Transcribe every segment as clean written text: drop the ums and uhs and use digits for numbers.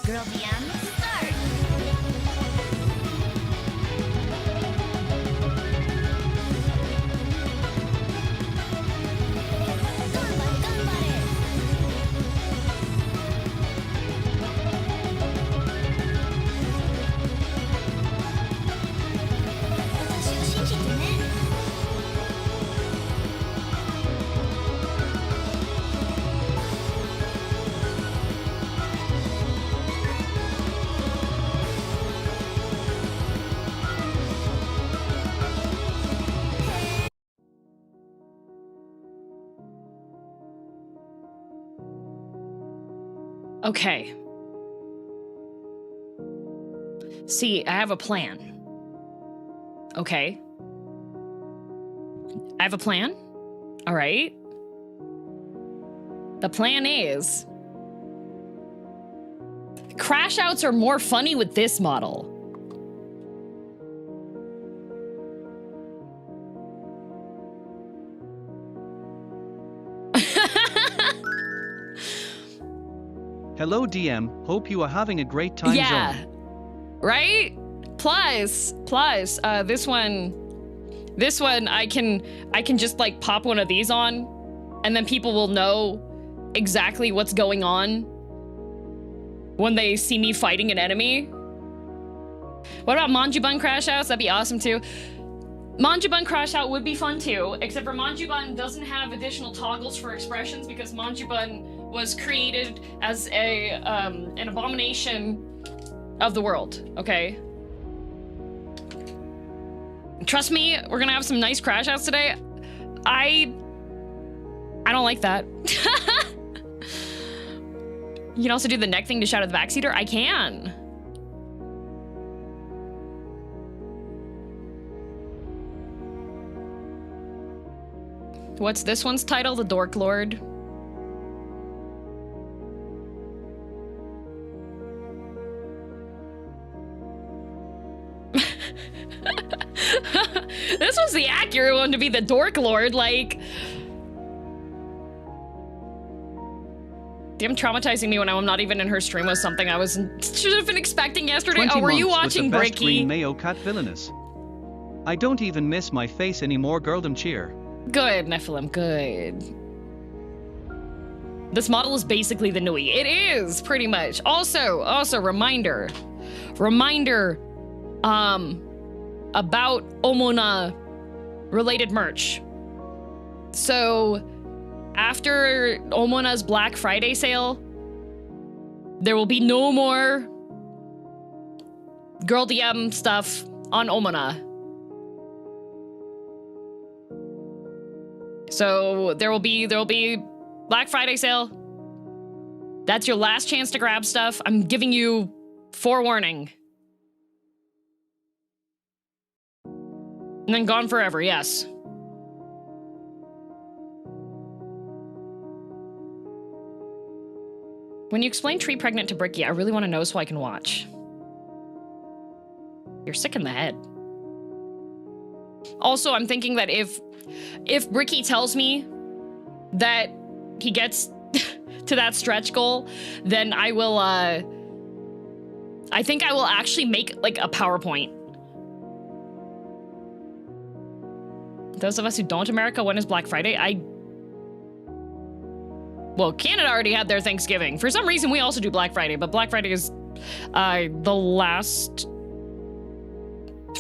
girldm start. Okay. See, I have a plan. Okay. I have a plan. All right. The plan is crash outs are more funny with this model. Hello DM, hope you are having a great time zone. Right? Plus, this one I can just like pop one of these on and then people will know exactly what's going on when they see me fighting an enemy. What about Manjubun crash outs? That'd be awesome too. Manjubun crash out would be fun too, except for Manjubun doesn't have additional toggles for expressions because Manjubun was created as a an abomination of the world, okay? Trust me, we're gonna have some nice crash outs today. I don't like that. You can also do the neck thing to shout at the backseater. I can. What's this one's title? The Dork Lord. This was the accurate one to be the Dork Lord, like. Damn, traumatizing me when I'm not even in her stream was something I should have been expecting yesterday. Oh, were you watching Bricky? Mayo cat villainous. I don't even miss my face anymore, girldom cheer. Good, Nephilim, good. This model is basically the Nui. It is, pretty much. Also, reminder, about Omona related merch. So after Omona's Black Friday sale, there will be no more girldm stuff on Omona. So there will be Black Friday sale. That's your last chance to grab stuff. I'm giving you forewarning. And then gone forever, yes. When you explain tree pregnant to Bricky, I really want to know so I can watch. You're sick in the head. Also, I'm thinking that if Bricky tells me that he gets to that stretch goal, then I will, I think I will actually make, like, a PowerPoint. Those of us who don't America, when is Black Friday? Well, Canada already had their Thanksgiving. For some reason, we also do Black Friday, but Black Friday is the last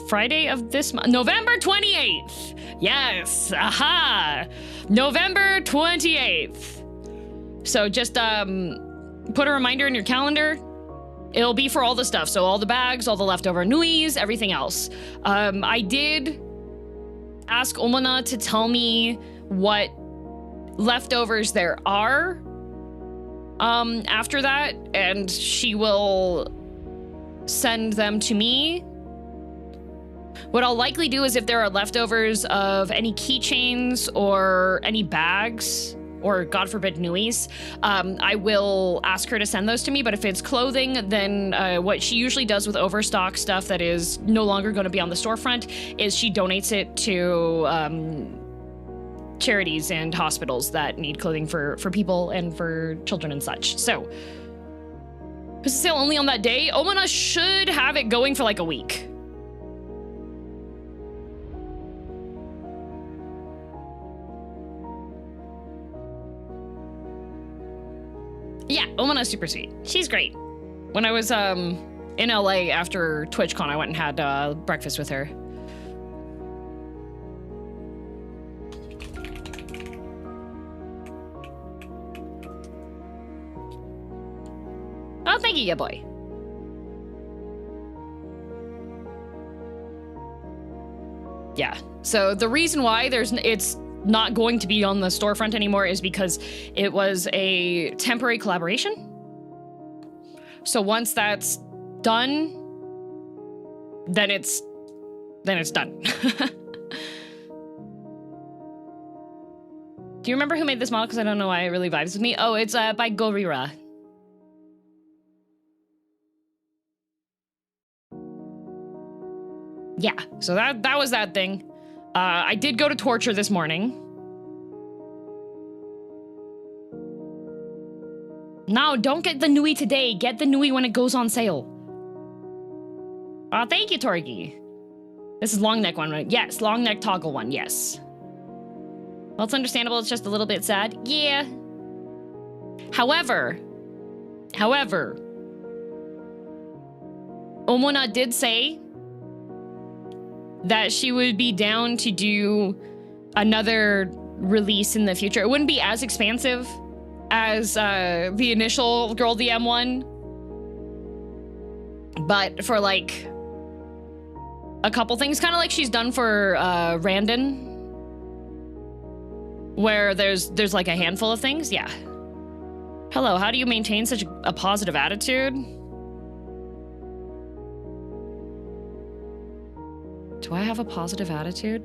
Friday of this month. November 28th. Yes, aha. November 28th. So just put a reminder in your calendar. It'll be for all the stuff. So all the bags, all the leftover nuis, everything else. I did ask Omona to tell me what leftovers there are after that, and she will send them to me. What I'll likely do is if there are leftovers of any keychains or any bags, or God forbid nuis, I will ask her to send those to me. But if it's clothing, then what she usually does with overstock stuff that is no longer going to be on the storefront is she donates it to charities and hospitals that need clothing for people and for children and such. So It's a sale only on that day. Omona should have it going for like a week. Yeah, Omona's super sweet. She's great. When I was in LA after TwitchCon, I went and had breakfast with her. Oh, thank you, yeah boy. Yeah, so the reason why it's not going to be on the storefront anymore is because it was a temporary collaboration. So once that's done, then it's done. Do you remember who made this model? Because I don't know why it really vibes with me. Oh, it's by Gorira. Yeah, so that was that thing. I did go to Torture this morning. No, don't get the Nui today. Get the Nui when it goes on sale. Thank you, Torgi. This is long neck one, right? Yes, long neck toggle one, yes. Well, it's understandable. It's just a little bit sad. Yeah. However, Omona did say that she would be down to do another release in the future. It wouldn't be as expansive as the initial girldm one, but for like a couple things, kind of like she's done for Randon, where there's like a handful of things. Yeah. Hello, how do you maintain such a positive attitude? Do I have a positive attitude?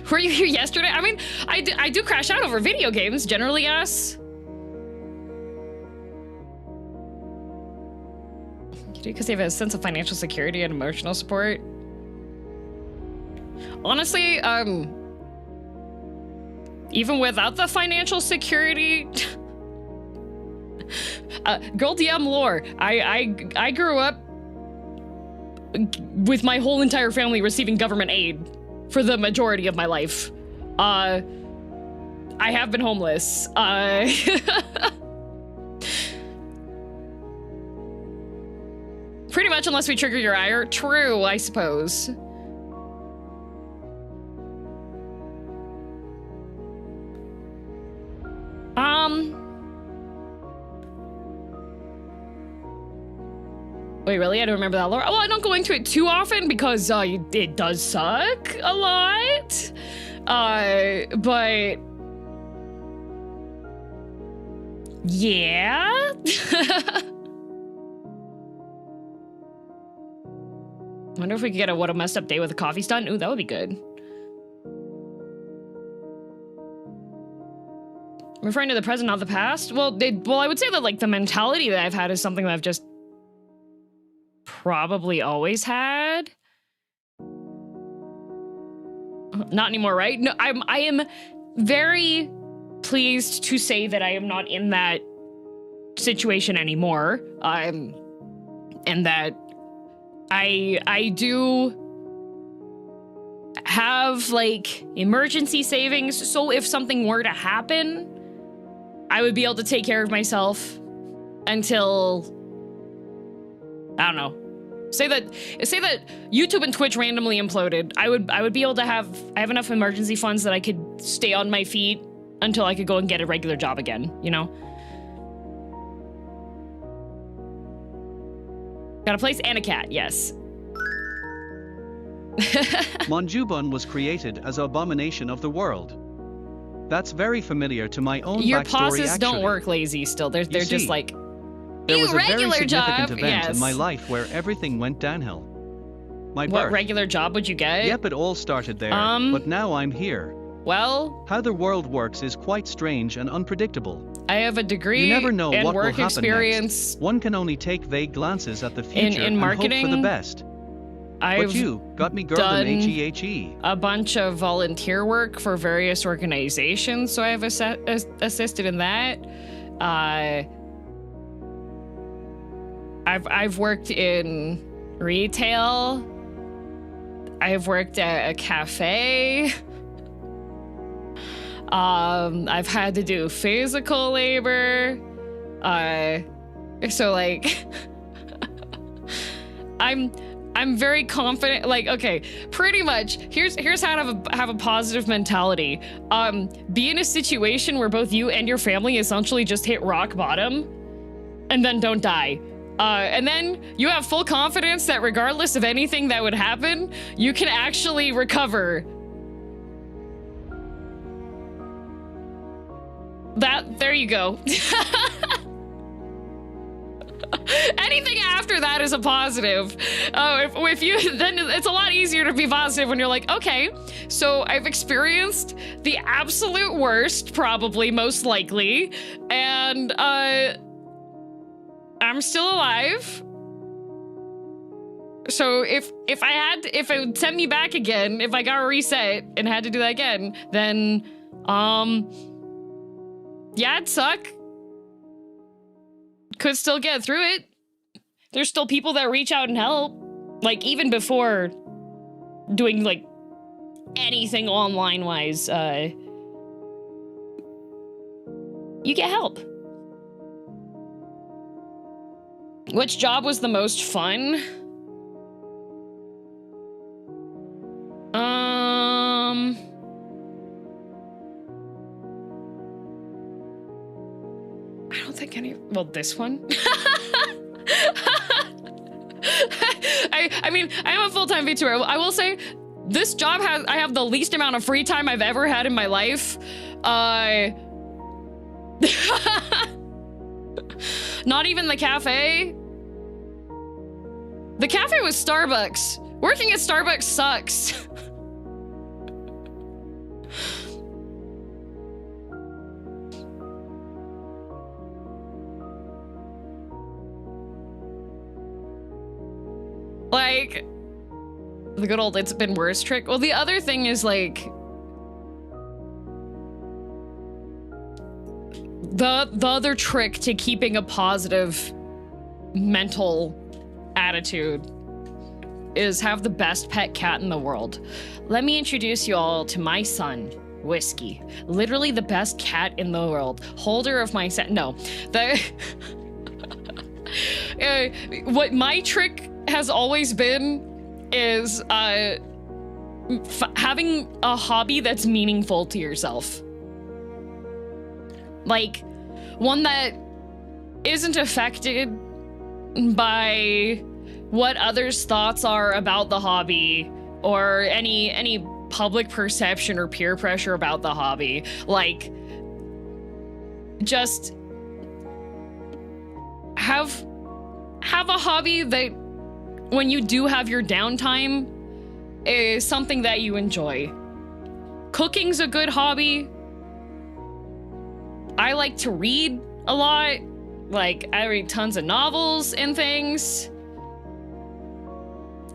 Were you here yesterday? I mean, I do crash out over video games, generally, yes. Because they have a sense of financial security and emotional support. Honestly, even without the financial security, girldm lore. I grew up with my whole entire family receiving government aid for the majority of my life. I have been homeless. Pretty much, unless we trigger your ire. True, I suppose. Wait, really? I don't remember that lore. Well, I don't go into it too often because it does suck a lot. But yeah. Wonder if we could get a what a messed up day with a coffee stunt. Ooh, that would be good. Referring to the present, not the past. Well, I would say that like the mentality that I've had is something that I've just probably always had. Not anymore, right? No, I am very pleased to say that I am not in that situation anymore. And that I do have like emergency savings, so if something were to happen, I would be able to take care of myself until, I don't know. Say that YouTube and Twitch randomly imploded. I would be able to I have enough emergency funds that I could stay on my feet until I could go and get a regular job again, you know? Got a place and a cat, yes. Monjubon was created as abomination of the world. That's very familiar to my own Your backstory, pauses actually. don't work, lazy, still. They're just like, there was a very regular significant job. event Yes. in my life where everything went downhill. My What birth. regular job would you get? Yep, it all started there, but now I'm here. Well, How the world works is quite strange and unpredictable. I have a degree You never know and what will work happen experience next. One can only take vague glances at the future in and marketing. hope for the best. I've But you got me girldom done HEHE. a bunch of volunteer work for various organizations, so I've assisted in that. I've worked in retail. I've worked at a cafe. I've had to do physical labor. So like, I'm very confident. Like, okay, pretty much. Here's how to have a positive mentality. Be in a situation where both you and your family essentially just hit rock bottom, and then don't die. And then you have full confidence that regardless of anything that would happen, you can actually recover. There you go. Anything after that is a positive. If you, then it's a lot easier to be positive when you're like, okay, so I've experienced the absolute worst, probably, most likely, and I'm still alive. So if it would send me back again, if I got a reset and had to do that again, then yeah, it'd suck. Could still get through it. There's still people that reach out and help. Like, even before doing, like, anything online-wise, you get help. Which job was the most fun? I don't think any, well, this one. I mean, I am a full-time VTuber. I will say, this job I have the least amount of free time I've ever had in my life. Not even the cafe. The cafe was Starbucks. Working at Starbucks sucks. Like, the good old it's been worse trick. Well, the other thing is, like, the other trick to keeping a positive mental attitude is have the best pet cat in the world. Let me introduce you all to my son, Whiskey. Literally the best cat in the world. Holder of my set. No. What my trick has always been is having a hobby that's meaningful to yourself. Like, one that isn't affected by what others' thoughts are about the hobby or any public perception or peer pressure about the hobby. Like, just have a hobby that, when you do have your downtime, is something that you enjoy. Cooking's a good hobby. I like to read a lot. Like, I read tons of novels and things.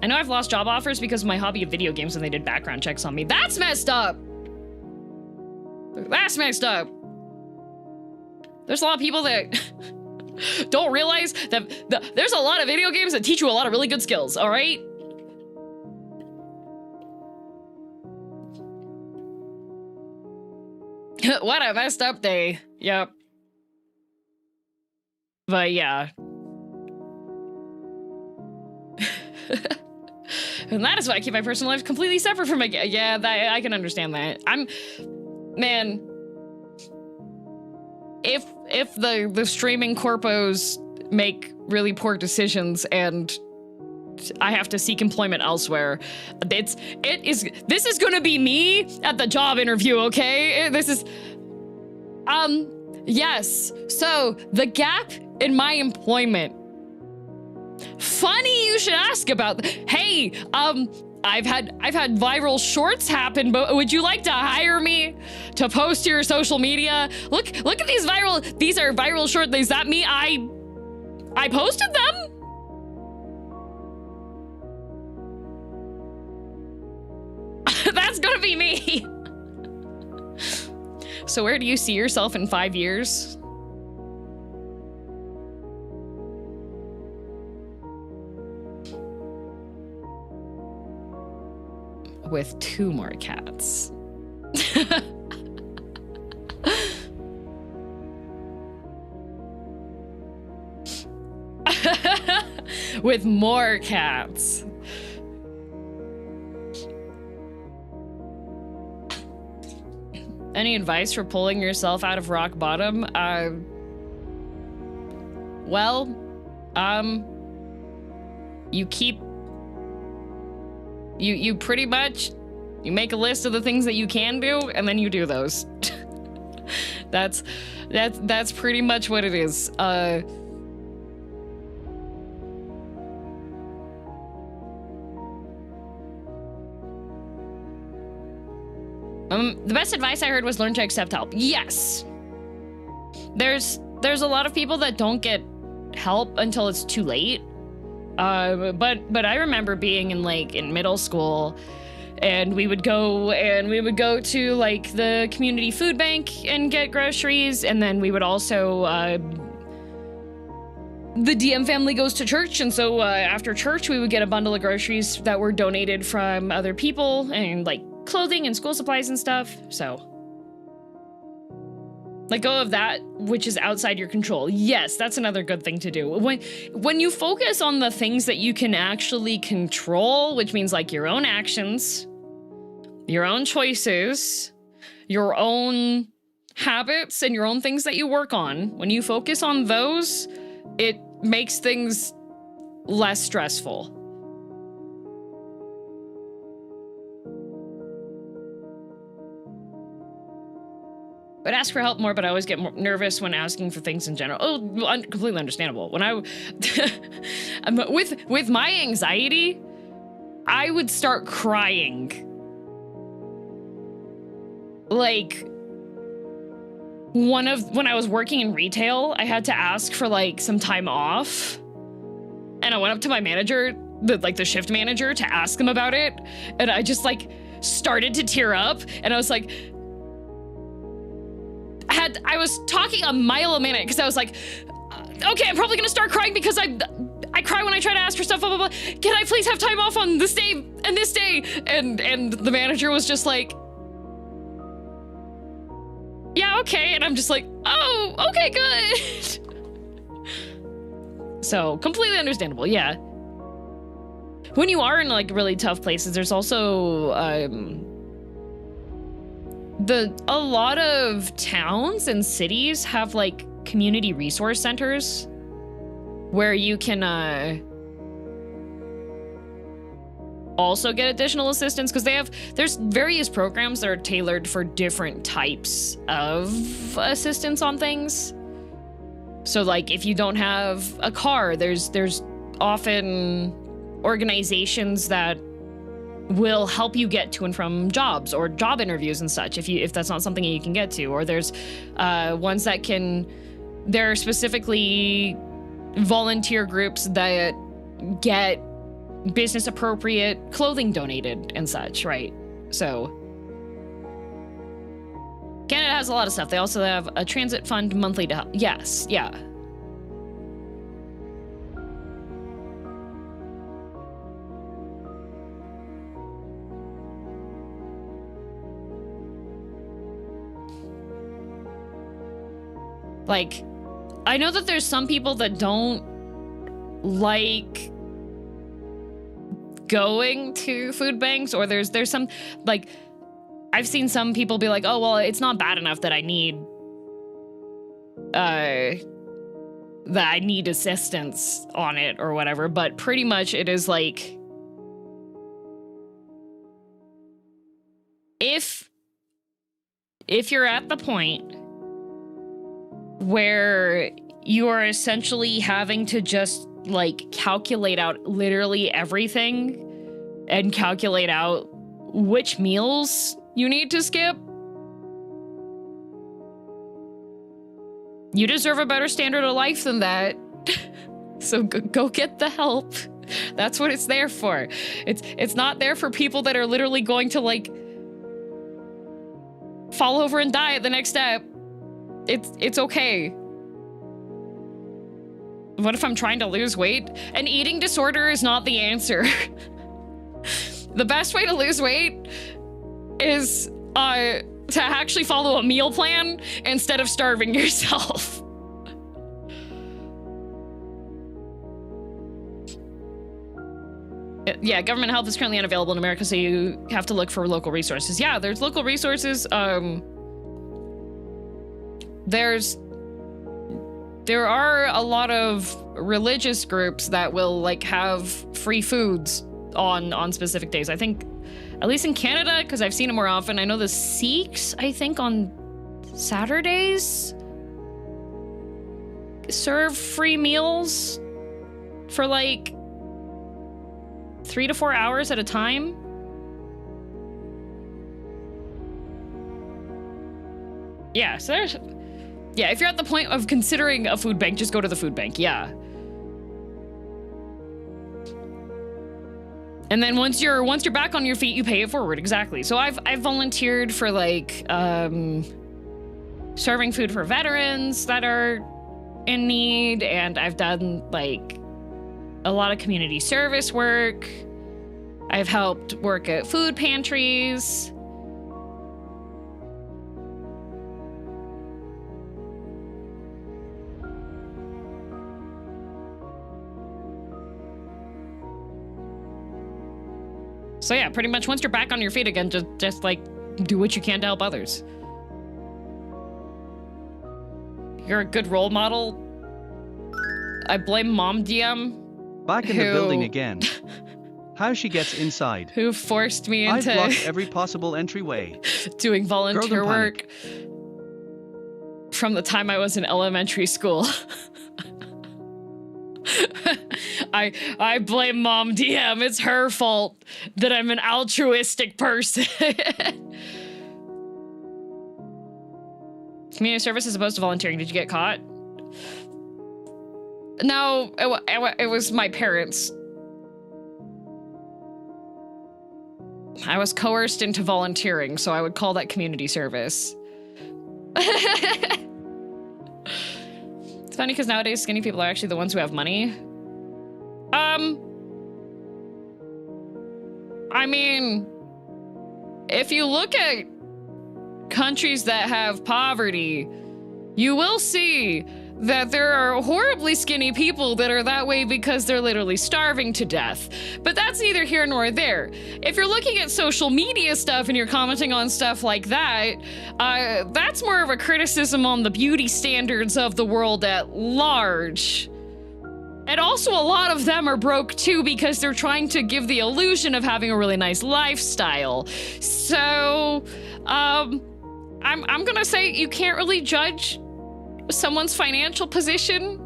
I know I've lost job offers because of my hobby of video games and they did background checks on me. That's messed up! That's messed up! There's a lot of people that don't realize that there's a lot of video games that teach you a lot of really good skills, alright? What a messed up day. Yep. But yeah. And that is why I keep my personal life completely separate from my... Yeah, I can understand that. Man... If the streaming corpos make really poor decisions and I have to seek employment elsewhere, this is gonna be me at the job interview, okay? This is... Yes. So, the gap in my employment. Funny you should ask about... Hey, I've had viral shorts happen, but would you like to hire me to post to your social media? Look at these are viral shorts. Is that me? I posted them. gonna be me. So where do you see yourself in 5 years? With 2 more cats. With more cats. Any advice for pulling yourself out of rock bottom? You keep... You pretty much... You make a list of the things that you can do, and then you do those. That's pretty much what it is. The best advice I heard was learn to accept help. Yes. There's a lot of people that don't get help until it's too late. But I remember being in middle school, and we would go to like the community food bank and get groceries, and then we would also the DM family goes to church, and so after church we would get a bundle of groceries that were donated from other people, and like clothing and school supplies and stuff. So let go of that which is outside your control. Yes, that's another good thing to do. When you focus on the things that you can actually control, which means like your own actions, your own choices, your own habits, and your own things that you work on, when you focus on those, it makes things less stressful. I'd ask for help more, but I always get more nervous when asking for things in general. Oh, completely understandable. When I, with my anxiety, I would start crying. Like, when I was working in retail, I had to ask for like some time off, and I went up to my manager, the shift manager, to ask him about it, and I just like started to tear up, and I was like, I was talking a mile a minute because I was like, okay, I'm probably gonna start crying because I cry when I try to ask for stuff, blah, blah, blah. Can I please have time off on this day and this day? And the manager was just like, yeah, okay. And I'm just like, oh, okay, good. So completely understandable, yeah. When you are in like really tough places, there's also, a lot of towns and cities have like community resource centers where you can also get additional assistance, because there's various programs that are tailored for different types of assistance on things. So like if you don't have a car, there's often organizations that will help you get to and from jobs or job interviews and such, if that's not something you can get to. Or there's ones that there are specifically volunteer groups that get business appropriate clothing donated and such, right? So Canada has a lot of stuff. They also have a transit fund monthly to help. Yes, yeah. Like, I know that there's some people that don't like going to food banks, or there's some, like, I've seen some people be like, oh, well, it's not bad enough that I need assistance on it or whatever, but pretty much it is like, if you're at the point where you are essentially having to just like calculate out literally everything and calculate out which meals you need to skip, you deserve a better standard of life than that. So go get the help. That's what it's there for. It's not there for people that are literally going to like fall over and die at the next step. It's okay. What if I'm trying to lose weight? An eating disorder is not the answer. The best way to lose weight is to actually follow a meal plan instead of starving yourself. Yeah, government help is currently unavailable in America, so you have to look for local resources. Yeah, there's local resources. There are a lot of religious groups that will like have free foods on specific days. I think, at least in Canada, because I've seen it more often. I know the Sikhs, I think on Saturdays, serve free meals for like 3 to 4 hours at a time. Yeah, so there's... Yeah, if you're at the point of considering a food bank, just go to the food bank, yeah. And then once you're back on your feet, you pay it forward, exactly. So I've volunteered for like serving food for veterans that are in need, and I've done like a lot of community service work. I've helped work at food pantries. So yeah, pretty much once you're back on your feet again, just like do what you can to help others. You're a good role model. I blame Mom DM. Back in the building again. How she gets inside. Who forced me into... I've blocked every possible entryway. Doing volunteer work from the time I was in elementary school. I blame Mom DM. It's her fault that I'm an altruistic person. Community service as opposed to volunteering. Did you get caught? No, it was my parents. I was coerced into volunteering, so I would call that community service. It's funny because nowadays skinny people are actually the ones who have money. I mean, if you look at countries that have poverty, you will see that there are horribly skinny people that are that way because they're literally starving to death. But that's neither here nor there. If you're looking at social media stuff and you're commenting on stuff like that, that's more of a criticism on the beauty standards of the world at large. And also a lot of them are broke too because they're trying to give the illusion of having a really nice lifestyle. So, I'm gonna say you can't really judge someone's financial position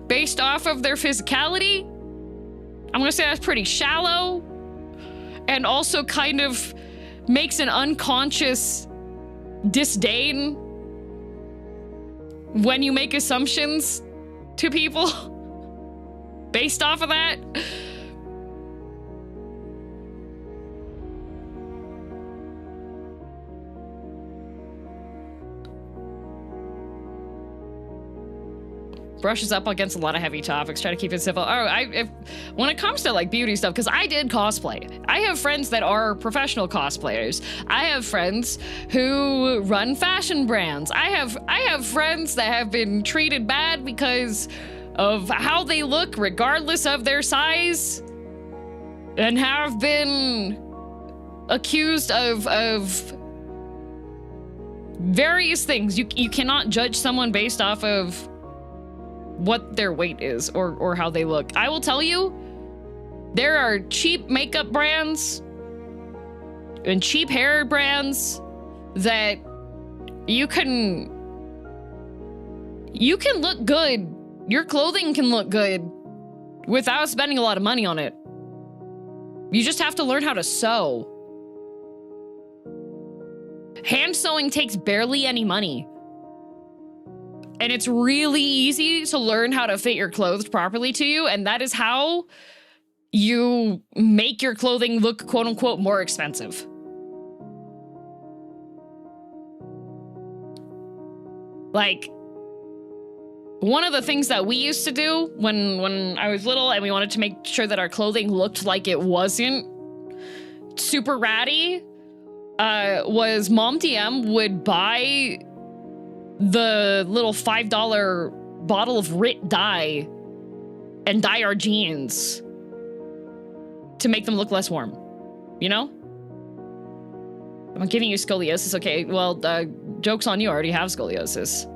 based off of their physicality. I'm gonna say that's pretty shallow and also kind of makes an unconscious disdain when you make assumptions to people based off of that. Brushes up against a lot of heavy topics, try to keep it civil. When it comes to like beauty stuff, because I did cosplay. I have friends that are professional cosplayers. I have friends who run fashion brands. I have friends that have been treated bad because of how they look, regardless of their size, and have been accused of various things. You cannot judge someone based off of what their weight is or how they look. I will tell you, there are cheap makeup brands and cheap hair brands that you can look good. Your clothing can look good without spending a lot of money on it. You just have to learn how to sew. Hand sewing takes barely any money. And it's really easy to learn how to fit your clothes properly to you, and that is how you make your clothing look quote unquote more expensive. Like, one of the things that we used to do when I was little and we wanted to make sure that our clothing looked like it wasn't super ratty, was Mom DM would buy the little $5 bottle of Rit dye and dye our jeans to make them look less warm, you know? I'm giving you scoliosis, okay? Well, joke's on you, I already have scoliosis.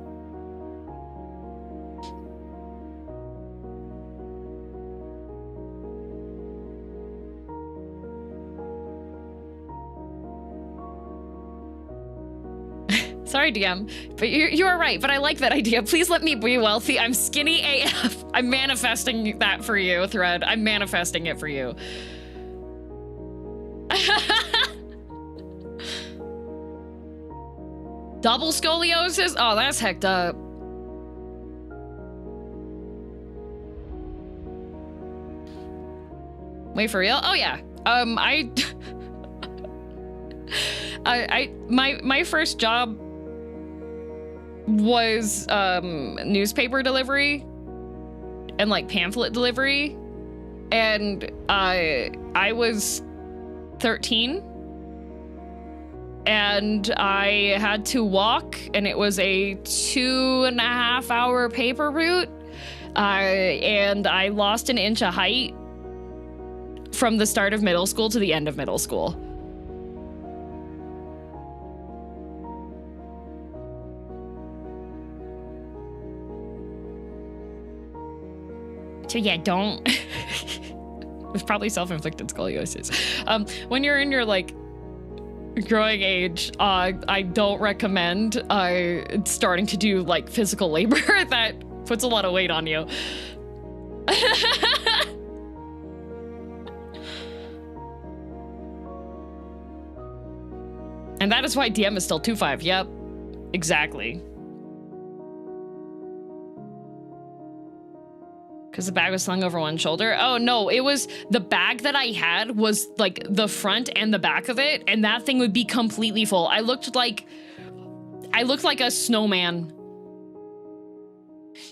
Sorry, DM, but you are right, but I like that idea. Please let me be wealthy. I'm skinny AF. I'm manifesting that for you, Thread. I'm manifesting it for you. Double scoliosis? Oh, that's hecked up. Wait, for real? Oh, yeah. My first job was newspaper delivery and like pamphlet delivery, and I was 13 and I had to walk, and it was a 2.5 hour paper route, and I lost an inch of height from the start of middle school to the end of middle school. So yeah, don't. It's probably self-inflicted scoliosis. When you're in your like growing age, I don't recommend starting to do like physical labor. That puts a lot of weight on you. And that is why DM is still 2.5. Yep, exactly. Because the bag was slung over one shoulder. Oh no, it was the bag that I had was like the front and the back of it, and that thing would be completely full. I looked like a snowman.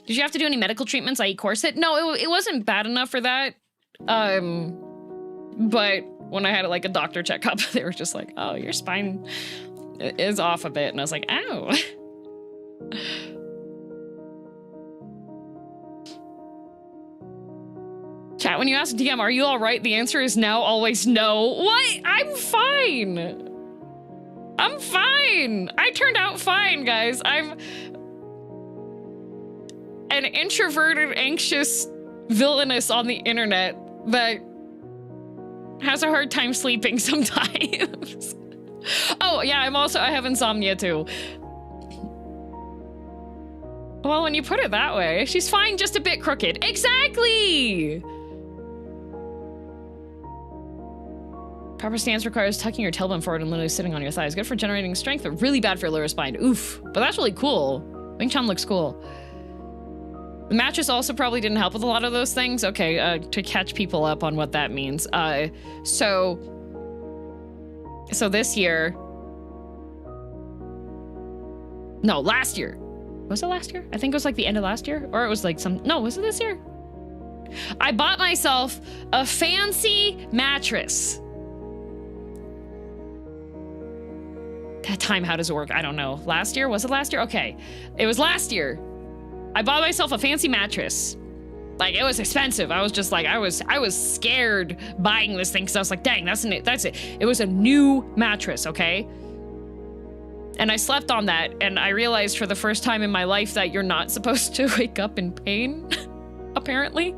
Did you have to do any medical treatments, i.e. corset? No, it wasn't bad enough for that. But when I had like a doctor checkup, they were just like, oh, your spine is off a bit. And I was like, ow. Chat, when you ask DM, are you all right? The answer is now always no. What? I'm fine. I'm fine. I turned out fine, guys. I'm an introverted, anxious villainous on the internet that has a hard time sleeping sometimes. Oh, yeah, I have insomnia too. Well, when you put it that way, she's fine, just a bit crooked. Exactly! Proper stance requires tucking your tailbone forward and literally sitting on your thighs. Good for generating strength, but really bad for your lower spine. Oof. But that's really cool. Wing Chun looks cool. The mattress also probably didn't help with a lot of those things. Okay, to catch people up on what that means. So this year... No, last year. Was it last year? I think it was like the end of last year. Or it was like some... No, was it this year? I bought myself a fancy mattress. That time, how does it work? I don't know. Last year? Was it last year? Okay. It was last year. I bought myself a fancy mattress. Like, it was expensive. I was just like, I was scared buying this thing because I was like, dang, that's it. It was a new mattress, okay? And I slept on that, and I realized for the first time in my life that you're not supposed to wake up in pain, apparently,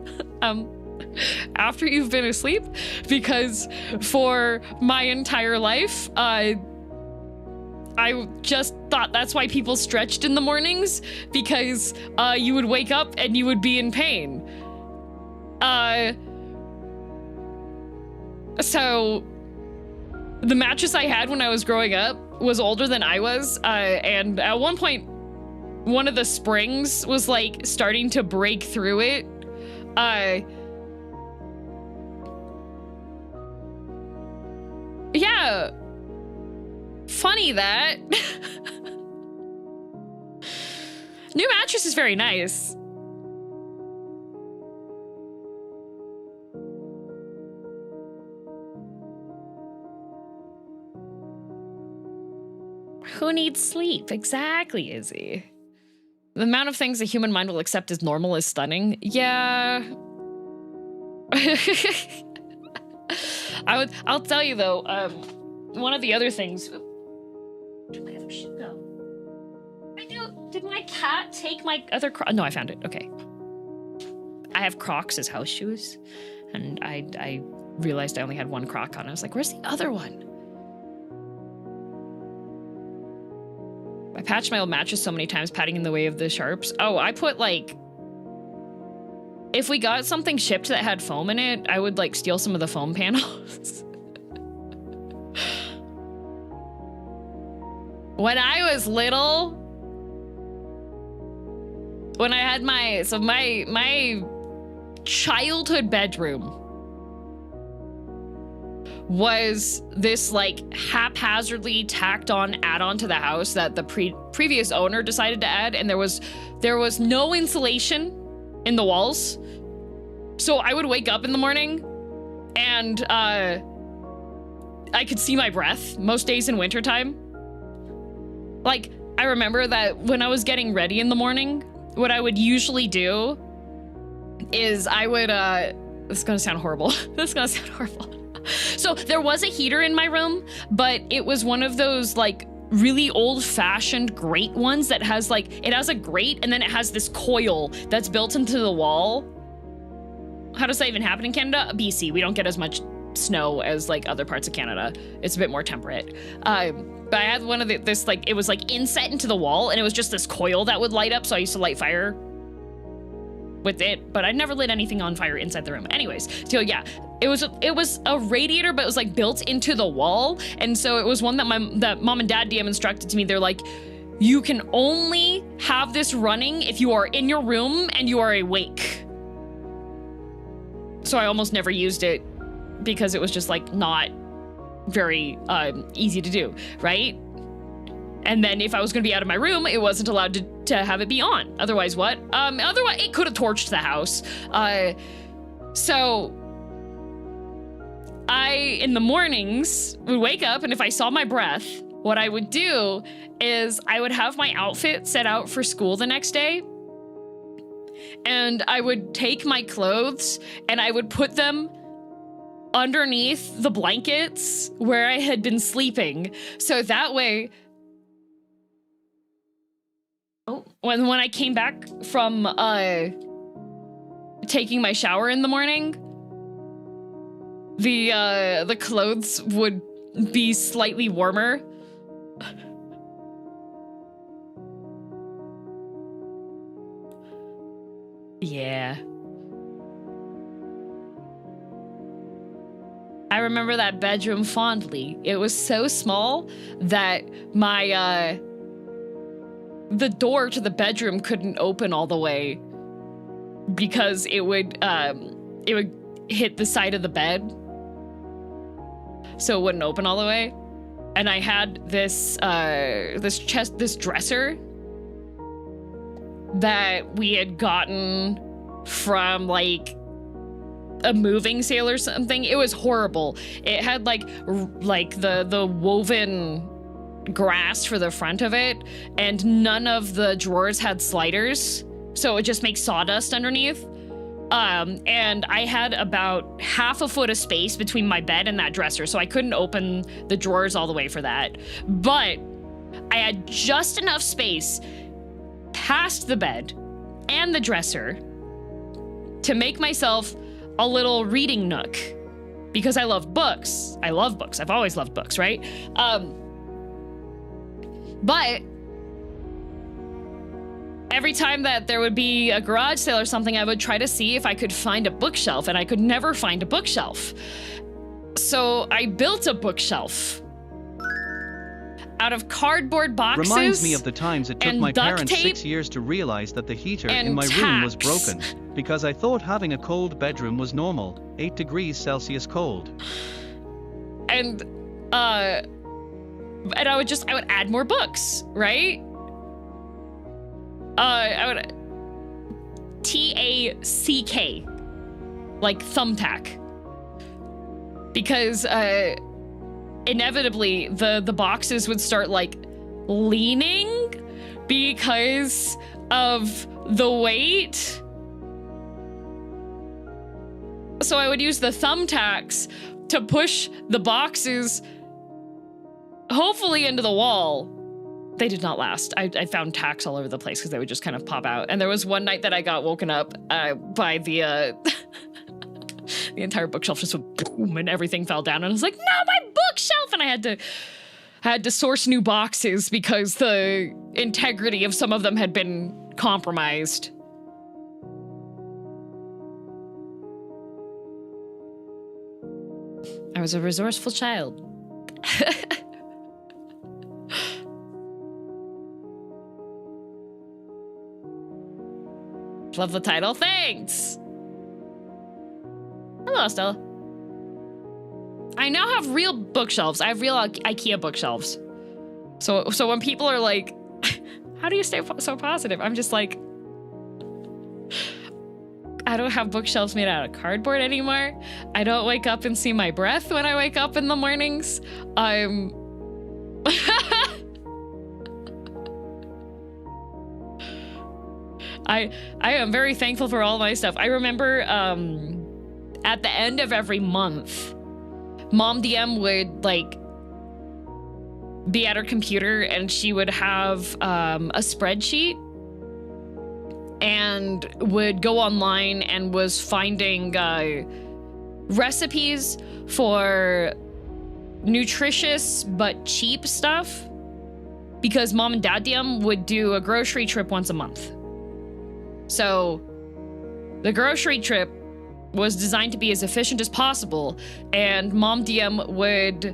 after you've been asleep, because for my entire life, I just thought that's why people stretched in the mornings, because you would wake up and you would be in pain. So the mattress I had when I was growing up was older than I was, and at one point, one of the springs was like starting to break through it. Yeah. Funny that. New mattress is very nice. Who needs sleep? Exactly, Izzy. The amount of things the human mind will accept as normal is stunning. Yeah. I'll tell you though, one of the other things. Where did my other shoe go? Did my cat take my other Crocs? No, I found it. Okay. I have Crocs as house shoes, and I realized I only had one Croc on. I was like, where's the other one? I patched my old mattress so many times, patting in the way of the sharps. Oh, I put like, if we got something shipped that had foam in it, I would like steal some of the foam panels. When I was little, when I had my childhood bedroom was this like haphazardly tacked on add-on to the house that the previous owner decided to add, and there was no insulation in the walls. So I would wake up in the morning and I could see my breath most days in wintertime. Like, I remember that when I was getting ready in the morning, what I would usually do is I would, this is gonna sound horrible. This is gonna sound horrible. So there was a heater in my room, but it was one of those like really old-fashioned grate ones that has like, it has a grate and then it has this coil that's built into the wall. How does that even happen in Canada? BC, we don't get as much snow as like other parts of Canada. It's a bit more temperate. But I had one of this like, it was like inset into the wall and it was just this coil that would light up. So I used to light fire with it, but I never lit anything on fire inside the room. Anyways, so yeah, it was a radiator, but it was like built into the wall. And so it was one that mom and dad DM instructed to me. They're like, you can only have this running if you are in your room and you are awake. So I almost never used it because it was just like not very easy to do, right? And then if I was gonna be out of my room, it wasn't allowed to have it be on. Otherwise what? Otherwise it could have torched the house. So I, in the mornings, would wake up, and if I saw my breath, what I would do is I would have my outfit set out for school the next day, and I would take my clothes and I would put them underneath the blankets where I had been sleeping. So that way, when I came back from taking my shower in the morning, the clothes would be slightly warmer. Yeah. I remember that bedroom fondly. It was so small that my the door to the bedroom couldn't open all the way because it would hit the side of the bed, so it wouldn't open all the way. And I had this dresser that we had gotten from like a moving sale or something. It was horrible. It had like the woven grass for the front of it, and none of the drawers had sliders, so it just makes sawdust underneath. And I had about half a foot of space between my bed and that dresser, so I couldn't open the drawers all the way for that. But I had just enough space past the bed and the dresser to make myself a little reading nook, because I love books. I love books. I've always loved books, right? But every time that there would be a garage sale or something, I would try to see if I could find a bookshelf, and I could never find a bookshelf. So I built a bookshelf out of cardboard boxes. Reminds me of the times it took my parents tape 6 years to realize that the heater in my room was broken, because I thought having a cold bedroom was normal, 8 degrees Celsius cold. And I would add more books, right? out TACK, like thumbtack, because inevitably the boxes would start like leaning because of the weight. So I would use the thumbtacks to push the boxes hopefully into the wall. They did not last. I found tacks all over the place because they would just kind of pop out. And there was one night that I got woken up by the the entire bookshelf just went boom and everything fell down. And I was like, no, my bookshelf! And I had to source new boxes because the integrity of some of them had been compromised. I was a resourceful child. Love the title. Thanks. Hello, Stella. I now have real bookshelves. I have real IKEA bookshelves. So when people are like, how do you stay so positive? I'm just like, I don't have bookshelves made out of cardboard anymore. I don't wake up and see my breath when I wake up in the mornings. I'm... I am very thankful for all my stuff. I remember at the end of every month, Mom DM would like be at her computer and she would have a spreadsheet and would go online and was finding recipes for nutritious but cheap stuff, because Mom and Dad DM would do a grocery trip once a month. So the grocery trip was designed to be as efficient as possible, and Mom DM would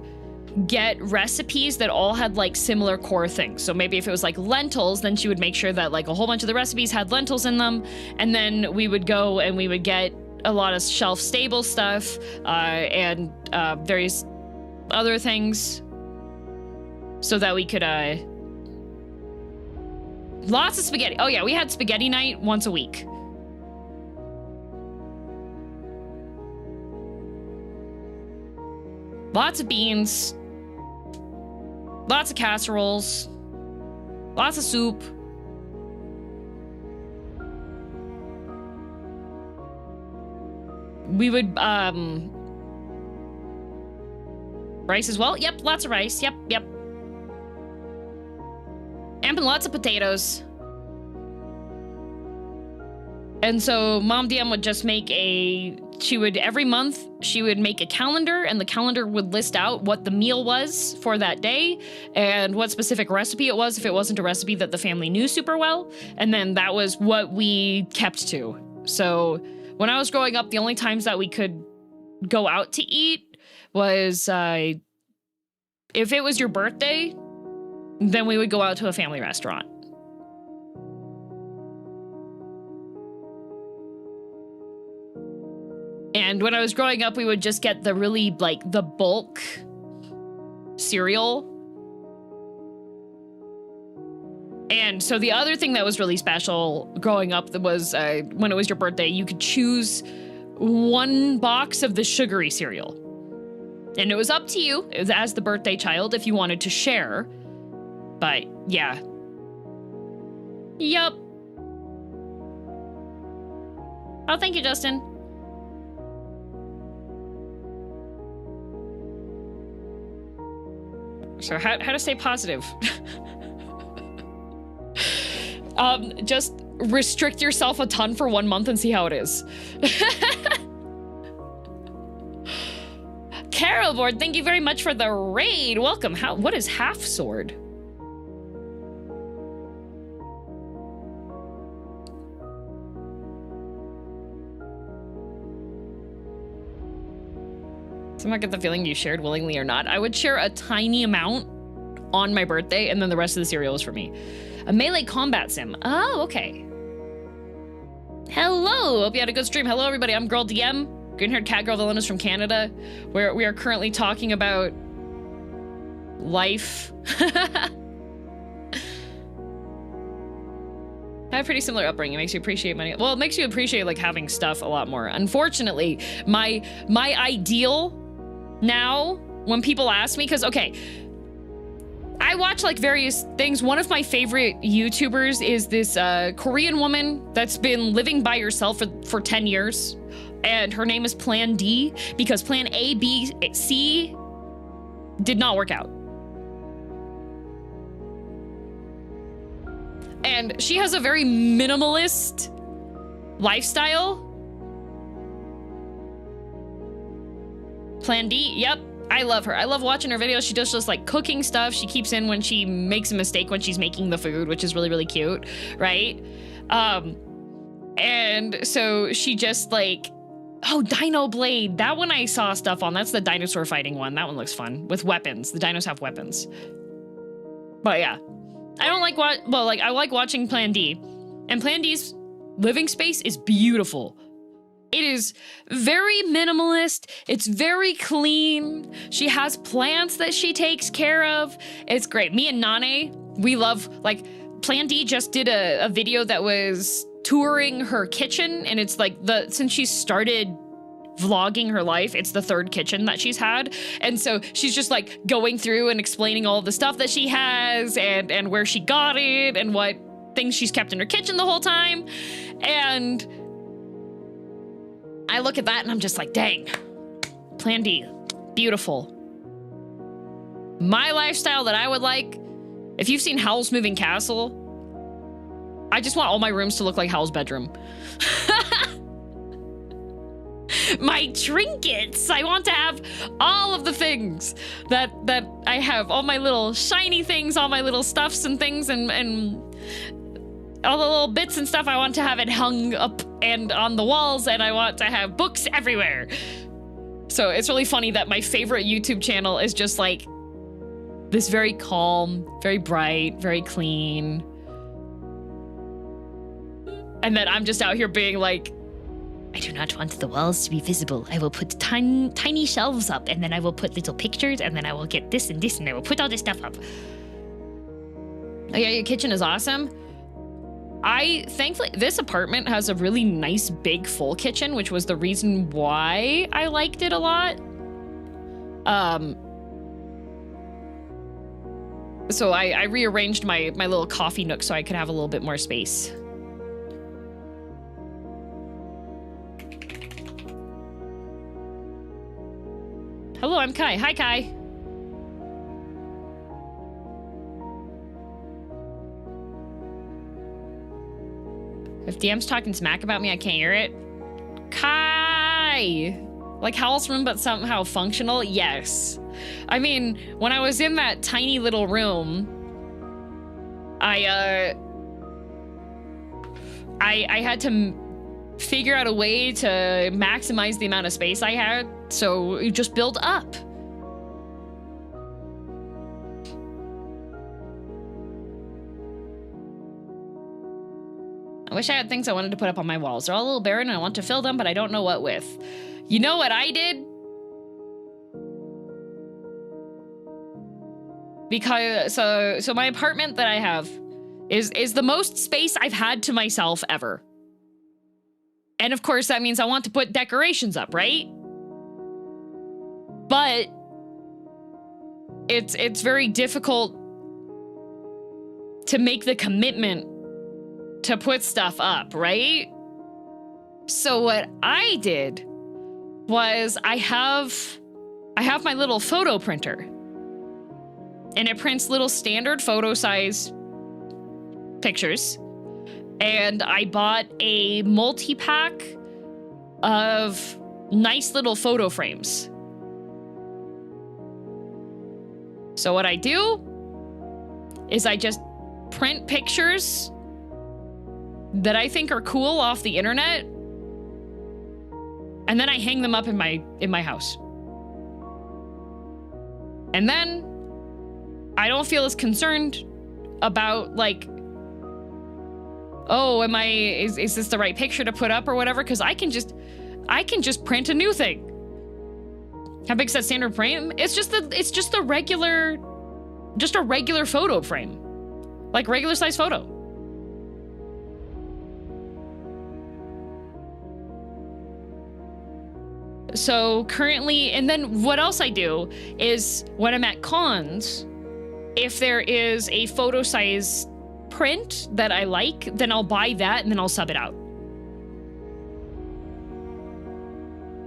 get recipes that all had like similar core things. So maybe if it was like lentils, then she would make sure that like a whole bunch of the recipes had lentils in them, and then we would go and we would get a lot of shelf stable stuff and various other things so that we could lots of spaghetti. Oh yeah, we had spaghetti night once a week. Lots of beans, lots of casseroles, lots of soup. We would, rice as well. Yep, lots of rice. Yep. And lots of potatoes. And so Mom DM would just make every month, she would make a calendar, and the calendar would list out what the meal was for that day and what specific recipe it was if it wasn't a recipe that the family knew super well. And then that was what we kept to. So when I was growing up, the only times that we could go out to eat was if it was your birthday, then we would go out to a family restaurant. And when I was growing up, we would just get the really, like, the bulk cereal. And so the other thing that was really special growing up was when it was your birthday, you could choose one box of the sugary cereal. And it was up to you as the birthday child if you wanted to share. But yeah. Yup. Oh, thank you, Justin. So how to stay positive? Just restrict yourself a ton for 1 month and see how it is. Carolboard, thank you very much for the raid. Welcome. What is half sword? So I might get the feeling you shared willingly or not. I would share a tiny amount on my birthday, and then the rest of the cereal is for me. A melee combat sim. Oh, okay. Hello. Hope you had a good stream. Hello, everybody. I'm girldm, green-haired cat girl villainess from Canada, where we are currently talking about life. How I have pretty similar upbringing. It makes you appreciate money. Well, it makes you appreciate like having stuff a lot more. Unfortunately, my ideal now when people ask me, because okay, I watch like various things. One of my favorite YouTubers is this Korean woman that's been living by herself for 10 years. And her name is Plan D because Plan A, B, C did not work out. And she has a very minimalist lifestyle. Plan D, yep. I love her. I love watching her videos. She does just like cooking stuff. She keeps in when she makes a mistake when she's making the food, which is really, really cute, right? And so she just like, oh, Dino Blade. That one I saw stuff on. That's the dinosaur fighting one. That one looks fun with weapons. The dinos have weapons. But yeah, I don't like what, well, like I like watching Plan D, and Plan D's living space is beautiful. It is very minimalist. It's very clean. She has plants that she takes care of. It's great. Me and Nane, we love, like, Plan D just did a video that was touring her kitchen, and it's like since she started vlogging her life, it's the third kitchen that she's had. And so she's just like going through and explaining all the stuff that she has and where she got it and what things she's kept in her kitchen the whole time. And I look at that and I'm just like, dang, Plan D, beautiful. My lifestyle that I would like, if you've seen Howl's Moving Castle, I just want all my rooms to look like Howl's bedroom. My trinkets, I want to have all of the things that I have, all my little shiny things, all my little stuffs and things, and all the little bits and stuff. I want to have it hung up and on the walls, and I want to have books everywhere. So it's really funny that my favorite YouTube channel is just like this very calm, very bright, very clean. And then I'm just out here being like, I do not want the walls to be visible. I will put tiny shelves up, and then I will put little pictures, and then I will get this and this, and I will put all this stuff up. Oh yeah, your kitchen is awesome. Thankfully, this apartment has a really nice big full kitchen, which was the reason why I liked it a lot. So I rearranged my little coffee nook so I could have a little bit more space. Hello, I'm Kai. Hi, Kai. If DM's talking smack about me, I can't hear it. Kai! Like Howl's room, but somehow functional? Yes. I mean, when I was in that tiny little room, I had to figure out a way to maximize the amount of space I had, so it just built up. I wish I had things I wanted to put up on my walls. They're all a little barren and I want to fill them, but I don't know what with. You know what I did? Because, so my apartment that I have is the most space I've had to myself ever. And of course, that means I want to put decorations up, right? But it's very difficult to make the commitment to put stuff up, right? So what I did was I have my little photo printer, and it prints little standard photo size pictures. And I bought a multi-pack of nice little photo frames. So what I do is I just print pictures that I think are cool off the internet, and then I hang them up in my house. And then I don't feel as concerned about like, oh, is this the right picture to put up or whatever? Because I can just print a new thing. How big's that standard frame? It's just a regular photo frame, like regular size photo. So currently, and then what else I do is when I'm at cons, if there is a photo size print that I like, then I'll buy that and then I'll sub it out.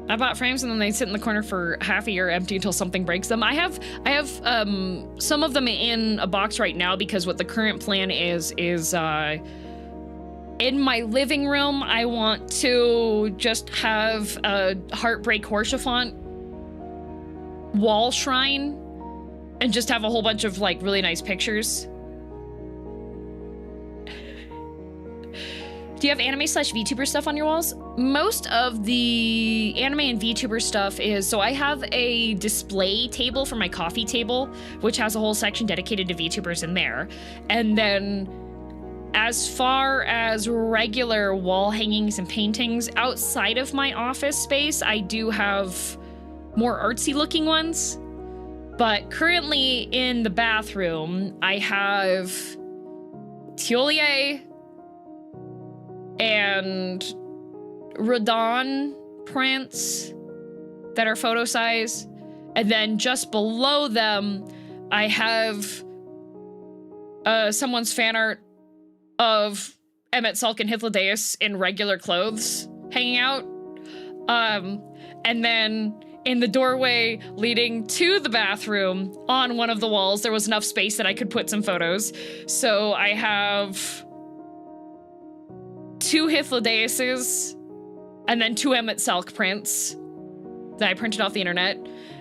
I bought frames and then they sit in the corner for half a year empty until something breaks them. I have some of them in a box right now because what the current plan is in my living room, I want to just have a Heartbreak Horsefont wall shrine and just have a whole bunch of like really nice pictures. Do you have anime/VTuber stuff on your walls? Most of the anime and VTuber stuff is, so I have a display table for my coffee table, which has a whole section dedicated to VTubers in there. And then as far as regular wall hangings and paintings outside of my office space, I do have more artsy looking ones. But currently in the bathroom, I have Tiolie and Radon prints that are photo size. And then just below them, I have someone's fan art of Emmett Salk and Hythlodaeus in regular clothes hanging out. And then in the doorway leading to the bathroom on one of the walls, there was enough space that I could put some photos. So I have 2 Hythlodaeuses and then 2 Emmett Salk prints that I printed off the internet.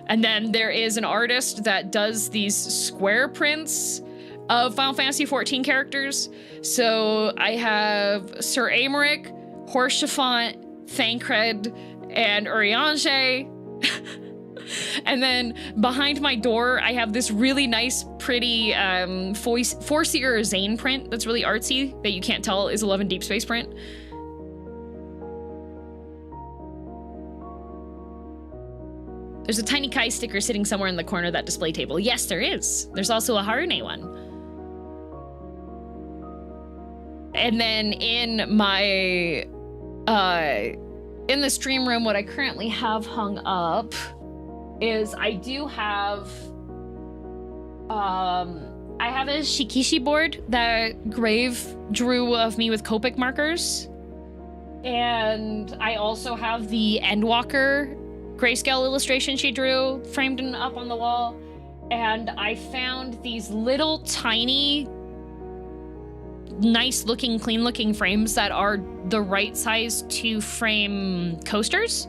And then there is an artist that does these square prints of Final Fantasy XIV characters. So I have Sir Aymeric, Horsefont, Thancred, and Urianger. And then behind my door, I have this really nice, pretty Four-Seer Zane print that's really artsy that you can't tell is a Love and Deep Space print. There's a tiny Kai sticker sitting somewhere in the corner of that display table. Yes, there is. There's also a Harune one. And then in my, in the stream room, what I currently have hung up is I do have, I have a Shikishi board that Grave drew of me with Copic markers. And I also have the Endwalker grayscale illustration she drew framed and up on the wall. And I found these little tiny, nice looking, clean looking frames that are the right size to frame coasters.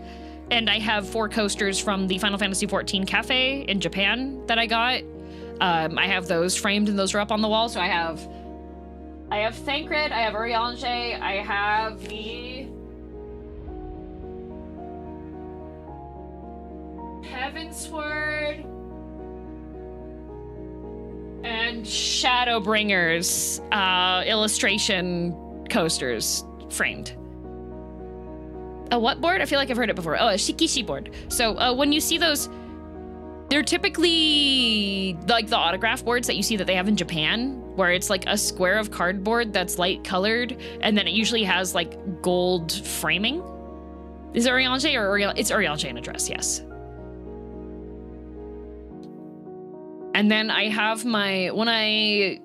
And I have 4 coasters from the Final Fantasy XIV cafe in Japan that I got. I have those framed and those are up on the wall. So I have Thancred, I have Urianger, I have the Heavensward and Shadowbringers illustration coasters framed. A what board? I feel like I've heard it before. Oh, a Shikishi board. So when you see those, they're typically like the autograph boards that you see that they have in Japan, where it's like a square of cardboard that's light colored, and then it usually has like gold framing. Is it Urianger or Urianger? It's Urianger in a dress, yes. And then I have when I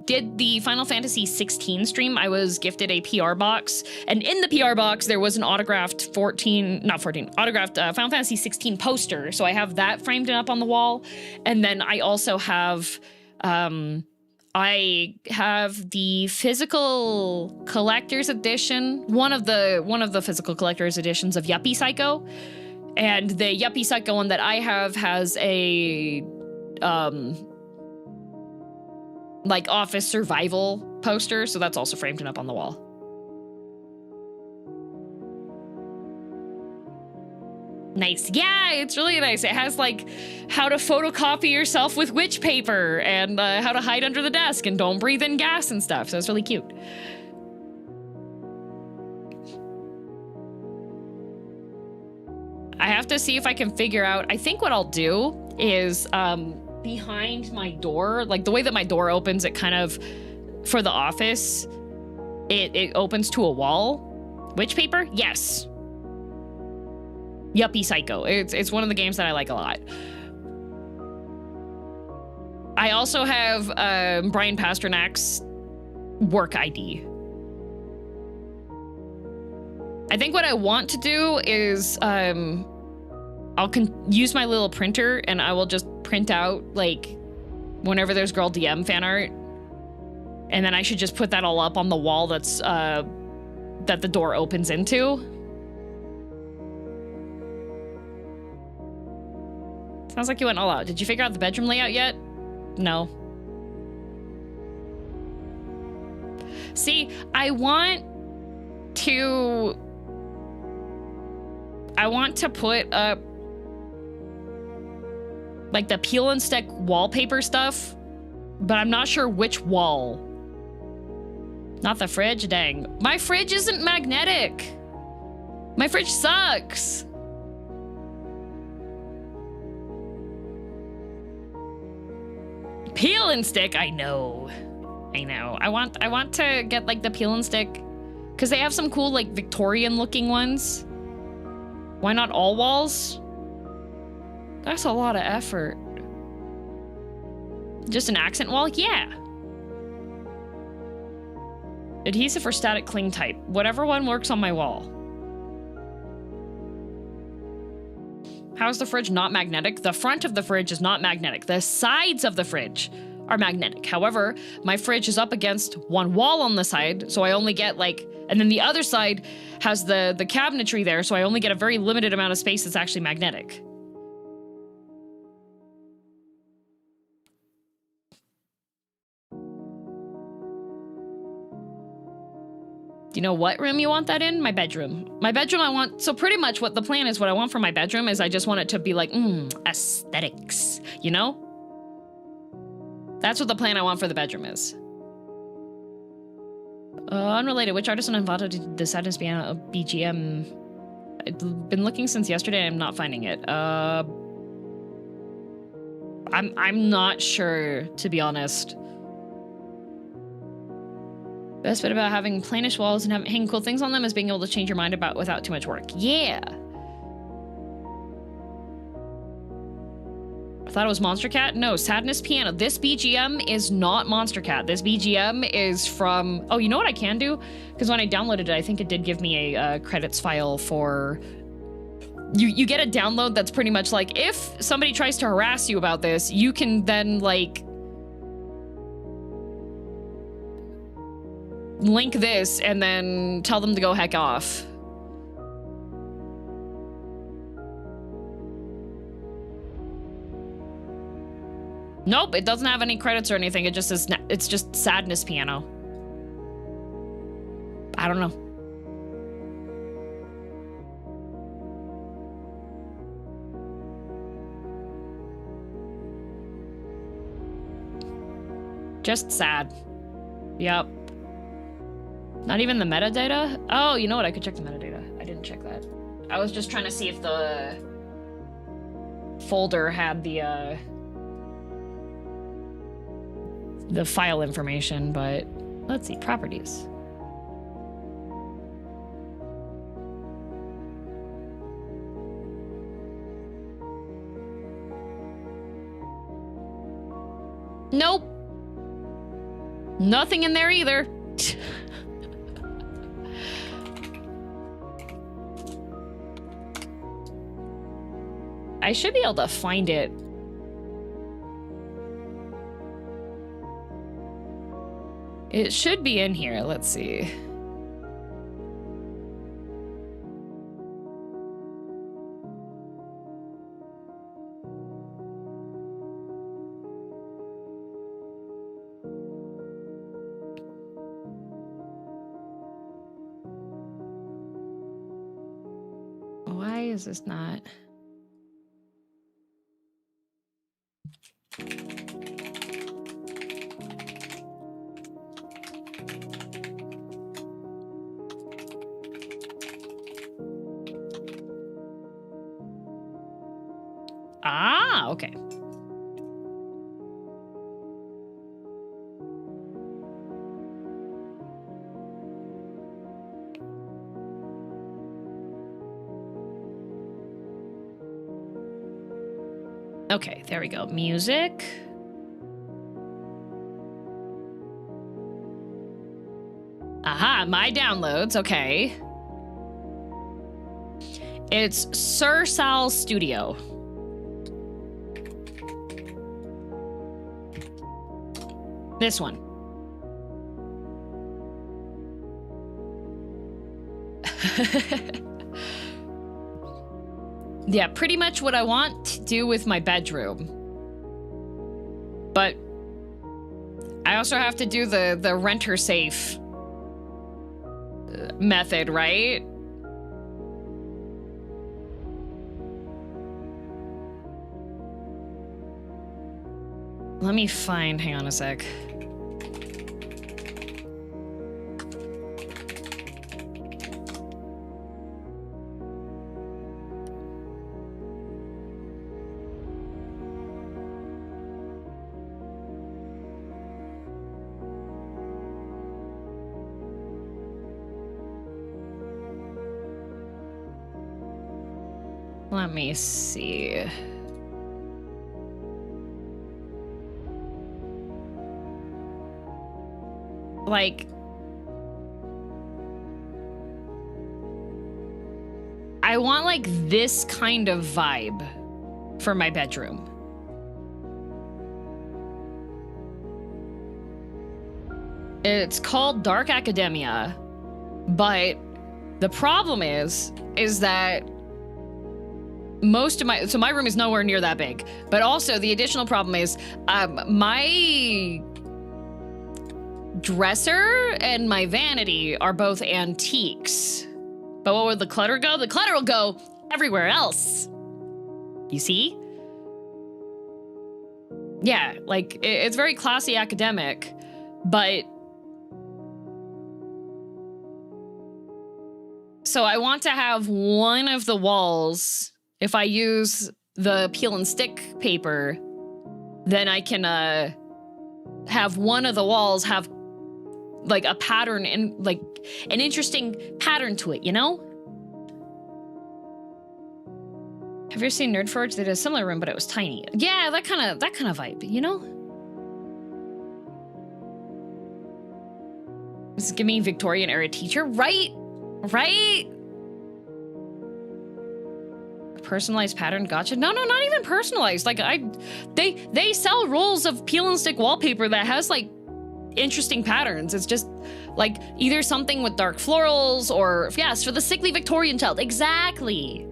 did the Final Fantasy XVI stream, I was gifted a PR box. And in the PR box, there was an autographed autographed Final Fantasy XVI poster. So I have that framed and up on the wall. And then I also have, I have the physical collector's edition, one of the physical collector's editions of Yuppie Psycho. And the Yuppie Psycho one that I have has a, like office survival poster, so that's also framed and up on the wall. Nice. Yeah, it's really nice. It has like how to photocopy yourself with witch paper and how to hide under the desk and don't breathe in gas and stuff, so it's really cute. I have to see if I can figure out, I think what I'll do is behind my door, like the way that my door opens, it kind of, for the office, it opens to a wall. Witch paper? Yes. Yuppie Psycho. It's one of the games that I like a lot. I also have Brian Pasternak's work ID. I think what I want to do is I'll use my little printer and I will just print out like whenever there's girldm fan art, and then I should just put that all up on the wall that's that the door opens into. Sounds like you went all out. Did you figure out the bedroom layout yet? No. See, I want to put up like the peel and stick wallpaper stuff, but I'm not sure which wall. Not the fridge, dang. My fridge isn't magnetic. My fridge sucks. Peel and stick, I know. I want to get like the peel and stick because they have some cool like Victorian looking ones. Why not all walls? That's a lot of effort. Just an accent wall? Yeah. Adhesive or static cling type. Whatever one works on my wall. How's the fridge not magnetic? The front of the fridge is not magnetic. The sides of the fridge are magnetic. However, my fridge is up against one wall on the side, so I only get like, and then the other side has the cabinetry there, so I only get a very limited amount of space that's actually magnetic. Do you know what room you want that in? My bedroom. My bedroom I want, so pretty much what the plan is, what I want for my bedroom is I just want it to be like, aesthetics, you know? That's what the plan I want for the bedroom is. Unrelated, which artist involved did the sadness be a BGM? I've been looking since yesterday and I'm not finding it. I'm not sure, to be honest. Best bit about having plainish walls and hanging cool things on them is being able to change your mind about without too much work. Yeah. I thought it was Monster Cat. No, Sadness Piano. This BGM is not Monster Cat. This BGM is from... Oh, you know what I can do? Because when I downloaded it, I think it did give me a credits file for... You get a download that's pretty much like, if somebody tries to harass you about this, you can then, like... link this and then tell them to go heck off. Nope, it doesn't have any credits or anything. It just says, it's just Sadness Piano. I don't know. Just sad. Yep. Not even the metadata? Oh, you know what? I could check the metadata. I didn't check that. I was just trying to see if the folder had the file information, but let's see. Properties. Nope. Nothing in there either. I should be able to find it. It should be in here. Let's see. Why is this not? Ah, okay. Okay, there we go. Music. Aha, my downloads. Okay. It's Sir Sal's studio. This one. Yeah, pretty much what I want to do with my bedroom. But I also have to do the renter safe method, right? Let me find, hang on a sec. Let me see. Like, I want like this kind of vibe for my bedroom. It's called Dark Academia, but the problem is that most of my room is nowhere near that big. But also the additional problem is my dresser and my vanity are both antiques. But where would the clutter go? The clutter will go everywhere else. You see? Yeah, like it's very classy academic, but so I want to have one of the walls. If I use the peel and stick paper, then I can have one of the walls have like a pattern and like an interesting pattern to it, you know? Have you ever seen Nerd Forge? They did a similar room, but it was tiny. Yeah, that kind of vibe, you know? This is giving me Victorian era teacher, right? Right? Personalized pattern, gotcha. No, not even personalized. Like they sell rolls of peel and stick wallpaper that has like interesting patterns. It's just like either something with dark florals or yes, for the sickly Victorian child. Exactly.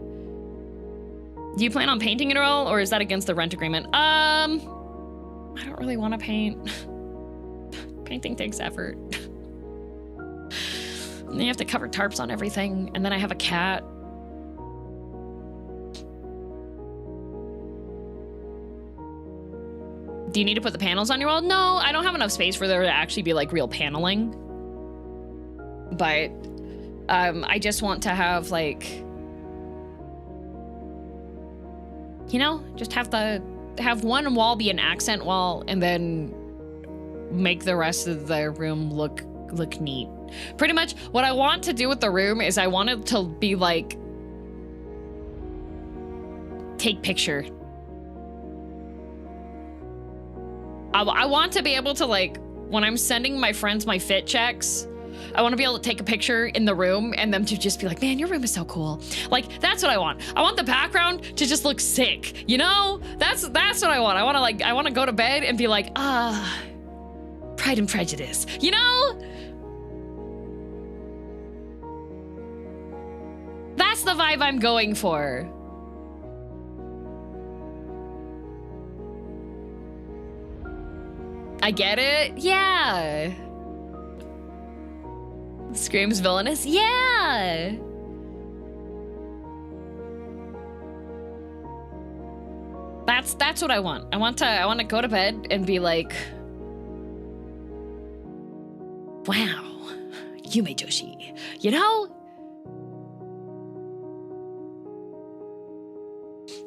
Do you plan on painting it at all, or is that against the rent agreement? I don't really want to paint. Painting takes effort. And then you have to cover tarps on everything, and then I have a cat. Do you need to put the panels on your wall? No, I don't have enough space for there to actually be like real paneling. But I just want to have like, you know, just have one wall be an accent wall and then make the rest of the room look neat. Pretty much what I want to do with the room is I want it to be like, take picture. I want to be able to, like, when I'm sending my friends my fit checks, I want to be able to take a picture in the room and them to just be like, man, your room is so cool. Like, that's what I want. I want the background to just look sick, you know? That's what I want. I want to go to bed and be like, Pride and Prejudice, you know? That's the vibe I'm going for. I get it. Yeah. Screams villainous. Yeah. That's what I want. I want to go to bed and be like, wow, Yume Joshi, you know?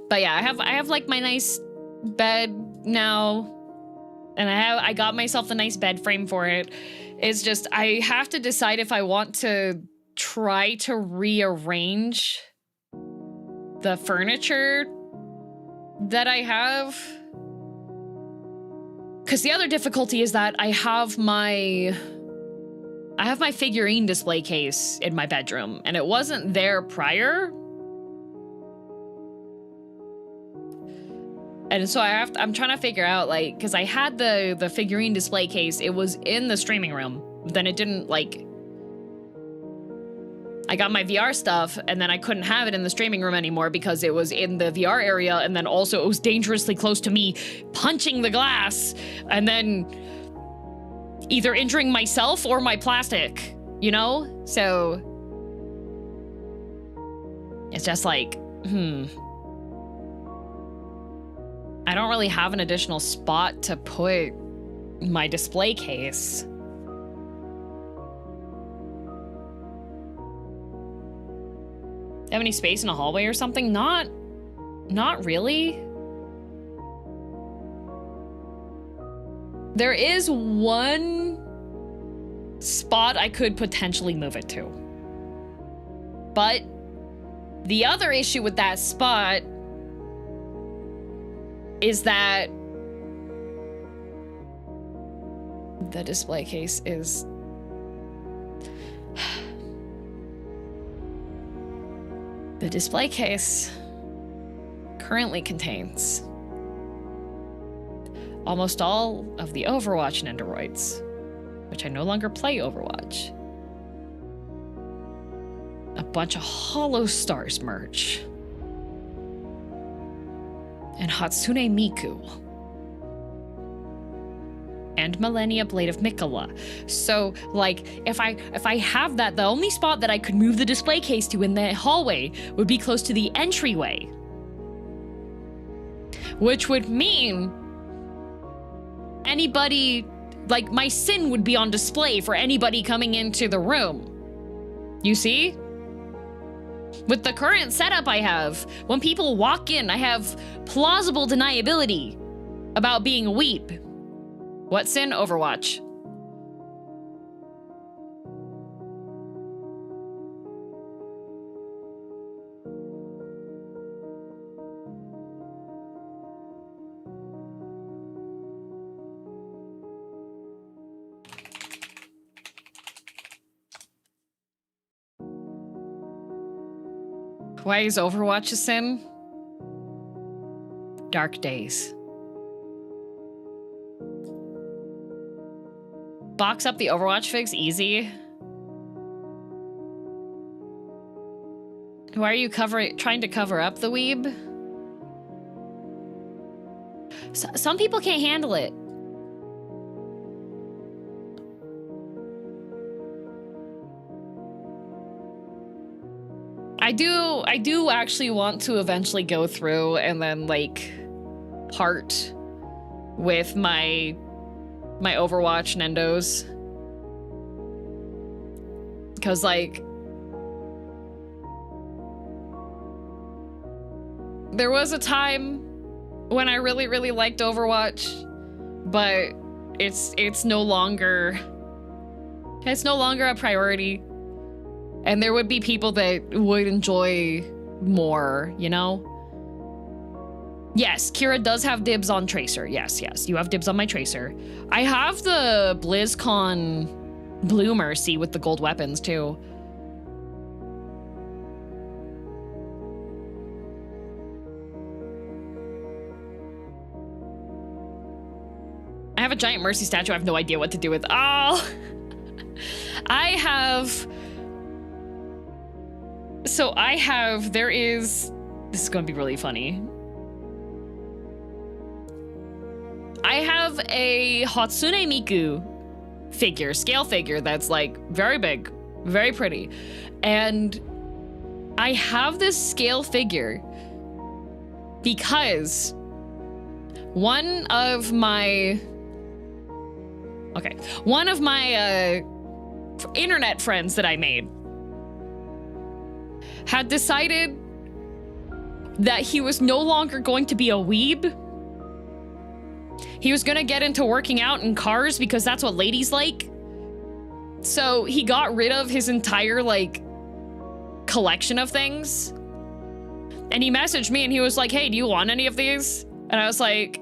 But yeah, I have like my nice bed now. And I got myself a nice bed frame for it. It's just, I have to decide if I want to try to rearrange the furniture that I have... Because the other difficulty is that I have my figurine display case in my bedroom, and it wasn't there prior. And so I'm trying to figure out, like, because I had the figurine display case, it was in the streaming room. Then it didn't, like... I got my VR stuff, and then I couldn't have it in the streaming room anymore because it was in the VR area, and then also it was dangerously close to me punching the glass, and then either injuring myself or my plastic, you know? So... It's just like, I don't really have an additional spot to put my display case. Have any space in a hallway or something? Not really. There is one spot I could potentially move it to. But the other issue with that spot is that the display case is... The display case currently contains almost all of the Overwatch Nendoroids, which I no longer play Overwatch. A bunch of Hollow Stars merch. And Hatsune Miku. And Millennia Blade of Mikola. So, like, if I have that, the only spot that I could move the display case to in the hallway would be close to the entryway. Which would mean anybody, like, my sin would be on display for anybody coming into the room. You see? With the current setup I have, when people walk in, I have plausible deniability about being a weep. What's in Overwatch? Why is Overwatch a sin? Dark days. Box up the Overwatch figs easy. Why are you trying to cover up the weeb? Some people can't handle it. I do actually want to eventually go through and then, like, part with my Overwatch Nendos. Because, like, there was a time when I really, really liked Overwatch, but it's no longer a priority. And there would be people that would enjoy more, you know? Yes, Kira does have dibs on Tracer. Yes, you have dibs on my Tracer. I have the BlizzCon Blue Mercy with the gold weapons, too. I have a giant Mercy statue I have no idea what to do with. Oh! This is gonna be really funny. I have a Hatsune Miku figure, scale figure that's like very big, very pretty. And I have this scale figure because one of my internet friends that I made had decided that he was no longer going to be a weeb. He was gonna get into working out in cars because that's what ladies like. So he got rid of his entire, like, collection of things. And he messaged me and he was like, hey, do you want any of these? And I was like,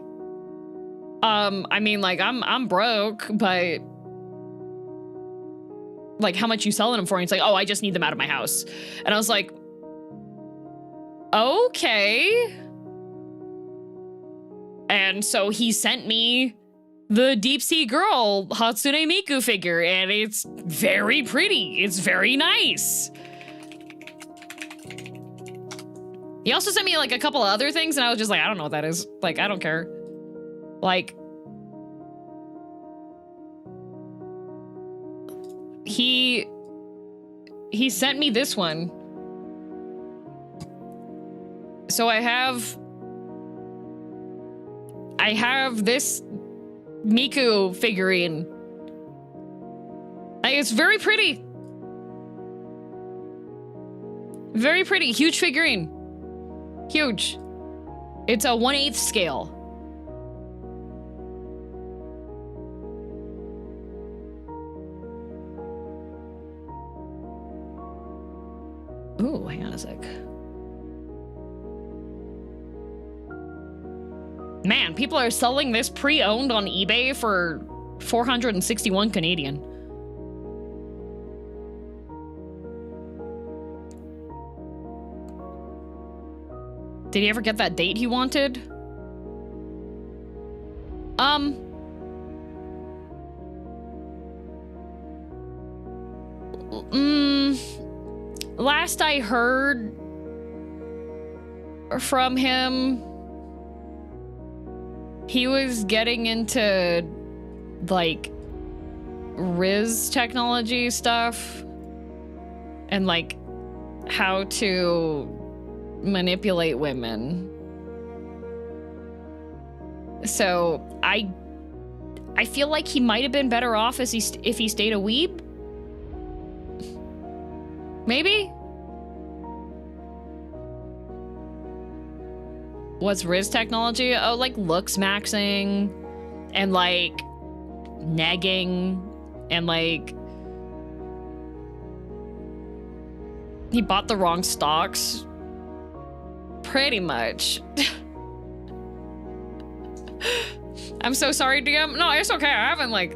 I mean, like, I'm broke, but like, how much you selling them for? And he's like, oh, I just need them out of my house. And I was like, okay. And so he sent me the Deep Sea Girl Hatsune Miku figure, and it's very pretty. It's very nice. He also sent me like a couple of other things, and I was just like, I don't know what that is. Like, I don't care. Like, he sent me this one. So I have this Miku figurine. Like, it's very pretty. Very pretty. Huge figurine. Huge. It's a 1/8 scale. Ooh, hang on a sec. Man, people are selling this pre-owned on eBay for 461 Canadian. Did he ever get that date he wanted? Last I heard from him, he was getting into like Riz technology stuff and like how to manipulate women. So I feel like he might have been better off if he stayed a weeb. Maybe? What's Riz technology? Oh, like looks maxing and like negging and like he bought the wrong stocks. Pretty much. I'm so sorry, DM. No, it's okay. I haven't like...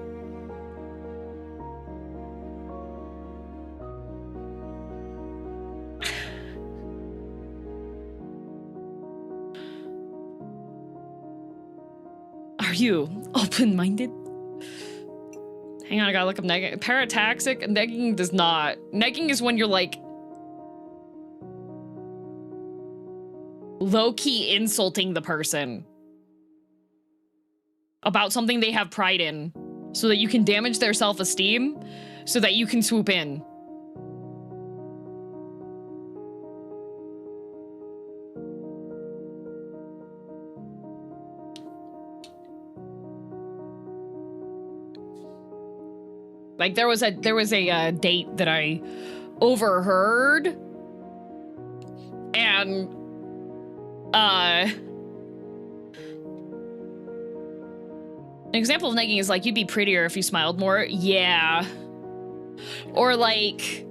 Are you open-minded? Hang on, I gotta look up negging. Parataxic, negging does not. Negging is when you're like low-key insulting the person about something they have pride in so that you can damage their self-esteem so that you can swoop in. Like there was a date that I overheard, and an example of negging is like, you'd be prettier if you smiled more. Yeah. Or like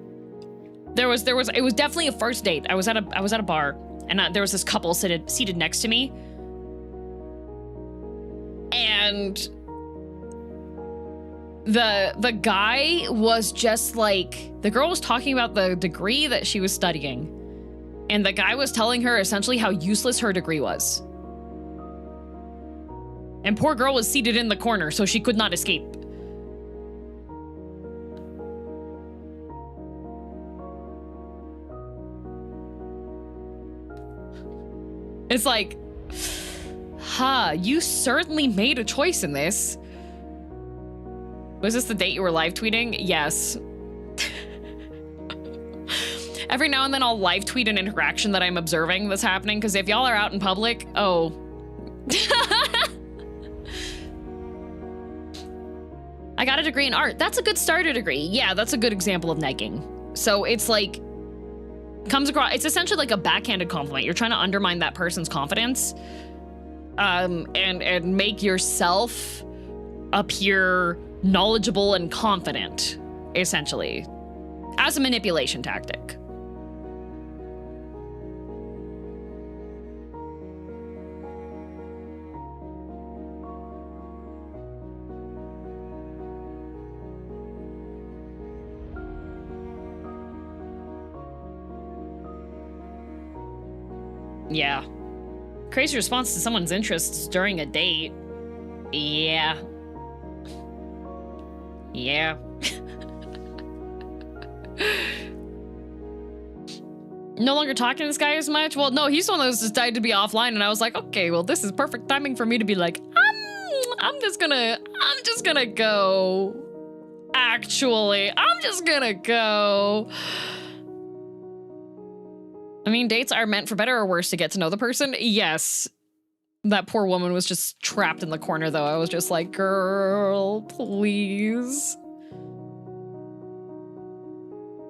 it was definitely a first date. I was at a bar, and there was this couple seated next to me, and the guy was just like, the girl was talking about the degree that she was studying, and the guy was telling her essentially how useless her degree was. And poor girl was seated in the corner, so she could not escape. It's like, you certainly made a choice in this. Was this the date you were live tweeting? Yes. Every now and then I'll live tweet an interaction that I'm observing that's happening, because if y'all are out in public, oh. I got a degree in art. That's a good starter degree. Yeah, that's a good example of negging. So it's like, comes across, it's essentially like a backhanded compliment. You're trying to undermine that person's confidence, and make yourself appear knowledgeable and confident, essentially, as a manipulation tactic. Yeah. Crazy response to someone's interests during a date. Yeah. Yeah. No longer talking to this guy as much? Well, no, he's one of those that decided to be offline, and I was like, okay, well, this is perfect timing for me to be like, I'm just gonna go. Actually, I'm just gonna go. I mean, dates are meant for better or worse to get to know the person. Yes. That poor woman was just trapped in the corner, though. I was just like, girl, please.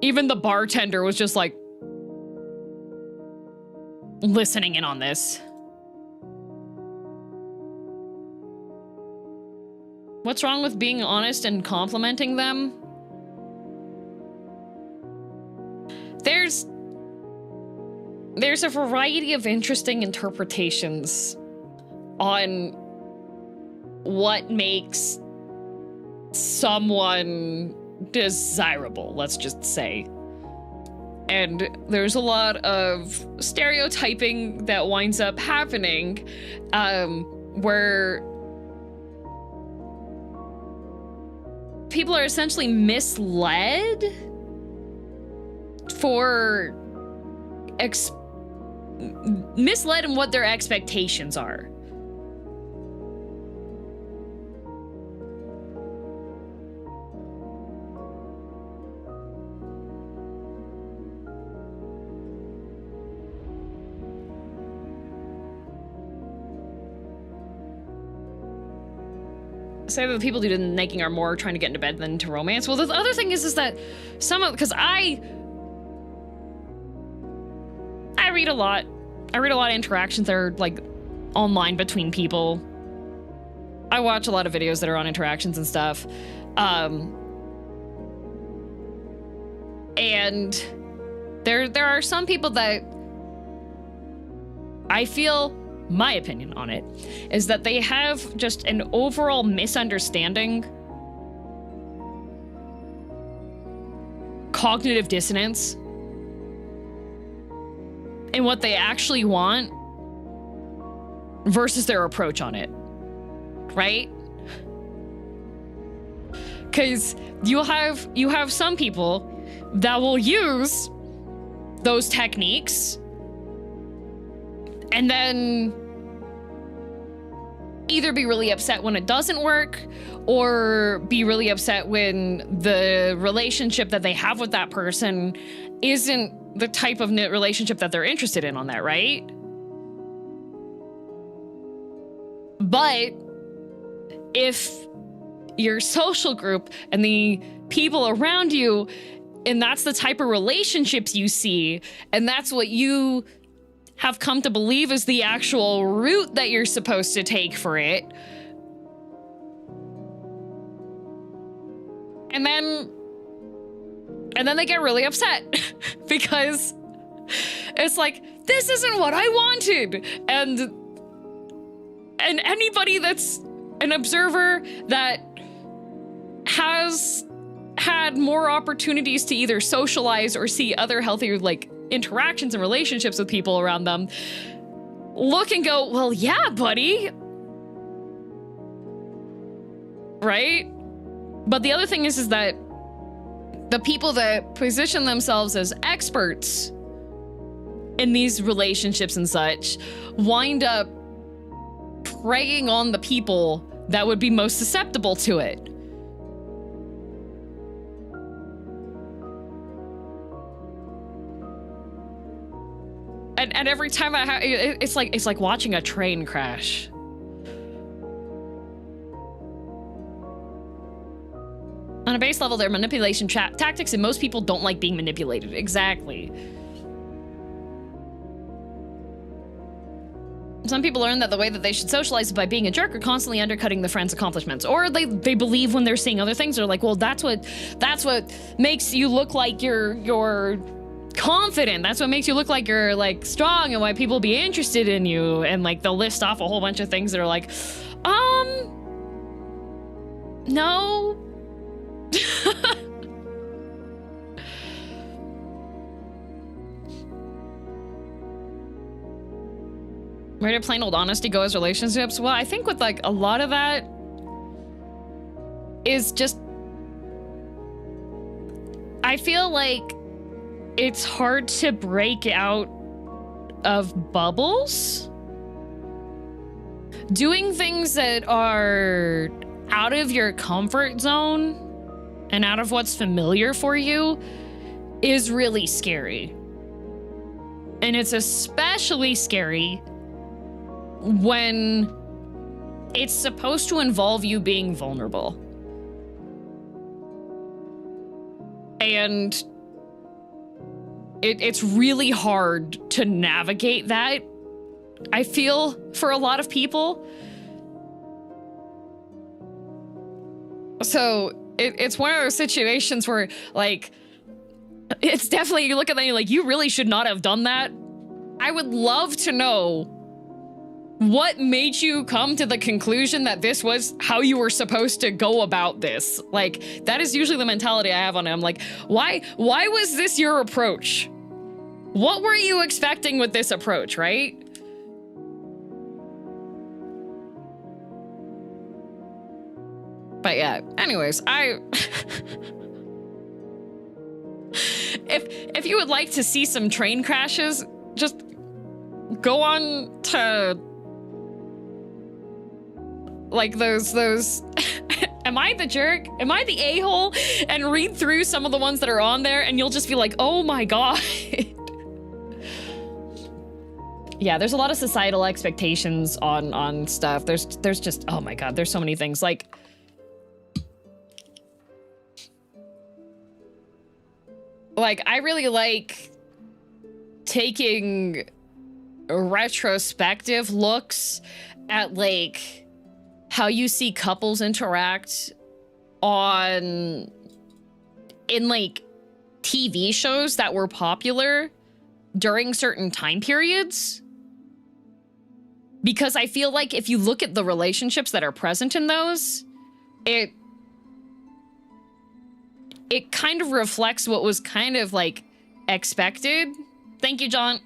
Even the bartender was just like listening in on this. What's wrong with being honest and complimenting them? There's a variety of interesting interpretations on what makes someone desirable, let's just say. And there's a lot of stereotyping that winds up happening, where people are essentially misled misled in what their expectations are. Say that the people who do the naking are more trying to get into bed than into romance. Well, the other thing is that because I read a lot. I read a lot of interactions that are like online between people. I watch a lot of videos that are on interactions and stuff. And there are some people that I feel, my opinion on it, is that they have just an overall misunderstanding, cognitive dissonance in what they actually want versus their approach on it, right? Because you have some people that will use those techniques and then either be really upset when it doesn't work or be really upset when the relationship that they have with that person isn't the type of relationship that they're interested in on that, right? But if your social group and the people around you, and that's the type of relationships you see, and that's what you have come to believe is the actual route that you're supposed to take for it, and then they get really upset because it's like, this isn't what I wanted. And anybody that's an observer that has had more opportunities to either socialize or see other healthier like interactions and relationships with people around them look and go, well, yeah, buddy. Right? But the other thing is that the people that position themselves as experts in these relationships and such wind up preying on the people that would be most susceptible to it. And every time it's like watching a train crash. On a base level, they're manipulation tactics, and most people don't like being manipulated. Exactly. Some people learn that the way that they should socialize is by being a jerk or constantly undercutting the friend's accomplishments. Or they believe when they're seeing other things, they're like, well, that's what makes you look like you're confident. That's what makes you look like you're like strong and why people be interested in you. And like they'll list off a whole bunch of things that are like, no. Where did plain old honesty go as relationships? Well, I think with like a lot of that is just, I feel like it's hard to break out of bubbles. Doing things that are out of your comfort zone and out of what's familiar for you is really scary. And it's especially scary when it's supposed to involve you being vulnerable. And it's really hard to navigate that, I feel, for a lot of people. So it's one of those situations where, like, it's definitely, you look at that and you're like, you really should not have done that. I would love to know what made you come to the conclusion that this was how you were supposed to go about this. Like, that is usually the mentality I have on it. I'm like, why was this your approach? What were you expecting with this approach, right? But yeah, anyways, if you would like to see some train crashes, just go on to like those am I the jerk? Am I the a-hole? And read through some of the ones that are on there and you'll just be like, oh my god. Yeah, there's a lot of societal expectations on stuff. There's just, oh my god, there's so many things. Like, I really like taking retrospective looks at, like, how you see couples interact in, like, TV shows that were popular during certain time periods. Because I feel like if you look at the relationships that are present in those, it kind of reflects what was kind of, like, expected. Thank you, John.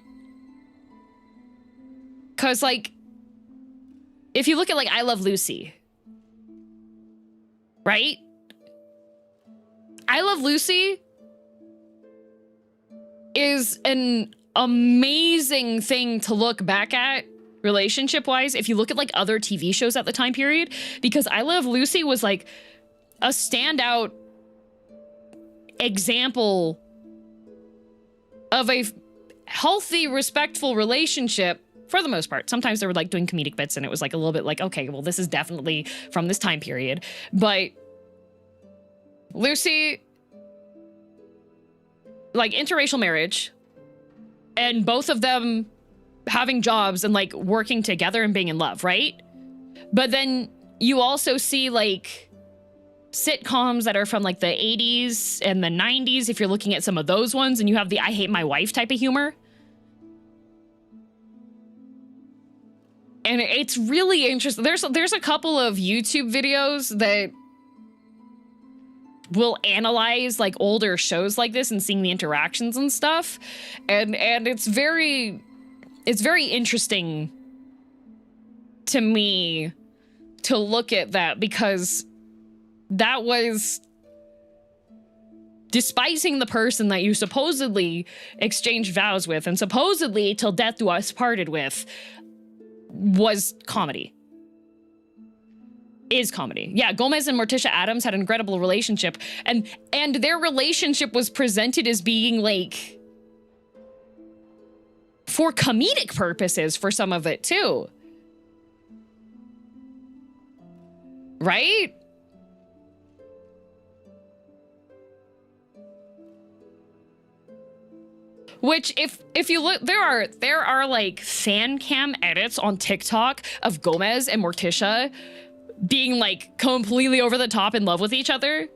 Because, like, if you look at, like, I Love Lucy, right? I Love Lucy is an amazing thing to look back at relationship-wise if you look at, like, other TV shows at the time period, because I Love Lucy was, like, a standout example of a healthy, respectful relationship for the most part. Sometimes they were, like, doing comedic bits and it was, like, a little bit like, okay, well, this is definitely from this time period. But Lucy, like, interracial marriage and both of them having jobs and, like, working together and being in love, right? But then you also see, like, sitcoms that are from, like, the 80s and the 90s, if you're looking at some of those ones, and you have the I hate my wife type of humor. And it's really interesting. There's a couple of YouTube videos that will analyze, like, older shows like this and seeing the interactions and stuff. And it's very interesting to me to look at that, because that was despising the person that you supposedly exchanged vows with and supposedly till death do us parted with was comedy. Is comedy. Yeah, Gomez and Morticia Addams had an incredible relationship, and their relationship was presented as being, like, for comedic purposes for some of it too. Right? Which, if you look, there are like fan cam edits on TikTok of Gomez and Morticia being, like, completely over the top in love with each other.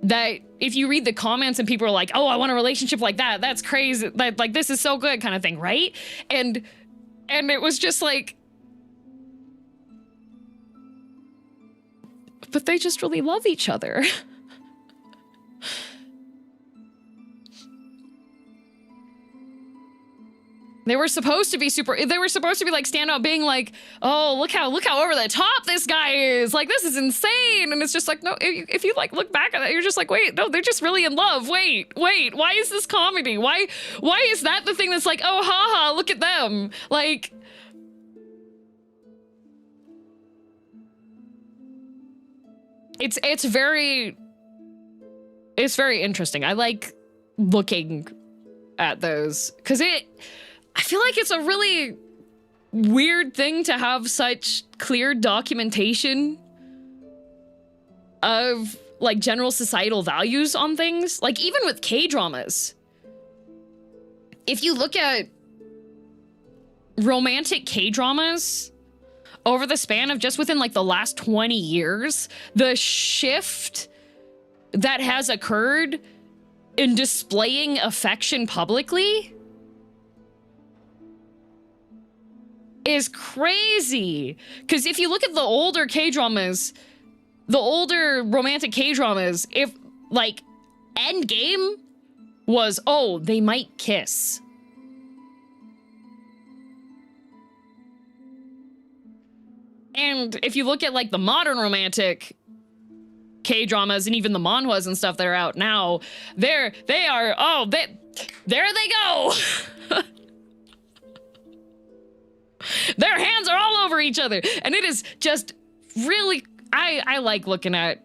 That if you read the comments and people are like, oh, I want a relationship like that. That's crazy. Like, this is so good kind of thing, right? And it was just like, but they just really love each other. They were supposed to be they were supposed to be like stand out being like, oh, look how over the top this guy is. Like, this is insane. And it's just like, no, if you like look back at it, you're just like, wait, no, they're just really in love. Wait, why is this comedy? Why is that the thing that's like, oh, haha, look at them. Like, it's very interesting. I like looking at those because I feel like it's a really weird thing to have such clear documentation of like general societal values on things. Like even with K-dramas, if you look at romantic K-dramas over the span of just within like the last 20 years, the shift that has occurred in displaying affection publicly is crazy. Because if you look at the older K-dramas, the older romantic K-dramas, if like end game was, oh, they might kiss. And if you look at like the modern romantic K-dramas and even the manhwas and stuff that are out now, there they go. Their hands are all over each other. And it is just really, I like looking at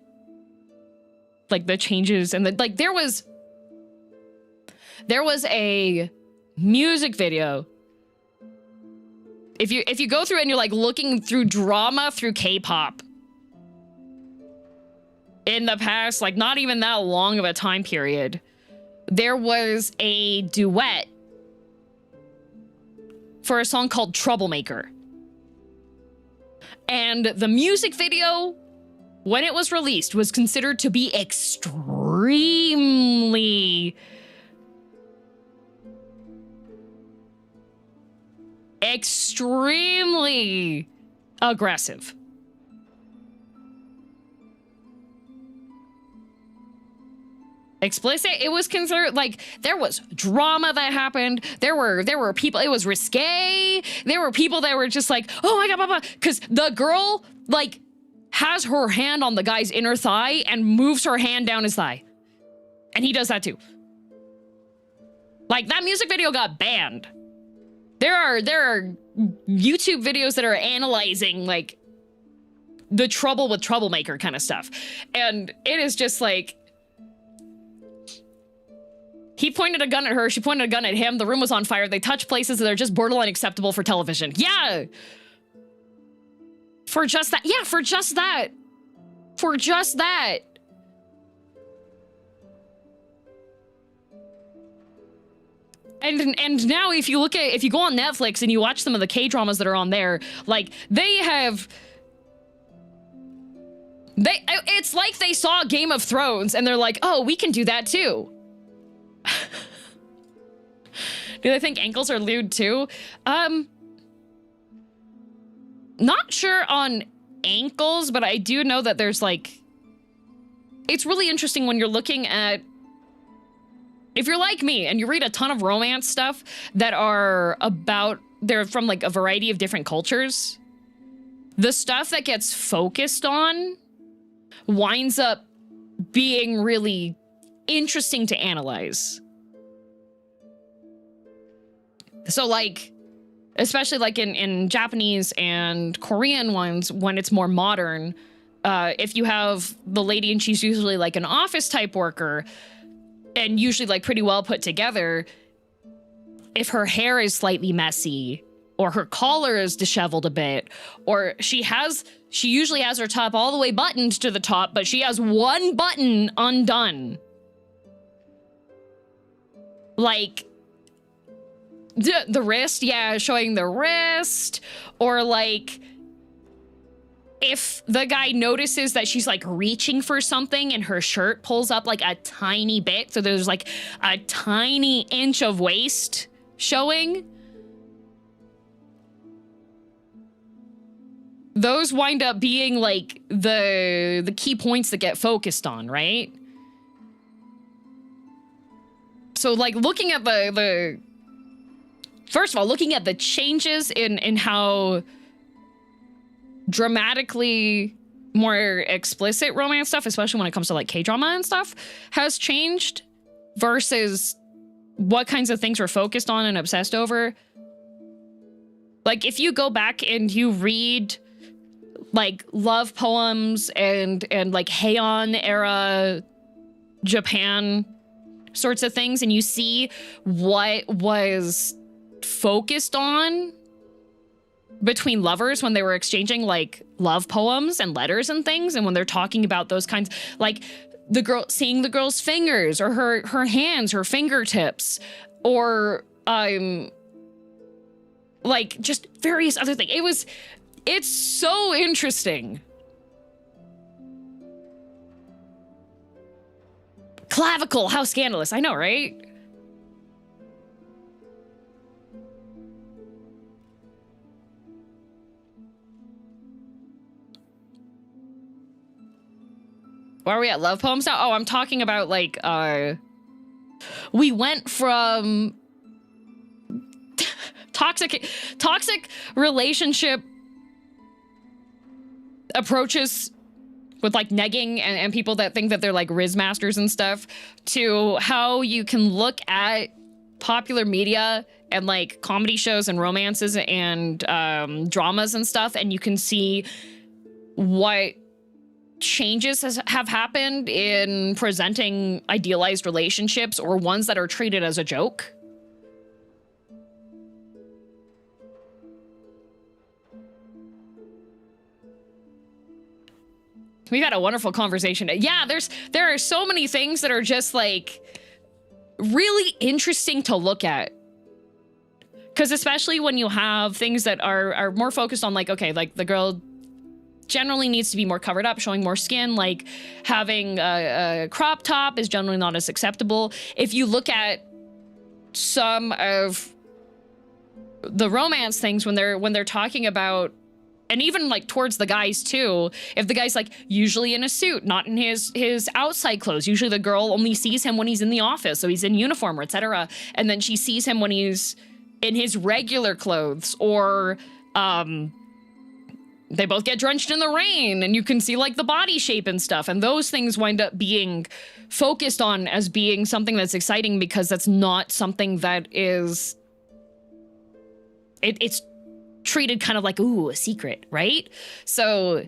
like the changes and the, like there was a music video. If you go through and you're like looking through drama through K-pop in the past, like not even that long of a time period, there was a duet for a song called Troublemaker. And the music video, when it was released, was considered to be extremely aggressive. Explicit. It was considered like there was drama that happened. There were people. It was risque. There were people that were just like, oh my god, because the girl like has her hand on the guy's inner thigh and moves her hand down his thigh, and he does that too. Like that music video got banned. There are YouTube videos that are analyzing like the trouble with Troublemaker kind of stuff, and it is just like. He pointed a gun at her, she pointed a gun at him, the room was on fire, they touched places that are just borderline acceptable for television. Yeah! For just that. Yeah, for just that. For just that. And now if you go on Netflix and you watch some of the K-dramas that are on there, like it's like they saw Game of Thrones and they're like, oh, we can do that too. Do they think ankles are lewd too? Not sure on ankles, but I do know that there's like, it's really interesting when you're looking at, if you're like me and you read a ton of romance stuff that are about, they're from like a variety of different cultures, the stuff that gets focused on winds up being really interesting to analyze. So like, especially like in Japanese and Korean ones, when it's more modern, if you have the lady and she's usually like an office type worker and usually like pretty well put together, if her hair is slightly messy or her collar is disheveled a bit, or she usually has her top all the way buttoned to the top, but she has one button undone. Like the wrist, yeah, showing the wrist, or like if the guy notices that she's like reaching for something and her shirt pulls up like a tiny bit, so there's like a tiny inch of waist showing, those wind up being like the key points that get focused on, right? So like looking at the first of all, looking at the changes in how dramatically more explicit romance stuff, especially when it comes to like K-drama and stuff, has changed versus what kinds of things we're focused on and obsessed over. Like, if you go back and you read like love poems and like Heian era Japan sorts of things, and you see what was focused on between lovers when they were exchanging like love poems and letters and things, and when they're talking about those kinds, like the girl seeing the girl's fingers or her hands, her fingertips, or like just various other things. It's so interesting. Clavicle, how scandalous. I know, right? Where are we at? Love poems now? Oh, I'm talking about like, we went from toxic relationship approaches with like negging and people that think that they're like Riz masters and stuff, to how you can look at popular media and like comedy shows and romances and dramas and stuff, and you can see what changes have happened in presenting idealized relationships or ones that are treated as a joke. We've had a wonderful conversation. Yeah, there are so many things that are just like really interesting to look at. Because especially when you have things that are more focused on like, okay, like the girl generally needs to be more covered up, showing more skin, like having a crop top is generally not as acceptable. If you look at some of the romance things when they're talking about, and even like towards the guys too, if the guy's like usually in a suit, not in his outside clothes, usually the girl only sees him when he's in the office, so he's in uniform or etc. And then she sees him when he's in his regular clothes, or they both get drenched in the rain and you can see like the body shape and stuff. And those things wind up being focused on as being something that's exciting, because that's not something that is, it's treated kind of like, ooh, a secret, right? So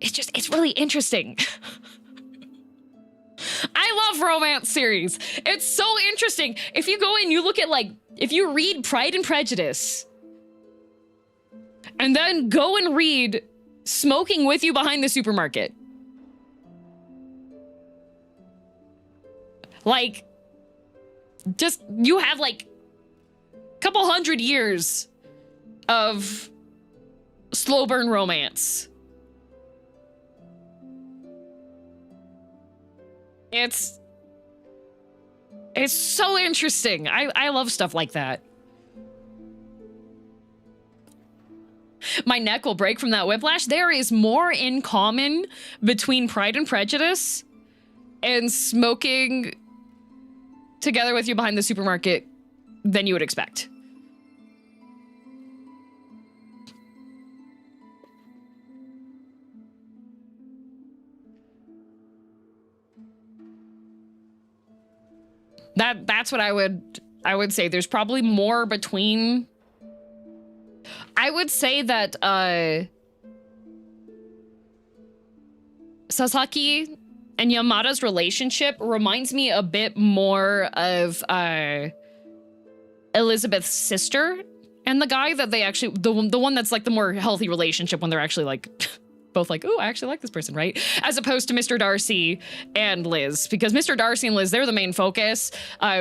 it's really interesting. I love romance series. It's so interesting. If you go and you look at like, if you read Pride and Prejudice, and then go and read Smoking with You Behind the Supermarket, like, just, you have like a couple hundred years of slow burn romance. It's so interesting. I love stuff like that. My neck will break from that whiplash. There is more in common between Pride and Prejudice and Smoking Together with You Behind the Supermarket than you would expect. That's what I would say. There's probably more between. I would say that Sasaki and Yamada's relationship reminds me a bit more of Elizabeth's sister and the guy that they actually, the one that's like the more healthy relationship when they're actually like both like, oh, I actually like this person, right? As opposed to Mr. Darcy and Liz, because Mr. Darcy and Liz, they're the main focus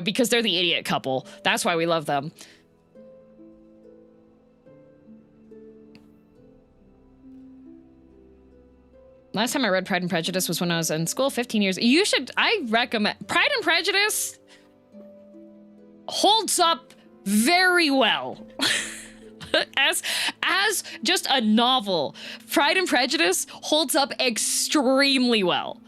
because they're the idiot couple. That's why we love them. Last time I read Pride and Prejudice was when I was in school 15 years. I recommend Pride and Prejudice holds up very well. As just a novel, Pride and Prejudice holds up extremely well.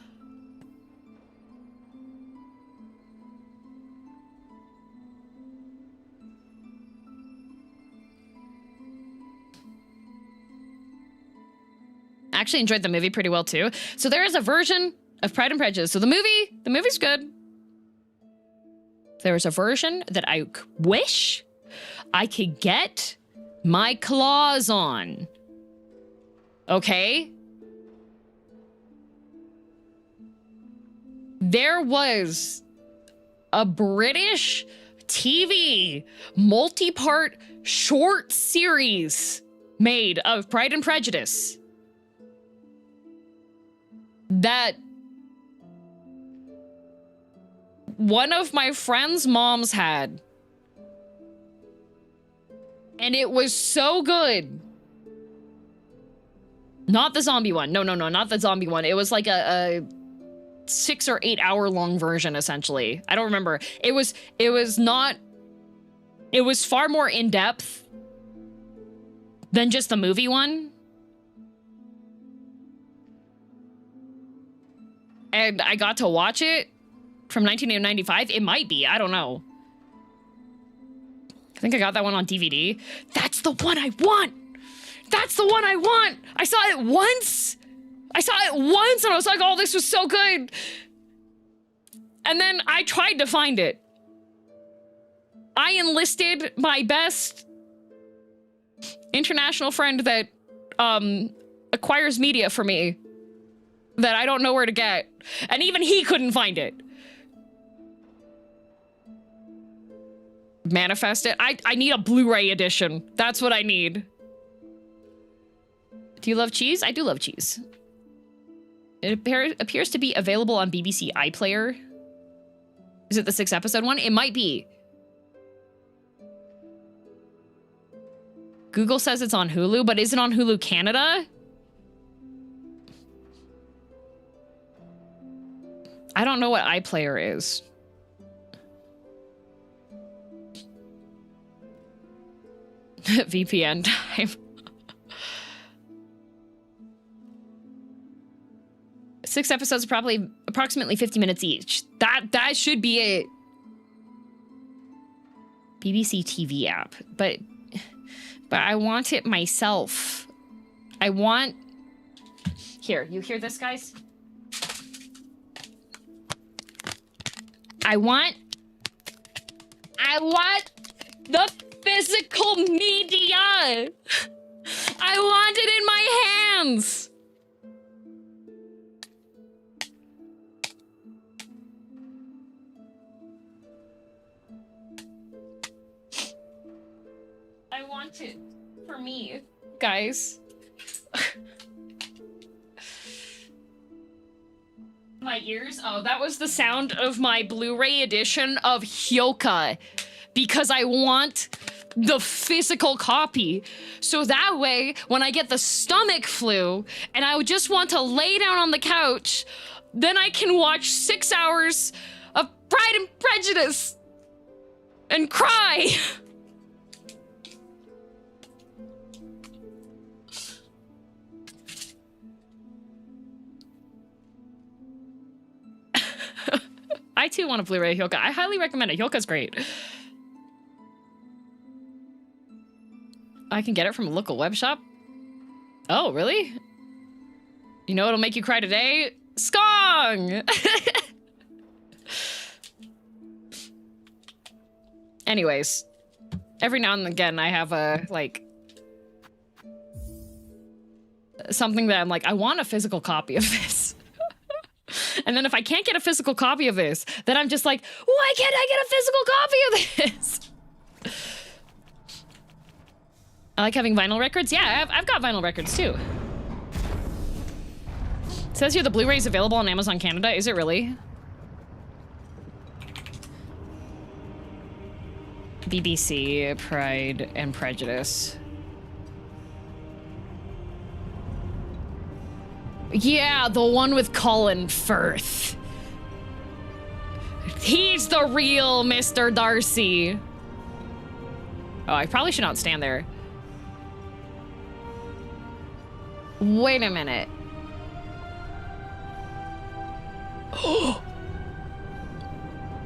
actually enjoyed the movie pretty well too. So there is a version of Pride and Prejudice. So the movie's good. There is a version that I wish I could get my claws on. Okay? There was a British TV multi-part short series made of Pride and Prejudice that one of my friend's moms had. And it was so good. Not the zombie one. No, not the zombie one. It was like a 6 or 8 hour long version, essentially. I don't remember. It was far more in depth than just the movie one. And I got to watch it from 1995. It might be, I don't know. I think I got that one on DVD. That's the one I want. That's the one I want. I saw it once and I was like, oh, this was so good. And then I tried to find it. I enlisted my best international friend that acquires media for me that I don't know where to get. And even he couldn't find it. Manifest it. I need a Blu-ray edition. That's what I need. Do you love cheese? I do love cheese. It appears to be available on BBC iPlayer. Is it the 6-episode one? It might be. Google says it's on Hulu, but is it on Hulu Canada? I don't know what iPlayer is. VPN time. 6 episodes are probably approximately 50 minutes each. That should be it. BBC TV app, but I want it myself. I want. Here, you hear this, guys? I want the physical media. I want it in my hands. I want it for me, guys. My ears? Oh, that was the sound of my Blu-ray edition of Hyoka, because I want the physical copy. So that way, when I get the stomach flu and I just want to lay down on the couch, then I can watch 6 hours of Pride and Prejudice and cry. I too want a Blu-ray Hyoka. I highly recommend it. Hyoka's great. I can get it from a local web shop. Oh, really? You know what'll make you cry today? Skong! Anyways, every now and again I have a, like, something that I'm like, I want a physical copy of this. And then if I can't get a physical copy of this, then I'm just like, why can't I get a physical copy of this? I like having vinyl records. Yeah, I've got vinyl records too. It says here the Blu-ray is available on Amazon Canada. Is it really? BBC, Pride and Prejudice. Yeah, the one with Colin Firth. He's the real Mr. Darcy. Oh, I probably should not stand there. Wait a minute.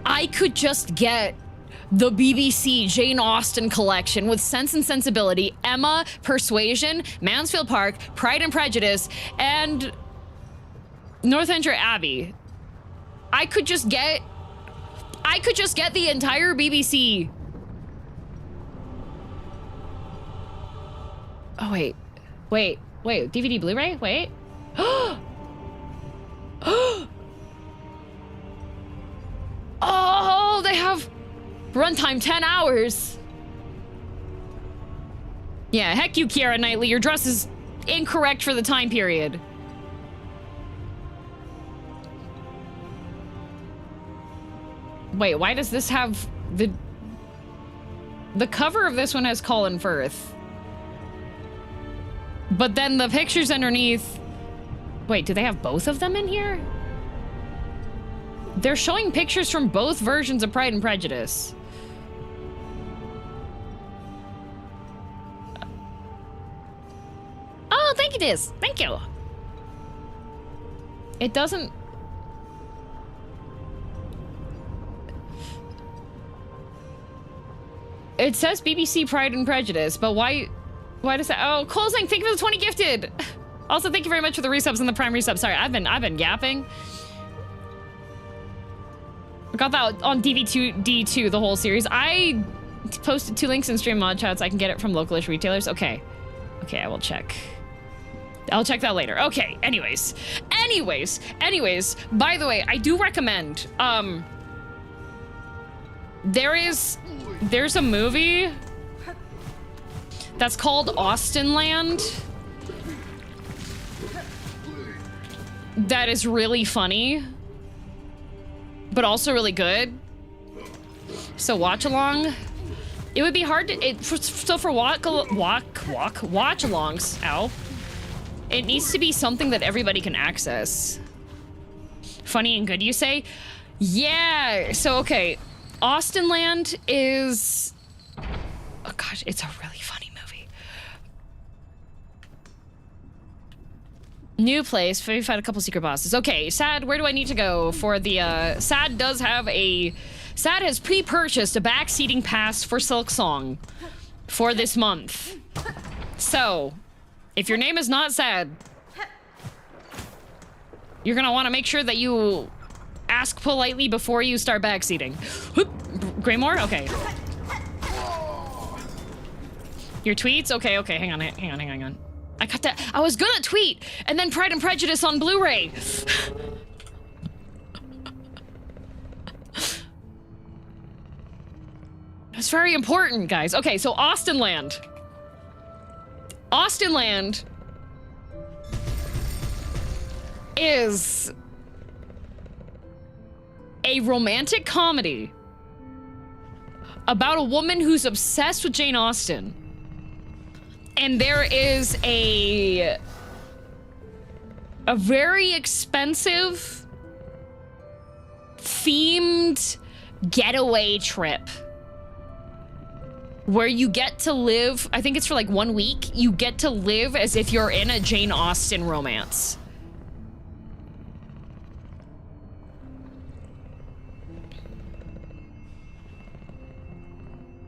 I could just get the BBC Jane Austen collection with Sense and Sensibility, Emma, Persuasion, Mansfield Park, Pride and Prejudice, and Northanger Abbey. I could just get the entire BBC. Oh, wait, DVD Blu-ray? Wait. Oh, they have runtime 10 hours. Yeah, heck you, Keira Knightley. Your dress is incorrect for the time period. Wait, why does this have the cover of this one has Colin Firth? But then the pictures underneath... Wait, do they have both of them in here? They're showing pictures from both versions of Pride and Prejudice. Oh, thank you, Diz. Thank you. It doesn't... It says BBC Pride and Prejudice, but why does that? Oh, Colesang, thank you for the 20 gifted. Also, thank you very much for the resubs and the prime resub. Sorry, I've been yapping. I got that on DV2D2, the whole series. I posted 2 links in stream mod chats. I can get it from localish retailers. Okay, I will check. I'll check that later. Okay, anyways. By the way, I do recommend, there's a movie that's called Austenland that is really funny, but also really good. So watch along. It would be hard to, for watch-alongs, ow. It needs to be something that everybody can access. Funny and good, you say? Yeah, so okay. Austenland is... Oh gosh, it's a really funny movie. New place, we've had a couple secret bosses. Okay, Sad, where do I need to go for the, Sad does have a... Sad has pre-purchased a backseating pass for Silksong for this month. So, if your name is not Sad, you're gonna want to make sure that you ask politely before you start backseating. Greymore? Okay. Your tweets? Okay, hang on. I got that. I was gonna tweet, and then Pride and Prejudice on Blu-ray. It's very important, guys. Okay, so Austenland. Austenland is a romantic comedy about a woman who's obsessed with Jane Austen. And there is a very expensive themed getaway trip where you get to live, I think it's for like 1 week, you get to live as if you're in a Jane Austen romance.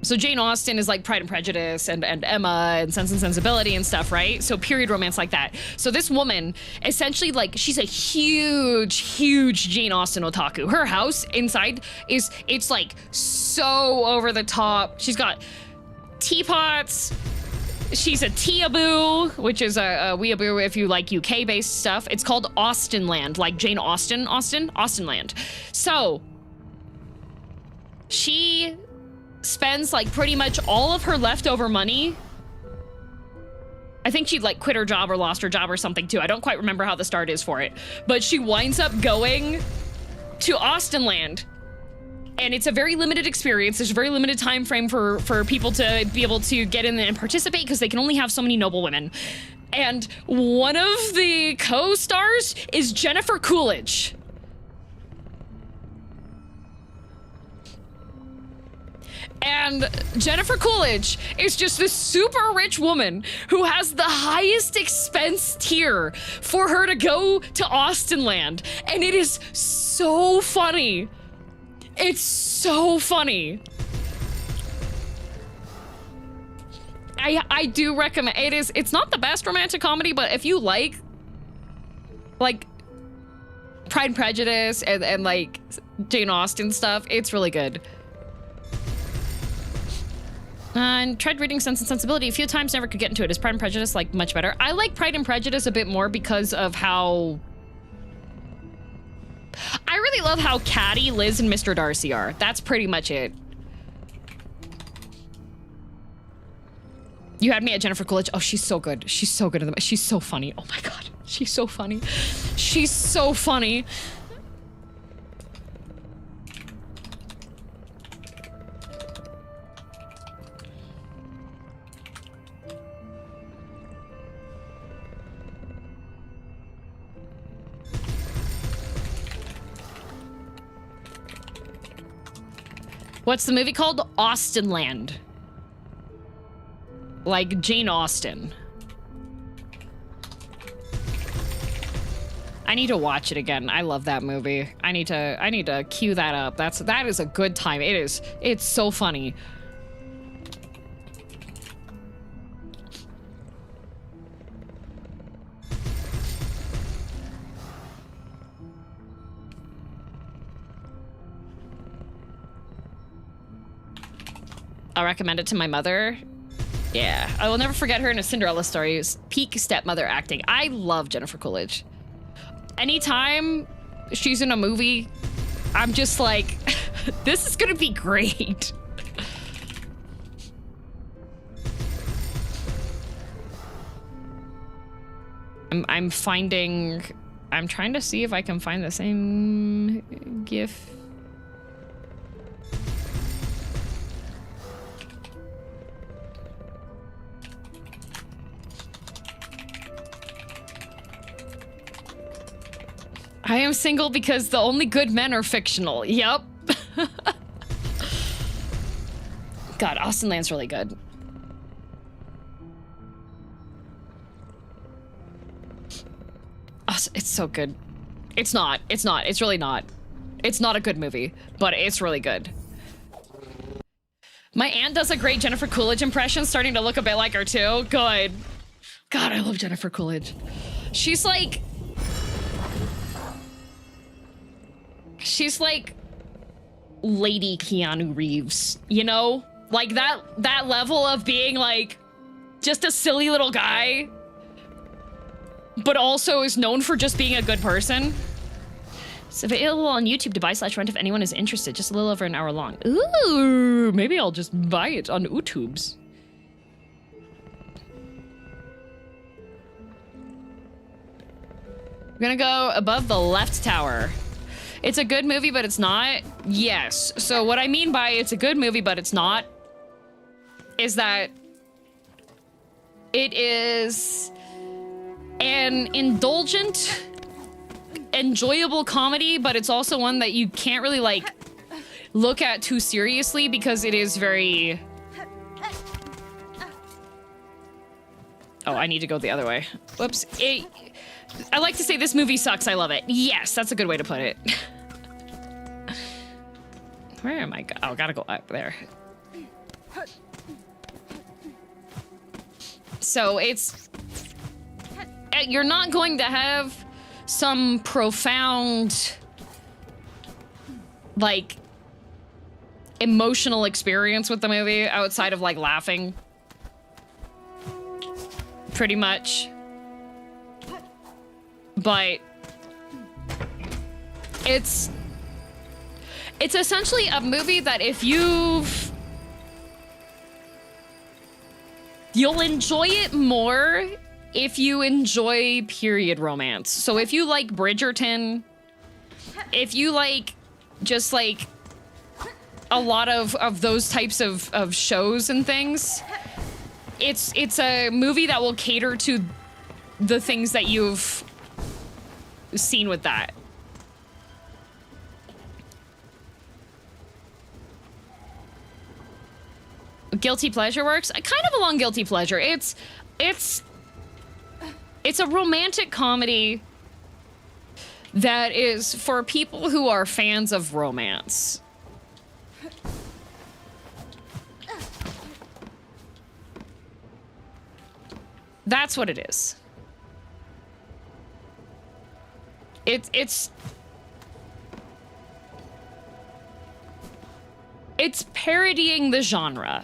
So Jane Austen is like Pride and Prejudice and Emma and Sense and Sensibility and stuff, right? So period romance like that. So this woman, essentially, like, she's a huge Jane Austen otaku. Her house inside it's like so over the top. She's got teapots. She's a teaboo, which is a weeaboo if you like UK-based stuff. It's called Austenland, like Jane Austen, Austenland. So she spends like pretty much all of her leftover money. I think she'd like quit her job or lost her job or something too. I don't quite remember how the start is for it, but she winds up going to Austenland, and it's a very limited experience. There's a very limited time frame for people to be able to get in and participate because they can only have so many noble women. And one of the co-stars is Jennifer Coolidge. And Jennifer Coolidge is just this super rich woman who has the highest expense tier for her to go to Austenland. And it is so funny. It's so funny. I do recommend it. It's not the best romantic comedy, but if you like Pride and Prejudice and like Jane Austen stuff, it's really good. And tried reading Sense and Sensibility a few times, never could get into it. Is Pride and Prejudice like much better? I like Pride and Prejudice a bit more because of how... I really love how catty Liz and Mr. Darcy are. That's pretty much it. You had me at Jennifer Coolidge. Oh, she's so good. She's so good in the... She's so funny. Oh my god. She's so funny. She's so funny. What's the movie called? Austenland. Like Jane Austen. I need to watch it again. I love that movie. I need to cue that up. That is a good time. It's so funny. I'll recommend it to my mother. Yeah, I will never forget her in A Cinderella Story. Peak stepmother acting. I love Jennifer Coolidge. Anytime she's in a movie, I'm just like, this is gonna be great. I'm trying to see if I can find the same GIF. I am single because the only good men are fictional. Yep. God, Austenland's really good. It's so good. It's not. It's really not. It's not a good movie, but it's really good. My aunt does a great Jennifer Coolidge impression, starting to look a bit like her too. Good. God, I love Jennifer Coolidge. She's like Lady Keanu Reeves, you know? Like that level of being like just a silly little guy, but also is known for just being a good person. It's available on YouTube to buy / rent if anyone is interested. Just a little over an hour long. Ooh, maybe I'll just buy it on YouTubes. We're gonna go above the left tower. It's a good movie, but it's not. Yes. So what I mean by it's a good movie, but it's not, is that it is an indulgent, enjoyable comedy, but it's also one that you can't really like look at too seriously because it is very... Oh, I need to go the other way. Whoops. I like to say this movie sucks, I love it. Yes, that's a good way to put it. Where am I? Oh, gotta go up there. So it's... You're not going to have some profound, like, emotional experience with the movie outside of, like, laughing. Pretty much. But it's essentially a movie that if you'll enjoy it more if you enjoy period romance. So if you like Bridgerton, if you like just like a lot of those types of shows and things, it's a movie that will cater to the things that you've seen with that. Guilty pleasure works? Kind of a long guilty pleasure. It's a romantic comedy that is for people who are fans of romance. That's what it is. It's parodying the genre.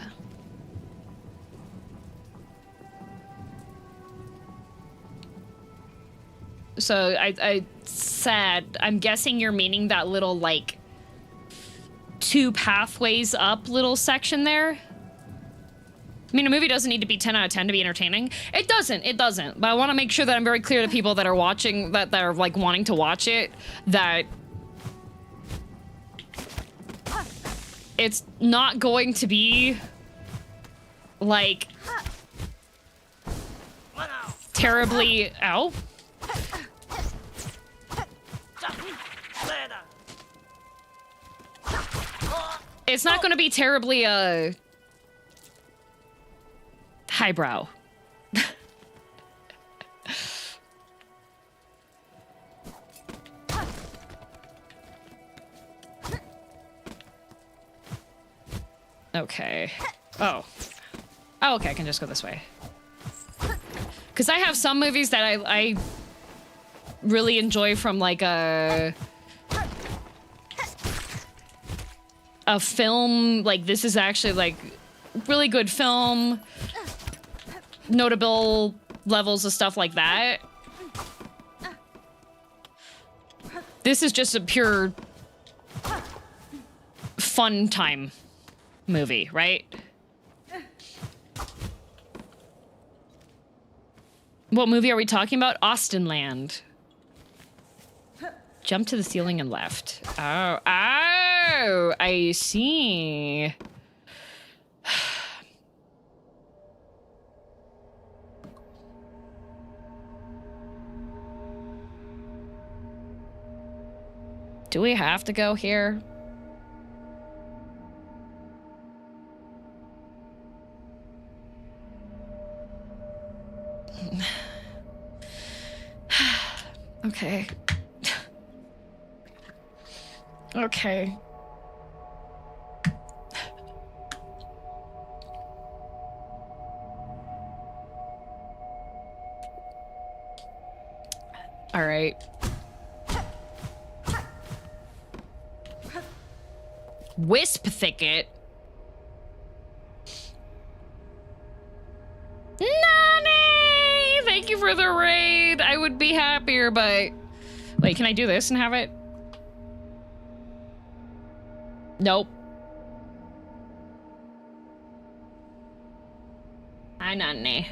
So I said, I'm guessing you're meaning that little, like, 2 pathways up little section there? I mean, a movie doesn't need to be 10 out of 10 to be entertaining. It doesn't. But I want to make sure that I'm very clear to people that are watching, that are, like, wanting to watch it, that it's not going to be, like, terribly... Ow. It's not going to be terribly, highbrow. Okay. Oh. Oh, okay, I can just go this way. Because I have some movies that I really enjoy from, like, a film. Like, this is actually, like, really good film. Notable levels of stuff like that. This is just a pure fun time movie, right? What movie are we talking about? Austenland. Jump to the ceiling and left. Oh, I see. Do we have to go here? Okay. Okay. All right. Wisp thicket. Nani! Thank you for the raid. I would be happier, but... Wait, can I do this and have it? Nope. Hi, Nani.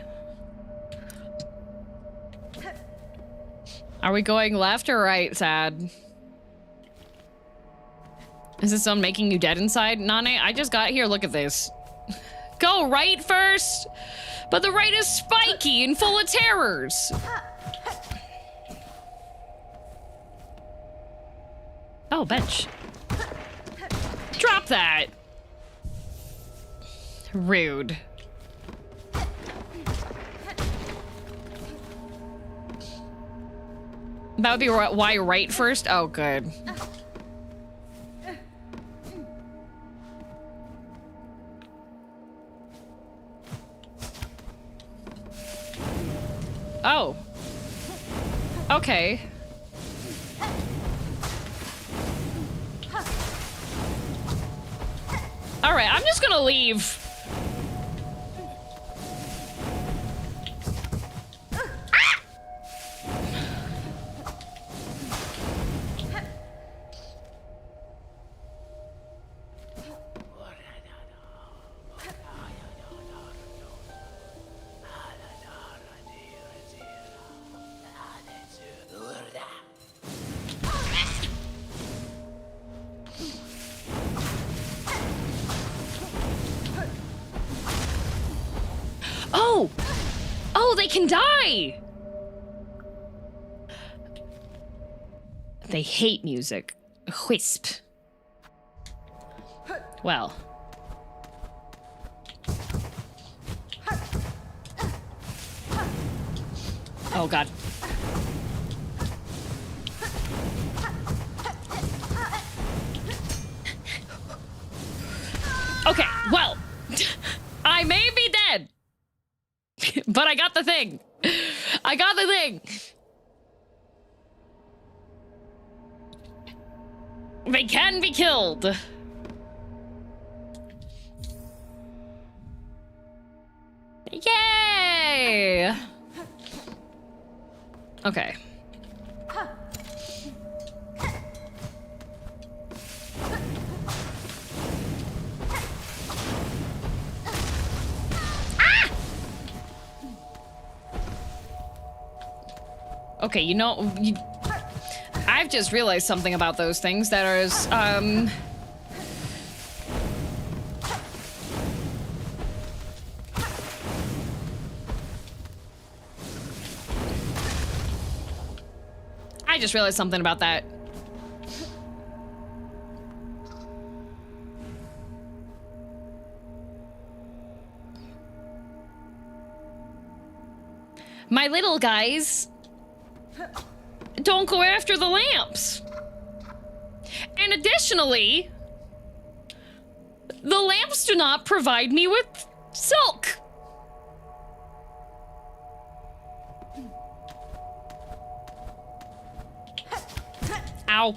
Are we going left or right, Sad? Is this on making you dead inside? Nane, I just got here. Look at this. Go right first. But the right is spiky and full of terrors. Oh, bench. Drop that. Rude. That would be why right first? Oh, good. Oh. Okay. All right, I'm just gonna leave. They can die! They hate music. Wisp. Well. Oh, God. Okay, well. I may be dead. But I got the thing. I got the thing. They can be killed. Yay! Okay. Okay, you know, I've just realized something about those things that is, I just realized something about that. My little guys don't go after the lamps. And additionally, the lamps do not provide me with silk. Ow.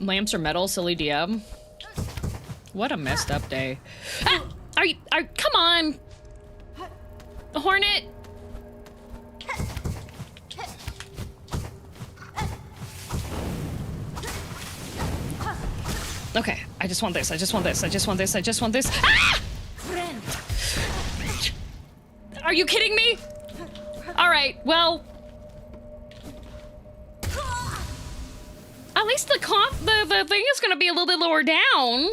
Lamps are metal, silly DM. What a messed up day. Ah! Come on! Hornet! Okay, I just want this, I just want this, I just want this, I just want this. Ah! Are you kidding me? Alright, well. At least the thing is gonna be a little bit lower down.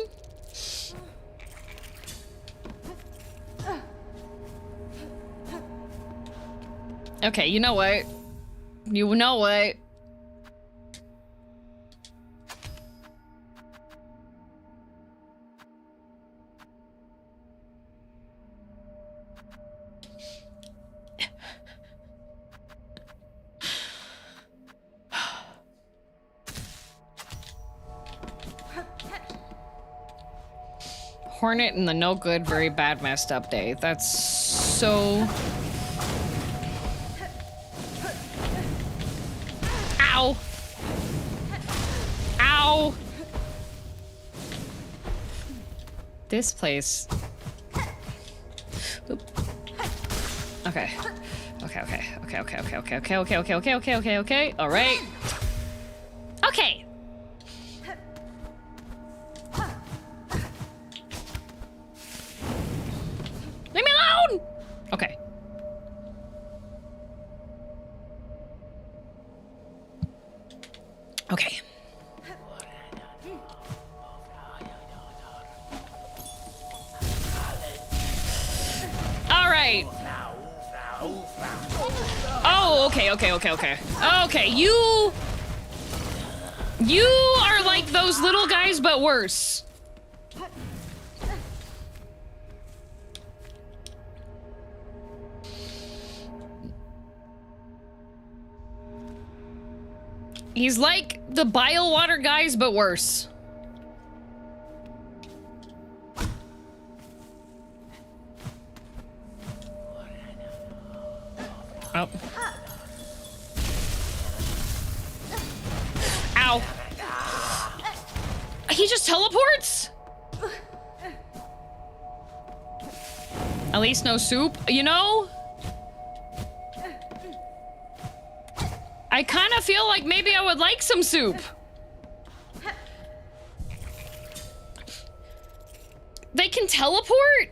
Okay, you know what? You know what? Hornet and the no good, very bad messed up day. That's so... Ow! Ow! This place... Oop. Okay. Okay. All right. Okay. Leave me alone! Okay. Okay. All right. Oh, okay. Okay, you are like those little guys, but worse. He's like the bile water guys, but worse. Oh. Ow. He just teleports? At least no soup, you know? I kind of feel like maybe I would like some soup. They can teleport?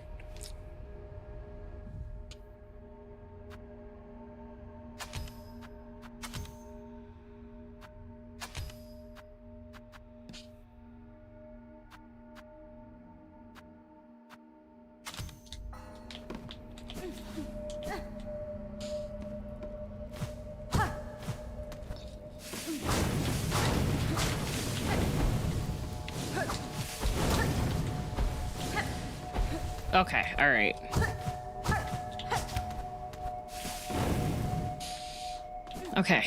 Okay, all right. Okay.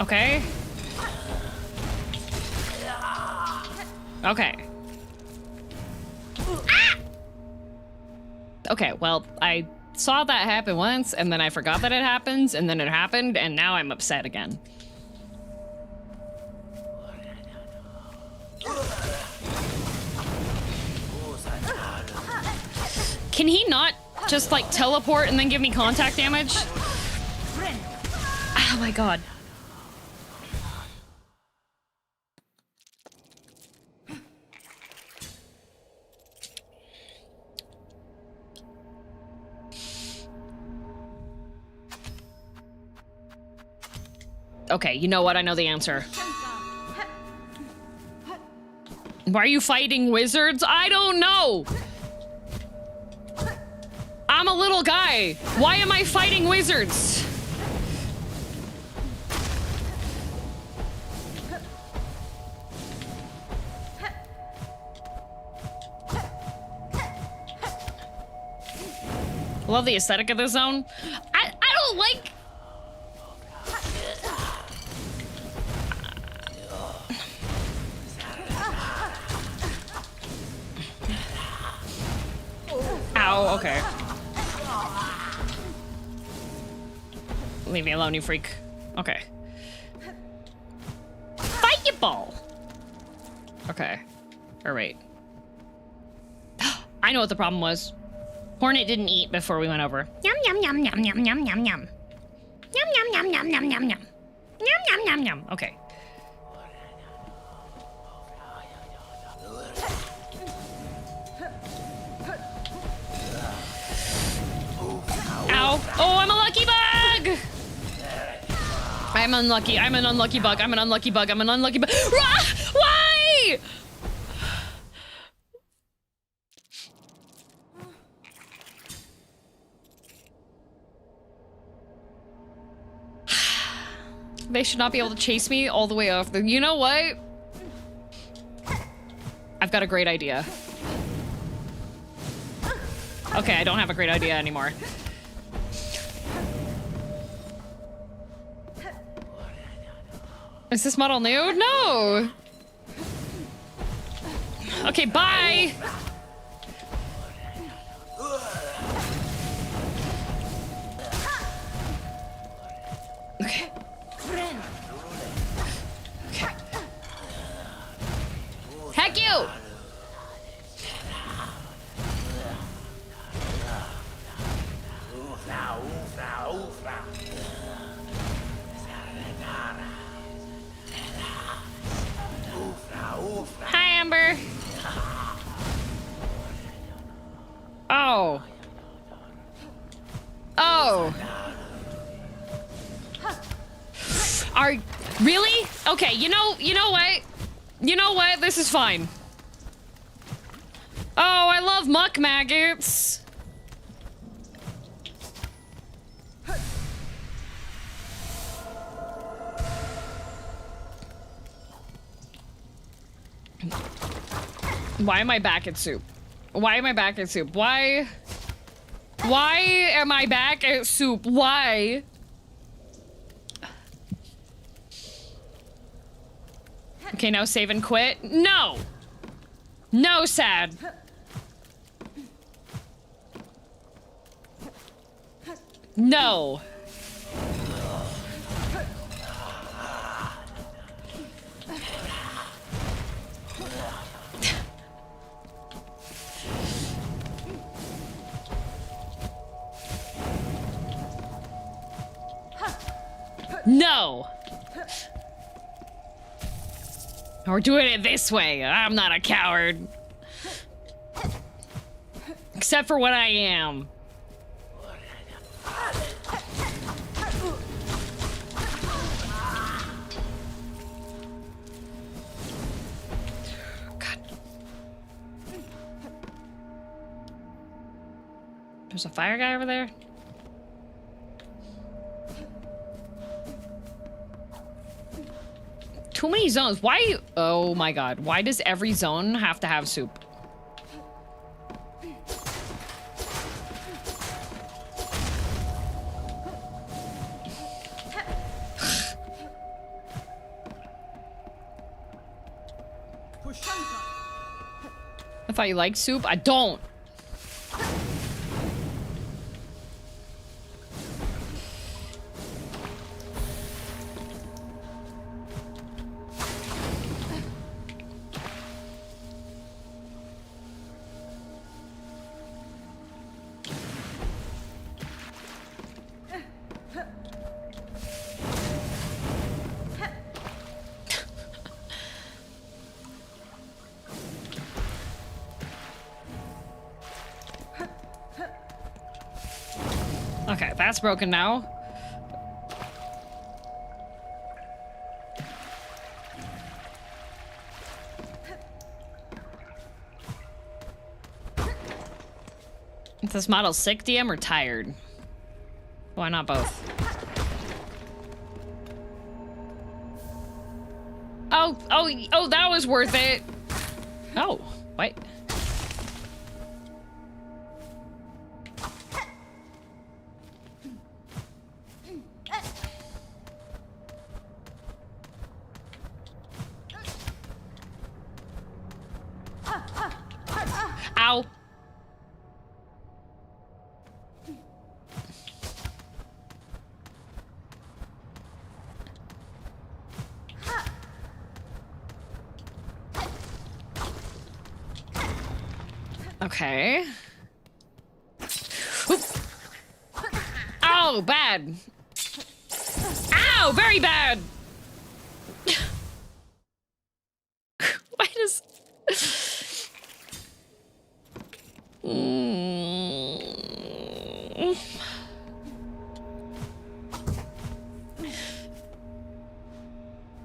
Okay. Okay. Ah! Okay, well, I saw that happen once, and then I forgot that it happens, and then it happened, and now I'm upset again. Can he not just, like, teleport and then give me contact damage? Oh my god. Okay, you know what? I know the answer. Why are you fighting wizards? I don't know! I'm a little guy. Why am I fighting wizards? Love the aesthetic of this zone. I don't like... Ow, okay. Leave me alone, you freak. Okay. Fireball! Okay. Or wait. I know what the problem was. Hornet didn't eat before we went over. Yum yum yum yum yum yum yum yum. Yum yum yum yum yum yum yum. Yum yum yum yum. Okay. Ow. Oh, I'm a lucky bug! I'm unlucky. I'm an unlucky bug. I'm an unlucky bug. I'm an unlucky bug. Why? They should not be able to chase me all the way off the... You know what? I've got a great idea. Okay, I don't have a great idea anymore. Is this model new? No! Okay, bye! Okay. Okay. Heck you! Hi, Amber. Oh. Oh. Are really? Okay, you know what? You know what? This is fine. Oh, I love muck maggots. Why am I back at soup? Why am I back at soup? Why am I back at soup? Why? Okay, now save and quit. No! No, sad. No. No! We're doing it this way. I'm not a coward. Except for when I am. God. There's a fire guy over there. Too many zones. Why? Oh my god. Why does every zone have to have soup? thought you liked soup. I don't. Okay, that's broken now. Is this model sick, DM, or tired? Why not both? Oh, that was worth it. Oh, wait. Ow. Okay. Oop. Ow, bad. Ow, very bad. Why does...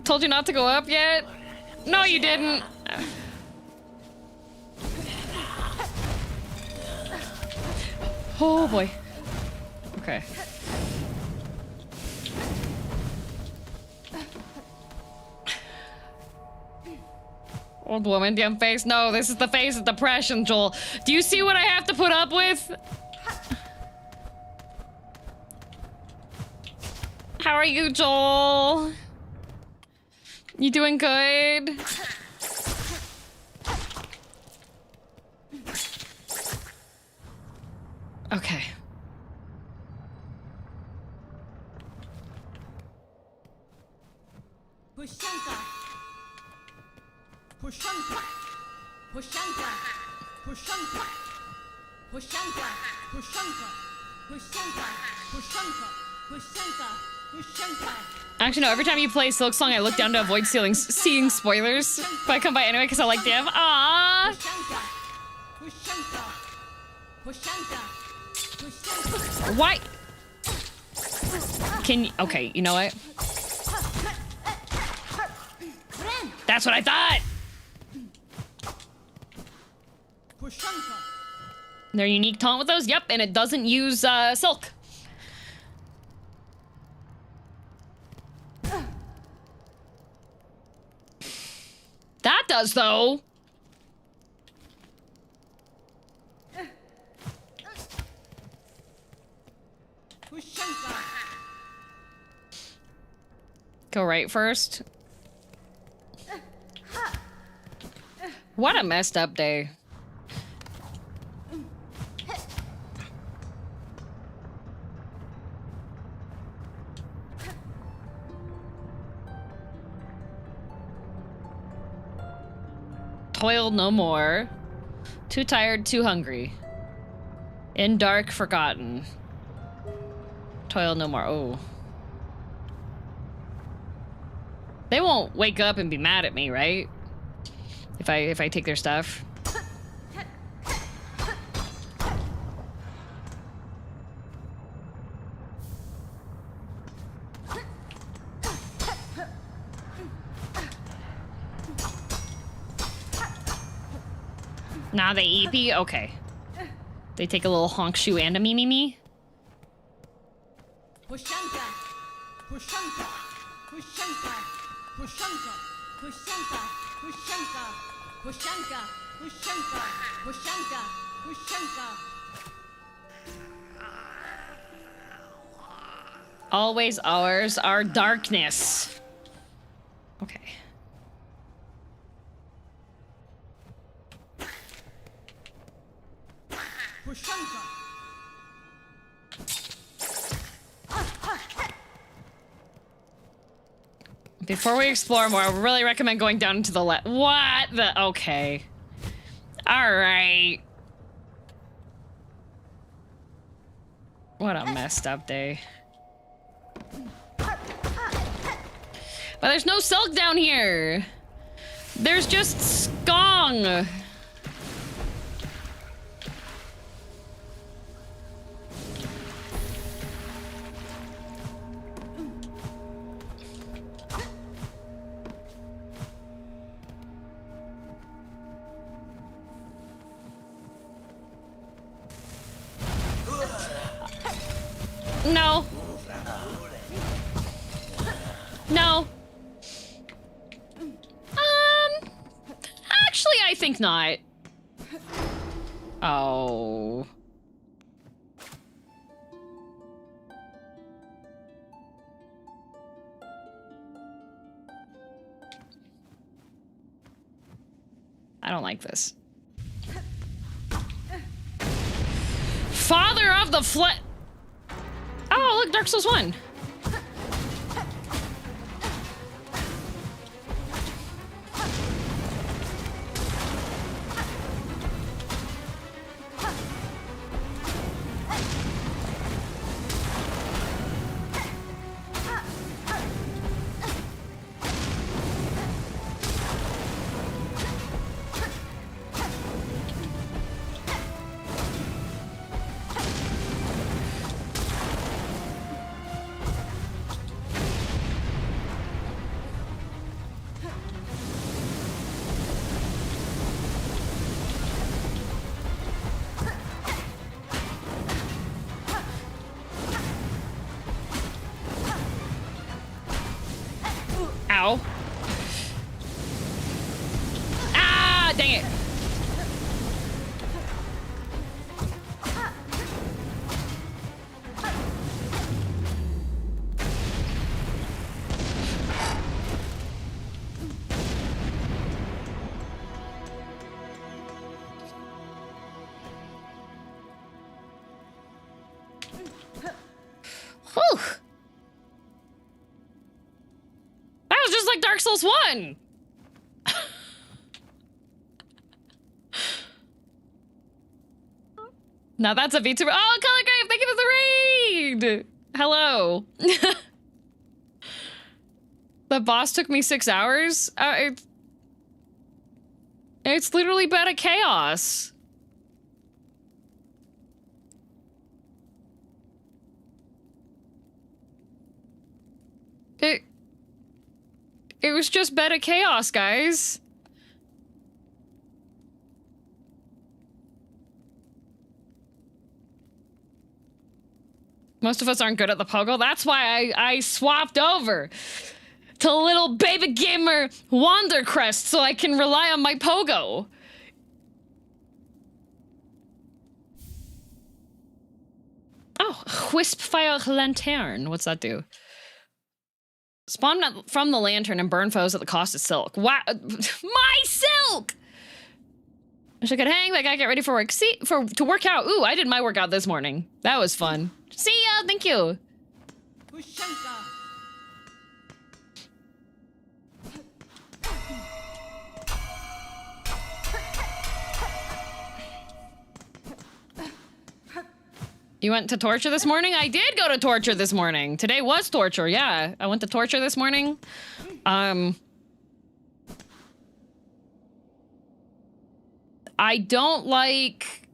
Told you not to go up yet? No, you didn't. Oh boy. Okay. Old woman, damn face. No, this is the face of depression, Joel. Do you see what I have to put up with? How are you, Joel? You doing good? Okay. Pushanka. Pushanka. Pushanka. Pushanka. Pushanka. Pushanka. Pushanka. Pushanka. Pushanka. Pushanka. Actually, no, every time you play Silksong, I look down to avoid seeing spoilers. But I come by anyway because I like them. Aww! Why? Can you... Okay, you know what? That's what I thought! Their unique taunt with those? Yep, and it doesn't use silk. That does, though. Go right first. What a messed up day. Toil no more. Too tired, too hungry. In dark, forgotten. Toil no more. Oh. They won't wake up and be mad at me, right? If I take their stuff. Nah, they EP? Okay. They take a little honk shoe and a me. Pushanka. Pushanka. Pushanka. Pushanka. Pushanka. Pushanka. Pushanka. Pushanka. Pushanka. Pushanka. Always ours, our darkness. Okay. Pushanka. Before we explore more, I really recommend going down into the left. What the? Okay. All right. What a messed up day. But there's no silk down here. There's just skong. No. No. Actually, I think not. Oh. I don't like this. Father of the Oh, look, Dark Souls 1. Ow. Ah, dang it. Whew. That was just like Dark Souls 1. Now that's a VTuber. Oh, Color Grave, thank you for the raid. Hello. The boss took me 6 hours. It's literally bed of chaos. It was just bed of chaos, guys. Most of us aren't good at the pogo. That's why I swapped over to little baby gamer Wandercrest so I can rely on my pogo. Oh, Wisp Fire Lantern. What's that do? Spawn from the lantern and burn foes at the cost of silk. Wow, my silk! Wish I could hang, but I gotta get ready for work. To work out. Ooh, I did my workout this morning. That was fun. See ya, thank you. Pushanka. You went to torture this morning? I did go to torture this morning. Today was torture, yeah. I went to torture this morning. I don't like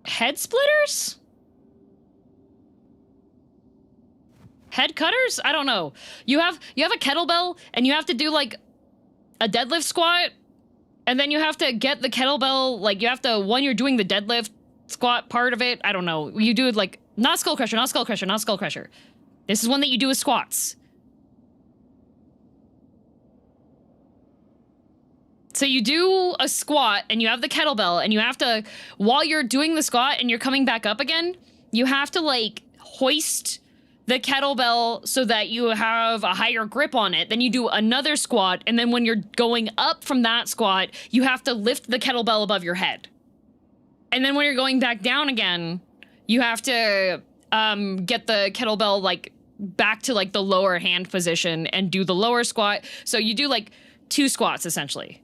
head splitters? Head cutters? I don't know. You have a kettlebell and you have to do like a deadlift squat. And then you have to get the kettlebell, like you have to, when you're doing the deadlift squat part of it, I don't know. You do it like, not skull crusher, not skull crusher, not skull crusher. This is one that you do with squats. So you do a squat and you have the kettlebell and you have to, while you're doing the squat and you're coming back up again, you have to like hoist the kettlebell so that you have a higher grip on it. Then you do another squat, and then when you're going up from that squat, you have to lift the kettlebell above your head. And then when you're going back down again, you have to get the kettlebell like back to like the lower hand position and do the lower squat. So you do like 2 squats essentially.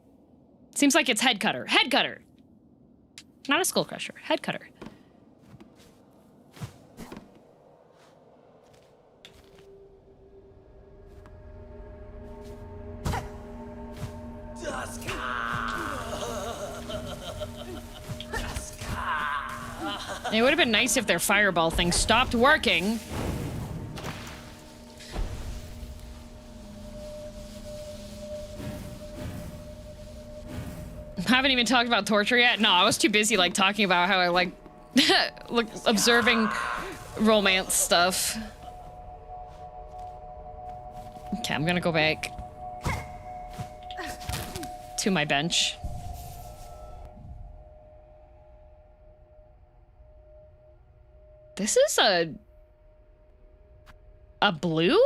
Seems like it's head cutter. Head cutter. Not a skull crusher. Head cutter. It would have been nice if their fireball thing stopped working. Haven't even talked about torture yet? No, I was too busy like talking about how I like look observing romance stuff. Okay, I'm gonna go back to my bench. This is a blue?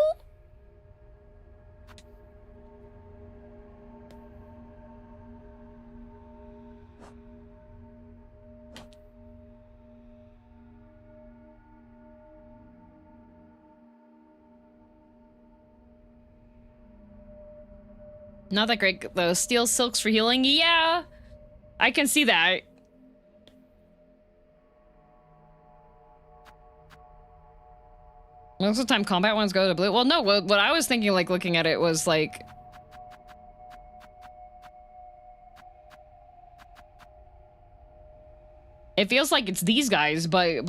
Not that great though. Steel silks for healing? Yeah, I can see that. Most of the time combat ones go to blue. Well, no, what I was thinking, like, looking at it was, like... It feels like it's these guys, but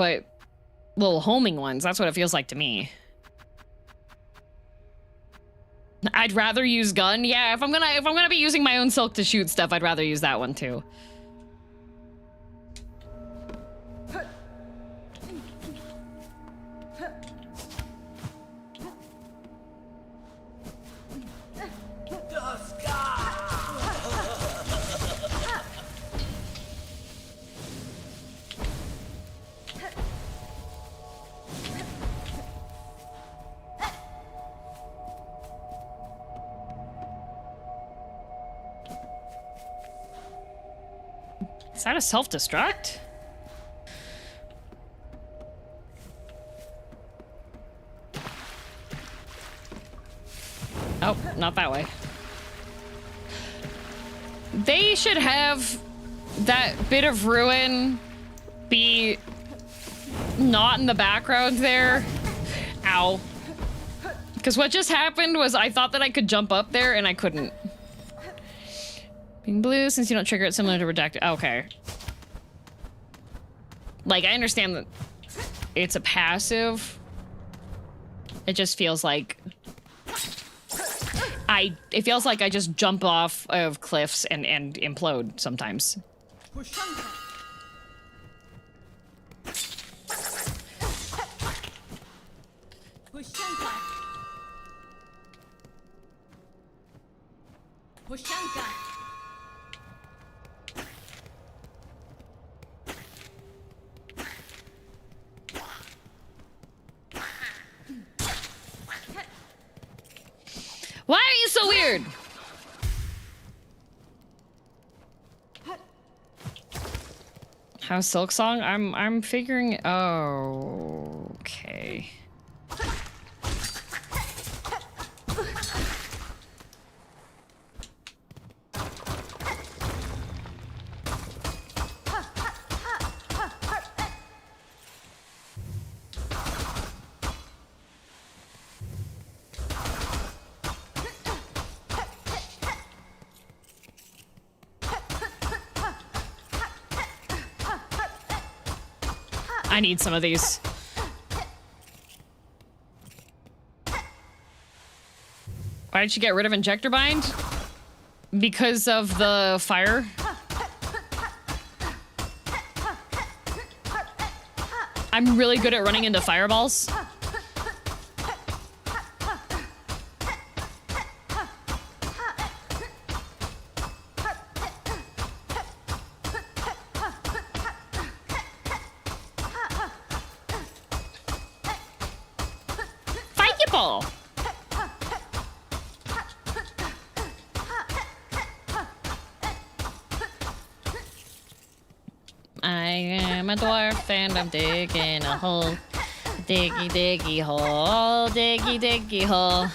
little homing ones. That's what it feels like to me. I'd rather use gun. Yeah, if I'm gonna be using my own silk to shoot stuff, I'd rather use that one too. Is that a self-destruct? Oh, not that way. They should have that bit of ruin be not in the background there. Ow. Because what just happened was I thought that I could jump up there and I couldn't. Being blue, since you don't trigger it, similar to redacted. Okay. Like, I understand that it's a passive. It just feels like... It feels like I just jump off of cliffs and implode sometimes. Why are you so weird? How's Silksong? I'm figuring. Oh, okay. I need some of these. Why did you get rid of injector bind? Because of the fire? I'm really good at running into fireballs. people. I am a dwarf and I'm digging a hole. Diggy, diggy hole, diggy, diggy hole.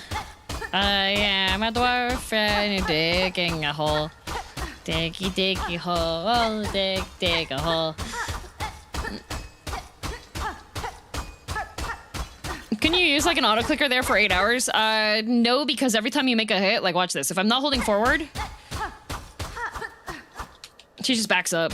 I am a dwarf and you're digging a hole. Diggy, diggy hole, dig, dig a hole. Can you use like an auto clicker there for 8 hours? No, because every time you make a hit, like watch this. If I'm not holding forward, she just backs up.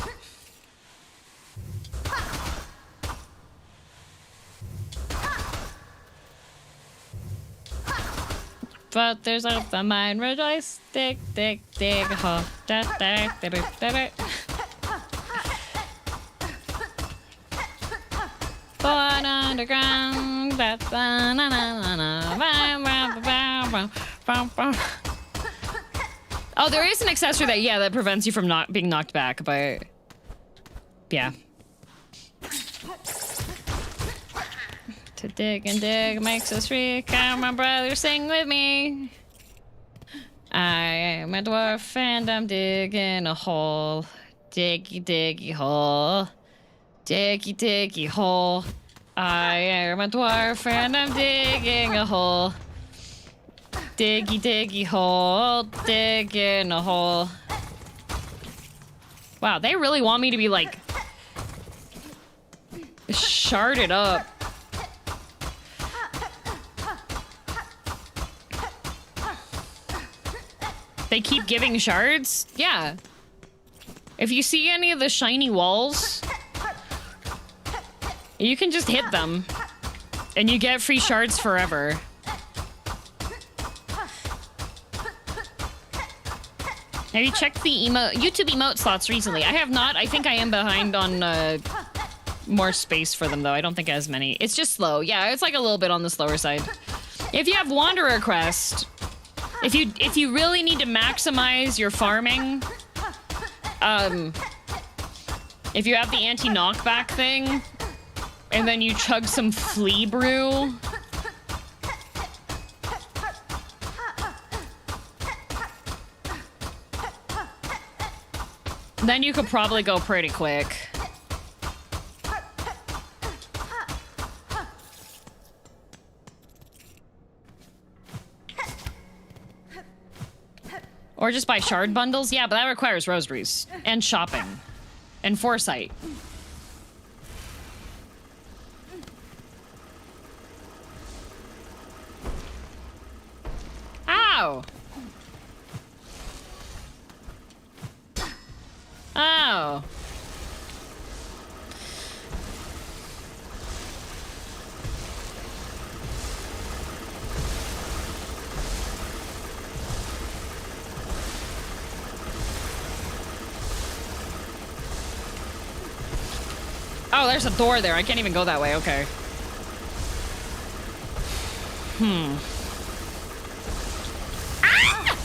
But there's a mind rejoice, dig, dig, dig, ho, da, da, da, da, da, da. Born underground, da, da, na, na, na, na, oh, there is an accessory that prevents you from not being knocked back, but yeah. To dig and dig makes us free. Come on, brother, sing with me. I am a dwarf and I'm digging a hole. Diggy, diggy hole. Diggy, diggy hole. I am a dwarf and I'm digging a hole. Diggy, diggy hole. Digging a hole. Wow, they really want me to be like sharded up. They keep giving shards? Yeah. If you see any of the shiny walls, you can just hit them. And you get free shards forever. Have you checked the YouTube emote slots recently? I have not. I think I am behind on more space for them, though. I don't think it has many. It's just slow. Yeah, it's like a little bit on the slower side. If you have Wanderer Crest... If you really need to maximize your farming, if you have the anti-knockback thing, and then you chug some flea brew, then you could probably go pretty quick. Or just buy shard bundles? Yeah, but that requires rosaries. And shopping. And foresight. Ow! Oh. Oh, there's a door there. I can't even go that way. Okay. Ah!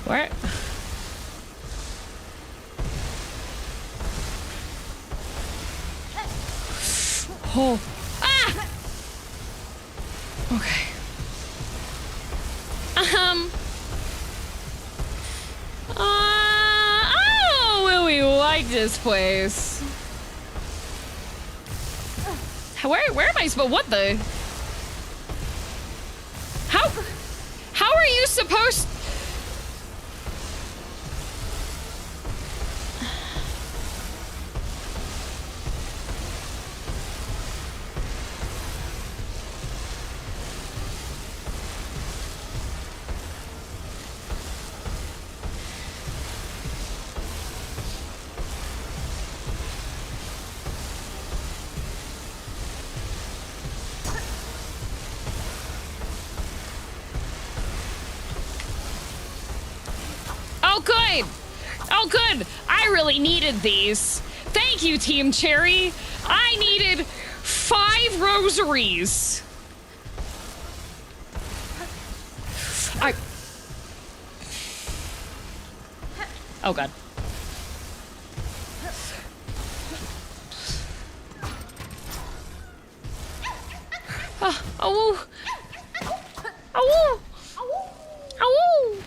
Where? Oh. Ah! Okay. Oh, will we like this place? Where am I supposed? What the? How are you supposed? Oh, good! I really needed these. Thank you, Team Cherry. I needed 5 rosaries. Oh god. Oh, oh, oh, oh.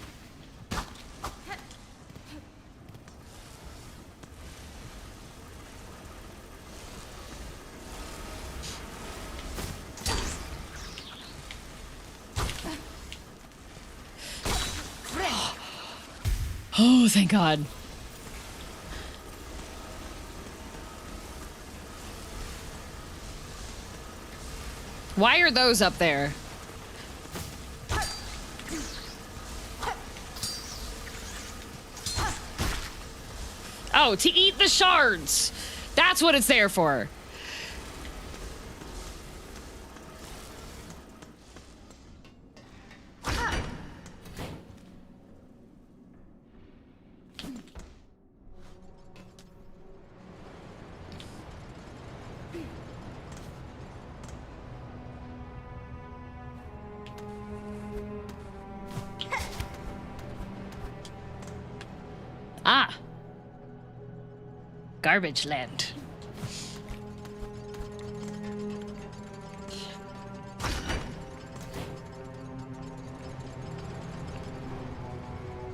Oh, thank God. Why are those up there? Oh, to eat the shards. That's what it's there for. Ah. Garbage land.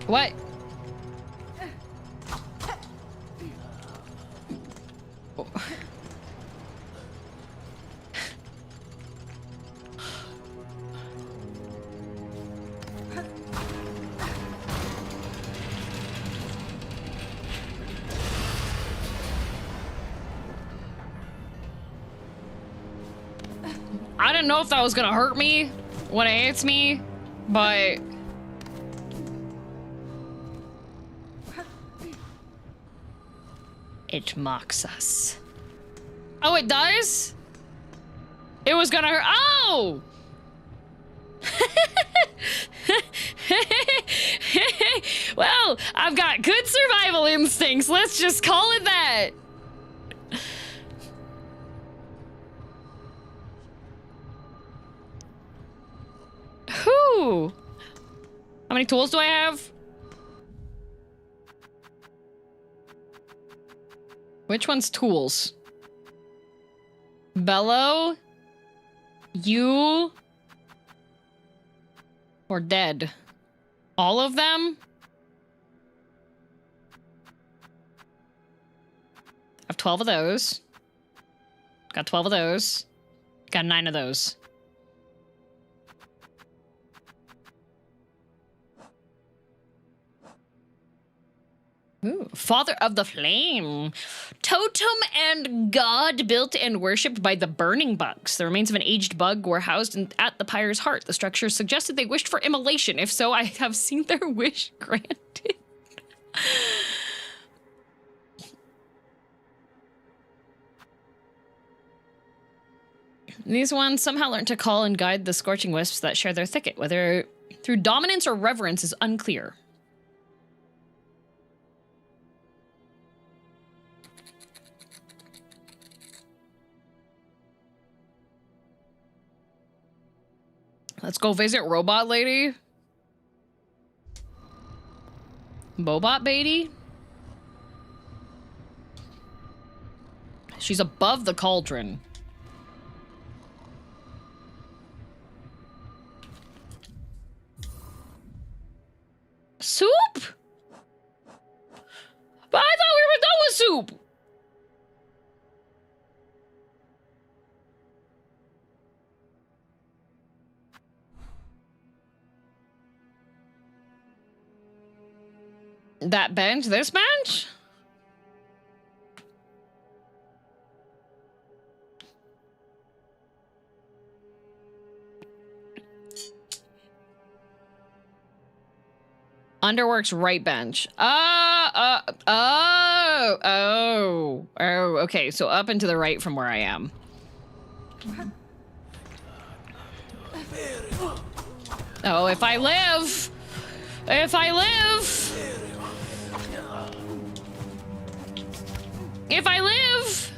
What? I didn't know if that was gonna hurt me when it hits me, but it mocks us. Oh, it does? It was gonna hurt. Oh! Well, I've got good survival instincts. Let's just call it that. Whew. How many tools do I have? Which one's tools? Bellow? You? Or dead? All of them? I have 12 of those. Got 12 of those. Got 9 of those. Ooh, Father of the Flame. Totem and god built and worshipped by the burning bugs. The remains of an aged bug were housed at the pyre's heart. The structure suggested they wished for immolation. If so, I have seen their wish granted. These ones somehow learned to call and guide the scorching wisps that share their thicket. Whether through dominance or reverence is unclear. Let's go visit Robot Lady. Bobot Beatty. She's above the cauldron. Soup? But I thought we were done with soup. That bench? This bench? Underworks right bench. Oh, okay. So up and to the right from where I am. Oh, if I live! If I live! If I live!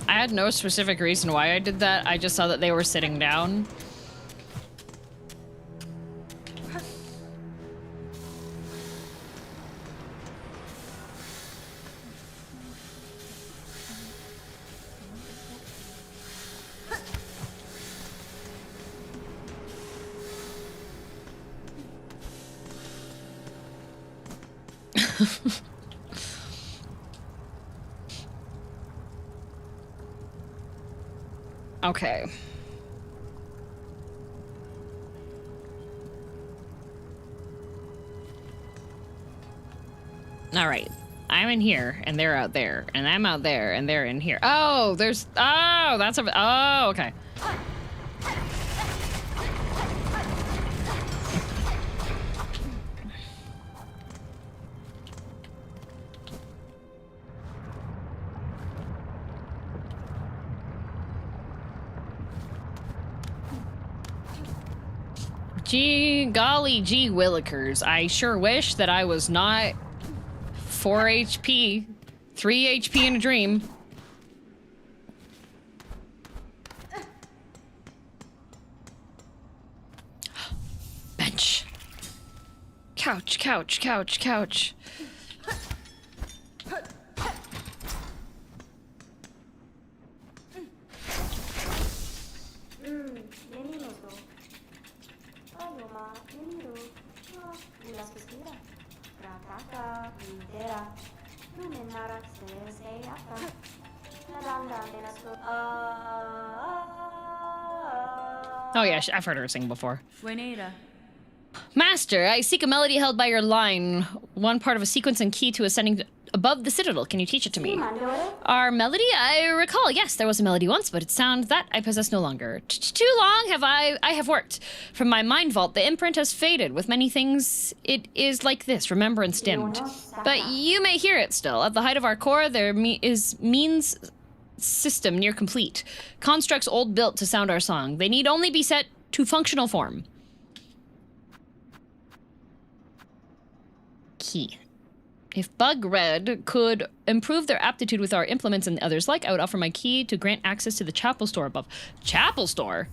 I had no specific reason why I did that. I just saw that they were sitting down. Okay. All right. I'm in here, and they're out there, and I'm out there, and they're in here. Oh, there's... Oh, that's a... Oh, okay. Gee, golly gee willikers. I sure wish that I was not 4 HP, 3 HP in a dream. Bench. Couch, couch, couch, couch. Oh yeah, I've heard her sing before. Master, I seek a melody held by your line, one part of a sequence and key to ascending above the citadel. Can you teach it to me? Our melody? I recall, yes, there was a melody once, but it sounds that I possess no longer. Too long have I have worked. From my mind vault, the imprint has faded. With many things, it is like this, remembrance dimmed. But you may hear it still. At the height of our core, there is means system near complete. Constructs old built to sound our song. They need only be set to functional form. Key. If Bug Red could improve their aptitude with our implements and others like, I would offer my key to grant access to the chapel store above. Chapel store?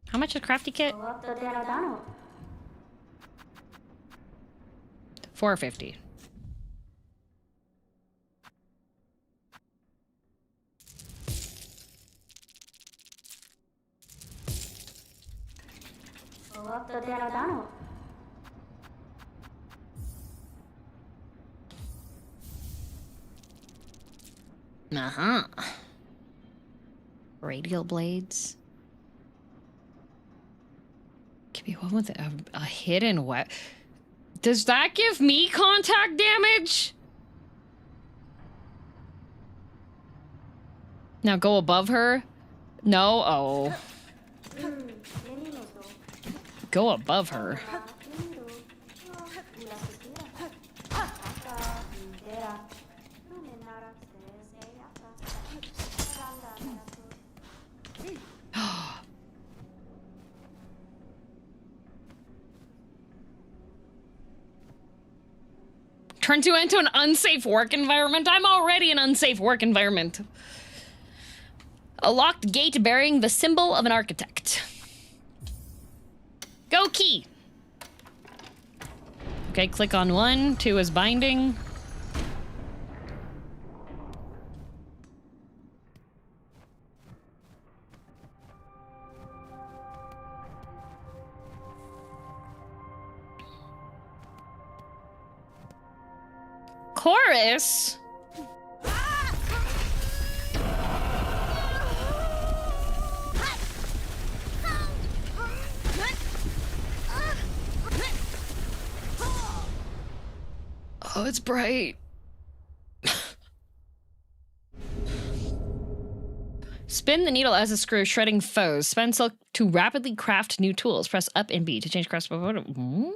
How much a crafty kit? $450. Uh-huh. Radial blades. Can be one with a hidden weapon. Does that give me contact damage? Now go above her? No? Oh. Go above her. Turns you into an unsafe work environment? I'm already an unsafe work environment. A locked gate bearing the symbol of an architect. Go key. Okay, click on 1, 2 is binding. Chorus? Oh, it's bright. Spin the needle as a screw, shredding foes. Spend silk to rapidly craft new tools. Press up and B to change craft. Hmm?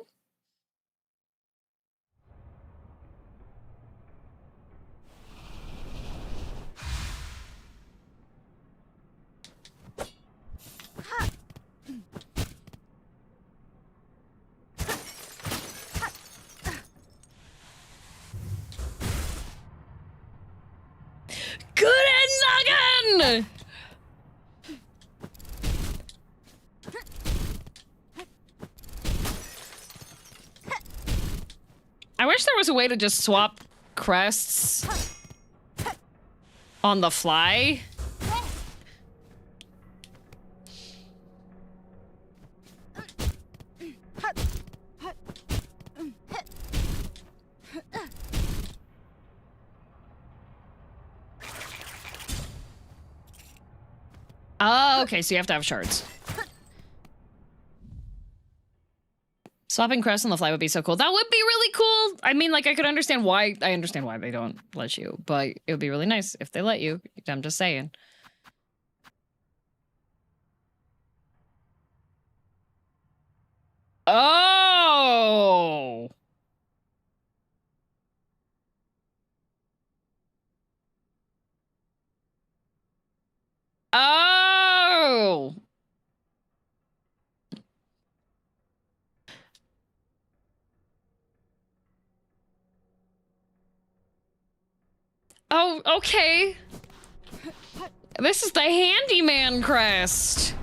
Good noggin! I wish there was a way to just swap crests on the fly. Oh, okay, so you have to have shards. Swapping crests on the fly would be so cool. That would be really cool. I mean, like, I could understand why. I understand why they don't let you, but it would be really nice if they let you. I'm just saying. Oh! Oh! Oh, okay. This is the handyman crest.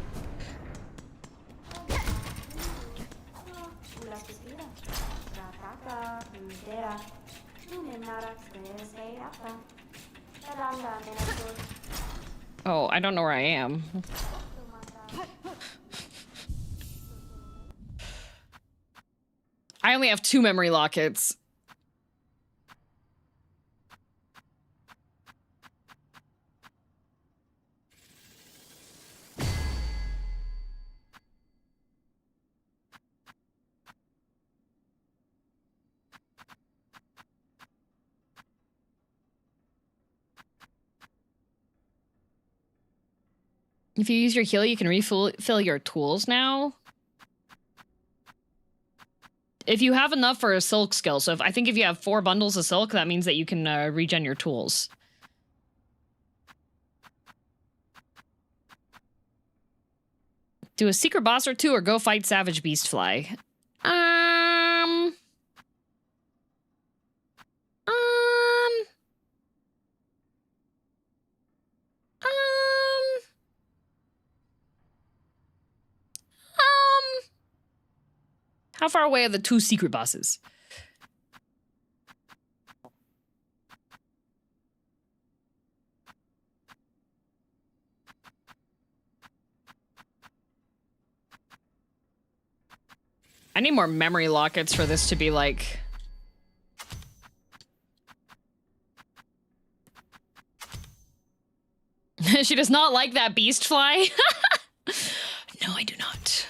Oh, I don't know where I am. I only have 2 memory lockets. If you use your heal, you can refill your tools now. If you have enough for a silk skill, so I think if you have 4 bundles of silk, that means that you can regen your tools. Do a secret boss or 2 or go fight Savage Beastfly. How far away are the 2 secret bosses? I need more memory lockets for this to be like... She does not like that beast fly. No, I do not.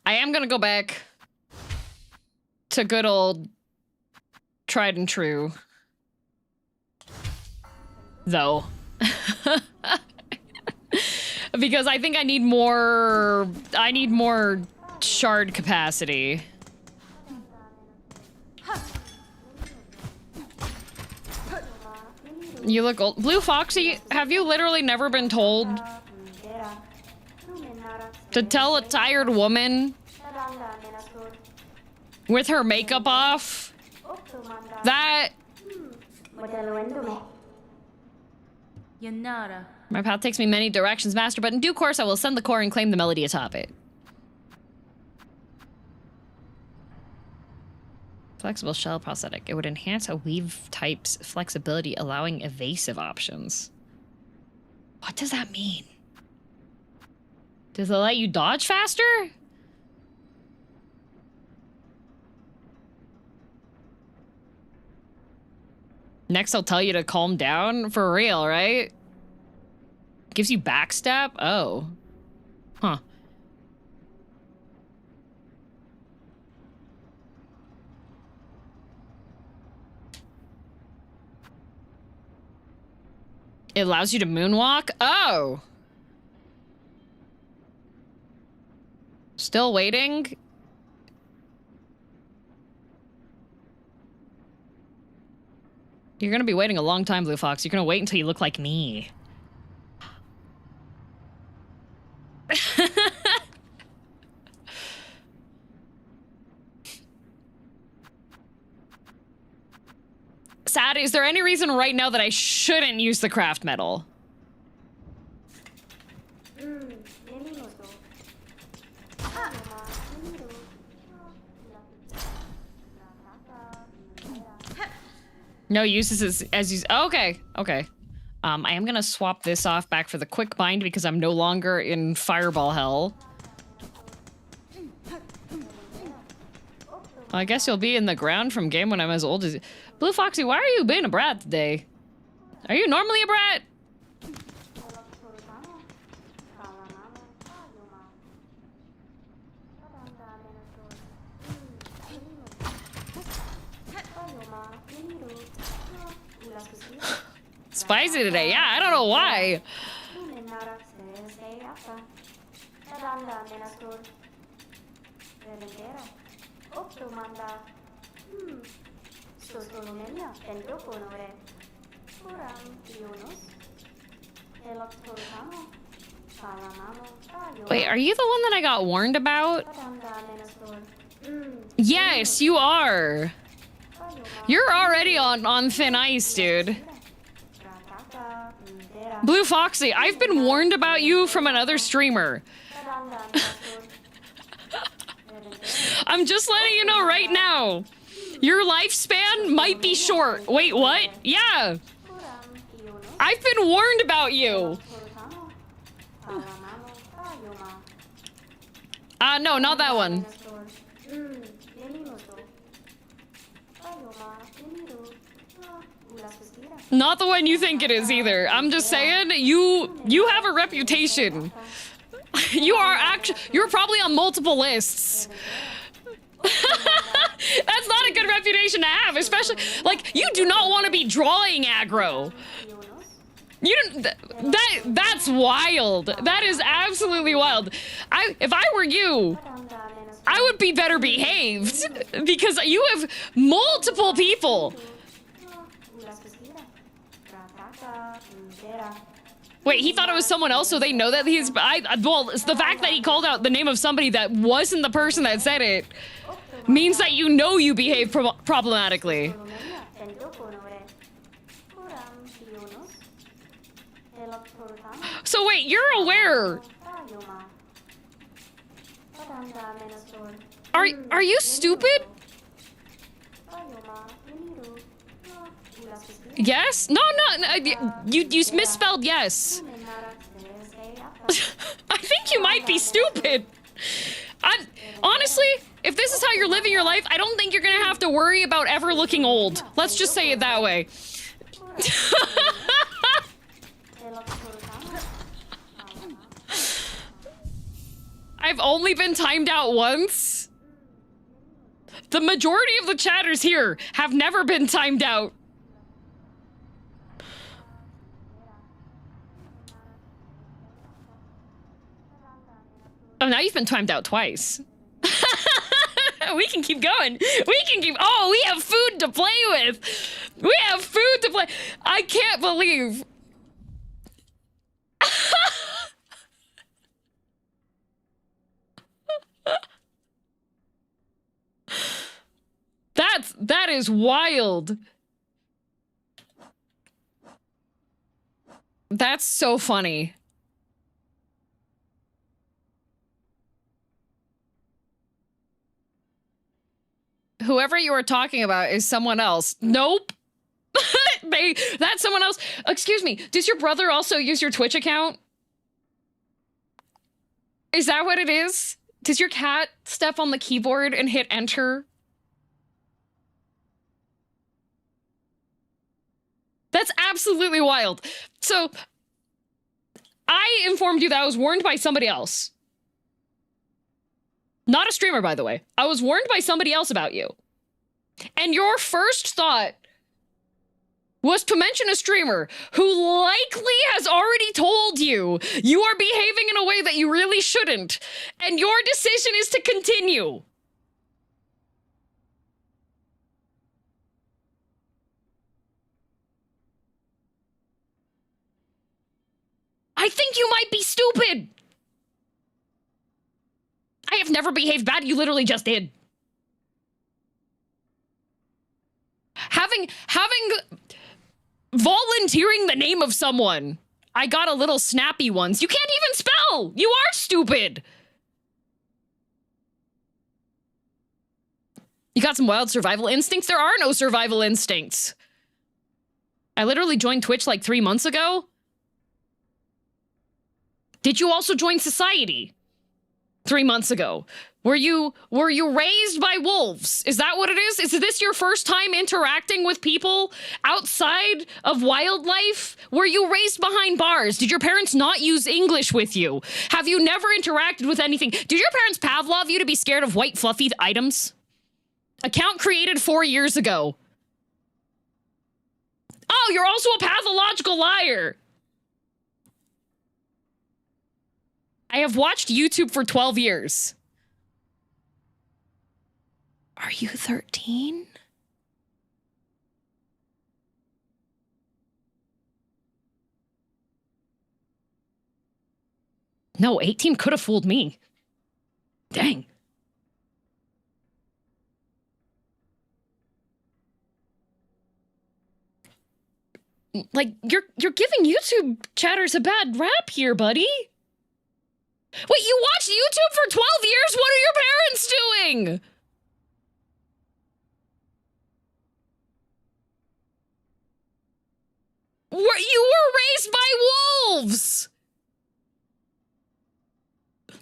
I am gonna go back to good old tried and true, though. Because I think I need more shard capacity. You look old. Blue Foxy, have you literally never been told to tell a tired woman with her makeup off that my path takes me many directions, master, but in due course I will send the core and claim the melody atop it. Flexible shell prosthetic. It would enhance a weave type's flexibility, allowing evasive options. What does that mean? Does it let you dodge faster? Next, I'll tell you to calm down. For real, right? Gives you backstab? Oh. Huh. It allows you to moonwalk? Oh! Still waiting? You're gonna be waiting a long time, Blue Fox. You're gonna wait until you look like me. Sad, is there any reason right now that I shouldn't use the craft metal? No uses as you. Okay, okay. I am gonna swap this off back for the quick bind because I'm no longer in fireball hell. Well, I guess you'll be in the ground from game when I'm as old as. Blue Foxy, why are you being a brat today? Are you normally a brat? Spicy today, yeah, I don't know why. Wait, are you the one that I got warned about? Yes, you are. You're already on thin ice, dude. Blue Foxy, I've been warned about you from another streamer. I'm just letting you know right now. Your lifespan might be short. Wait, what? Yeah. I've been warned about you. No, not that one. Not the one you think it is either. I'm just saying, you have a reputation. You're probably on multiple lists. That's not a good reputation to have, especially, like, you do not want to be drawing aggro. You don't, that's wild. That is absolutely wild. If I were you, I would be better behaved because you have multiple people. Wait, he thought it was someone else, so they know that he's. Well, it's the fact that he called out the name of somebody that wasn't the person that said it means that you know you behave problematically. So wait, you're aware. Are you stupid? Yes? No, you misspelled yes. I think you might be stupid. Honestly, if this is how you're living your life, I don't think you're gonna have to worry about ever looking old. Let's just say it that way. I've only been timed out once. The majority of the chatters here have never been timed out. Oh, now you've been timed out twice. We can keep going. We can keep. Oh, we have food to play with. We have food to play. I can't believe. That is wild. That's so funny. Whoever you are talking about is someone else. Nope. That's someone else. Excuse me. Does your brother also use your Twitch account? Is that what it is? Does your cat step on the keyboard and hit enter? That's absolutely wild. So, I informed you that I was warned by somebody else. Not a streamer, by the way. I was warned by somebody else about you. And your first thought was to mention a streamer who likely has already told you you are behaving in a way that you really shouldn't. And your decision is to continue. I think you might be stupid. I have never behaved bad. You literally just did. Having volunteering the name of someone. I got a little snappy ones. You can't even spell. You are stupid. You got some wild survival instincts? There are no survival instincts. I literally joined Twitch like 3 months ago. Did you also join Society 3 months ago? Were you raised by wolves? Is that what it is? Is this your first time interacting with people outside of wildlife? Were you raised behind bars? Did your parents not use English with you? Have you never interacted with anything? Did your parents Pavlov you to be scared of white fluffy items? Account created 4 years ago. Oh, you're also a pathological liar. I have watched YouTube for 12 years. Are you 13? No, 18 could have fooled me. Dang. Like, you're giving YouTube chatters a bad rap here, buddy. Wait, you watched YouTube for 12 years? What are your parents doing? You were raised by wolves!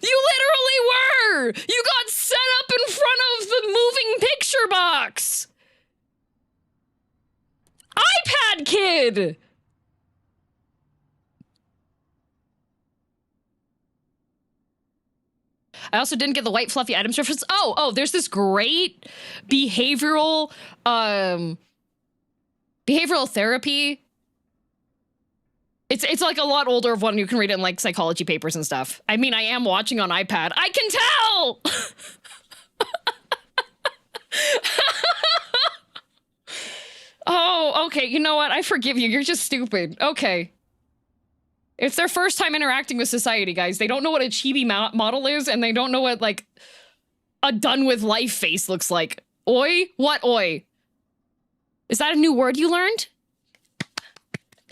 You literally were! You got set up in front of the moving picture box! iPad kid! I also didn't get the white fluffy items reference. Oh, there's this great behavioral therapy. It's like a lot older of one. You can read it in like psychology papers and stuff. I mean, I am watching on iPad. I can tell! Oh, okay. You know what? I forgive you. You're just stupid. Okay. If they're first time interacting with society, guys, they don't know what a chibi model is, and they don't know what, like, a done with life face looks like. Oi? What oi? Is that a new word you learned?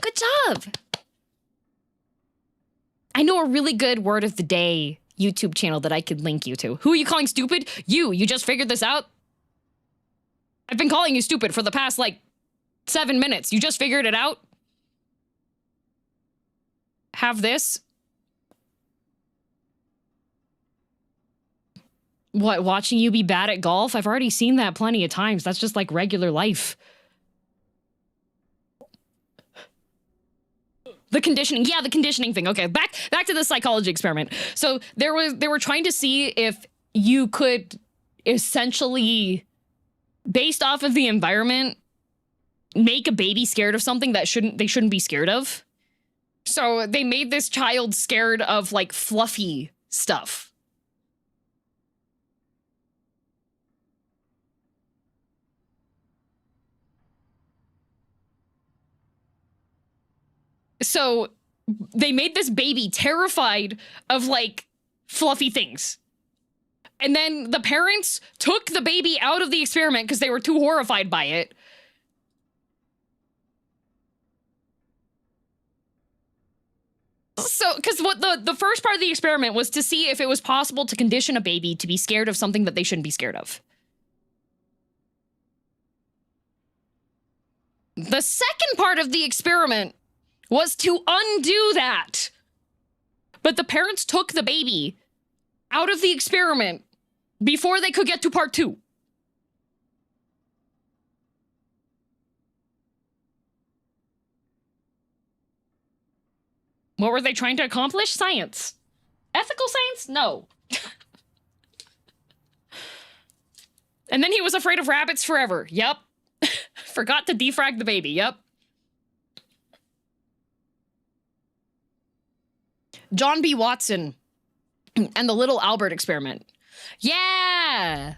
Good job. I know a really good word of the day YouTube channel that I could link you to. Who are you calling stupid? You just figured this out? I've been calling you stupid for the past, like, 7 minutes. You just figured it out? Have this? What, watching you be bad at golf? I've already seen that plenty of times. That's just like regular life. The conditioning. Yeah, the conditioning thing. Okay, back to the psychology experiment. So they were trying to see if you could essentially, based off of the environment, make a baby scared of something that they shouldn't be scared of. So they made this child scared of, like, fluffy stuff. So they made this baby terrified of, like, fluffy things. And then the parents took the baby out of the experiment because they were too horrified by it. So, because what the first part of the experiment was to see if it was possible to condition a baby to be scared of something that they shouldn't be scared of. The second part of the experiment was to undo that. But the parents took the baby out of the experiment before they could get to part 2. What were they trying to accomplish? Science. Ethical science? No. And then he was afraid of rabbits forever. Yep. Forgot to defrag the baby. Yep. John B. Watson and the little Albert experiment. Yeah.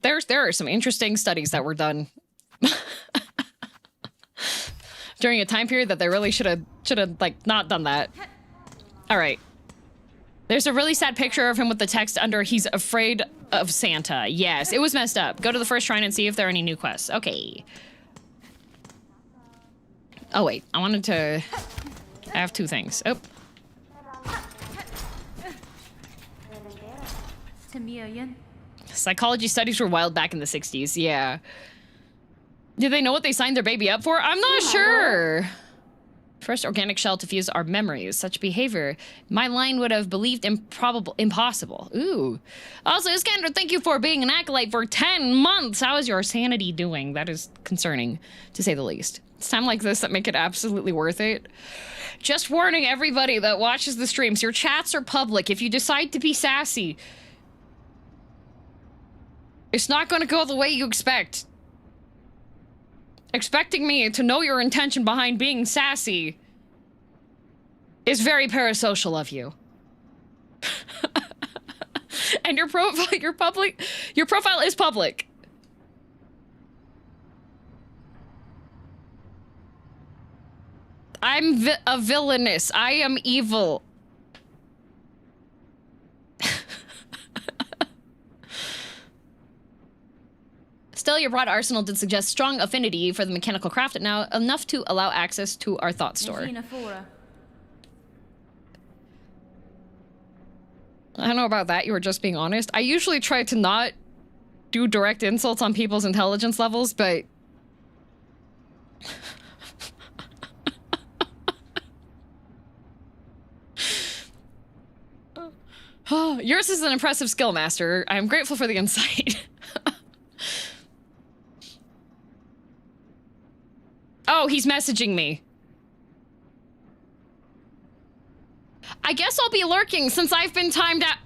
There are some interesting studies that were done during a time period that they really should have like not done that. All right. There's a really sad picture of him with the text under "He's afraid of Santa." Yes, it was messed up. Go to the first shrine and see if there are any new quests. Okay. Oh wait, I wanted to. I have two things. Oh. Psychology studies were wild back in the 60s. Yeah. Did they know what they signed their baby up for? I'm not sure. First organic shell to fuse our memories. Such behavior, my line would have believed impossible. Ooh. Also, Iskander, thank you for being an acolyte for 10 months. How is your sanity doing? That is concerning, to say the least. It's time like this that make it absolutely worth it. Just warning everybody that watches the streams, your chats are public. If you decide to be sassy, it's not going to go the way you expect. Expecting me to know your intention behind being sassy is very parasocial of you. And your profile is public. I'm a villainous. I am evil. Still, your broad arsenal did suggest strong affinity for the mechanical craft now, enough to allow access to our thought store. I don't know about that, you were just being honest. I usually try to not do direct insults on people's intelligence levels, but... Yours is an impressive skill, Master. I'm grateful for the insight. Oh, he's messaging me. I guess I'll be lurking since I've been timed out.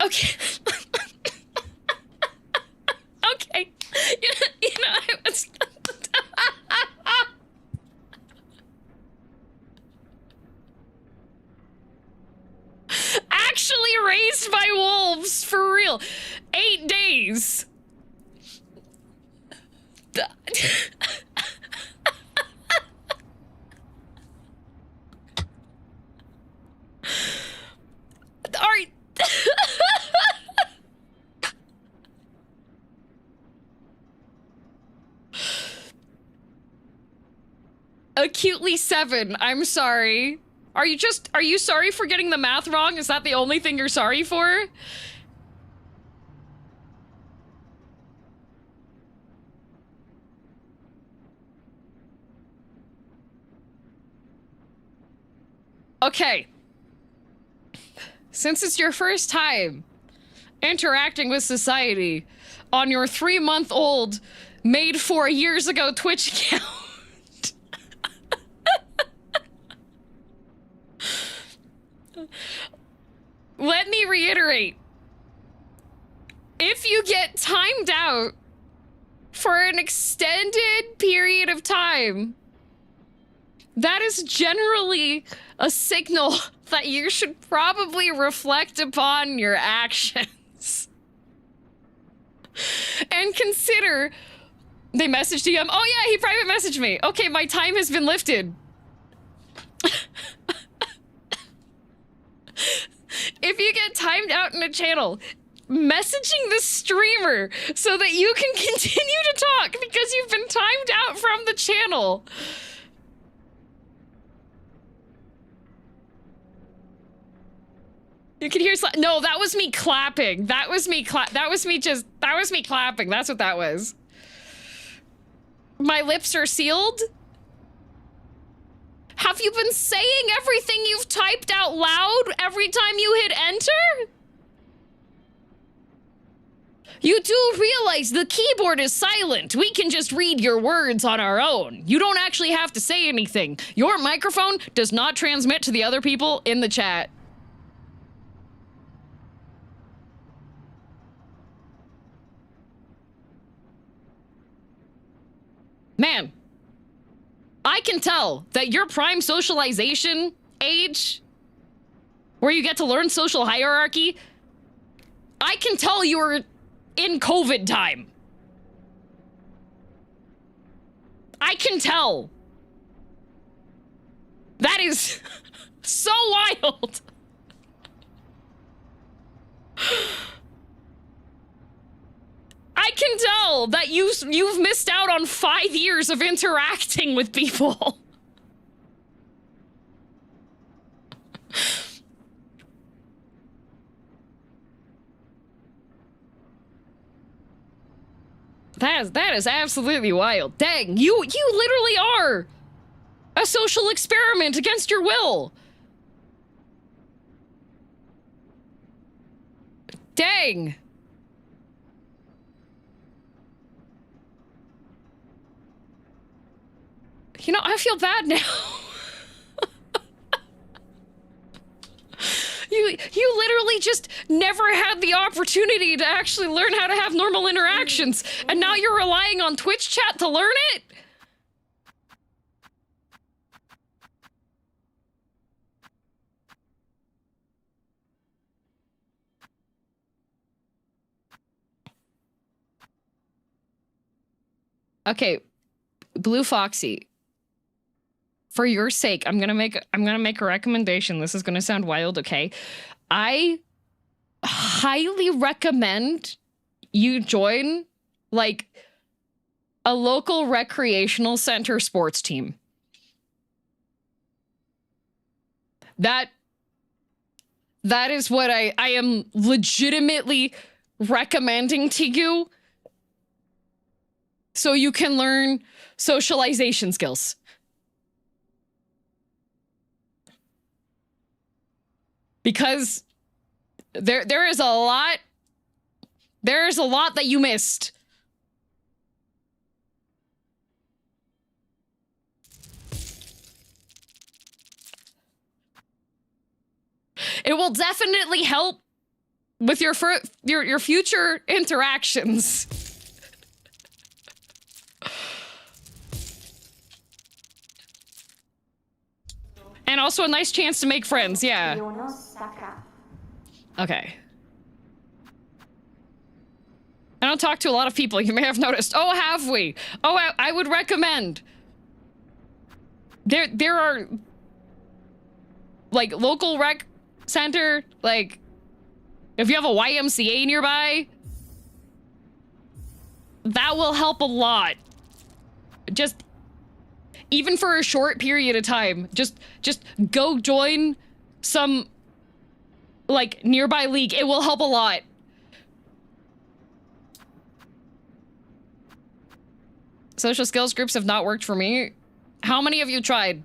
Okay. Okay. You know, I was... Actually raised by wolves, for real. 8 days. Alright. Acutely 7. I'm sorry. Are you sorry for getting the math wrong? Is that the only thing you're sorry for? Okay. Since it's your first time interacting with society on your 3-month-old made 4 years ago Twitch account, let me reiterate. If you get timed out for an extended period of time, that is generally a signal that you should probably reflect upon your actions. And consider... They messaged him. Oh yeah, he private messaged me. Okay, my time has been lifted. If you get timed out in a channel, messaging the streamer so that you can continue to talk because you've been timed out from the channel. You can hear no, that was me clapping. That was me clapping. That's what that was. My lips are sealed. Have you been saying everything you've typed out loud every time you hit enter? You do realize the keyboard is silent. We can just read your words on our own. You don't actually have to say anything. Your microphone does not transmit to the other people in the chat. Man, I can tell that your prime socialization age, where you get to learn social hierarchy, I can tell you were in COVID time. I can tell. That is so wild. I can tell that you've missed out on 5 years of interacting with people. That is absolutely wild. Dang, you literally are a social experiment against your will. Dang. You know, I feel bad now. You literally just never had the opportunity to actually learn how to have normal interactions, and now you're relying on Twitch chat to learn it? Okay, Blue Foxy. For your sake, I'm gonna make a recommendation. This is gonna sound wild, okay? I highly recommend you join like a local recreational center sports team. That is what I am legitimately recommending to you, so you can learn socialization skills. Because there is a lot that you missed. It will definitely help with your future interactions. And also a nice chance to make friends, yeah. Okay. I don't talk to a lot of people, you may have noticed. Oh, have we? Oh, I would recommend. There are, like, local rec center, like, if you have a YMCA nearby, that will help a lot. Just, even for a short period of time, just go join some, like, nearby league. It will help a lot. Social skills groups have not worked for me. How many of you tried?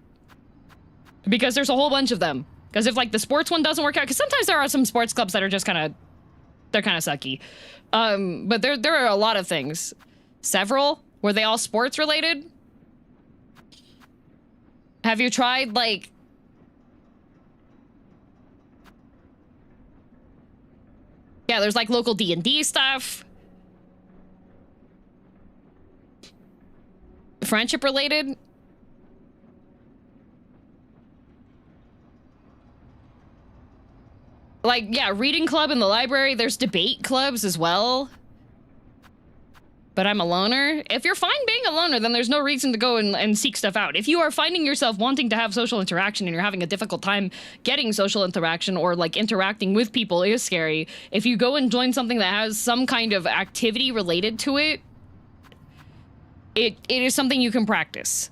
Because there's a whole bunch of them. Because if, like, the sports one doesn't work out, because sometimes there are some sports clubs that are just they're kind of sucky. But there are a lot of things. Several? Were they all sports related? Have you tried, like... Yeah, there's, like, local D&D stuff. Friendship related? Like, yeah, reading club in the library. There's debate clubs as well. But I'm a loner. If you're fine being a loner, then there's no reason to go and seek stuff out. If you are finding yourself wanting to have social interaction and you're having a difficult time getting social interaction, or like interacting with people is scary, if you go and join something that has some kind of activity related to it, it is something you can practice.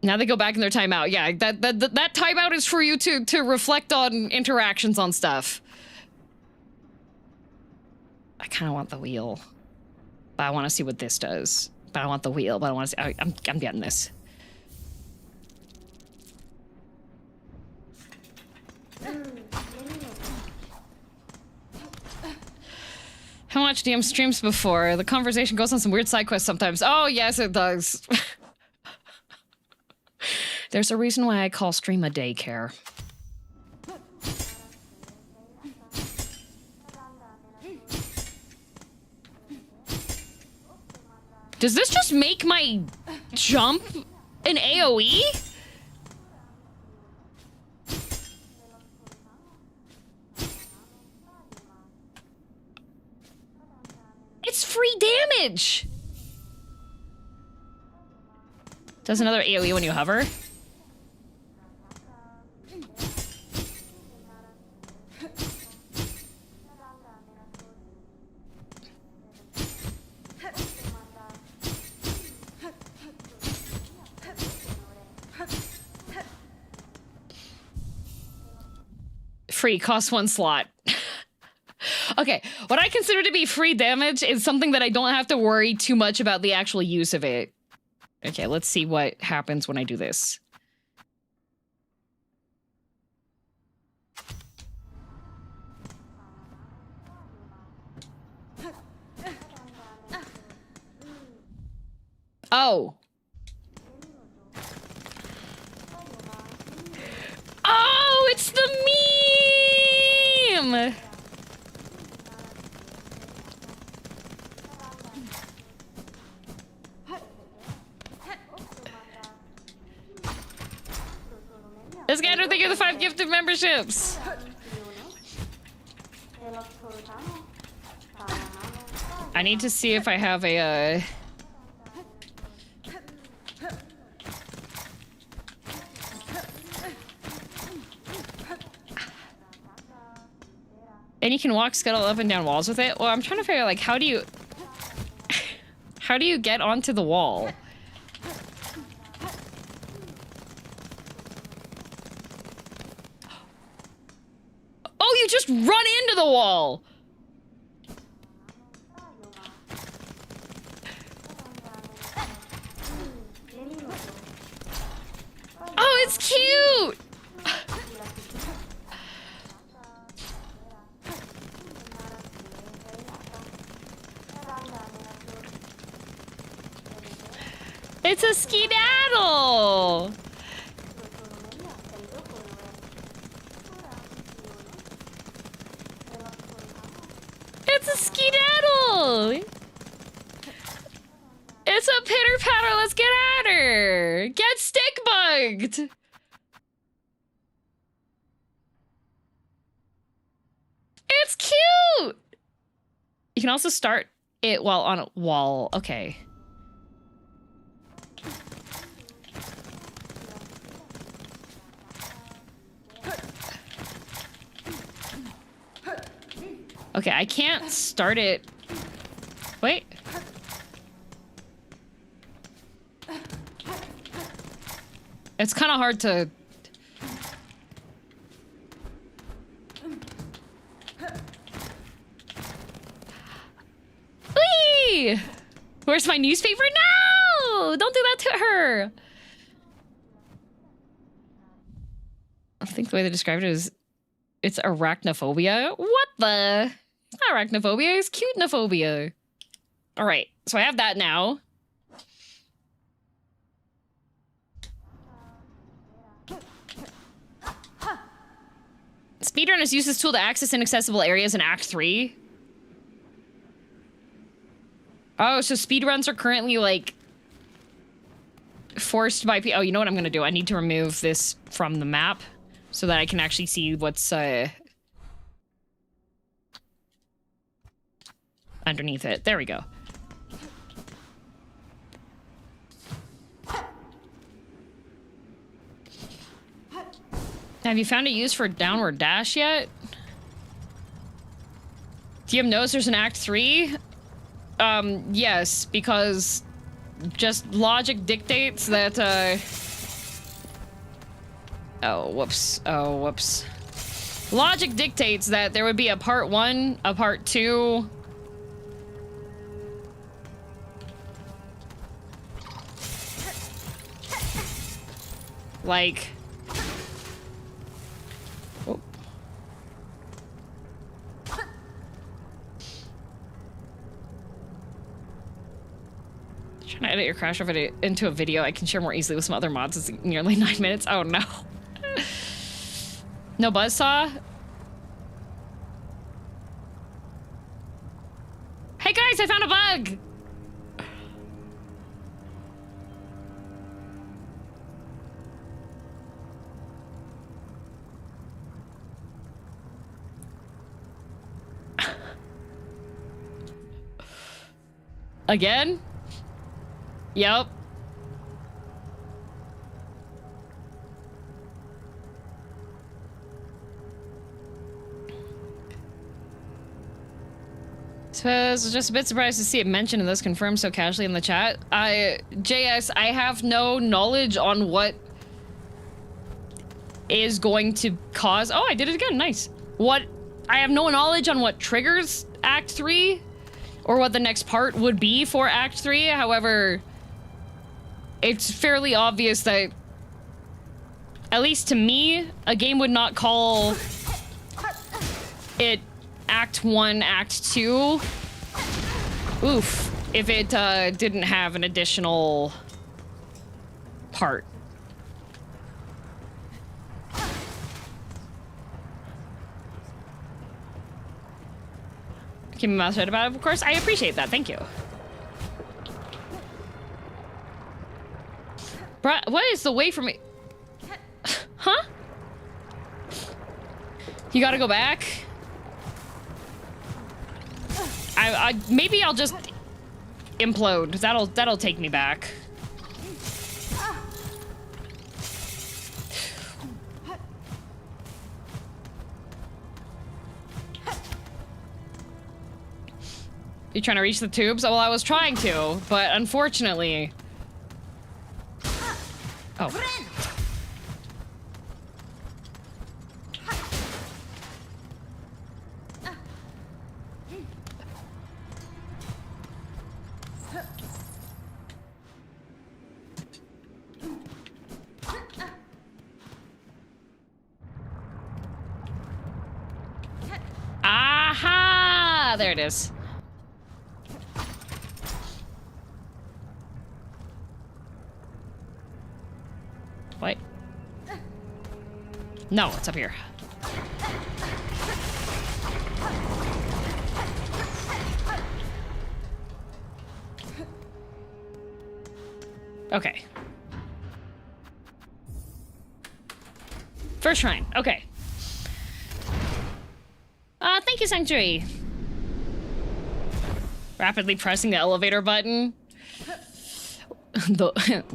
Now they go back in their timeout. Yeah, that timeout is for you to reflect on interactions on stuff. I kind of want the wheel, but I want to see what this does. But I want the wheel, but I want to see. I'm getting this. How much DM streams before? The conversation goes on some weird side quests sometimes. Oh, yes, it does. There's a reason why I call stream a daycare. Does this just make my jump an AoE? It's free damage! Does another AoE when you hover? Free, costs 1 slot. Okay, what I consider to be free damage is something that I don't have to worry too much about the actual use of it. Okay, let's see what happens when I do this. Oh. Oh, it's the meme! This guy don't think you're the 5 gifted memberships. I need to see if I have a and you can walk scuttle up and down walls with it. Well, I'm trying to figure out, like, how do you get onto the wall? Oh, you just run into the wall. Oh, it's cute. It's a skedaddle! It's a skedaddle! It's a pitter-patter, let's get at her! Get stick-bugged! It's cute! You can also start it while on a wall. Okay. Okay, I can't start it. Wait. It's kind of hard to... Whee! Where's my newspaper? No! Don't do that to her! I think the way they described it is... It's arachnophobia? What the? It's not arachnophobia, it's cutenophobia. Alright, so I have that now. Speedrunners use this tool to access inaccessible areas in Act 3. Oh, so speedruns are currently, like, forced by people. Oh, you know what I'm gonna do? I need to remove this from the map so that I can actually see what's, underneath it. There we go. Have you found a use for downward dash yet? DM knows there's an Act 3? Yes, because just logic dictates that, oh, whoops. Oh, whoops. Logic dictates that there would be a part 1, a part 2, Like... Oh. Trying to edit your crash over into a video I can share more easily with some other mods. It's nearly 9 minutes. Oh no. No buzzsaw? Hey guys, I found a bug! Again? Yep. So I was just a bit surprised to see it mentioned and thus confirmed so casually in the chat. JS, I have no knowledge on what is going to cause... Oh, I did it again, nice. I have no knowledge on what triggers Act 3 or what the next part would be for Act 3. However, it's fairly obvious that, at least to me, a game would not call it Act 1, Act 2. Oof. If it didn't have an additional part. Keep my mouth shut about it, of course. I appreciate that. Thank you. Bruh, what is the way for me? Huh? You gotta go back? Maybe I'll just implode. That'll take me back. You trying to reach the tubes? Well, I was trying to, but unfortunately... Oh. Aha! There it is. What? No, it's up here. Okay. First shrine. Okay. Thank you, Sanctuary. Rapidly pressing the elevator button.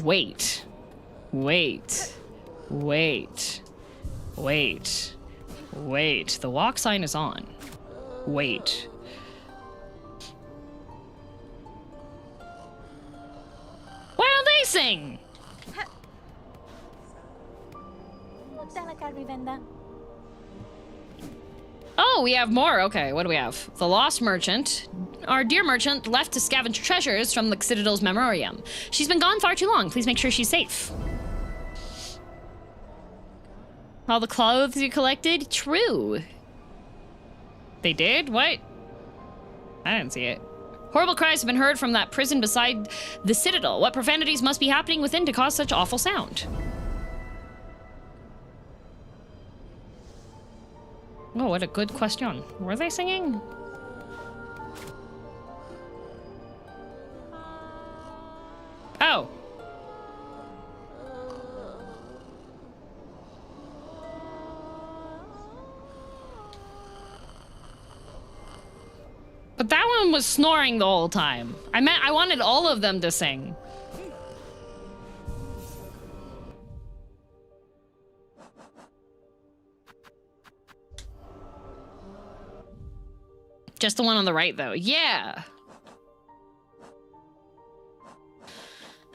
Wait. Wait. Wait. Wait. Wait. The walk sign is on. Wait. Why don't they sing? Oh, we have more. Okay, what do we have? The Lost Merchant. Our dear merchant left to scavenge treasures from the Citadel's memoriam. She's been gone far too long. Please make sure she's safe. All the clothes you collected? True. They did? What? I didn't see it. Horrible cries have been heard from that prison beside the Citadel. What profanities must be happening within to cause such awful sound? Oh, what a good question. Were they singing? Oh. But that one was snoring the whole time. I wanted all of them to sing. Just the one on the right, though. Yeah.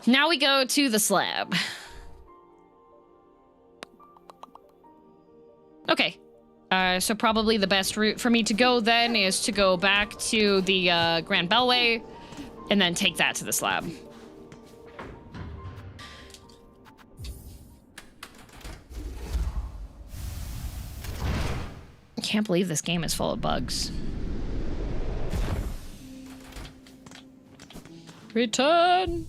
Now we go to the slab. Okay. So probably the best route for me to go then is to go back to the Grand Bellway and then take that to the slab. Can't believe this game is full of bugs. Return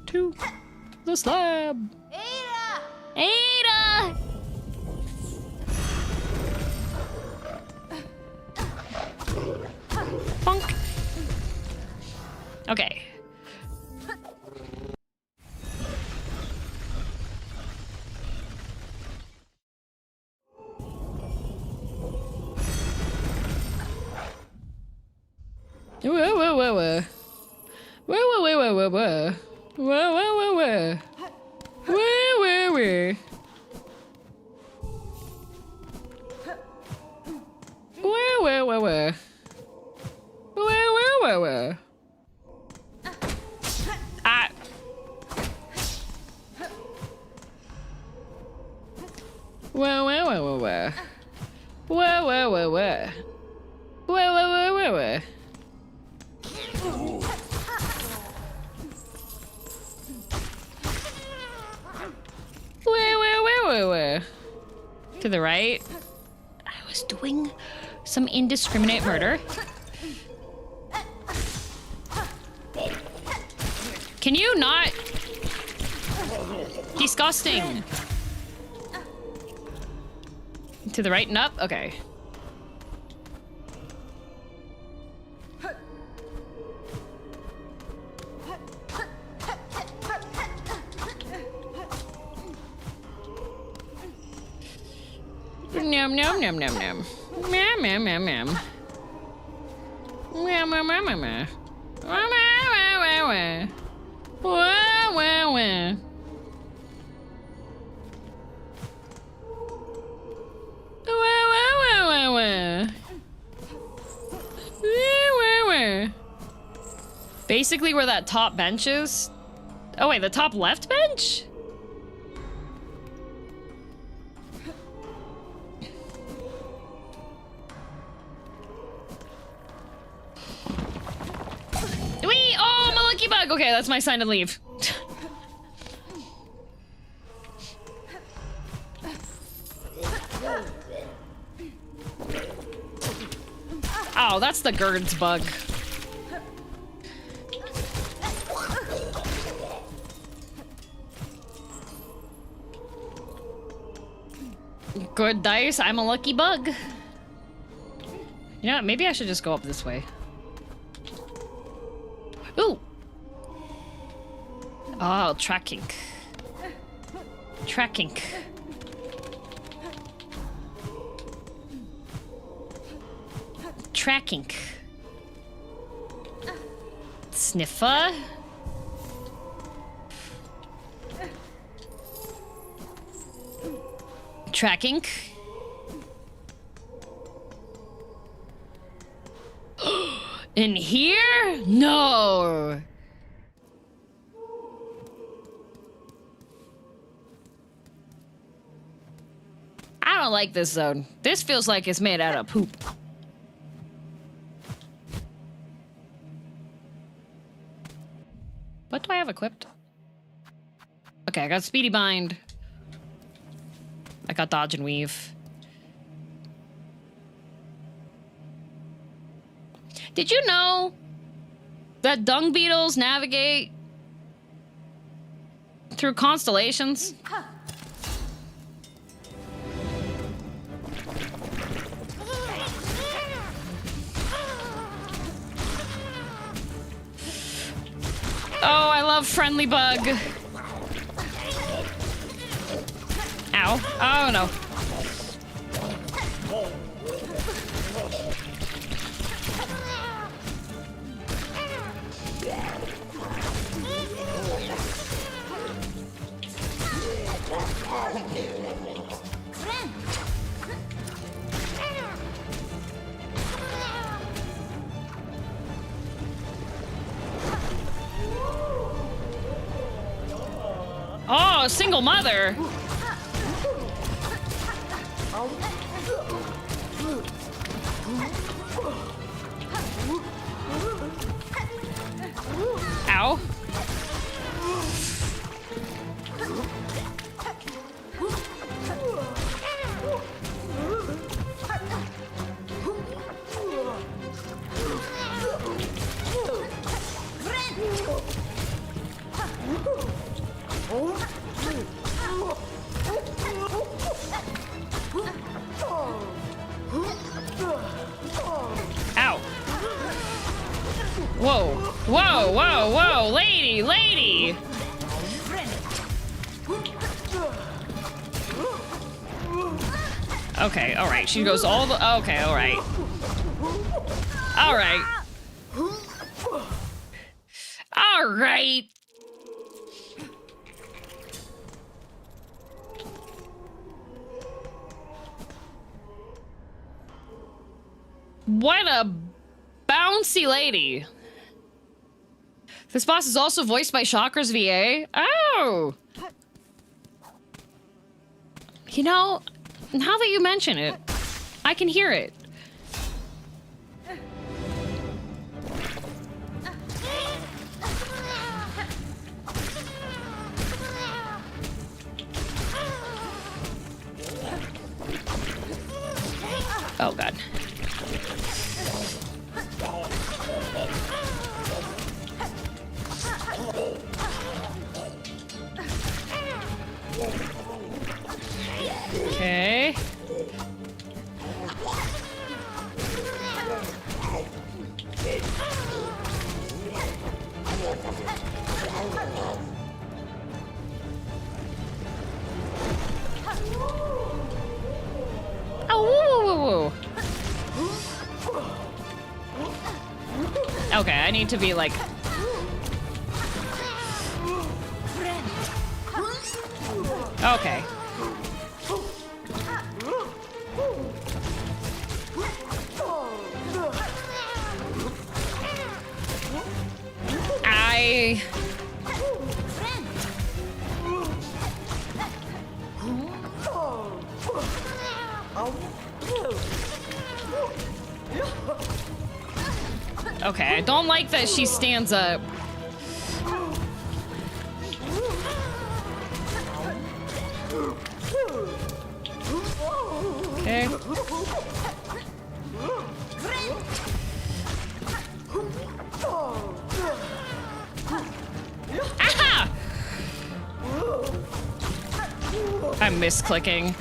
to the slab. Ada! Ada! Bonk. Okay. Whoa, whoa, whoa, whoa. Whoa, whoa, whoa, whoa, whoa, whoa. Whoa, whoa, whoa, whoa. Whoa, whoa, whoa. Whoa, whoa, whoa, whoa. Whoa, whoa, whoa, whoa. Ah. Whoa, whoa, whoa, whoa, whoa. Whoa, whoa, whoa, whoa. Whoa, whoa, whoa, whoa, whoa. Whoa. To the right. I was doing some indiscriminate murder. Can you not? Disgusting. To the right and up? Okay. Nom nom nom nom nom. Meow meow meow meow. Meow meow meow meow meow. Meow meow meow meow. Wow wow wow. Wow wow wow wow wow. Wow wow. Basically where that top bench is. Oh wait, the top left bench? Oh, I'm a lucky bug. Okay, that's my sign to leave. Oh, that's the Gerd's bug. Good dice, I'm a lucky bug. You know what, maybe I should just go up this way. Ooh! Oh, tracking. Tracking. Tracking. Sniffer. Tracking. In here? No. I don't like this zone. This feels like it's made out of poop. What do I have equipped? Okay, I got Speedy Bind. I got Dodge and Weave. Did you know that dung beetles navigate through constellations? Oh, I love friendly bug. Ow. Oh no. Oh, a single mother. Ow. Whoa, whoa, whoa, whoa, lady, lady! Okay, alright, she goes all the, okay, alright. Alright. Alright! What a bouncy lady. This boss is also voiced by Chakra's VA. Oh! You know, now that you mention it, I can hear it. Oh, God. Okay. Oh, woo, woo, woo. Okay, I need to be like... Okay. Okay, I don't like that she stands up. Okay. Aha! I'm misclicking.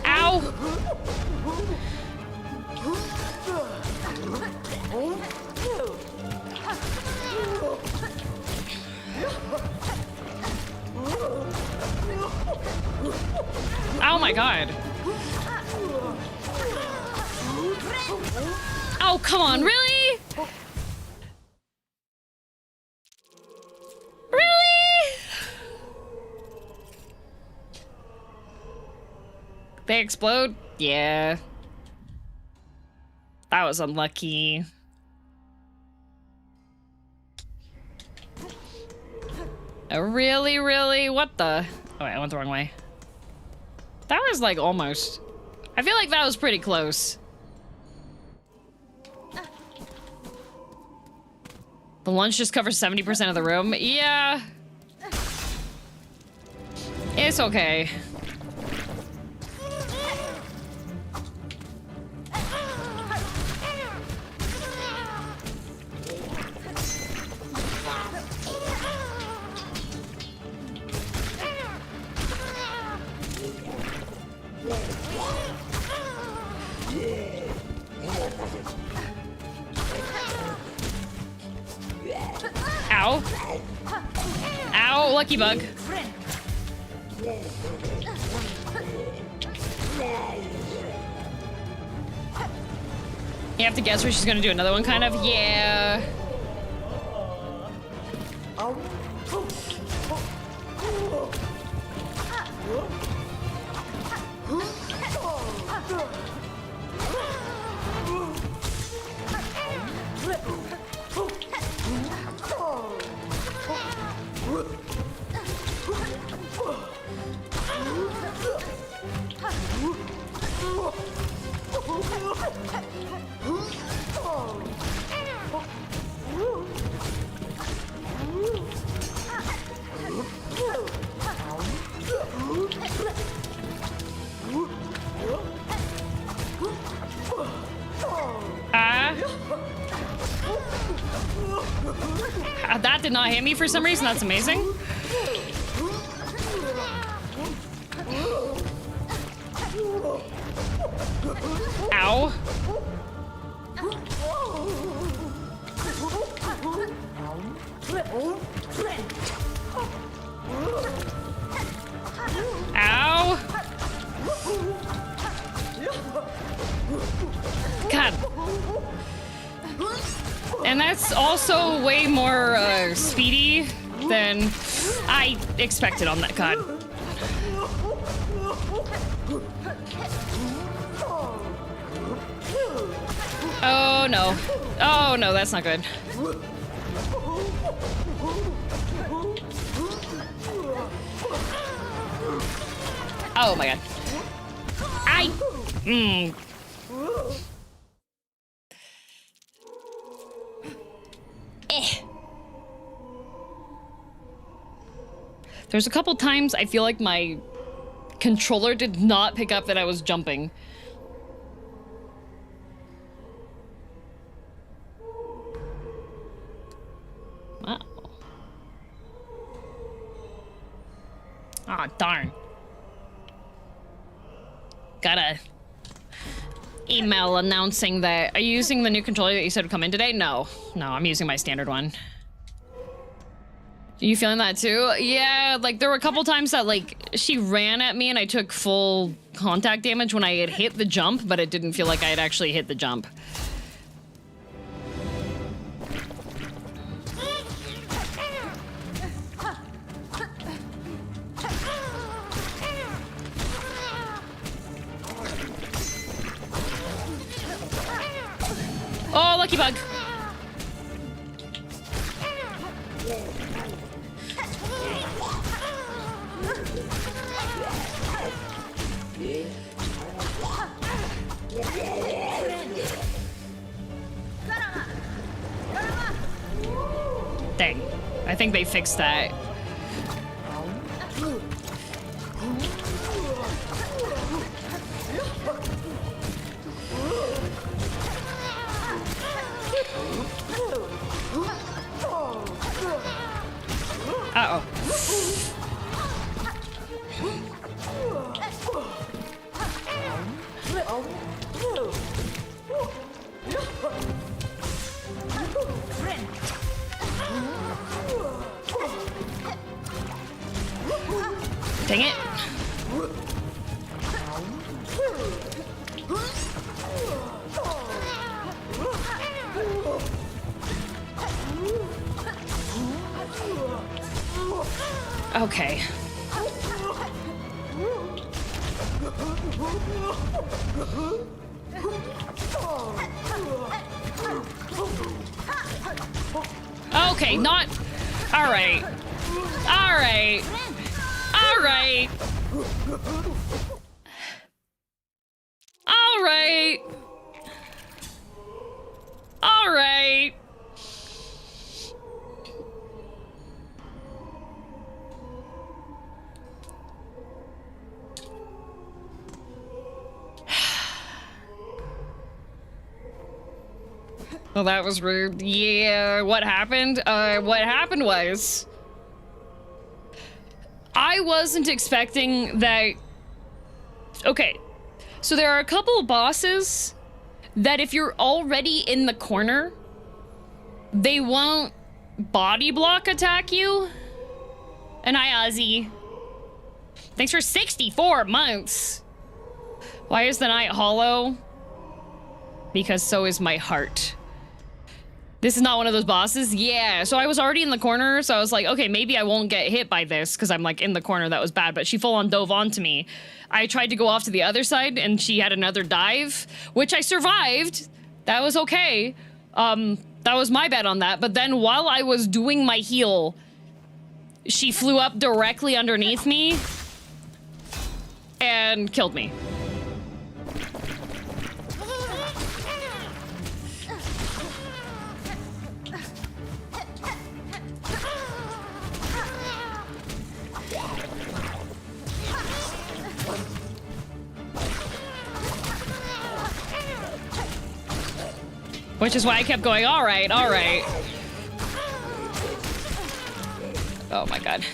Ow! Oh my god. Oh, come on, really? Really? They explode? Yeah. That was unlucky. Really, really? What the? Oh, wait, I went the wrong way. That was like almost. I feel like that was pretty close. The lunch just covers 70% of the room. Yeah. It's okay. Ow. Ow, lucky bug. You have to guess where she's gonna do another one, kind of? Yeah. That did not hit me for some reason. That's amazing. Ow. Ow. God. And that's also way more speedy than I expected on that. God. Oh no. Oh no, that's not good. Oh my god. There's a couple times I feel like my controller did not pick up that I was jumping. Wow. Ah, darn. Got a email announcing that. Are you using the new controller that you said would come in today? No. No, I'm using my standard one. Are you feeling that too? Yeah, like there were a couple times that like she ran at me and I took full contact damage when I had hit the jump, but it didn't feel like I had actually hit the jump. Oh, lucky bug. Dang. I think they fixed that. Uh-oh. Dang it. Okay. Okay, not... All right. All right. All right. All right. All right. Well, that was rude. Yeah, what happened? What happened was... I wasn't expecting that... Okay, so there are a couple of bosses that if you're already in the corner, they won't body block attack you. And hi, Ozzy. Thanks for 64 months. Why is the night hollow? Because so is my heart. This is not one of those bosses? Yeah, so I was already in the corner, so I was like, okay, maybe I won't get hit by this because I'm like in the corner. That was bad, but she full on dove onto me. I tried to go off to the other side and she had another dive, which I survived. That was okay. That was my bet on that. But then while I was doing my heal, she flew up directly underneath me and killed me. Which is why I kept going, all right, all right. Oh my god.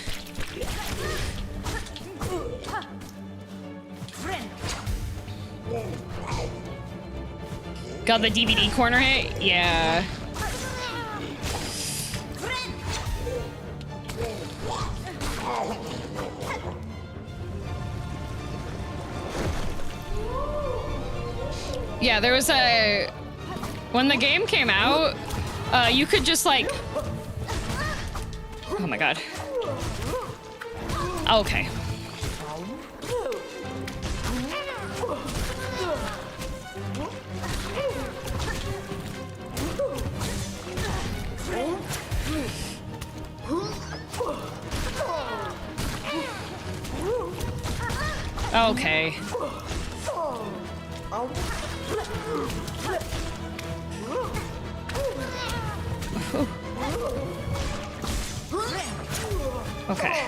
Got the DVD corner hit? Yeah. Yeah, there was a... When the game came out, you could just like... Oh my god. Okay. Okay. Okay.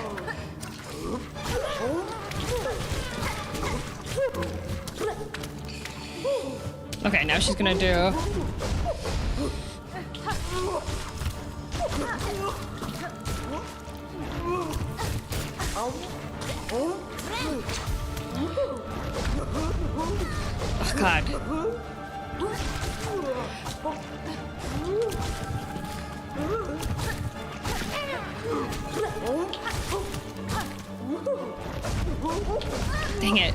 Okay, now she's gonna do... Oh, God. Dang it.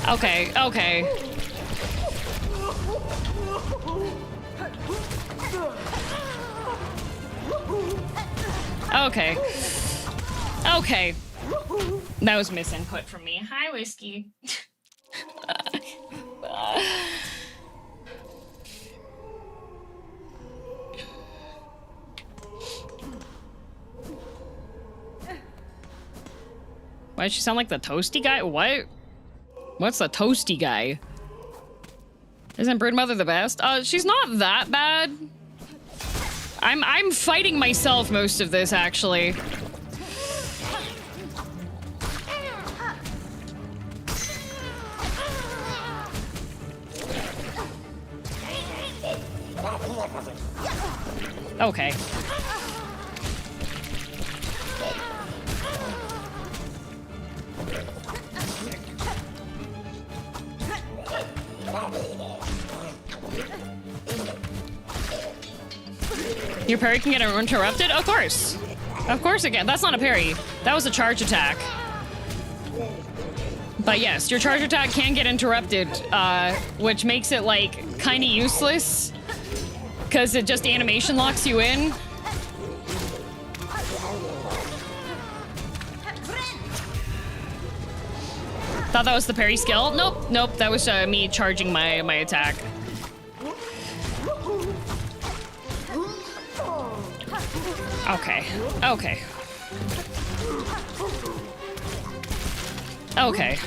Okay, okay. Okay. Okay. That was misinput from me. Hi, Whiskey. Why does she sound like the toasty guy? What? What's the toasty guy? Isn't Broodmother the best? She's not that bad. I'm fighting myself most of this, actually. Okay. Your parry can get interrupted? Of course. Of course it can. That's not a parry. That was a charge attack. But yes, your charge attack can get interrupted, which makes it, like, kind of useless. Because it just animation locks you in. Thought that was the parry skill. Nope, nope, that was me charging my attack. Okay, okay. Okay.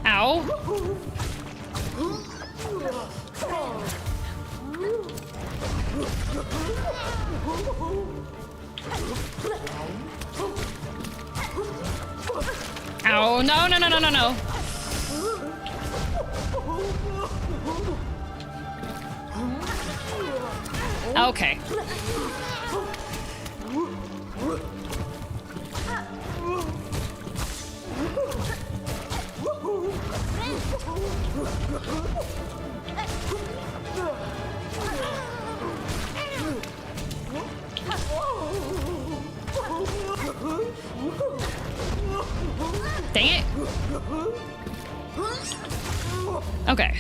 Ow. Ow, no, no, no, no, no, no. Okay. Dang it. Okay.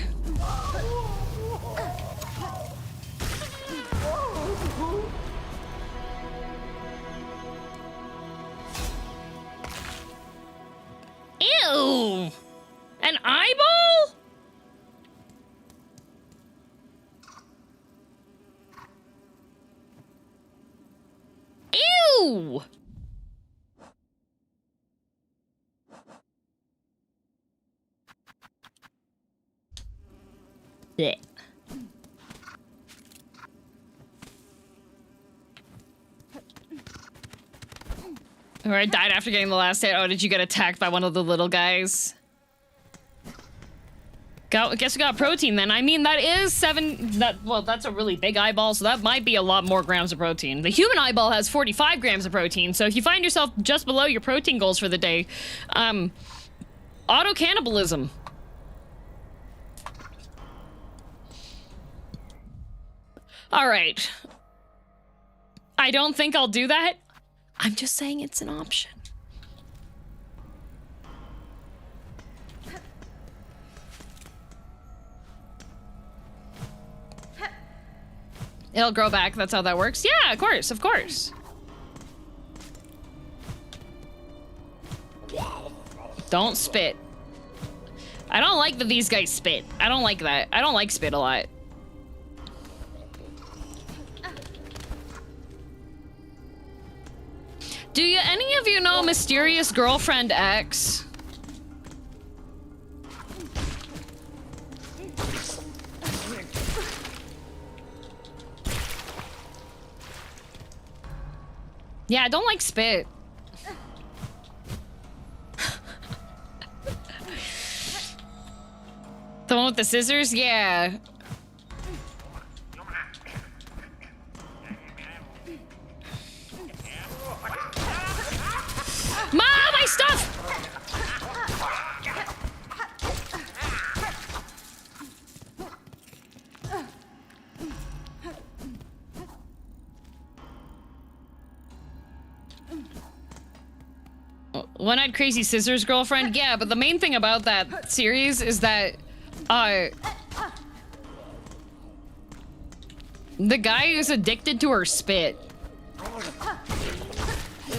Ew! An eyeball? Ew! Blech. Or I died after getting the last hit. Oh, did you get attacked by one of the little guys? Guess we got protein then. I mean, that is well, that's a really big eyeball, so that might be a lot more grams of protein. The human eyeball has 45 grams of protein, so if you find yourself just below your protein goals for the day, auto-cannibalism. All right. I don't think I'll do that. I'm just saying it's an option. It'll grow back. That's how that works. Yeah, of course, of course. Don't spit. I don't like that these guys spit. I don't like that. I don't like spit a lot. Do you, any of you know Mysterious Girlfriend X? Yeah, I don't like spit. The one with the scissors? Yeah. Mom, my stuff! One-eyed crazy scissors girlfriend? Yeah, but the main thing about that series is that, the guy is addicted to her spit.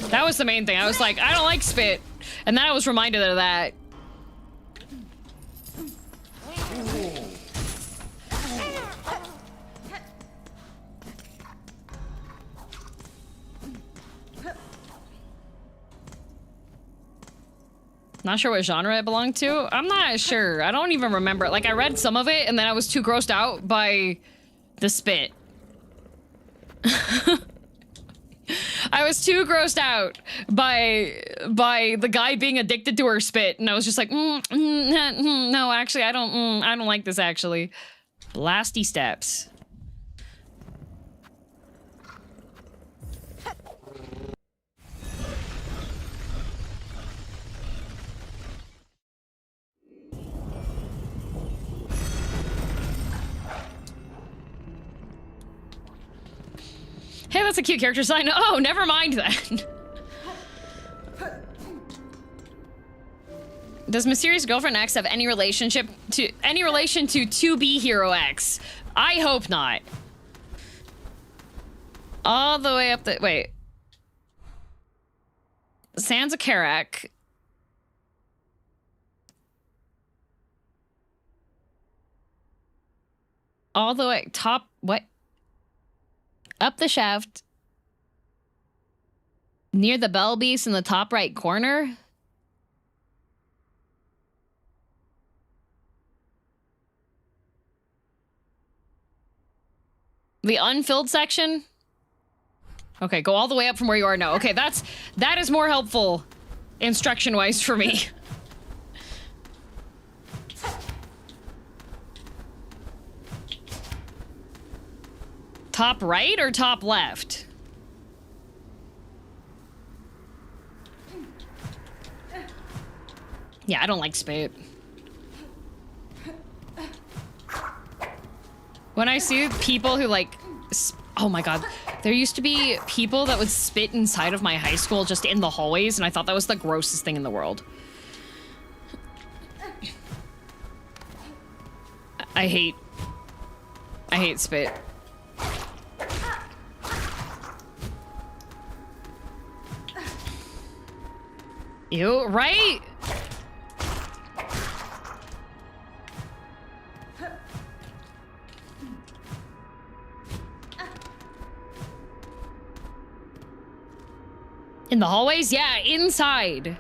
That was the main thing. I was like, I don't like spit. And then I was reminded of that. Not sure what genre it belonged to. I'm not sure. I don't even remember. Like, I read some of it and then I was too grossed out by the spit. I was too grossed out by the guy being addicted to her spit, and I was just like, no, actually, I don't like this, actually. Blasty steps. Hey, that's a cute character design. Oh, never mind then. Does Mysterious Girlfriend X have any relation to 2B Hero X? I hope not. All the way up the wait. Sansa Karak. All the way top what? Up the shaft. Near the bell beast in the top right corner. The unfilled section? Okay, go all the way up from where you are now. Okay, that is more helpful instruction-wise for me. Top right or top left? Yeah, I don't like spit. When I see people who like, oh my god, there used to be people that would spit inside of my high school just in the hallways, and I thought that was the grossest thing in the world. I hate spit. Ew, right? In the hallways? Yeah, inside.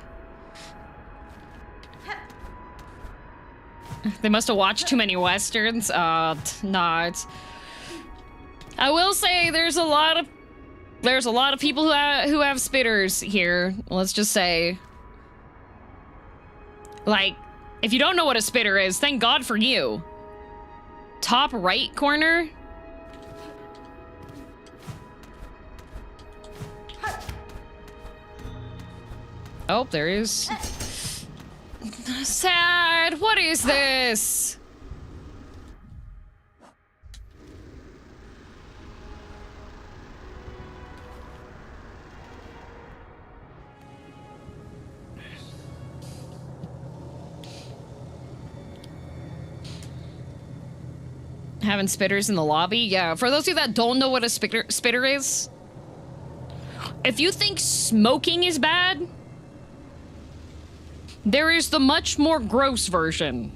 They must have watched too many westerns. Not. I will say there's a lot of people who have spitters here. Let's just say, like, if you don't know what a spitter is, thank God for you. Top right corner. Oh, there is. Sad. What is this? Having spitters in the lobby? Yeah, for those of you that don't know what a spitter is, if you think smoking is bad, there is the much more gross version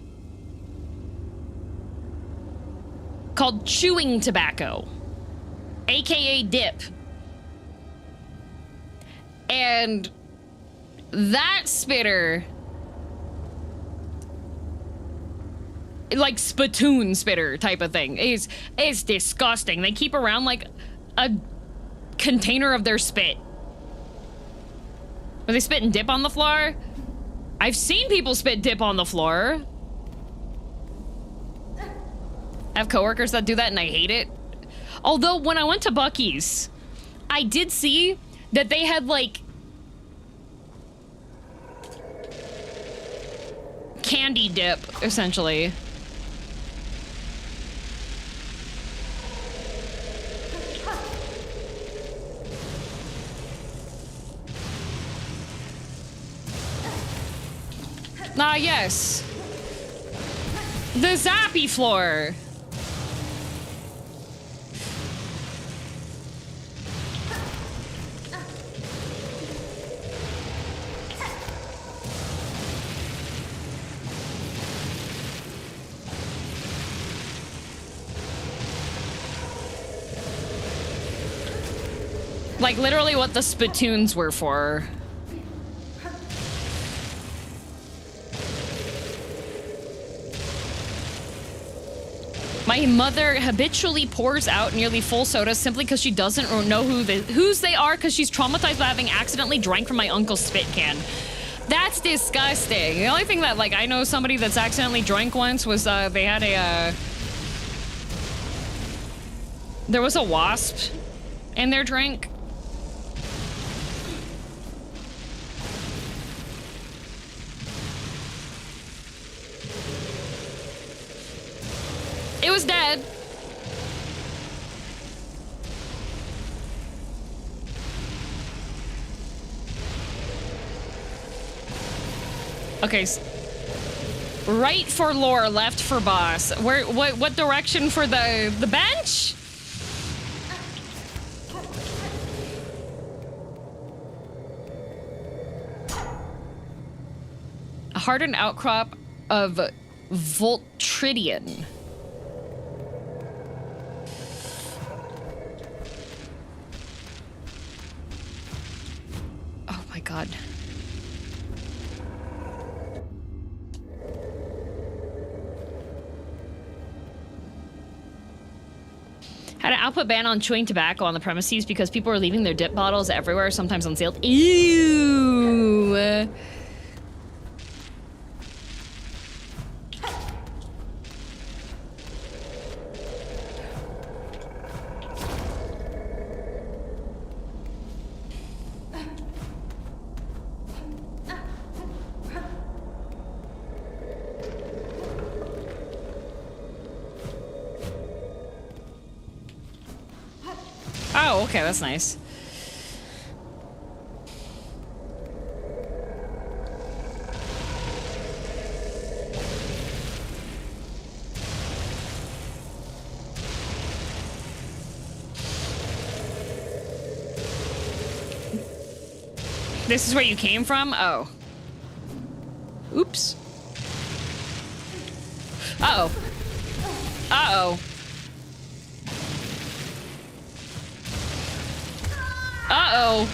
called chewing tobacco, aka dip. And that spitter, like spittoon spitter type of thing, is disgusting. They keep around like a container of their spit. Where they spit and dip on the floor. I've seen people spit dip on the floor. I have coworkers that do that and I hate it. Although when I went to Buc-ee's, I did see that they had like candy dip, essentially. Ah, yes. The zappy floor. Like literally what the spittoons were for. My mother habitually pours out nearly full sodas simply because she doesn't know whose they are, because she's traumatized by having accidentally drank from my uncle's spit can. That's disgusting. The only thing that, like, I know somebody that's accidentally drank once was, they had a, there was a wasp in their drink. It was dead. Okay. Right for lore, left for boss. What direction for the bench? A hardened outcrop of Voltridian. Oh my god. Had an output ban on chewing tobacco on the premises because people were leaving their dip bottles everywhere, sometimes unsealed. Ew. Oh, okay, that's nice. This is where you came from? Oh. Oops. Uh-oh. Uh-oh. Uh-oh.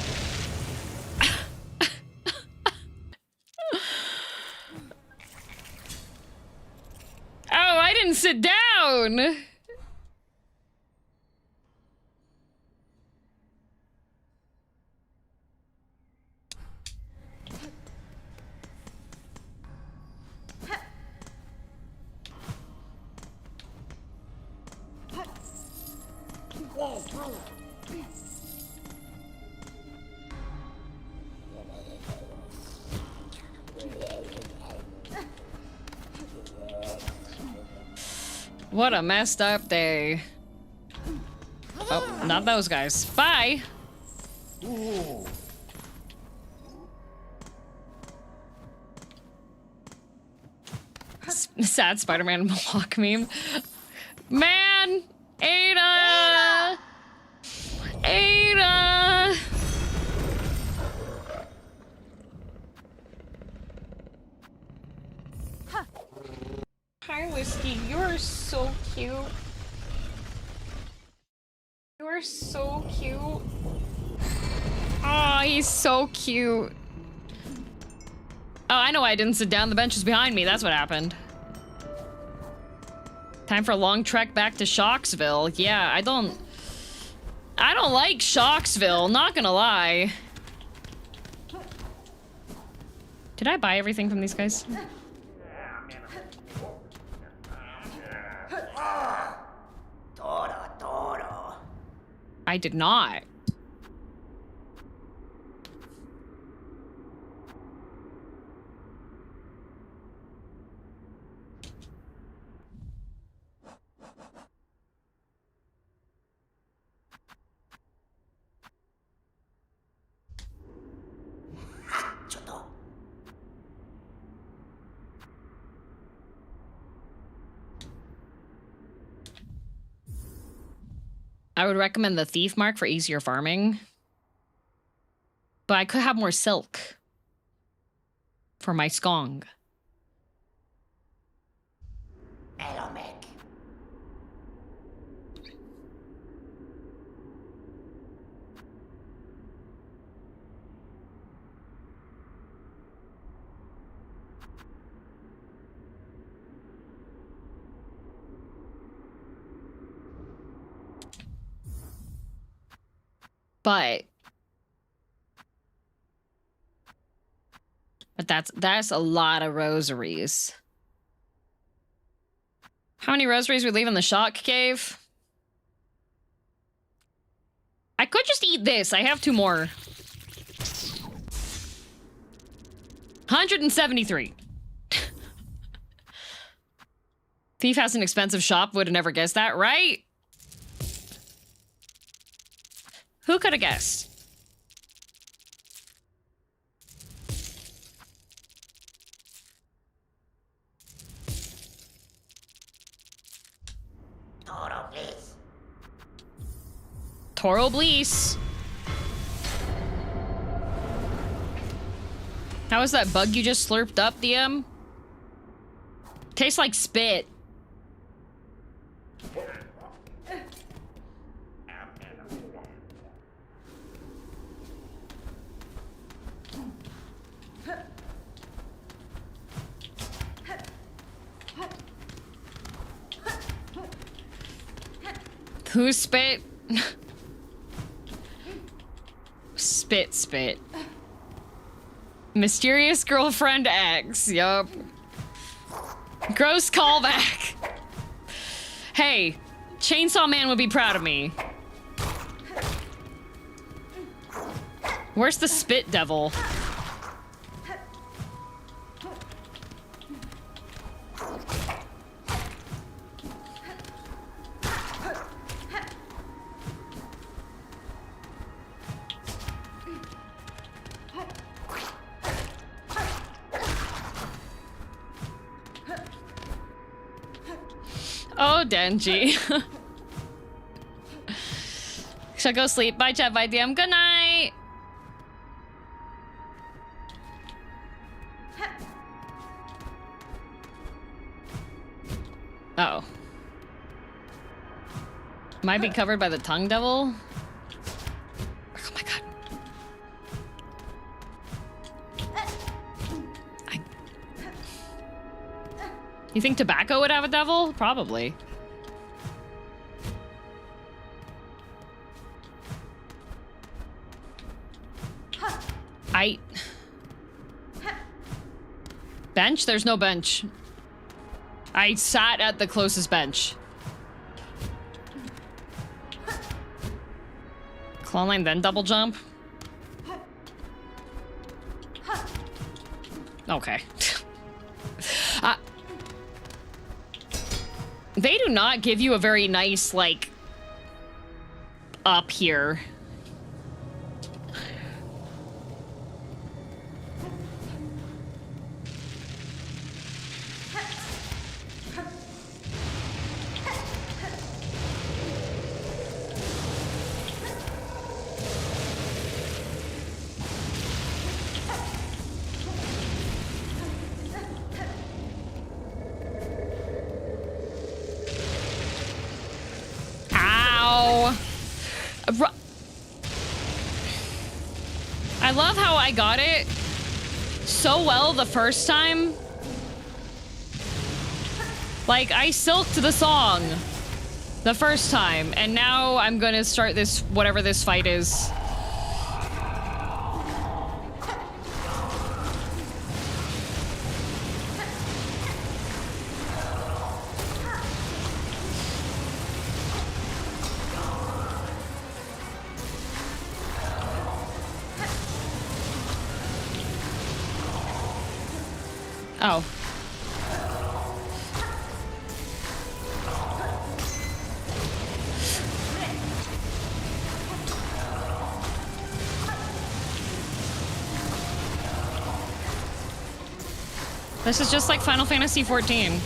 sit down. What a messed up day. Oh, not those guys. Bye. Sad Spider-Man block meme. Man! Ada! Ada! Hi, Whiskey. You're so cute. You're so cute. Oh, he's so cute. Oh, I know why I didn't sit down. The bench is behind me. That's what happened. Time for a long trek back to Shocksville. Yeah, I don't like Shocksville, not gonna lie. Did I buy everything from these guys? I did not. I would recommend the Thief Mark for easier farming. But I could have more silk for my skong. But that's a lot of rosaries. How many rosaries we leave in the shock cave? I could just eat this. I have 2 more. 173. Thief has an expensive shop. Would have never guessed that, right? Who could have guessed? Toro Blease. How was that bug you just slurped up, DM? Tastes like spit. Who spit? Spit. Mysterious Girlfriend X. Yup. Gross callback. Hey, Chainsaw Man would be proud of me. Where's the spit devil? Oh, Denji. Shall I go sleep? Bye, chat. Bye, DM. Good night. Oh. Might be covered by the tongue devil. Oh my god. You think tobacco would have a devil? Probably. Bench? There's no bench. I sat at the closest bench. Clone line, then double jump? Okay. They do not give you a very nice, like, up here. I love how I got it so well the first time. Like, I silked the song the first time, and now I'm gonna start this, whatever this fight is. Oh. This is just like Final Fantasy XIV.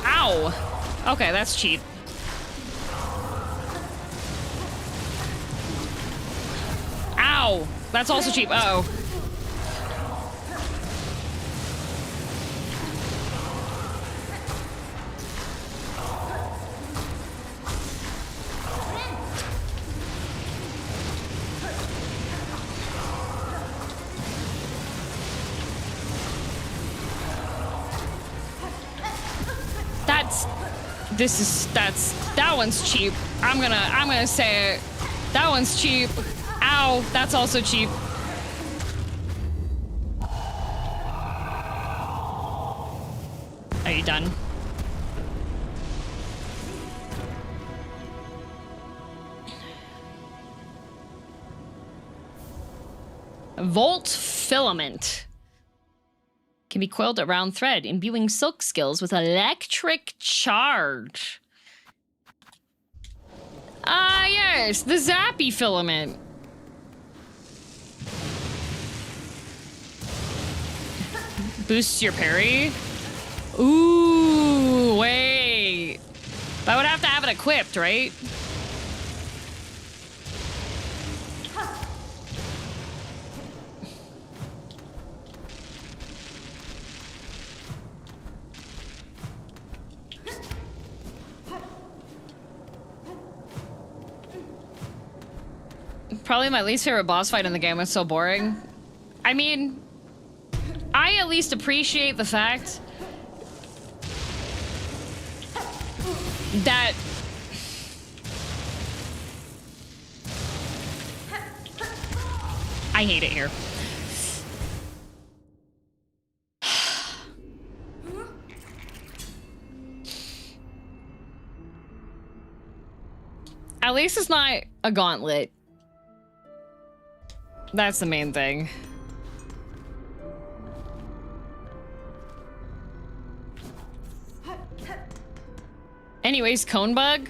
Ow! Okay, that's cheap. Ow! That's also cheap. Uh-oh. That one's cheap. I'm gonna say it. That one's cheap. Ow, that's also cheap. Are you done? Volt filament can be coiled around thread, imbuing silk skills with electric charge. Ah, yes, the zappy filament. Boosts your parry. Ooh, wait. But I would have to have it equipped, right? Probably my least favorite boss fight in the game. It's so boring. I mean, I at least appreciate the fact that I hate it here. At least it's not a gauntlet. That's the main thing. Anyways, cone bug.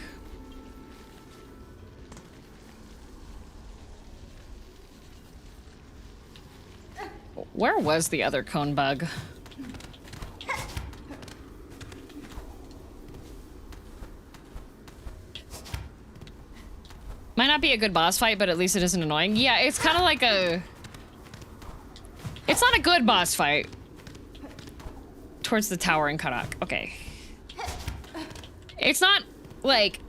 Where was the other cone bug? Might not be a good boss fight, but at least it isn't annoying. Yeah, it's kind of like a... It's not a good boss fight. Towards the tower in Karak. Okay. It's not, like,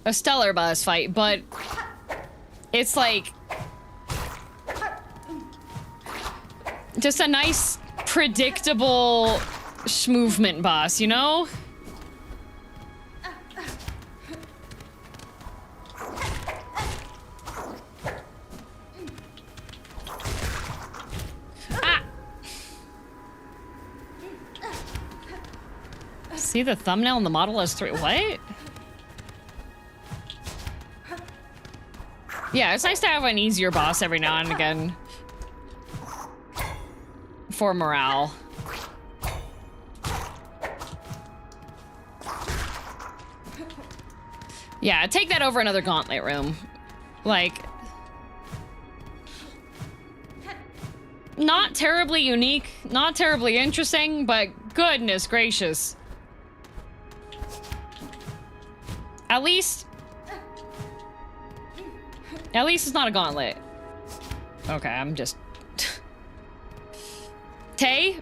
a stellar boss fight, but it's like... Just a nice, predictable movement boss, you know? Ah! See the thumbnail and the model has 3. What? Yeah, it's nice to have an easier boss every now and again. For morale. Yeah, take that over another gauntlet room. Like... not terribly unique, not terribly interesting, but goodness gracious. At least it's not a gauntlet. Okay, I'm just... Tay?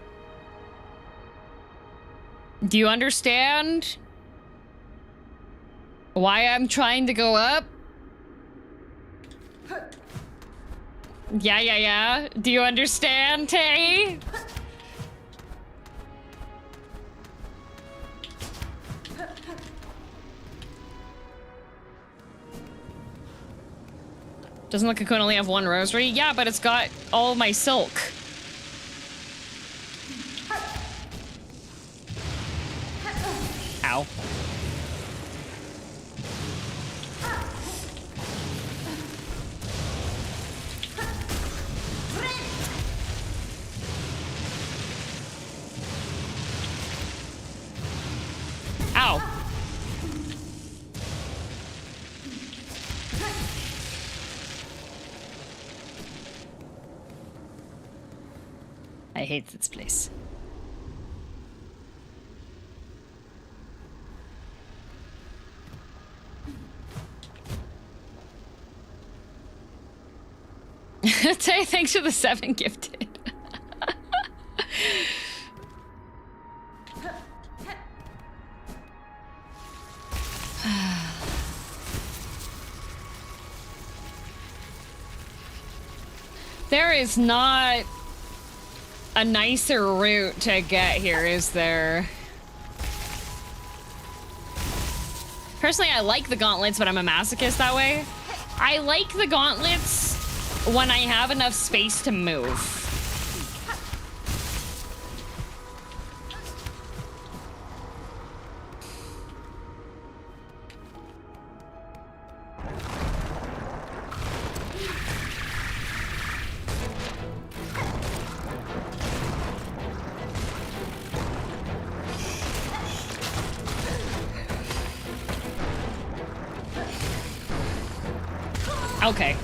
Do you understand why I'm trying to go up? Yeah. Do you understand, Tay? Doesn't look like I can only have 1 rosary. Yeah, but it's got all my silk. Ow. Ow. I hate this place. Tay, thanks for the 7 gifted. There is not a nicer route to get here, is there? Personally, I like the gauntlets, but I'm a masochist that way. I like the gauntlets when I have enough space to move. Okay.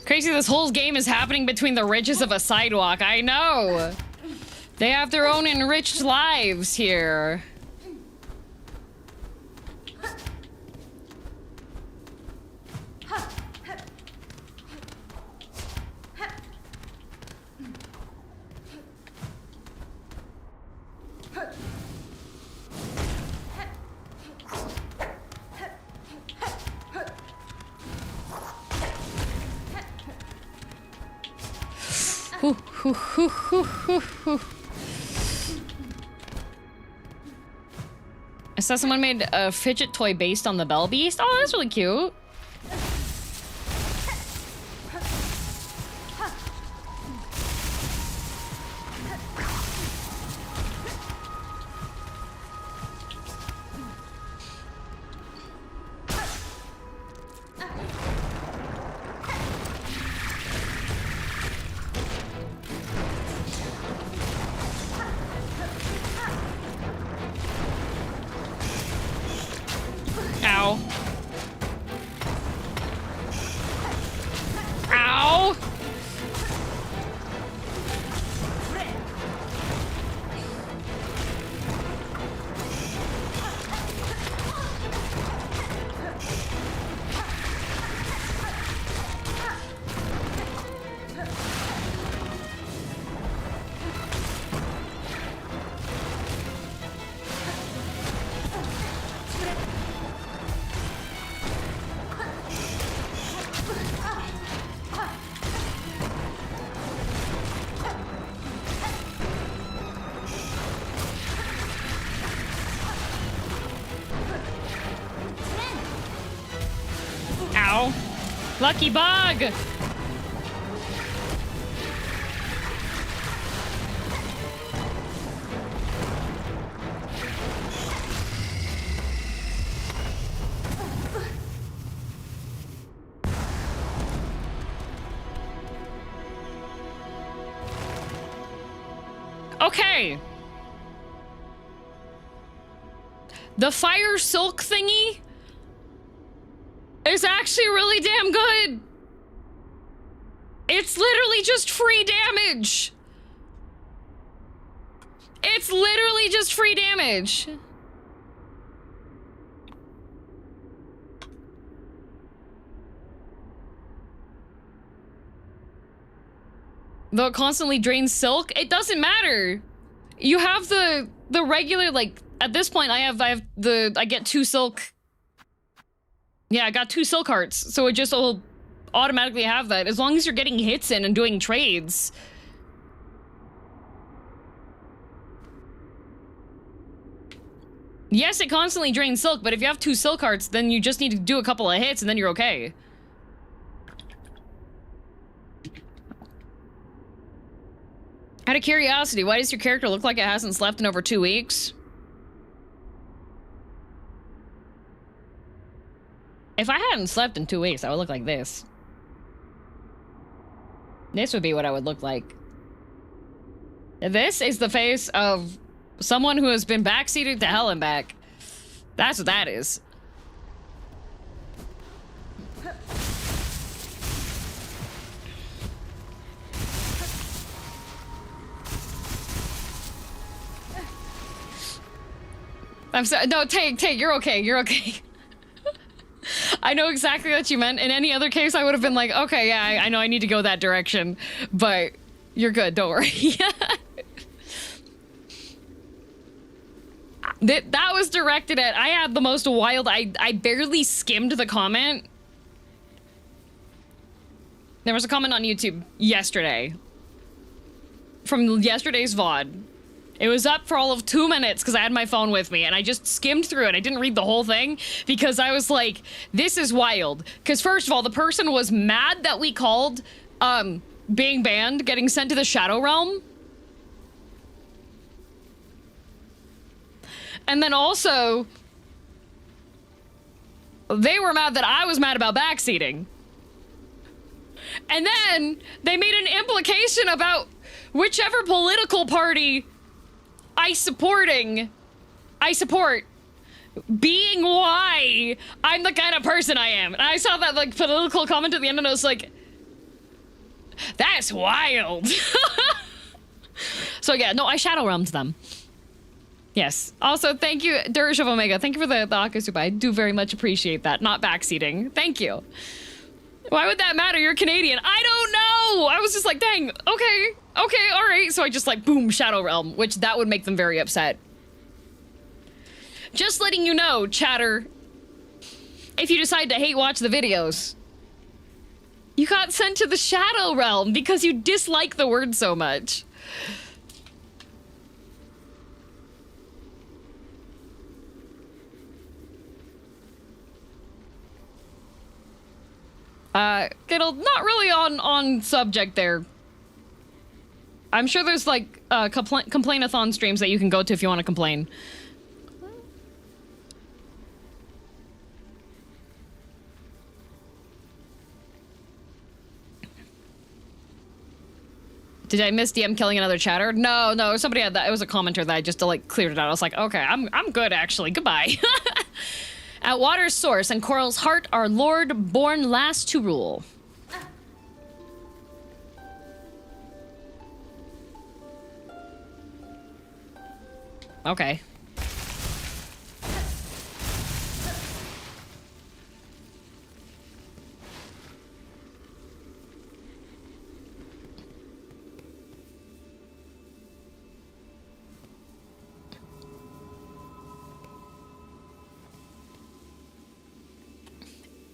Crazy, this whole game is happening between the ridges of a sidewalk. I know. They have their own enriched lives here. I saw someone made a fidget toy based on the Bell Beast. Oh, that's really cute. Lucky bug! Okay. The fire silk thingy is actually really damn good. It's literally just free damage. It's literally just free damage. Though it constantly drains silk, it doesn't matter. You have the regular, like, at this point I get 2 silk. Yeah, I got 2 silk hearts, so it just will automatically have that as long as you're getting hits in and doing trades. Yes, it constantly drains silk, but if you have 2 silk hearts, then you just need to do a couple of hits and then you're okay. Out of curiosity, why does your character look like it hasn't slept in over 2 weeks? If I hadn't slept in 2 weeks, I would look like this. This would be what I would look like. This is the face of someone who has been backseated to hell and back. That's what that is. I'm sorry. No, take, you're okay. You're okay. I know exactly what you meant. In any other case, I would have been like, okay, yeah, I know I need to go that direction, but you're good. Don't worry. That was directed at, I had the most wild, I barely skimmed the comment. There was a comment on YouTube yesterday from yesterday's VOD. It was up for all of 2 minutes because I had my phone with me and I just skimmed through it. I didn't read the whole thing because I was like, this is wild. Because first of all, the person was mad that we called being banned getting sent to the Shadow Realm. And then also, they were mad that I was mad about backseating. And then they made an implication about whichever political party I support being why I'm the kind of person I am. And I saw that like political comment at the end and I was like, that's wild. So yeah, no, I shadow realmed them. Yes. Also, thank you, Durish of Omega. Thank you for the Akasupa. I do very much appreciate that. Not backseating. Thank you. Why would that matter? You're Canadian. I don't know. I was just like, dang, okay, all right. So I just like, boom, Shadow Realm, which that would make them very upset. Just letting you know, chatter, if you decide to hate watch the videos, you got sent to the Shadow Realm because you dislike the word so much. It'll not really on subject there. I'm sure there's like complain-a-thon streams that you can go to if you want to complain. Did I miss DM killing another chatter? No, somebody had that. It was a commenter that I just like cleared it out. I was like, okay, I'm good actually. Goodbye. At Water's source and Coral's heart, our lord born last to rule. Okay.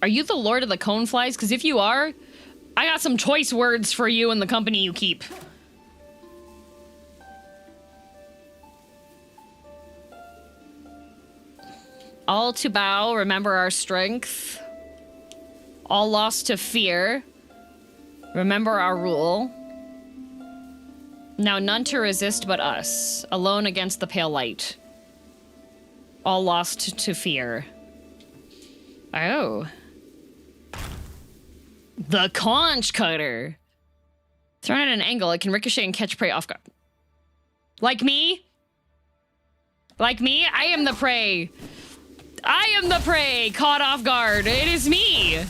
Are you the Lord of the Coneflies? Because if you are, I got some choice words for you and the company you keep. All to bow, remember our strength. All lost to fear. Remember our rule. Now none to resist but us. Alone against the pale light. All lost to fear. Oh. The conch cutter. Thrown at an angle, it can ricochet and catch prey off guard. Like me? Like me? I am the prey. I am the prey caught off guard. It is me.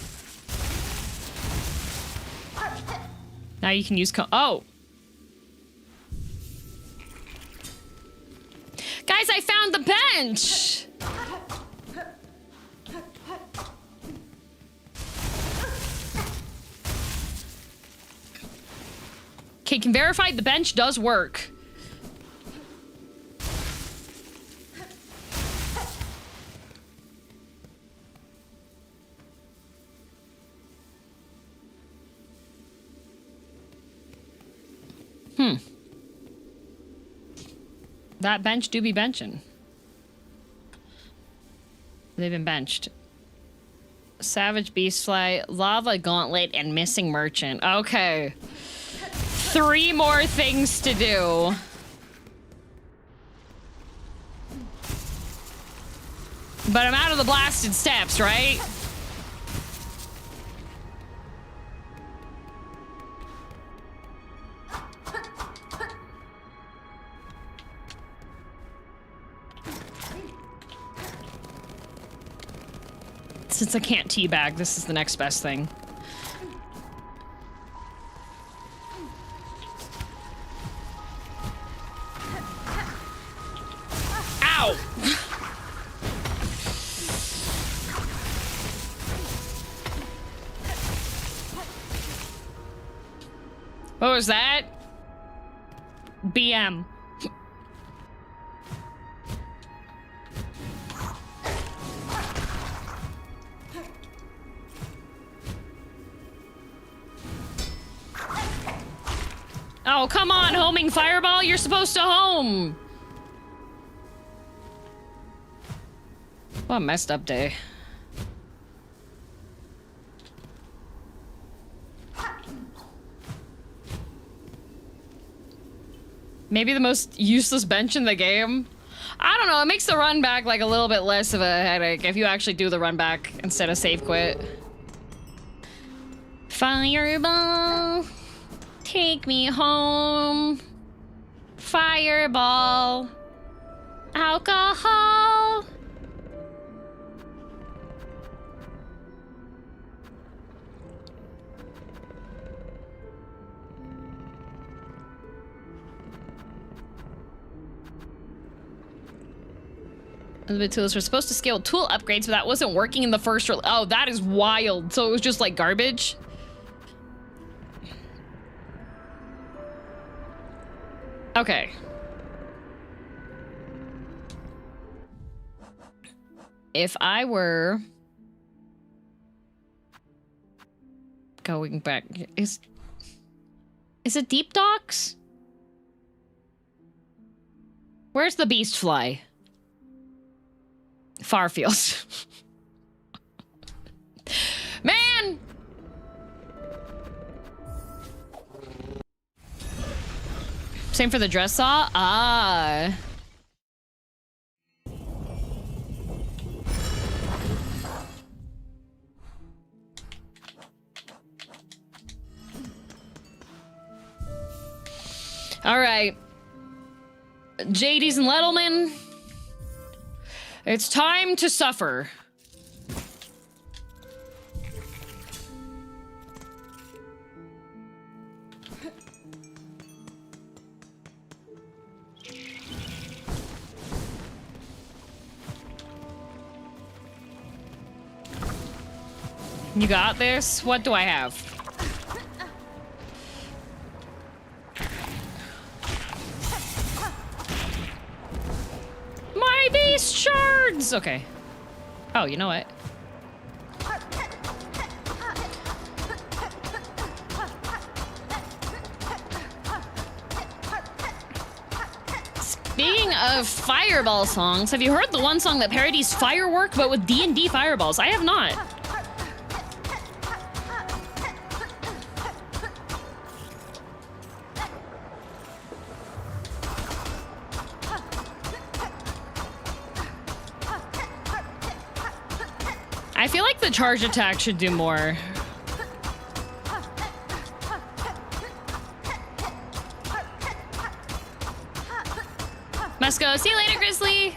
Now you can use oh. Guys, I found the bench. Okay, can verify the bench does work. That bench do be benching. They've been benched. Savage Beastfly, Lava Gauntlet, and Missing Merchant. Okay. 3 more things to do. But I'm out of the blasted steps, right? Since I can't teabag, this is the next best thing. Ow! What was that? BM. Oh, come on, homing fireball. You're supposed to home. What a messed up day. Maybe the most useless bench in the game. I don't know, it makes the run back like a little bit less of a headache if you actually do the run back instead of save quit. Fireball. Take me home. Fireball. Alcohol. The tools were supposed to scale tool upgrades, but that wasn't working in the first. Oh, that is wild. So it was just like garbage. Okay. If I were going back, is it Deep Docks? Where's the beast fly? Farfield. Man! Same for the dress saw? Ah. All right. JD's and Lettleman. It's time to suffer. You got this? What do I have? My beast shards! Okay. Oh, you know what? Speaking of fireball songs, have you heard the one song that parodies Firework but with D&D fireballs? I have not. I feel like the charge attack should do more. Must go. See you later, Grizzly.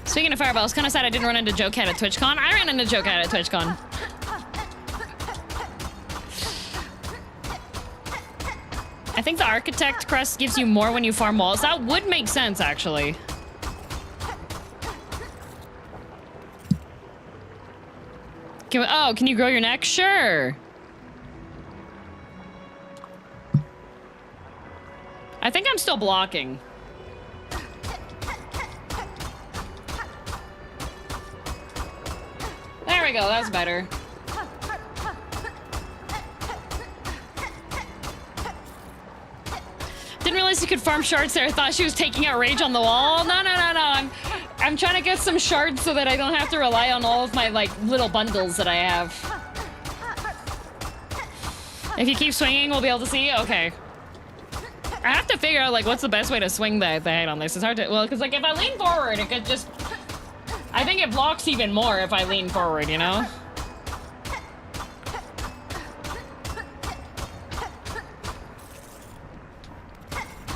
Speaking of fireballs, kind of sad I didn't run into Joe Cat at TwitchCon. I ran into Joe Cat at TwitchCon. I think the Architect crest gives you more when you farm walls. That would make sense, actually. Can you grow your neck? Sure. I think I'm still blocking. There we go, that's better. Didn't realize you could farm shards there. I thought she was taking out rage on the wall. No. I'm trying to get some shards so that I don't have to rely on all of my, like, little bundles that I have. If you keep swinging, we'll be able to see? Okay. I have to figure out, like, what's the best way to swing the head on this. It's hard to... Well, because, like, if I lean forward, it could just... I think it blocks even more if I lean forward, you know?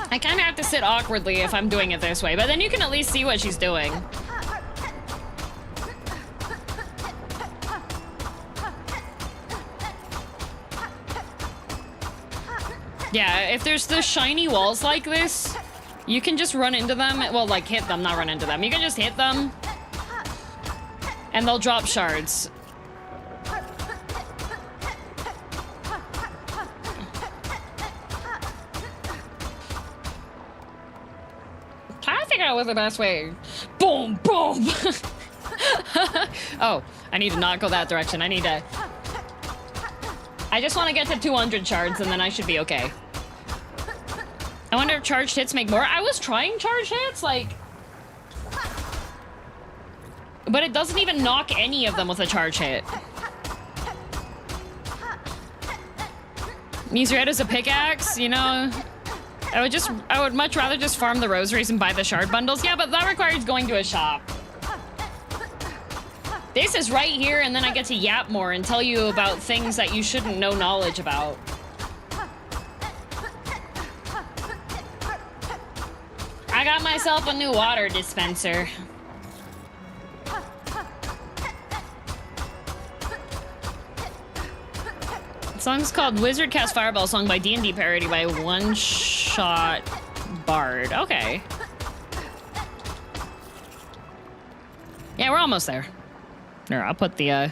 I kind of have to sit awkwardly if I'm doing it this way, but then you can at least see what she's doing. Yeah, if there's the shiny walls like this, you can just run into them. Well, like, hit them, not run into them. You can just hit them, and they'll drop shards. Trying to figure out what's the best way. Boom, boom! Oh, I need to not go that direction. I need to... I just want to get to 200 shards, and then I should be okay. I wonder if charged hits make more. I was trying charged hits, like... But it doesn't even knock any of them with a charge hit. Use your head as a pickaxe, you know? I would much rather just farm the rosaries and buy the shard bundles. Yeah, but that requires going to a shop. This is right here, and then I get to yap more and tell you about things that you shouldn't know knowledge about. I got myself a new water dispenser. The song's called Wizard Cast Fireball, song by D&D parody by One Shot Bard. Okay. Yeah, we're almost there. Here, I'll put the,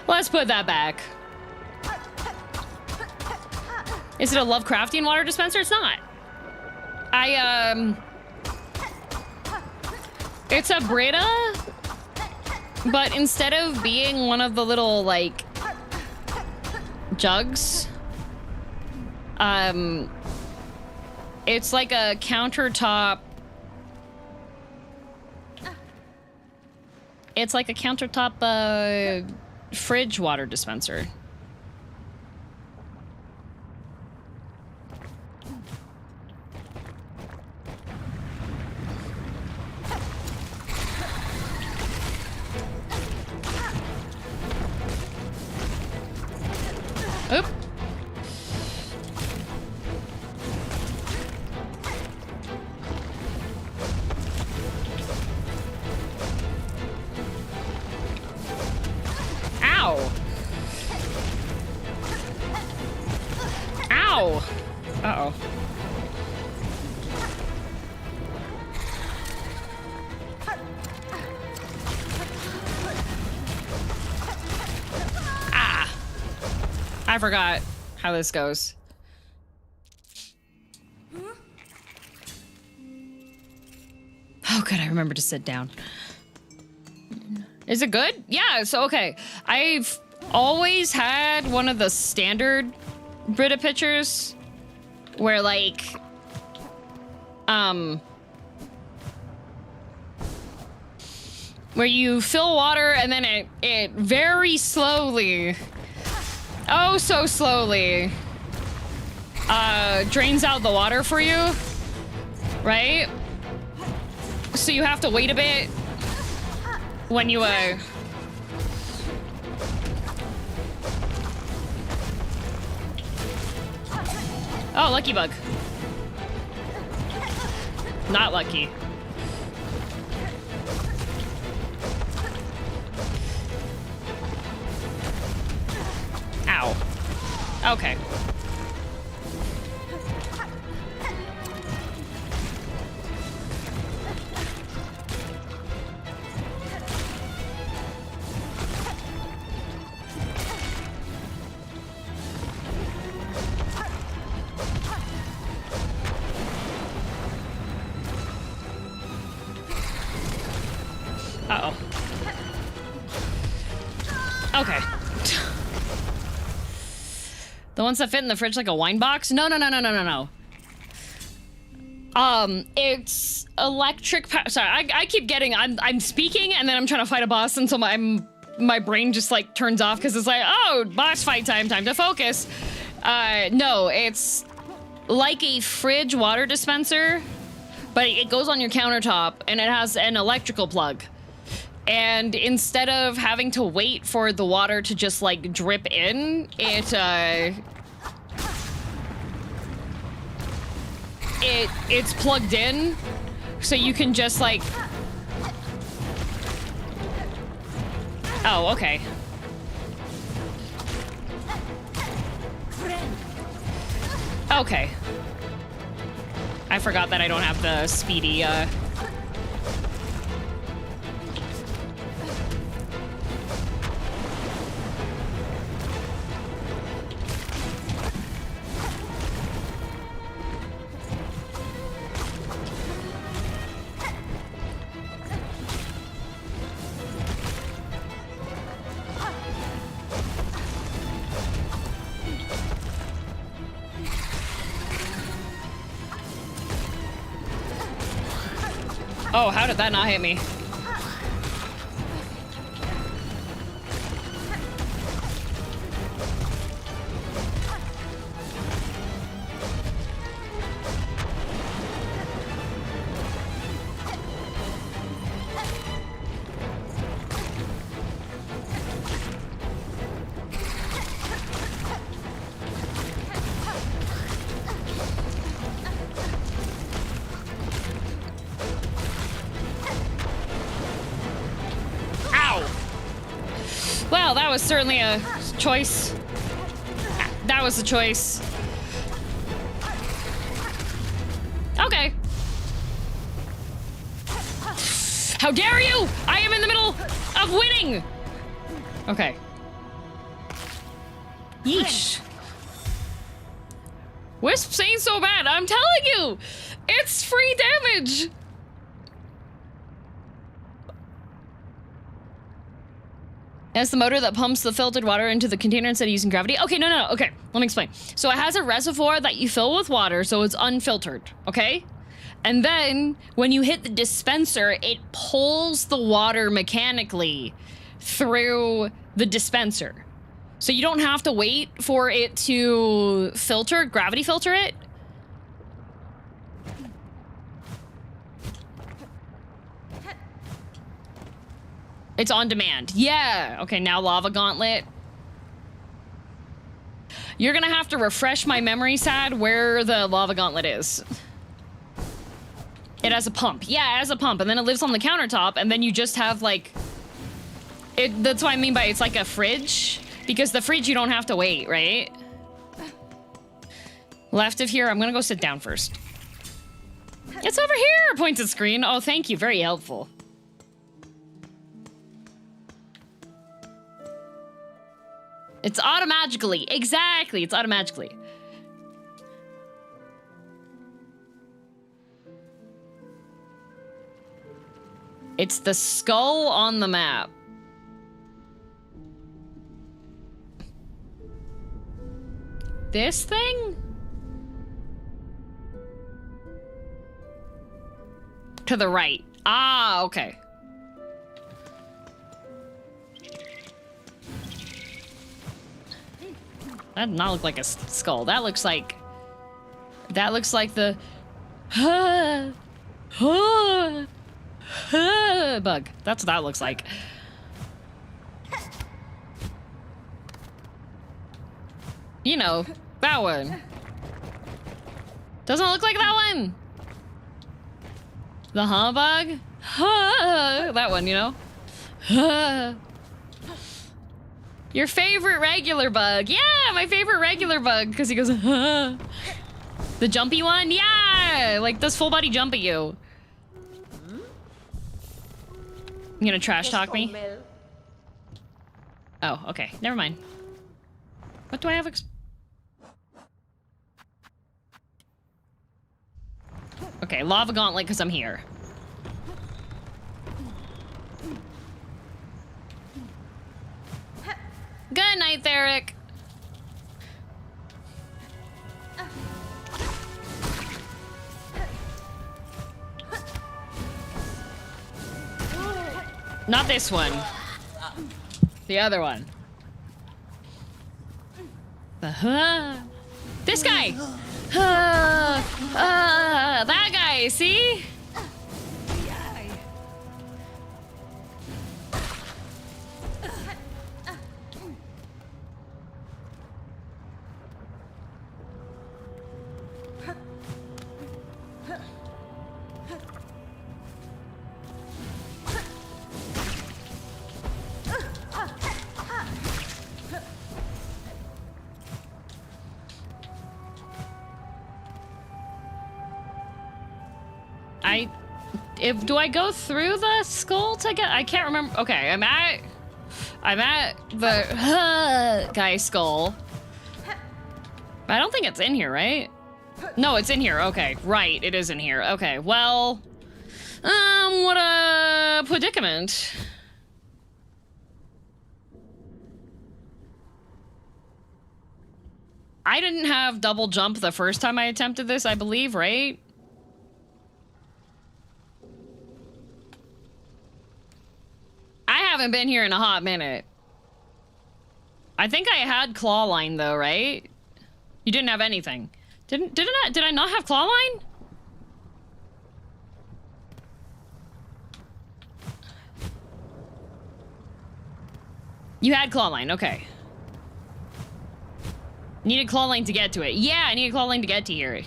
let's put that back. Is it a Lovecraftian water dispenser? It's not. It's a Brita, but instead of being one of the little, like, jugs, it's like a countertop. It's like a countertop, fridge water dispenser. Oop. Ow. Ow. Uh-oh. Ah. I forgot how this goes. Oh, good. I remember to sit down. Is it good? Yeah, so okay. I've always had one of the standard Brita pitchers where, like, where you fill water and then it very slowly, oh so slowly, drains out the water for you, right? So you have to wait a bit when you, Oh, lucky bug. Not lucky. Ow. Okay. Uh-oh. Okay. The ones that fit in the fridge like a wine box? No. It's electric power. Sorry, I keep getting, I'm speaking and then I'm trying to fight a boss, and so my brain just like turns off because it's like, oh, boss fight time to focus. No, it's like a fridge water dispenser, but it goes on your countertop and it has an electrical plug. And instead of having to wait for the water to just like drip in, it's plugged in, so you can just like. Oh, okay. Okay. I forgot that I don't have the speedy. Oh, how did that not hit me? Well, that was certainly a choice. That was a choice. Okay. How dare you! I am in the middle of winning! Okay. Yeesh. Wisp ain't so bad, I'm telling you! It's free damage! It's the motor that pumps the filtered water into the container instead of using gravity. Okay, no. Okay, let me explain. So it has a reservoir that you fill with water, so it's unfiltered, okay? And then when you hit the dispenser, it pulls the water mechanically through the dispenser. So you don't have to wait for it to gravity filter it. It's on demand. Yeah. Okay, now lava gauntlet. You're gonna have to refresh my memory, Sad, where the lava gauntlet is. It has a pump. Yeah, it has a pump, and then it lives on the countertop, and then you just have like... That's what I mean by it's like a fridge, because the fridge you don't have to wait, right? Left of here, I'm gonna go sit down first. It's over here, points at screen. Oh, thank you, very helpful. It's automagically. Exactly, it's automagically. It's the skull on the map. This thing? To the right. Ah, okay. That does not look like a skull. That looks like That looks like the bug. That's what that looks like. You know, that one. Doesn't it look like that one? The humbug? That one, you know? Your favorite regular bug. Yeah, my favorite regular bug, because he goes, The jumpy one? Yeah! Like, does full body jump at you. You gonna trash talk me? Oh, okay. Never mind. What do I have? Okay, lava gauntlet because I'm here. Good night, Theric. Not this one. The other one. This guy! That guy, see? Do I go through the skull to get? I can't remember. Okay, I'm at the guy's skull. I don't think it's in here, right? No, it's in here. Okay, right, it is in here. Okay, well, what a predicament. I didn't have double jump the first time I attempted this, I believe, right? I haven't been here in a hot minute. I think I had claw line though, right? You didn't have anything. Did I not have claw line? You had claw line, okay. Needed claw line to get to it. Yeah, I needed claw line to get to here.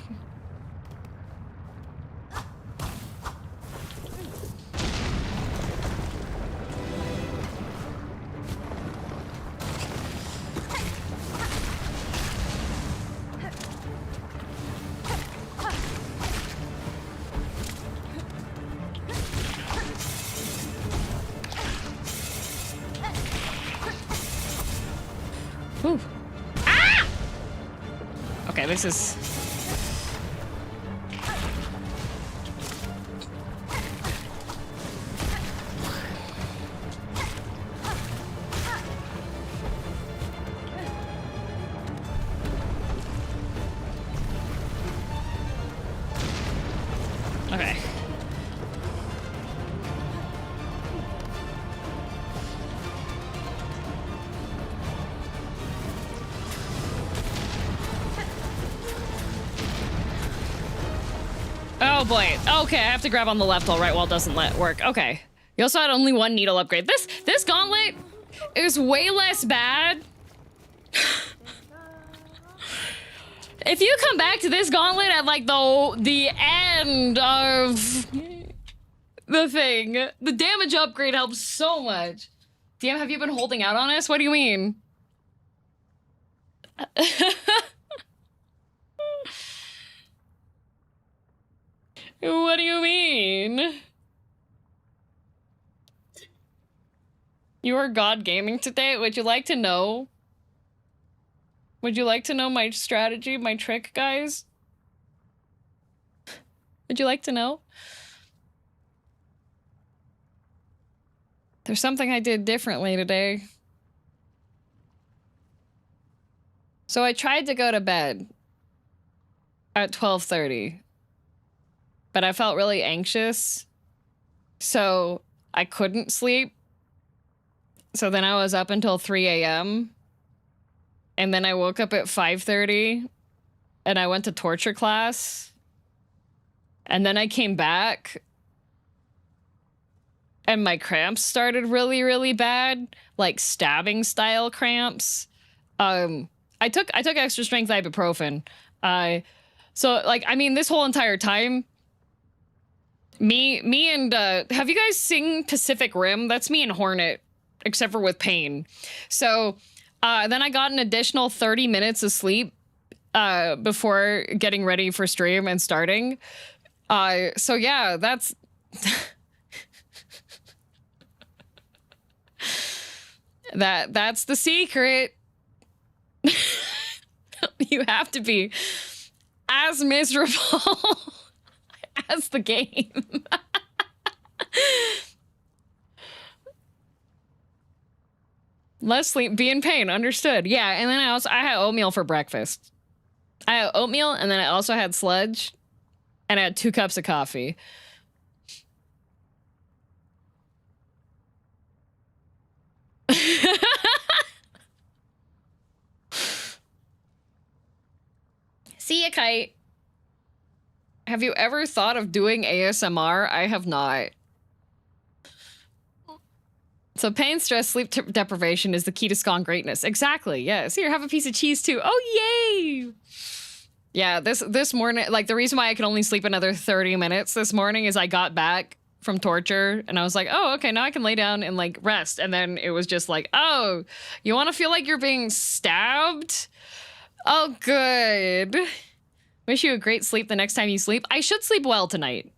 Ooh. Ah! Okay, this is... Okay. Oh boy. Okay, I have to grab on the left while right wall doesn't work. Okay. You also had only one needle upgrade. This gauntlet is way less bad. If you come back to this gauntlet at like the end of the thing, the damage upgrade helps so much. Damn, have you been holding out on us? What do you mean? What do you mean? You are God gaming today? Would you like to know? Would you like to know my strategy, my trick, guys? Would you like to know? There's something I did differently today. So I tried to go to bed at 12:30. But I felt really anxious, so I couldn't sleep. So then I was up until 3 a.m. And then I woke up at 5:30. and I went to torture class. And then I came back and my cramps started really, really bad, like stabbing style cramps. I took extra strength ibuprofen. So like, I mean, this whole entire time, me and, have you guys seen Pacific Rim? That's me and Hornet, except for with pain. So, then I got an additional 30 minutes of sleep, before getting ready for stream and starting. So yeah, that's, that's the secret. You have to be as miserable as the game. Less sleep, be in pain, understood. Yeah, and then I had oatmeal for breakfast. I had oatmeal, and then I also had sludge, and I had 2 cups of coffee. See ya, Kite. Have you ever thought of doing ASMR? I have not. So pain, stress, sleep deprivation is the key to Skong greatness. Exactly, yes. Here, have a piece of cheese too. Oh, yay! Yeah, this morning, like the reason why I could only sleep another 30 minutes this morning is I got back from torture and I was like, oh, okay, now I can lay down and like rest. And then it was just like, oh, you want to feel like you're being stabbed? Oh, good. Wish you a great sleep the next time you sleep. I should sleep well tonight.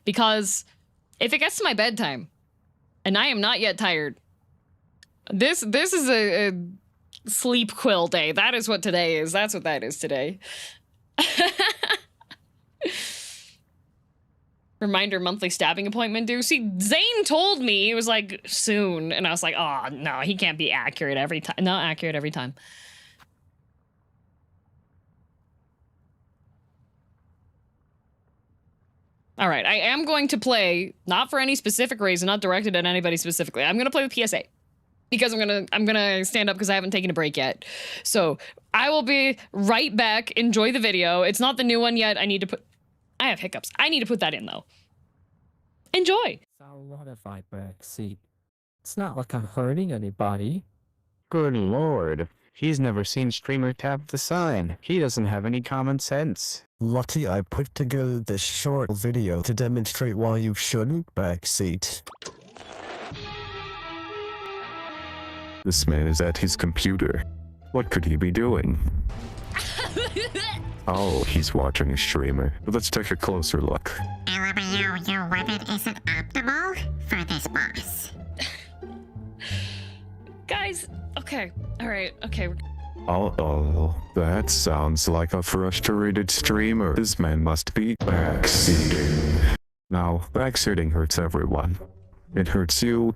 Because if it gets to my bedtime and I am not yet tired, this is a sleep quill day. That is what today is. That's what that is today. Reminder, monthly stabbing appointment due. See, Zane told me, he was like, soon. And I was like, oh, no, he can't be accurate every time. Not accurate every time. All right, I am going to play, not for any specific reason, not directed at anybody specifically. I'm going to play with PSA. Because I'm gonna stand up because I haven't taken a break yet. So I will be right back. Enjoy the video. It's not the new one yet. I have hiccups. I need to put that in though. Enjoy. So what if I backseat? It's not like I'm hurting anybody. Good lord. He's never seen streamer tap the sign. He doesn't have any common sense. Lucky I put together this short video to demonstrate why you shouldn't backseat. This man is at his computer. What could he be doing? Oh, he's watching a streamer. Let's take a closer look. LMAO, your weapon isn't optimal for this boss. Guys, okay. Alright, okay. Oh, that sounds like a frustrated streamer. This man must be backseating. Now, backseating hurts everyone. It hurts you.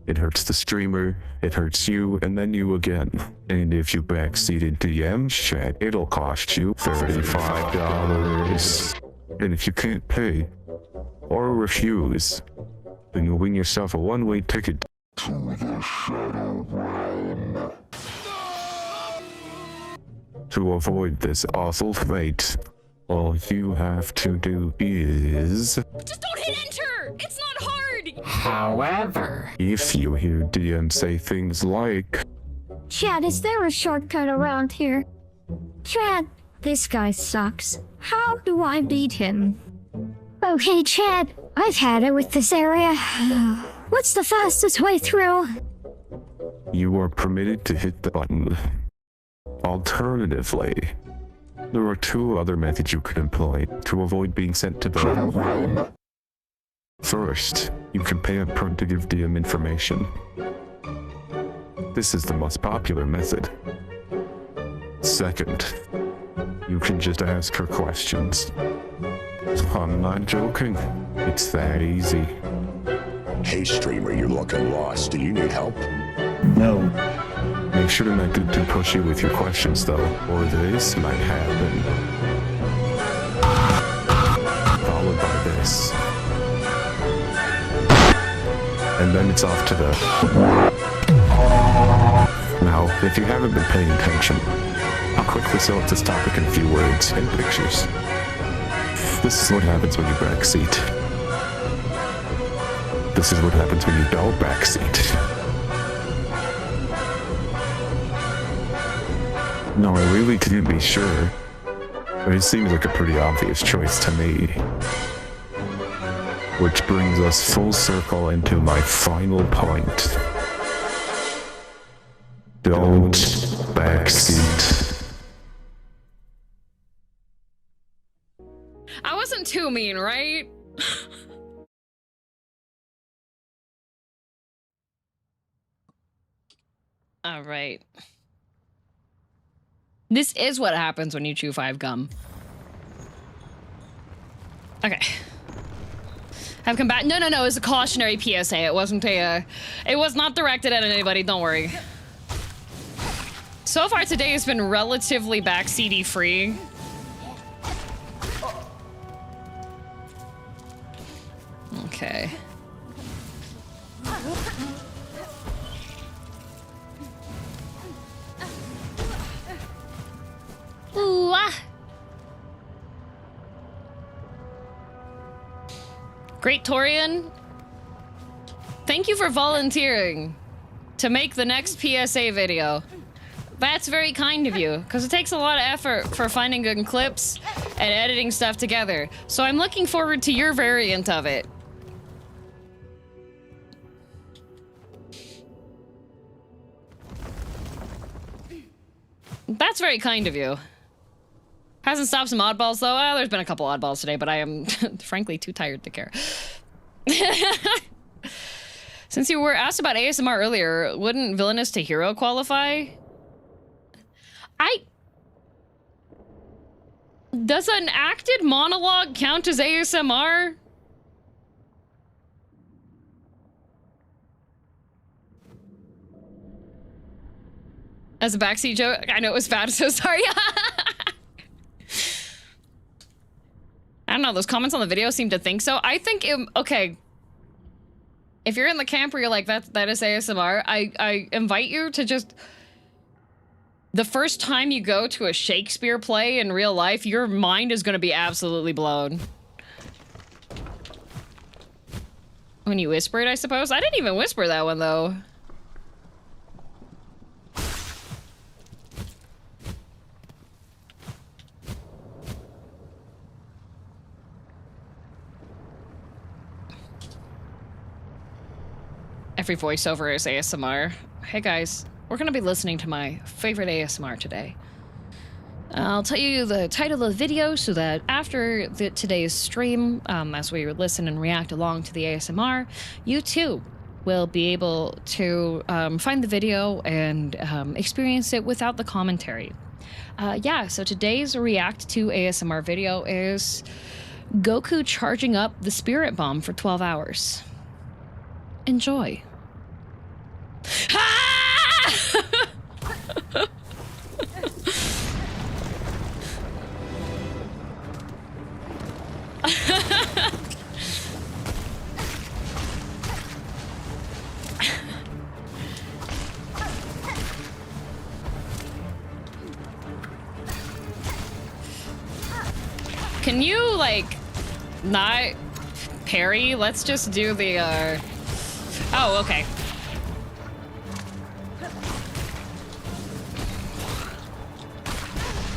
It hurts the streamer, it hurts you, and then you again. And if you backseat into DM chat, it'll cost you $35. And if you can't pay, or refuse, then you'll win yourself a one-way ticket to the Shadow Realm. To avoid this awful fate, all you have to do is... Just don't hit enter! It's not hard! However, if you hear DM say things like, Chad, is there a shortcut around here? Chad, this guy sucks. How do I beat him? Okay, Chad, I've had it with this area. What's the fastest way through? you are permitted to hit the button. Alternatively, there are two other methods you could employ to avoid being sent to the realm. First, you can pay a pro to give DM information. This is the most popular method. Second, you can just ask her questions. I'm not joking. It's that easy. Hey streamer, you're looking lost. Do you need help? No. Make sure to not get too pushy with your questions though, or this might happen. Followed by this. And then it's off to the... Now, if you haven't been paying attention, quickly sell this topic in a few words and pictures. This is what happens when you backseat. This is what happens when you don't backseat. No, I really couldn't be sure, but it seems like a pretty obvious choice to me. Which brings us full circle into my final point. Don't backseat. I wasn't too mean, right? All right. This is what happens when you chew 5 gum. Okay. I've come back. No, it was a cautionary PSA. It wasn't a, it was not directed at anybody, don't worry. So far today has been relatively backseaty free. Okay. Ooh, ah. Great Torian, thank you for volunteering to make the next PSA video. That's very kind of you, because it takes a lot of effort for finding good clips and editing stuff together. So I'm looking forward to your variant of it. That's very kind of you. Hasn't stopped some oddballs though. Well, there's been a couple oddballs today, but I am frankly too tired to care. Since you were asked about ASMR earlier, wouldn't villainous to hero qualify? Does an acted monologue count as ASMR? As a backseat joke? I know it was bad, so sorry. I don't know, those comments on the video seem to think so. I think, okay. If you're in the camp where you're like, that is ASMR, I invite you to just... The first time you go to a Shakespeare play in real life, your mind is gonna be absolutely blown. When you whisper it, I suppose? I didn't even whisper that one, though. Every voiceover is ASMR. Hey guys, we're gonna be listening to my favorite ASMR today. I'll tell you the title of the video so that after today's stream, as we listen and react along to the ASMR, you too will be able to find the video and experience it without the commentary. Yeah, so today's react to ASMR video is Goku charging up the spirit bomb for 12 hours. Enjoy. Can you, like, not parry? Let's just do the, Oh, okay.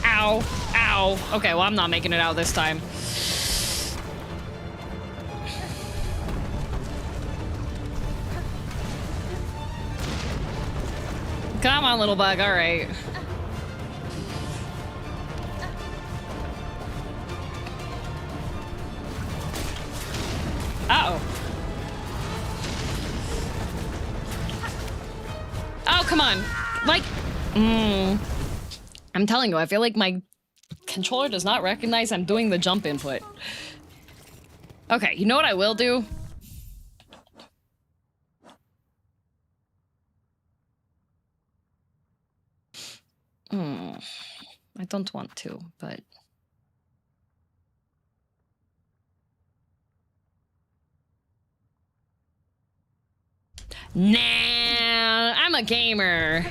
Ow. Ow. Okay, well, I'm not making it out this time. Come on, little bug. All right. Uh-oh. Oh, come on. Like, I'm telling you, I feel like my controller does not recognize I'm doing the jump input. Okay, you know what I will do? I don't want to, but... Nah, I'm a gamer.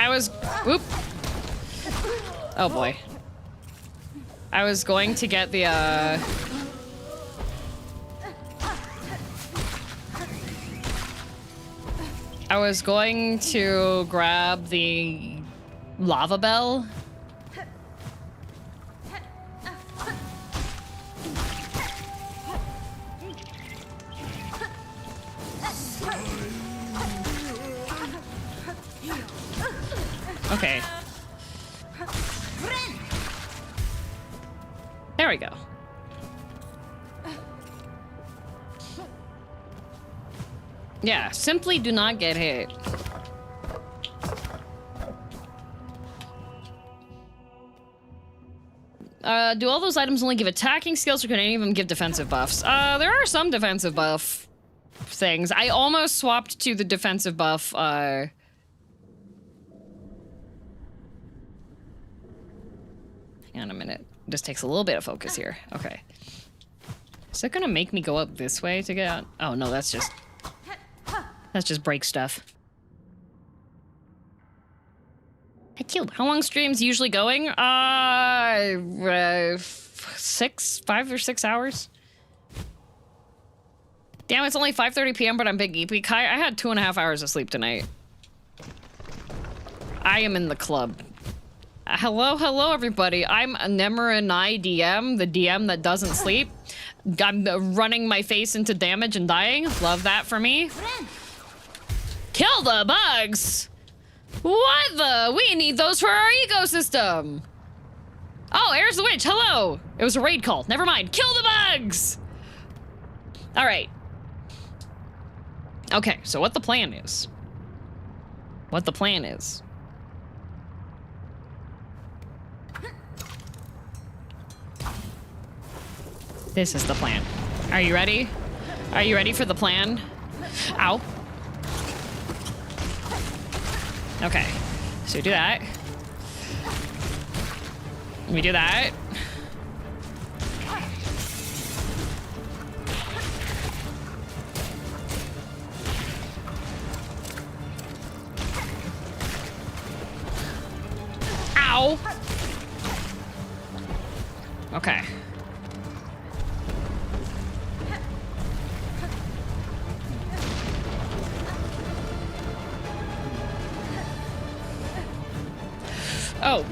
I was... Oop. Oh boy. I was going to get the, I was going to grab the lava bell. Okay. There we go. Yeah, simply do not get hit. Do all those items only give attacking skills, or can any of them give defensive buffs? There are some defensive buff things. I almost swapped to the defensive buff, Hang on a minute. This takes a little bit of focus here. Okay. Is that gonna make me go up this way to get out? Oh no, that's just break stuff. How long streams usually going? 5 or 6 hours. Damn, it's only 5:30 p.m. but I'm big EP. I had 2.5 hours of sleep tonight. I am in the club. Hello everybody. I'm Nemeranai DM, the DM that doesn't sleep. I'm running my face into damage and dying. Love that for me. Kill the bugs! What the? We need those for our ecosystem! Oh, Air's the Witch, hello! It was a raid call, never mind. Kill the bugs! Alright. Okay, so what the plan is. This is the plan. Are you ready? Are you ready for the plan? Ow. Okay, so do that. We do that. Ow! Okay. Oh.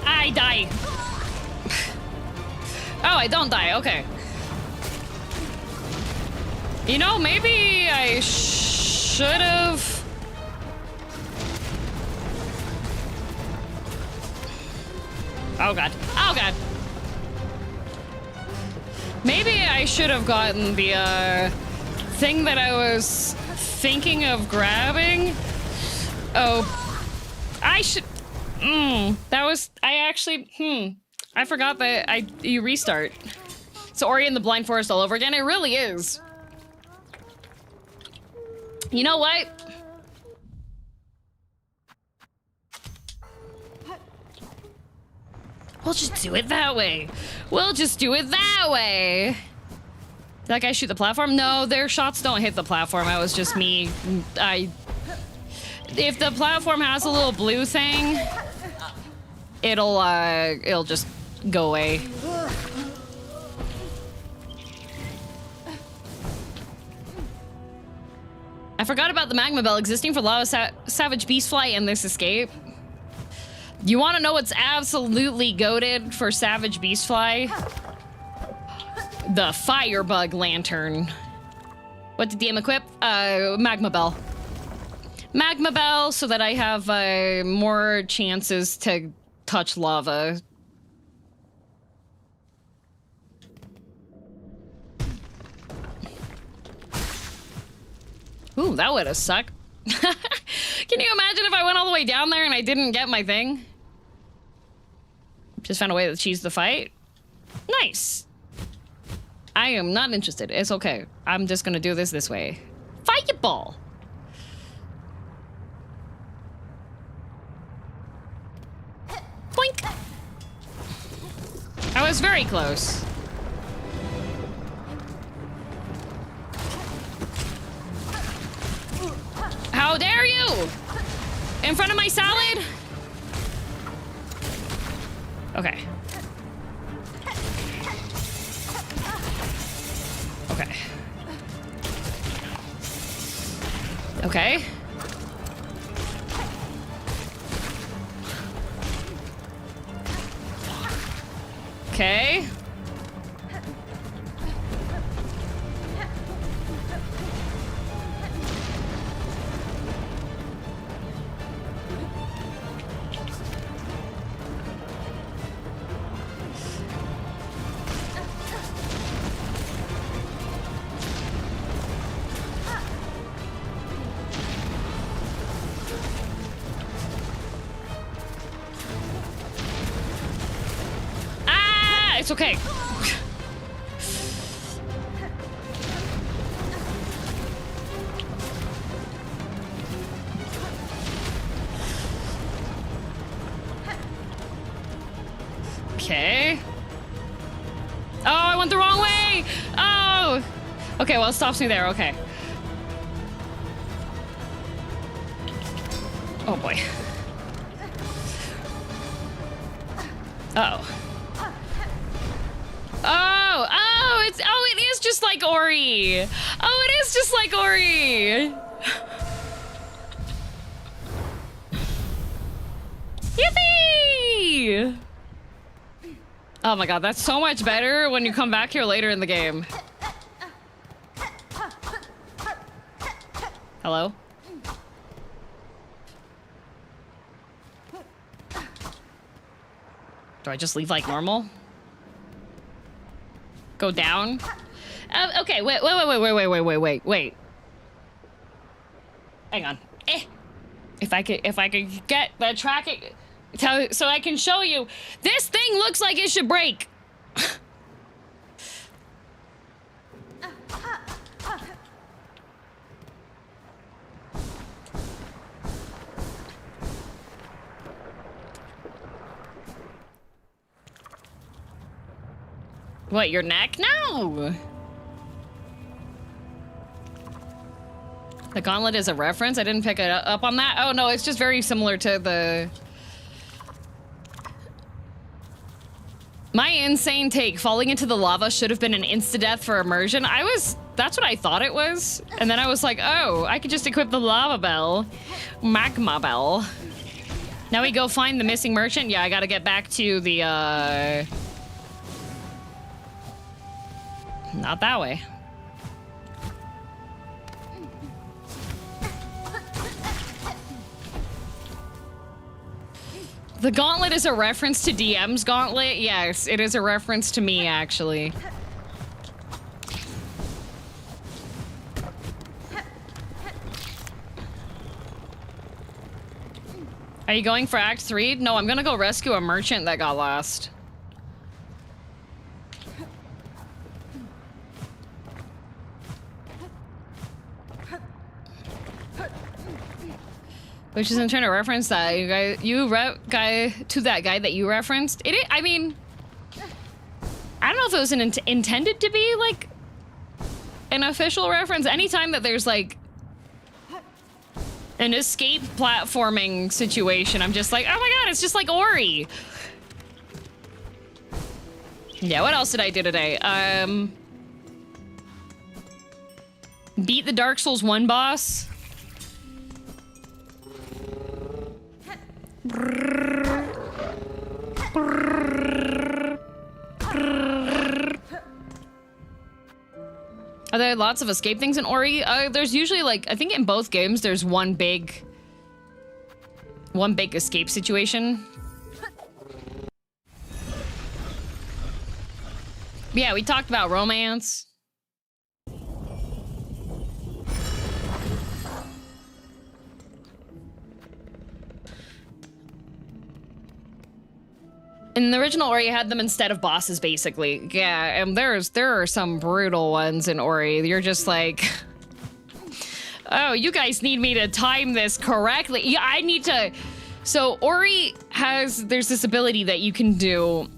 I die. Oh, I don't die. Okay. You know, maybe I should have... Oh god. Oh god. Maybe I should have gotten the thing that I was thinking of grabbing. Oh, I should. That was. I actually. I forgot that you restart. It's Ori in the Blind Forest all over again. It really is. You know what? We'll just do it that way. We'll just do it that way. Did that guy shoot the platform? No, their shots don't hit the platform. That was just me. If the platform has a little blue thing, it'll just go away. I forgot about the magma bell existing for Lava Savage Beastfly and this escape. You want to know what's absolutely goated for Savage Beastfly? The Firebug Lantern. What did DM equip? Magma Bell. Magma Bell so that I have more chances to touch lava. Ooh, that would have sucked. Can you imagine if I went all the way down there and I didn't get my thing? Just found a way to cheese the fight. Nice. I am not interested. It's okay. I'm just gonna do this way. Fireball. Boink. I was very close. How dare you! In front of my salad? Okay. Okay. Okay. Okay. It's okay. Okay. Oh, I went the wrong way. Oh. Okay, well, it stops me there. Okay. Oh, boy. Uh-oh. It is just like Ori. Oh, it is just like Ori. Yippee! Oh my god, that's so much better when you come back here later in the game. Hello? Do I just leave like normal? Go down? Okay, wait. Hang on. If I could get the tracking so I can show you. This thing looks like it should break. What, your neck? No! The gauntlet is a reference? I didn't pick it up on that. Oh no, it's just very similar to the... My insane take. Falling into the lava should have been an insta-death for immersion. That's what I thought it was. And then I was like, oh, I could just equip the lava bell. Magma bell. Now we go find the missing merchant? Yeah, I gotta get back to the, Not that way. The gauntlet is a reference to DM's gauntlet? Yes, it is a reference to me, actually. Are you going for Act 3? No, I'm gonna go rescue a merchant that got lost. Which is in turn a reference that that guy that you referenced. I mean, I don't know if it was intended to be like an official reference. Anytime that there's like an escape platforming situation, I'm just like, oh my god, it's just like Ori. Yeah, what else did I do today? Beat the Dark Souls 1 boss. Are there lots of escape things in Ori? There's usually like, I think in both games there's one big escape situation. Yeah, we talked about romance. In the original Ori, you had them instead of bosses, basically. Yeah, and there are some brutal ones in Ori. You're just like, oh, you guys need me to time this correctly. Yeah, I need to. So Ori there's this ability that you can do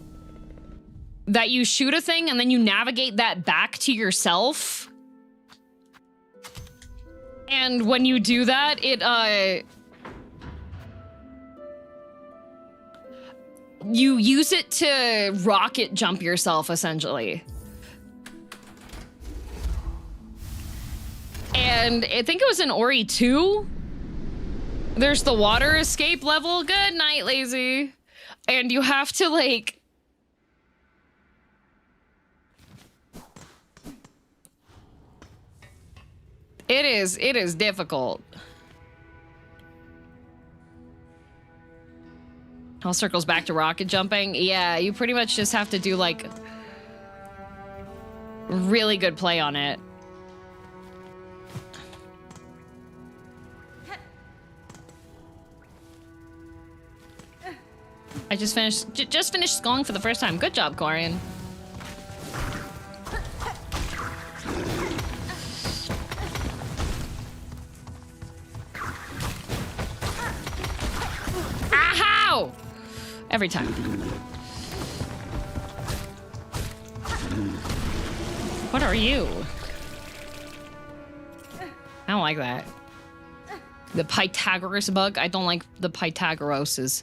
that you shoot a thing and then you navigate that back to yourself. And when you do that, you use it to rocket jump yourself, essentially. And I think it was in Ori 2. There's the water escape level. Good night, lazy. And you have to, like... It is difficult. All circles back to rocket jumping. Yeah, you pretty much just have to do, like, really good play on it. I just finished Skong for the first time. Good job, Corian. Ow! Every time. What are you? I don't like that. The Pythagoras bug? I don't like the Pythagoroses.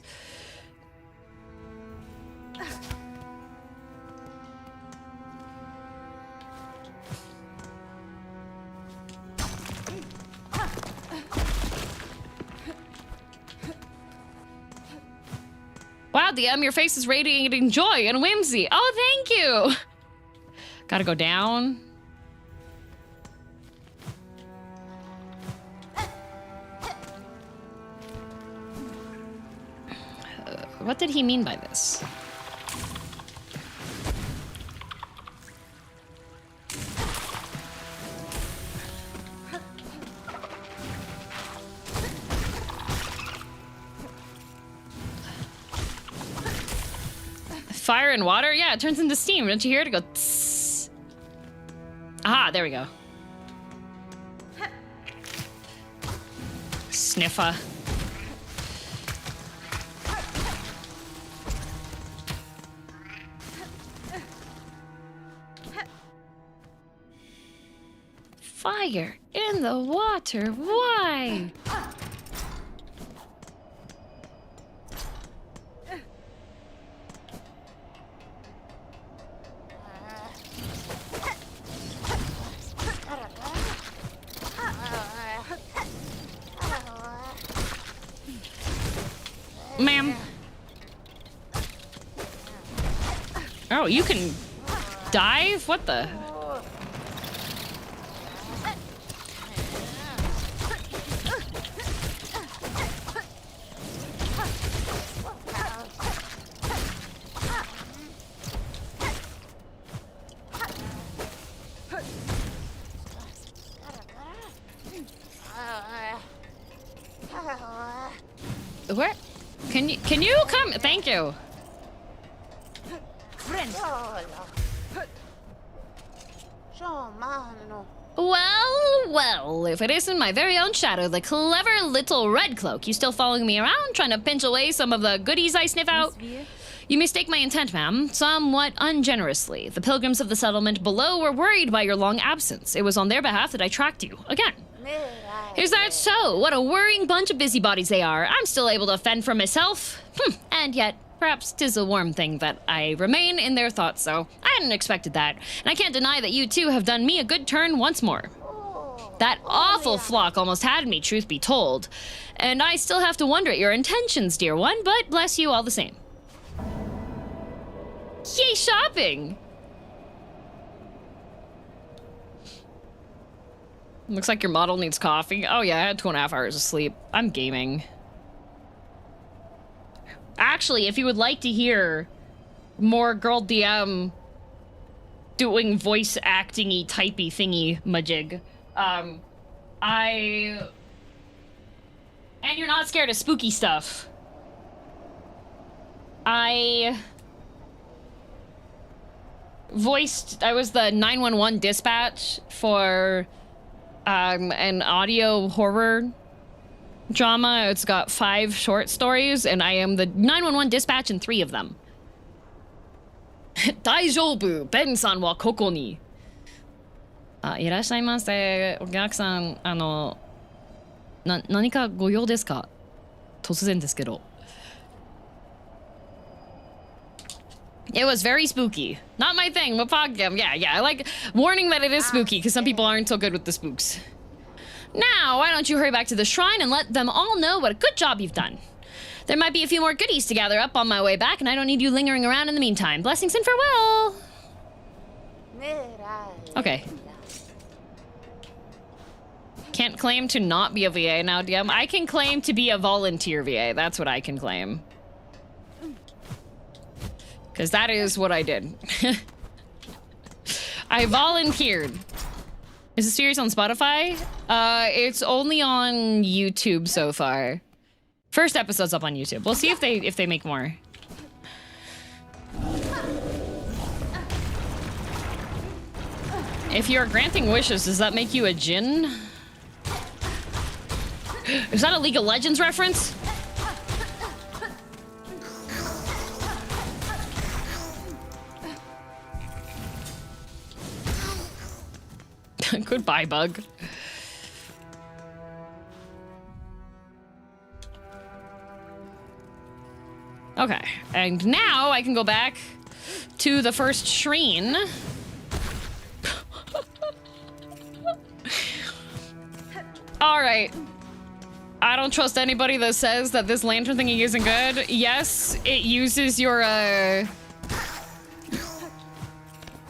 Wow, DM, your face is radiating joy and whimsy. Oh, thank you. Gotta go down. What did he mean by this? Fire and water? Yeah, it turns into steam. Don't you hear it? It go tss. Aha, there we go. Sniffer. Fire in the water. Why? Ma'am. Oh, you can dive? What the? Where? Can you come? Thank you. Well, if it isn't my very own shadow, the clever little red cloak. You still following me around, trying to pinch away some of the goodies I sniff out? You mistake my intent, ma'am, somewhat ungenerously. The pilgrims of the settlement below were worried by your long absence. It was on their behalf that I tracked you. Again. Is that so? What a worrying bunch of busybodies they are. I'm still able to fend for myself. And yet, perhaps 'tis a warm thing that I remain in their thoughts, so I hadn't expected that. And I can't deny that you two have done me a good turn once more. That awful flock almost had me, truth be told. And I still have to wonder at your intentions, dear one, but bless you all the same. Yay, shopping! Looks like your model needs coffee. Oh yeah, I had 2.5 hours of sleep. I'm gaming. Actually, if you would like to hear more Girl DM doing voice acting-y, typey thingy majig, and you're not scared of spooky stuff. I was the 911 dispatch for an audio horror drama. It's got 5 short stories, and I am the 911 dispatch in 3 of them. Daijoubu, Ben-san wa koko ni. いらっしゃいませ。お客さん、何かご用ですか？突然ですけど。It was very spooky. Not my thing, but podcast. Yeah. I like warning that it is spooky because some people aren't so good with the spooks. Now, why don't you hurry back to the shrine and let them all know what a good job you've done. There might be a few more goodies to gather up on my way back, and I don't need you lingering around in the meantime. Blessings and farewell. Okay. Can't claim to not be a VA now, DM. I can claim to be a volunteer VA. That's what I can claim. Because that is what I did. I volunteered. Is the series on Spotify? It's only on YouTube so far. First episode's up on YouTube. We'll see if they make more. If you're granting wishes, does that make you a djinn? Is that a League of Legends reference? Goodbye, bug. Okay, and now I can go back to the first shrine. All right. I don't trust anybody that says that this lantern thingy isn't good. Yes, it uses your,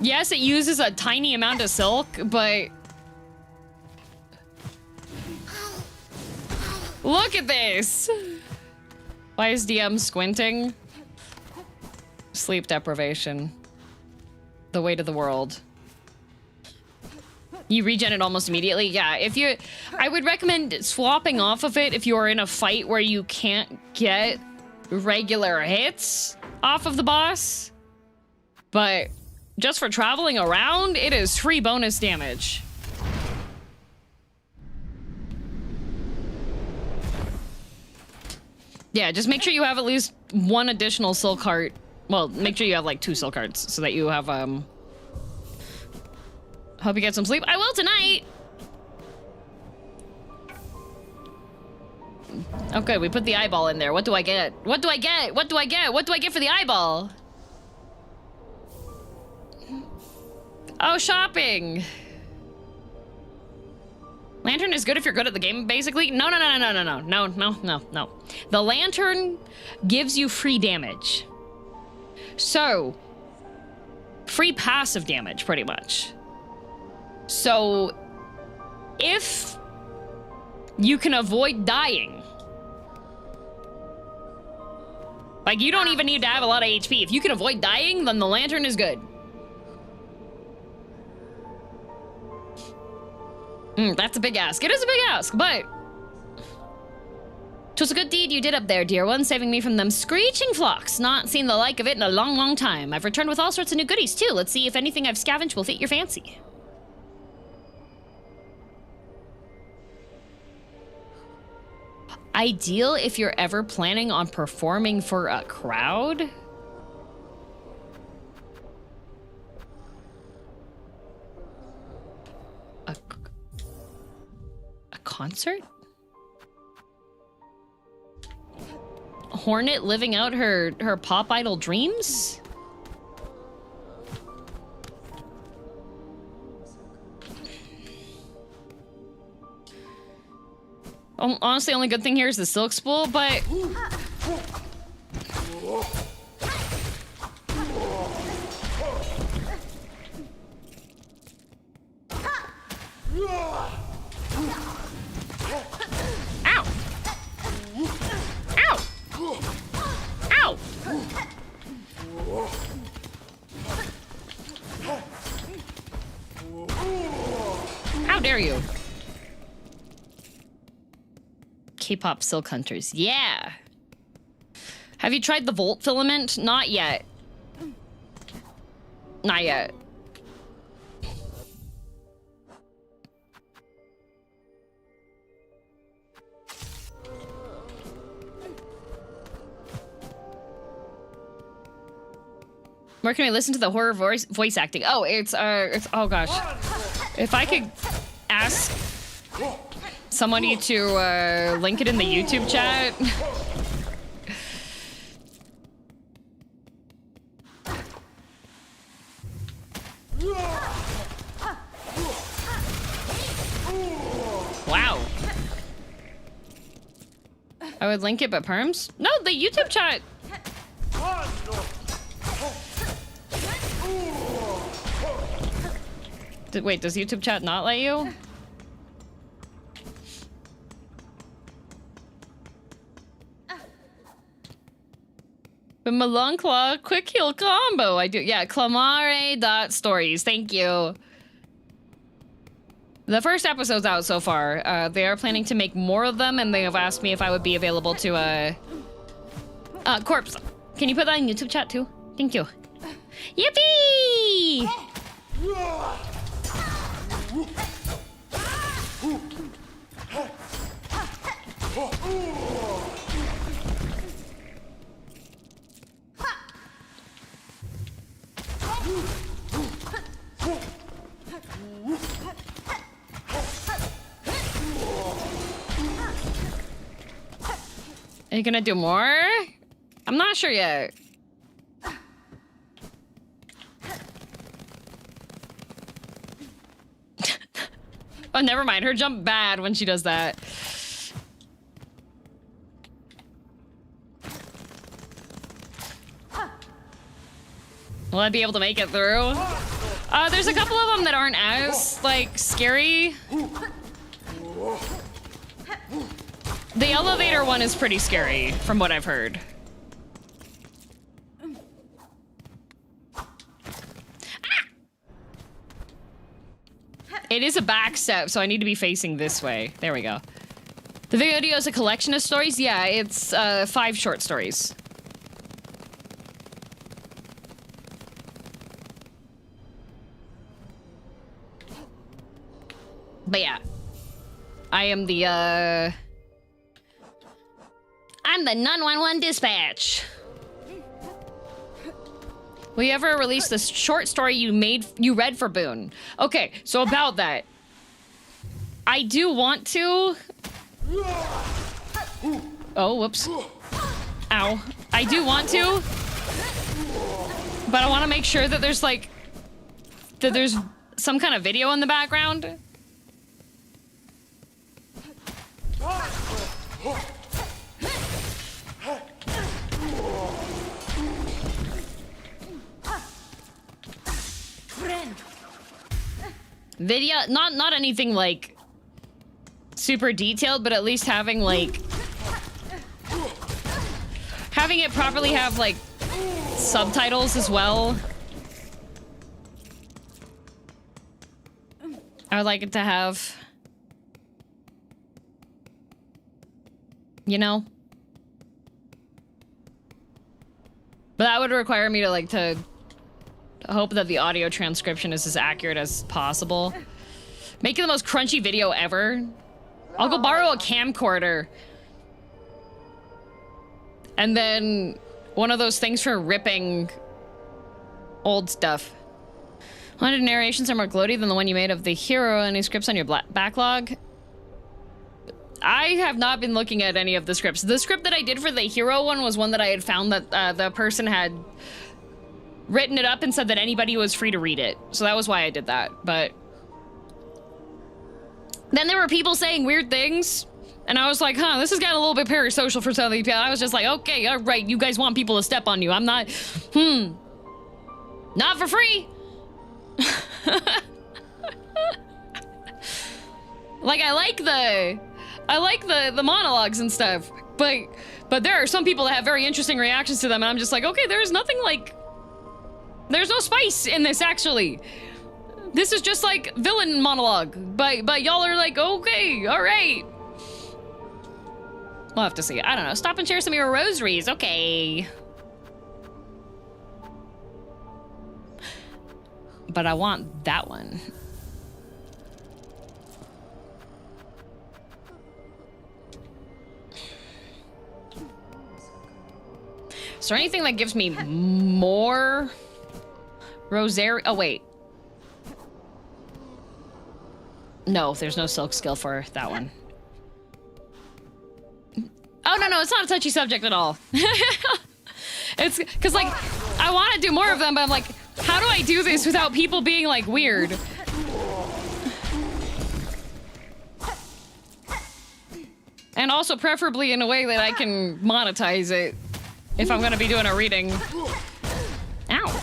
yes, it uses a tiny amount of silk, but... Look at this! Why is DM squinting? Sleep deprivation. The weight of the world. You regen it almost immediately? Yeah, if you... I would recommend swapping off of it if you're in a fight where you can't get regular hits off of the boss. But just for traveling around, it is free bonus damage. Yeah, just make sure you have at least one additional silk heart. Well, make sure you have like 2 silk hearts so that you have, Hope you get some sleep. I will tonight! Okay, we put the eyeball in there. What do I get? What do I get? What do I get? What do I get for the eyeball? Oh, shopping! Lantern is good if you're good at the game, basically? No. The lantern gives you free damage. So, free passive damage, pretty much. So, if you can avoid dying, like you don't even need to have a lot of HP. If you can avoid dying, then the lantern is good. That's a big ask. It is a big ask, but 'twas a good deed you did up there, dear one, saving me from them screeching flocks. Not seen the like of it in a long, long time. I've returned with all sorts of new goodies, too. Let's see if anything I've scavenged will fit your fancy. Ideal if you're ever planning on performing for a crowd? A concert? Hornet living out her pop idol dreams? Honestly, the only good thing here is the silk spool, but... Ow! Ow! Ow! How dare you? K-pop silk hunters. Yeah. Have you tried the Volt filament? Not yet. Not yet. Where can I listen to the horror voice acting? Oh, it's oh gosh. If I could ask somebody to link it in the YouTube chat. Wow. I would link it, but perms? No, the YouTube chat. Wait, does YouTube chat not let you? The Melonclaw quick heal combo. I do. Yeah, clamare.stories. Thank you. The first episode's out so far. They are planning to make more of them, and they have asked me if I would be available to, Corpse, can you put that in YouTube chat too? Thank you. Yippee! Are you gonna do more? I'm not sure yet. Oh, never mind. Her jump bad when she does that. Will I be able to make it through? There's a couple of them that aren't as, like, scary. The elevator one is pretty scary, from what I've heard. It is a back step, so I need to be facing this way. There we go. The video is a collection of stories? Yeah, it's 5 short stories. But yeah. I am the, I'm the 911 dispatch. Will you ever release this short story you read for Boone? Okay, so about that. I do want to. Oh, whoops. Ow. I do want to. But I want to make sure that there's like, that there's some kind of video in the background. Video, not anything like super detailed, but at least having like having it properly have like subtitles as well. I would like it to have, you know, but that would require me to like to hope that the audio transcription is as accurate as possible. Make it the most crunchy video ever. I'll go borrow a camcorder. And then one of those things for ripping old stuff. Haunted narrations are more gloaty than the one you made of the hero. Any scripts on your backlog? I have not been looking at any of the scripts. The script that I did for the hero one was one that I had found that the person had written it up and said that anybody was free to read it. So that was why I did that. But then there were people saying weird things. And I was like, huh, this has gotten a little bit parasocial for some of these people. I was just like, okay, all right, you guys want people to step on you. I'm not, not for free. Like, I like the monologues and stuff. But there are some people that have very interesting reactions to them. And I'm just like, okay, there's nothing like, there's no spice in this, actually. This is just like villain monologue, but y'all are like, okay, all right. We'll have to see. I don't know. Stop and share some of your rosaries. Okay. But I want that one. Is there anything that gives me more rosary? Oh, wait. No, there's no silk skill for that one. Oh, no, it's not a touchy subject at all. It's because, like, I want to do more of them, but I'm like, how do I do this without people being, like, weird? And also preferably in a way that I can monetize it if I'm going to be doing a reading. Ow.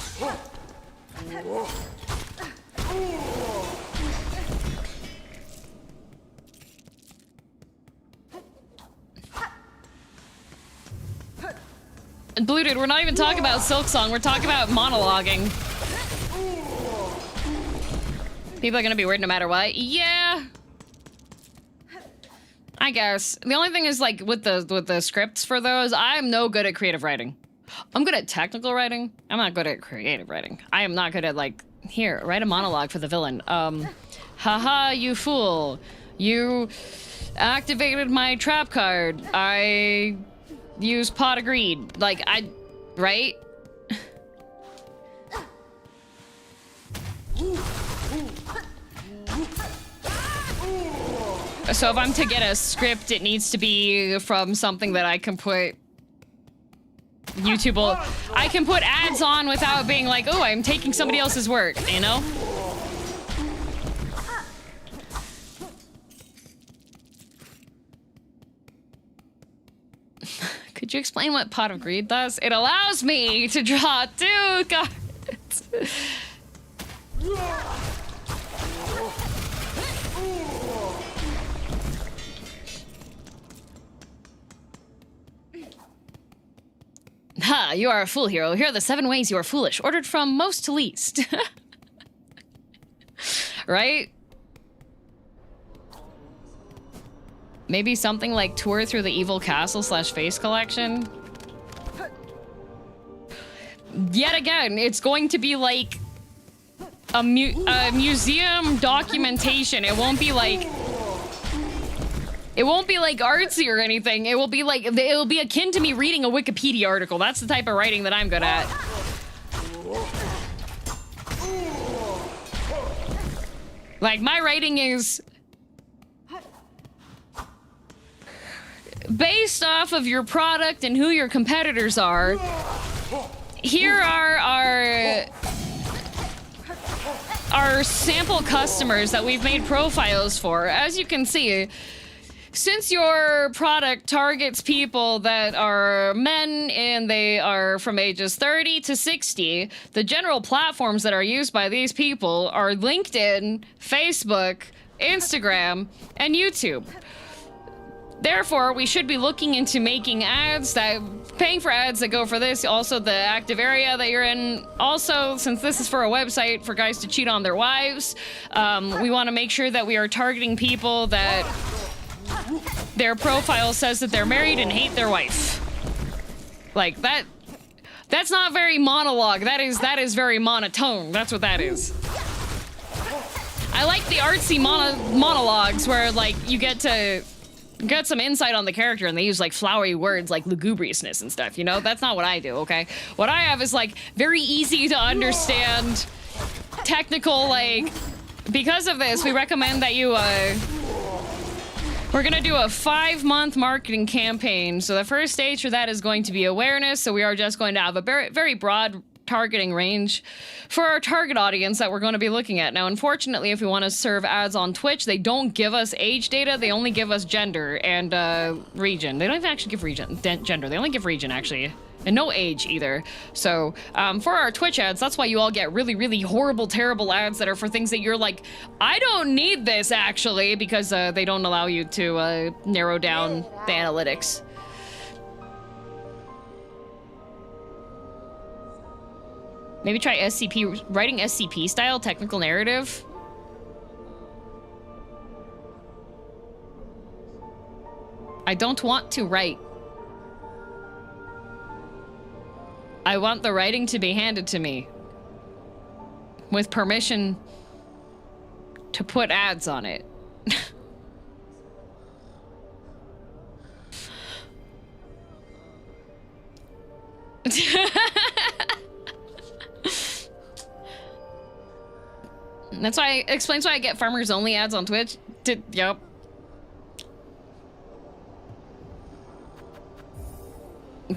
Blue Dude, we're not even talking about Silksong, we're talking about monologuing. People are gonna be weird no matter what. Yeah. I guess. The only thing is, like, with the scripts for those, I'm no good at creative writing. I'm good at technical writing. I'm not good at creative writing. I am not good at, like, here, write a monologue for the villain. Haha, you fool. You activated my trap card. I use pot of greed. Like, right? So if I'm to get a script, it needs to be from something that I can put I can put ads on without being like, oh, I'm taking somebody else's work, you know? Could you explain what Pot of Greed does? It allows me to draw 2 cards. Ha, you are a fool, hero. Here are the 7 ways you are foolish, ordered from most to least. Right? Maybe something like tour through the evil castle / face collection. Yet again, it's going to be like a museum documentation. It won't be like artsy or anything. It will be like, it will be akin to me reading a Wikipedia article. That's the type of writing that I'm good at. Like, my writing is based off of your product and who your competitors are. Here are our sample customers that we've made profiles for. As you can see, since your product targets people that are men and they are from ages 30 to 60, the general platforms that are used by these people are LinkedIn, Facebook, Instagram, and YouTube. Therefore, we should be looking into making ads paying for ads that go for this, also the active area that you're in. Also, since this is for a website for guys to cheat on their wives, we want to make sure that we are targeting people that their profile says that they're married and hate their wife. Like, that's not very monologue. That is very monotone. That's what that is. I like the artsy monologues where, like, you get some insight on the character and they use, like, flowery words like lugubriousness and stuff, you know? That's not what I do, okay? What I have is, like, very easy to understand technical, like, because of this, we recommend that you, we're gonna do a 5-month marketing campaign. So the first stage for that is going to be awareness. So we are just going to have a very, very broad targeting range for our target audience that we're going to be looking at. Now, unfortunately, if we want to serve ads on Twitch, they don't give us age data. They only give us gender and region. They don't even actually give gender. They only give region, actually. And no age either. So for our Twitch ads, that's why you all get really, really horrible, terrible ads that are for things that you're like, I don't need this actually, because they don't allow you to narrow down the analytics. Maybe try SCP, writing SCP style technical narrative. I don't want to write. I want the writing to be handed to me with permission to put ads on it. That's why explains why I get farmers only ads on Twitch. Yep.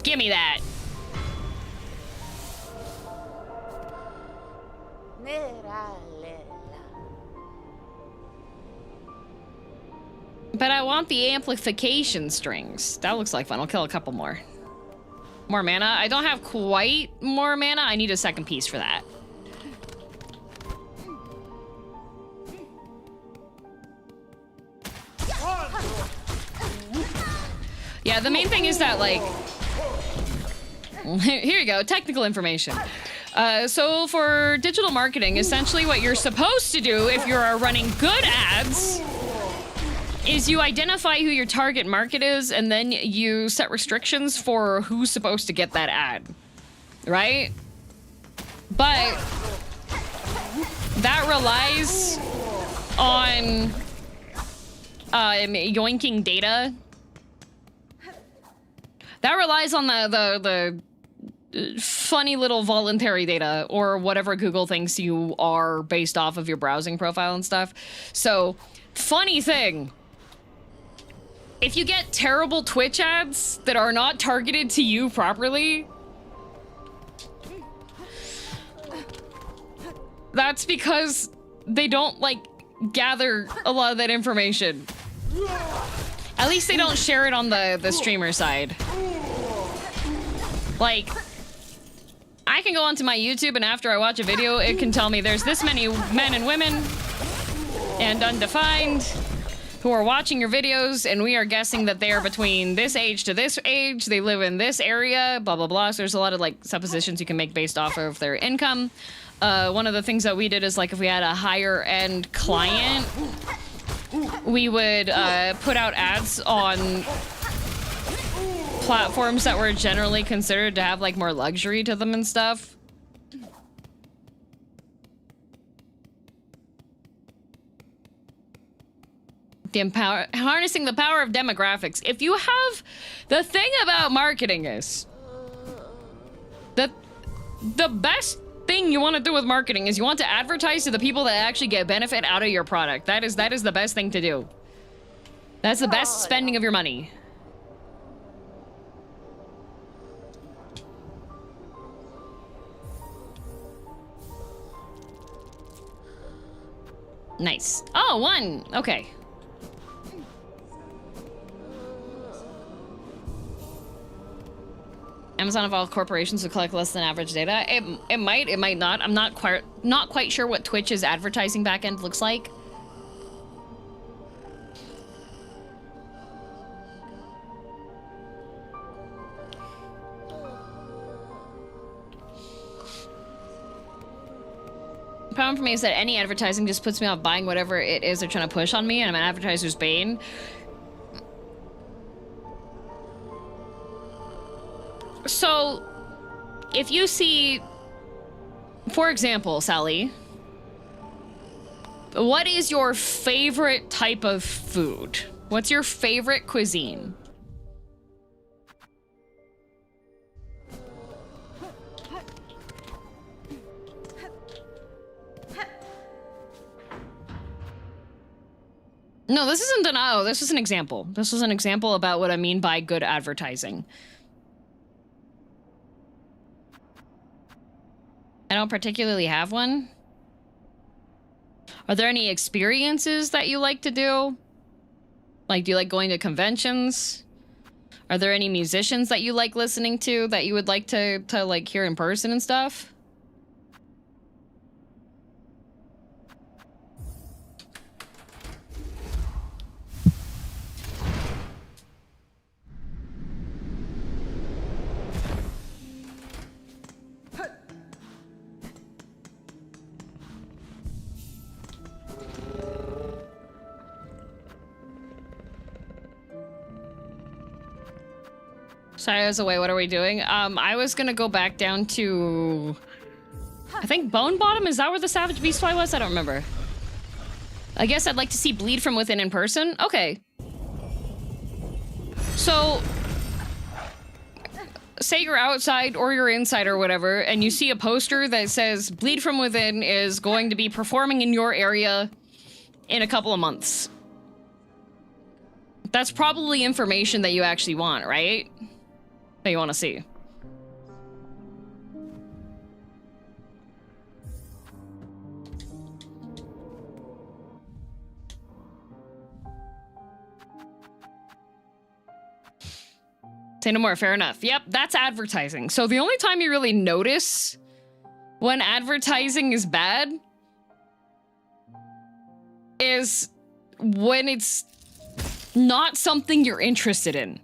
Give me that. But I want the amplification strings. That looks like fun. I'll kill a couple more. More mana. I don't have quite more mana. I need a second piece for that. Yeah, the main thing is that, like... Here you go, technical information. So for digital marketing, essentially what you're supposed to do if you're running good ads is you identify who your target market is, and then you set restrictions for who's supposed to get that ad, right? But that relies on yoinking data. That relies on the funny little voluntary data, or whatever Google thinks you are based off of your browsing profile and stuff. So, funny thing. If you get terrible Twitch ads that are not targeted to you properly, that's because they don't, like, gather a lot of that information. At least they don't share it on the streamer side. Like, I can go onto my YouTube, and after I watch a video, it can tell me there's this many men and women and undefined who are watching your videos, and we are guessing that they are between this age to this age, they live in this area, blah, blah, blah. So there's a lot of, like, suppositions you can make based off of their income. One of the things that we did is, like, if we had a higher end client, we would put out ads on platforms that were generally considered to have, like, more luxury to them and stuff. Harnessing the power of demographics. If you have... The thing about marketing is that the best thing you want to do with marketing is you want to advertise to the people that actually get benefit out of your product. That is the best thing to do. That's the best spending of your money. Nice. Oh, one. Okay. Amazon of all corporations would collect less than average data. It might not. I'm not quite sure what Twitch's advertising backend looks like. The problem for me is that any advertising just puts me off buying whatever it is they're trying to push on me, and I'm an advertiser's bane. So, if you see, for example, Sally, what is your favorite type of food? What's your favorite cuisine? No, this isn't an, oh, this is an example. This is an example about what I mean by good advertising. I don't particularly have one. Are there any experiences that you like to do? Like, do you like going to conventions? Are there any musicians that you like listening to that you would like to like hear in person and stuff? Sorry, I was away. What are we doing? I was gonna go back down to... I think Bone Bottom? Is that where the Savage Beast Fly was? I don't remember. I guess I'd like to see Bleed from Within in person. Okay. So... say you're outside or you're inside or whatever, and you see a poster that says Bleed from Within is going to be performing in your area in a couple of months. That's probably information that you actually want, right? that you want to see. Say no more, fair enough. Yep, that's advertising. So the only time you really notice when advertising is bad is when it's not something you're interested in.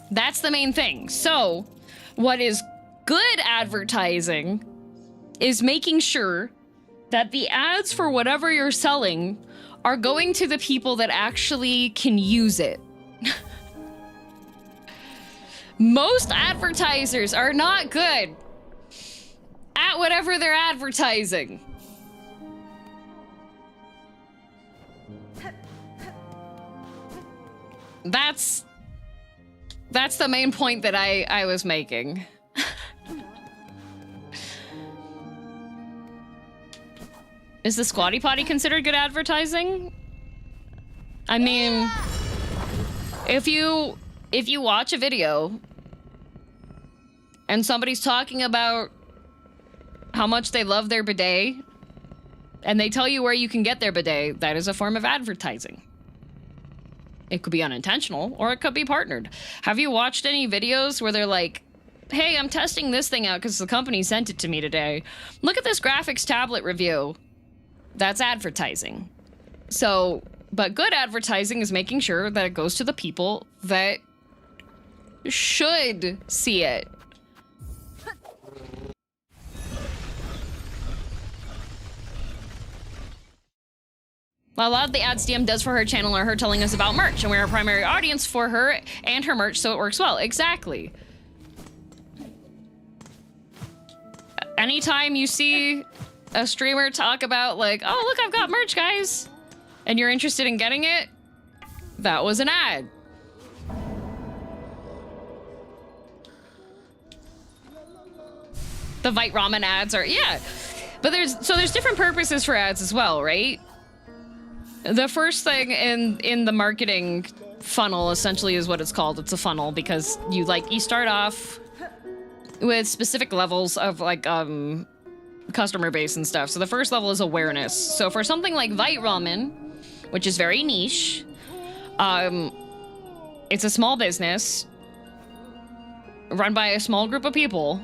That's the main thing. So what is good advertising is making sure that the ads for whatever you're selling are going to the people that actually can use it. Most advertisers are not good at whatever they're advertising. That's the main point that I was making. Is the squatty potty considered good advertising? I mean, if you watch a video and somebody's talking about how much they love their bidet and they tell you where you can get their bidet, that is a form of advertising. It could be unintentional or it could be partnered. Have you watched any videos where they're like, hey, I'm testing this thing out because the company sent it to me today. Look at this graphics tablet review. That's advertising. So, but good advertising is making sure that it goes to the people that should see it. A lot of the ads DM does for her channel are her telling us about merch, and we're a primary audience for her and her merch, so it works well. Exactly. Anytime you see a streamer talk about like, oh, look, I've got merch, guys, and you're interested in getting it, that was an ad. The Vite Ramen ads are, yeah. But there's different purposes for ads as well, right? The first thing in the marketing funnel essentially is what it's called. It's a funnel because you start off with specific levels of like customer base and stuff. So the first level is awareness. So for something like Vite Ramen, which is very niche, it's a small business run by a small group of people.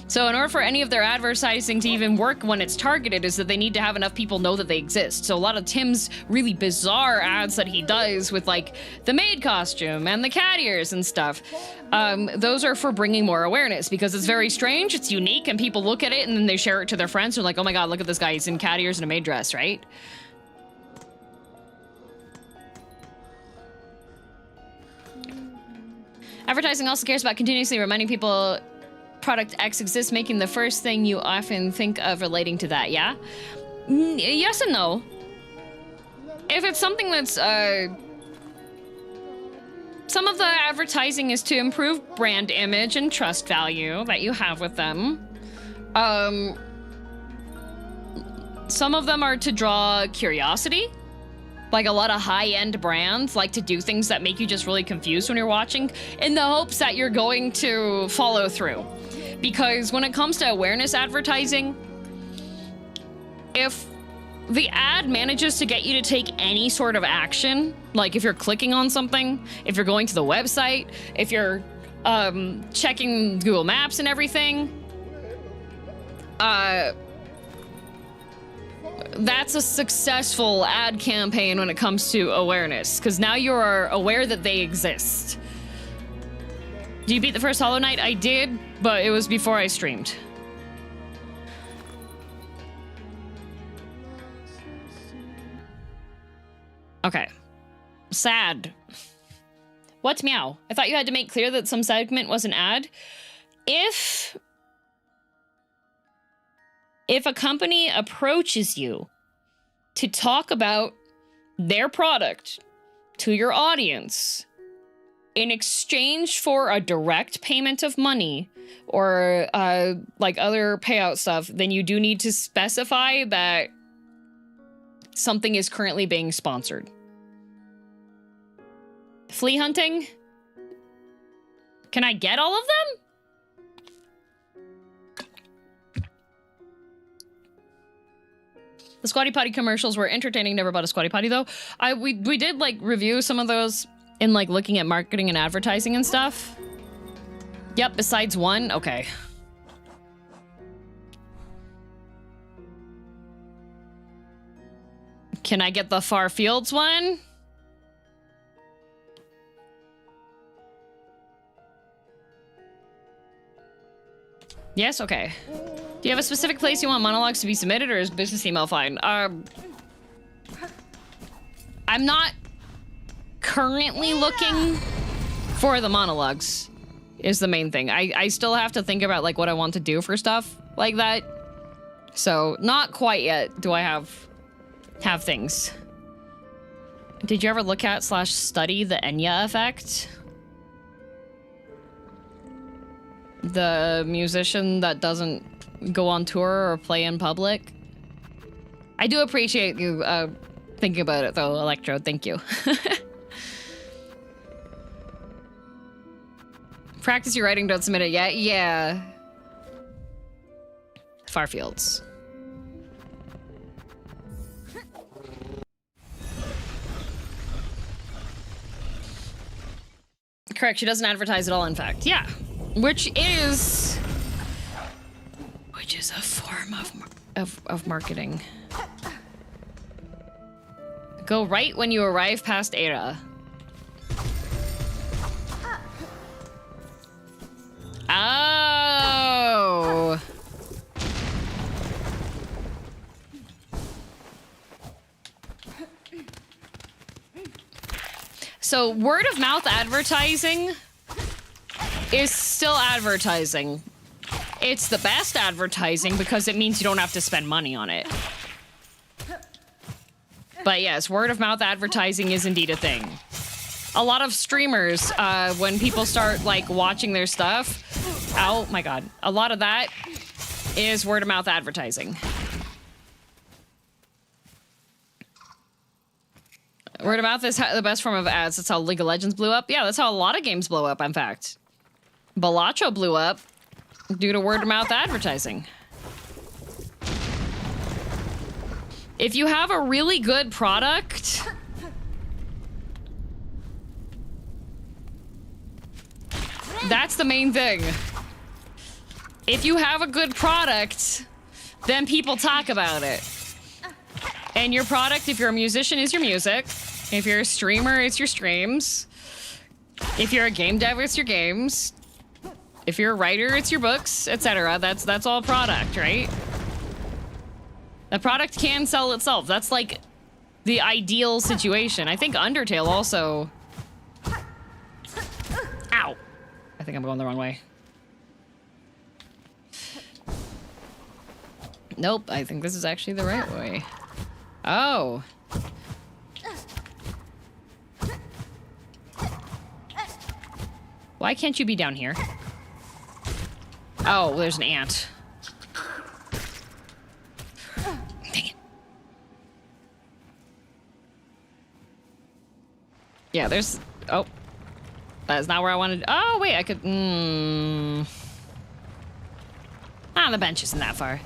So in order for any of their advertising to even work when it's targeted is that they need to have enough people know that they exist. So a lot of Tim's really bizarre ads that he does with like the maid costume and the cat ears and stuff, those are for bringing more awareness because it's very strange, it's unique, and people look at it and then they share it to their friends. They're like, oh my god, look at this guy, he's in cat ears and a maid dress, right? Advertising also cares about continuously reminding people product X exists, making the first thing you often think of relating to that, yeah? Yes and no. If it's something that's, some of the advertising is to improve brand image and trust value that you have with them. Some of them are to draw curiosity. Like a lot of high-end brands like to do things that make you just really confused when you're watching in the hopes that you're going to follow through. Because when it comes to awareness advertising, if the ad manages to get you to take any sort of action, like if you're clicking on something, if you're going to the website, if you're checking Google Maps and everything, that's a successful ad campaign when it comes to awareness, because now you're aware that they exist. Do you beat the first Hollow Knight? I did, but it was before I streamed. Okay. Sad. What's meow? I thought you had to make clear that some segment was an ad. If a company approaches you to talk about their product to your audience in exchange for a direct payment of money or like other payout stuff, then you do need to specify that something is currently being sponsored. Flea hunting? Can I get all of them? The Squatty Potty commercials were entertaining. Never bought a Squatty Potty though. We did like review some of those in like looking at marketing and advertising and stuff. Yep, besides one. Okay. Can I get the Far Fields one? Yes, okay. Do you have a specific place you want monologues to be submitted, or is business email fine? I'm not currently looking for the monologues, is the main thing. I still have to think about like what I want to do for stuff like that. So not quite yet do I have things. Did you ever look at / study the Enya effect? The musician that doesn't go on tour or play in public. I do appreciate you thinking about it though, Electro. Thank you. Practice your writing, don't submit it yet. Yeah. Farfields. Correct, she doesn't advertise at all, in fact. Yeah. Which is a form of marketing. Go right when you arrive past Era. Oh. So word of mouth advertising is still advertising. It's the best advertising because it means you don't have to spend money on it. But yes, word of mouth advertising is indeed a thing. A lot of streamers, when people start like watching their stuff, oh my god, a lot of that is word of mouth advertising. Word of mouth is the best form of ads. That's how League of Legends blew up. Yeah, that's how a lot of games blow up, in fact. Balatro blew up due to word of mouth advertising. If you have a really good product, that's the main thing. If you have a good product, then people talk about it. And your product, if you're a musician, is your music. If you're a streamer, it's your streams. If you're a game dev, it's your games. If you're a writer, it's your books, etc. That's all product, right? The product can sell itself. That's like the ideal situation. I think Undertale also... Ow! I think I'm going the wrong way. Nope, I think this is actually the right way. Oh. Why can't you be down here? Oh, there's an ant. Dang it. Yeah, there's... Oh. That's not where I wanted... Oh, wait, I could... Ah, the bench isn't that far.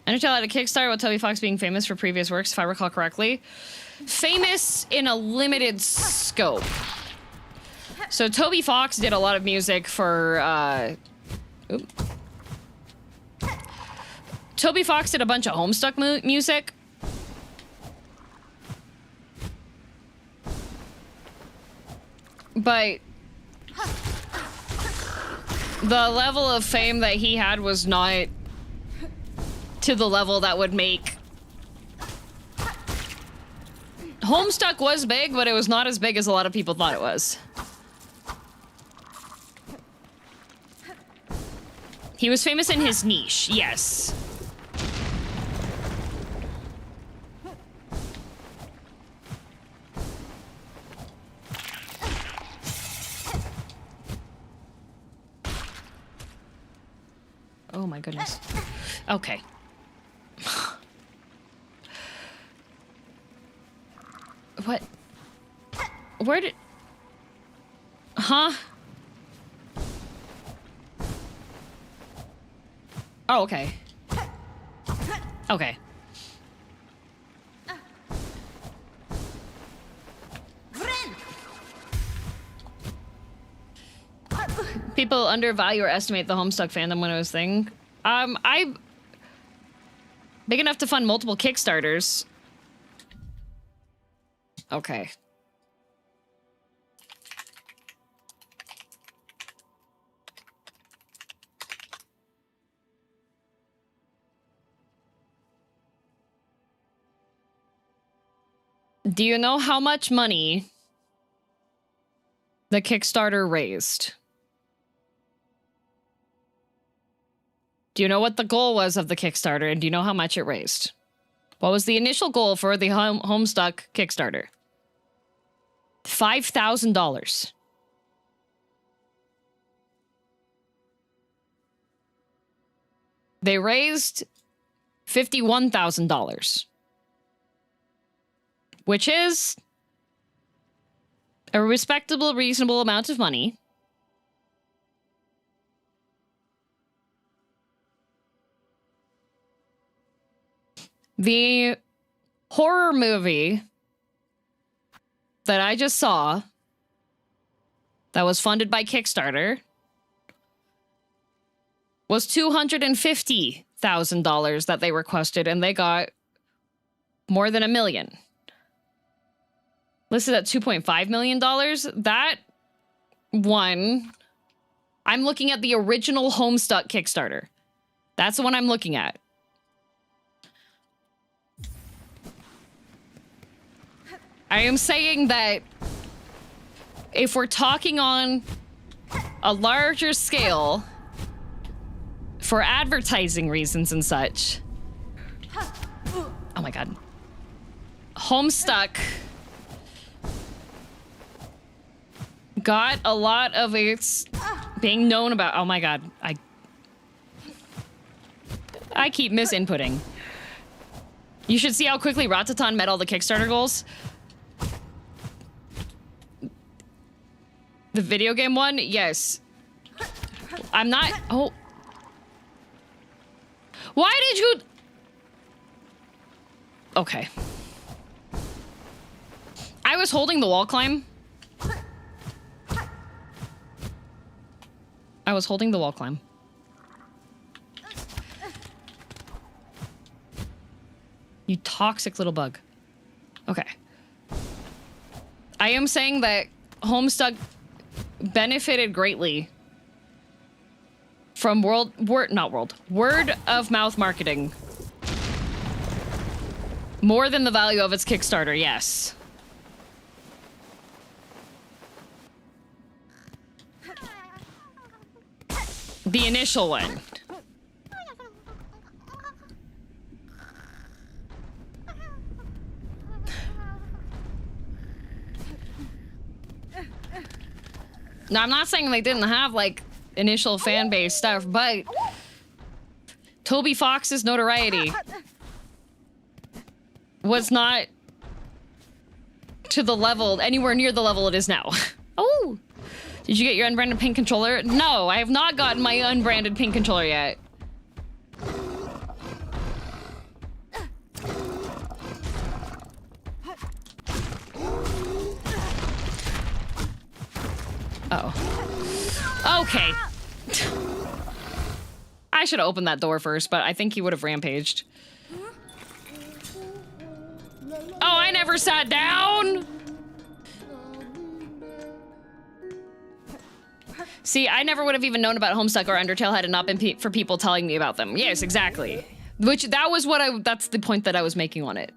Undertale had a Kickstarter with Toby Fox being famous for previous works, if I recall correctly. Famous in a limited scope. So Toby Fox did a lot of music for, Toby Fox did a bunch of Homestuck music. But the level of fame that he had was not to the level that would make... Homestuck was big, but it was not as big as a lot of people thought it was. He was famous in his niche, yes. Oh my goodness. Okay. What? Where did... Huh? Oh, okay. Okay. People undervalue or estimate the Homestuck fandom when it was a thing. I'm big enough to fund multiple Kickstarters. Okay. Do you know how much money the Kickstarter raised? Do you know what the goal was of the Kickstarter, and do you know how much it raised? What was the initial goal for the Homestuck Kickstarter? $5,000. They raised $51,000. Which is a respectable, reasonable amount of money. The horror movie that I just saw that was funded by Kickstarter was $250,000 that they requested, and they got more than $1 million. Listed at $2.5 million. That one, I'm looking at the original Homestuck Kickstarter. That's the one I'm looking at. I am saying that if we're talking on a larger scale for advertising reasons and such. Oh my god. Homestuck got a lot of its being known about. Oh my god. I keep misinputting. You should see how quickly Ratatan met all the Kickstarter goals. The video game one? Yes. I'm not... Oh. Why did you... Okay. I was holding the wall climb. I was holding the wall climb. You toxic little bug. Okay. I am saying that Homestuck benefited greatly from word of mouth marketing. More than the value of its Kickstarter, yes. The initial one. Now, I'm not saying they didn't have, like, initial fan base stuff, but Toby Fox's notoriety was not to the level, anywhere near the level it is now. Oh! Did you get your unbranded pink controller? No, I have not gotten my unbranded pink controller yet. Oh. Okay. I should have opened that door first, but I think he would have rampaged. Oh, I never sat down! See, I never would have even known about Homestuck or Undertale had it not been for people telling me about them. Yes, exactly. That's the point that I was making on it.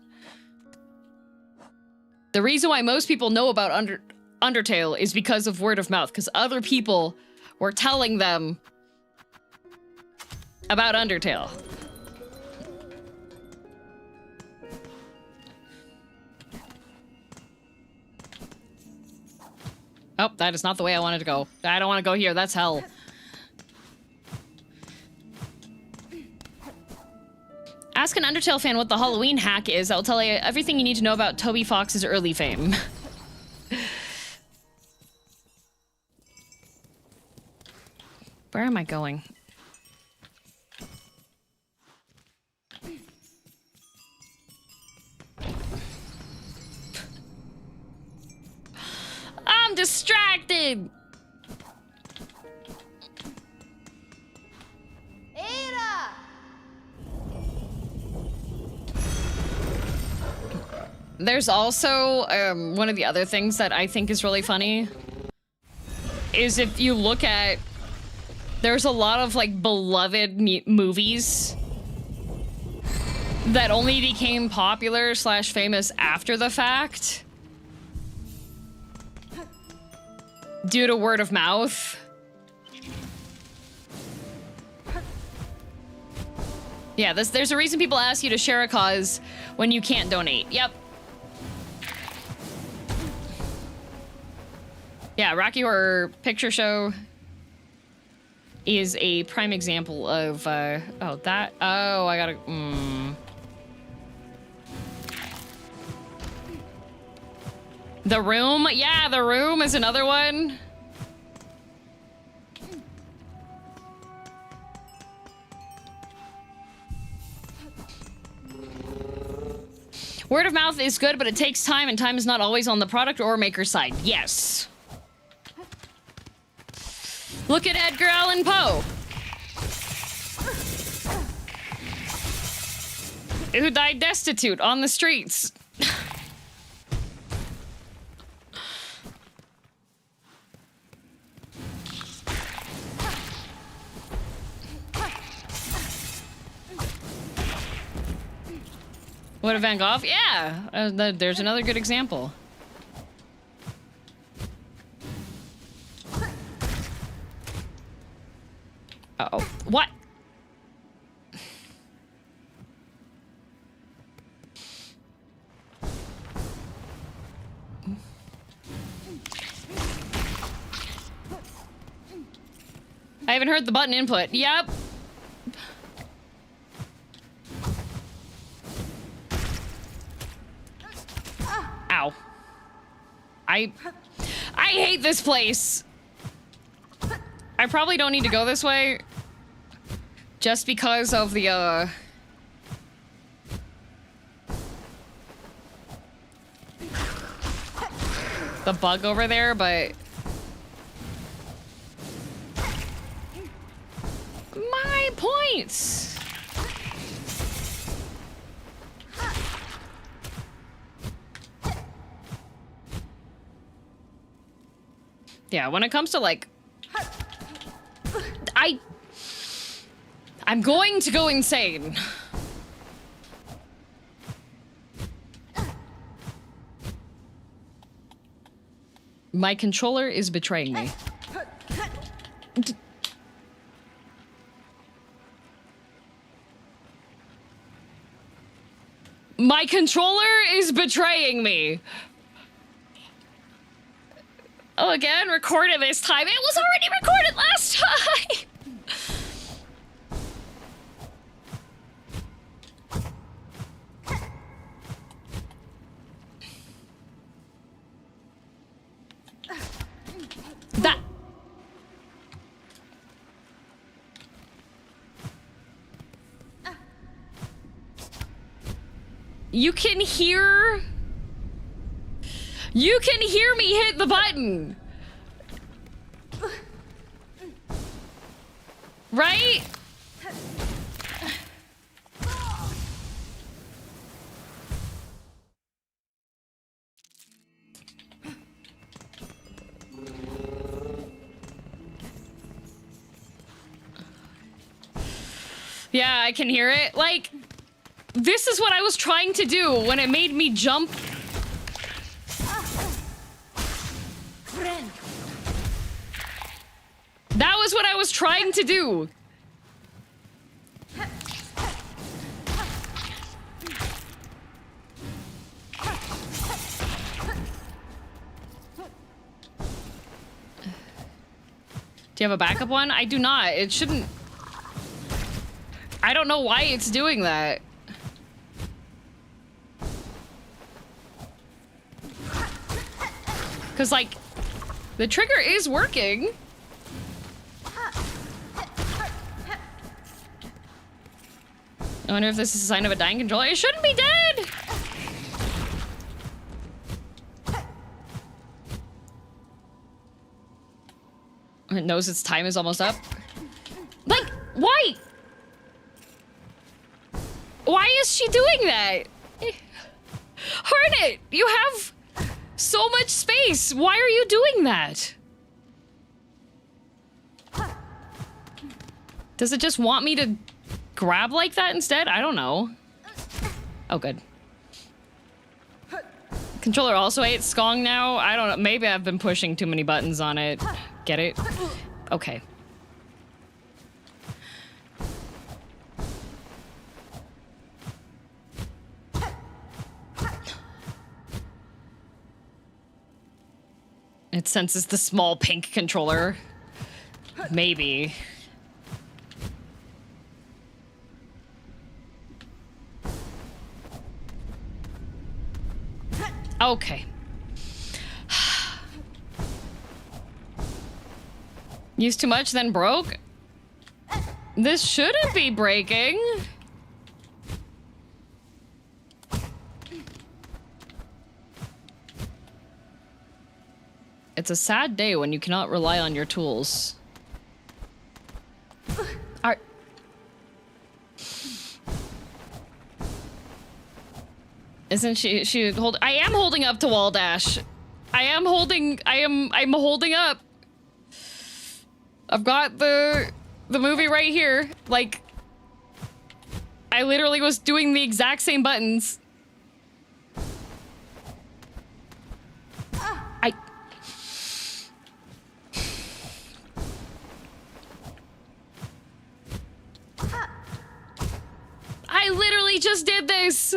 The reason why most people know about Undertale is because of word of mouth, because other people were telling them about Undertale. Oh, that is not the way I wanted to go. I don't want to go here. That's hell. Ask an Undertale fan what the Halloween hack is. I'll tell you everything you need to know about Toby Fox's early fame. Where am I going? I'm distracted! Ada! There's also one of the other things that I think is really funny is if you look at, there's a lot of like beloved movies that only became popular / famous after the fact due to word of mouth. Yeah, there's a reason people ask you to share a cause when you can't donate. Yep. Yeah, Rocky Horror Picture Show is a prime example of, I gotta, The Room? Yeah, The Room is another one. Word of mouth is good, but it takes time, and time is not always on the product or maker's side. Yes. Look at Edgar Allan Poe, who died destitute on the streets. What, a Van Gogh? Yeah, there's another good example. Uh-oh. What? I haven't heard the button input. Yep. Ow. I hate this place. I probably don't need to go this way just because of the bug over there, but my points. Yeah, when it comes to like I'm going to go insane. My controller is betraying me. My controller is betraying me. Oh, again, recorded this time. It was already recorded last time. That. You can hear me hit the button. Right? Yeah, I can hear it. Like, this is what I was trying to do when it made me jump. That was what I was trying to do. Do you have a backup one? I do not. It shouldn't. I don't know why it's doing that. Because, like, the trigger is working. I wonder if this is a sign of a dying controller. It shouldn't be dead! It knows its time is almost up. Like, why? Why is she doing that? Hornet, you have so much space. Why are you doing that? Does it just want me to grab like that instead? I don't know. Oh, good. Controller also ate Skong now. I don't know. Maybe I've been pushing too many buttons on it. Get it? Okay. It senses the small pink controller. Maybe. Okay. Used too much, then broke? This shouldn't be breaking. It's a sad day when you cannot rely on your tools. Isn't she hold? I am holding up to wall dash. I'm holding up. I've got the movie right here. Like, I literally was doing the exact same buttons. I literally just did this.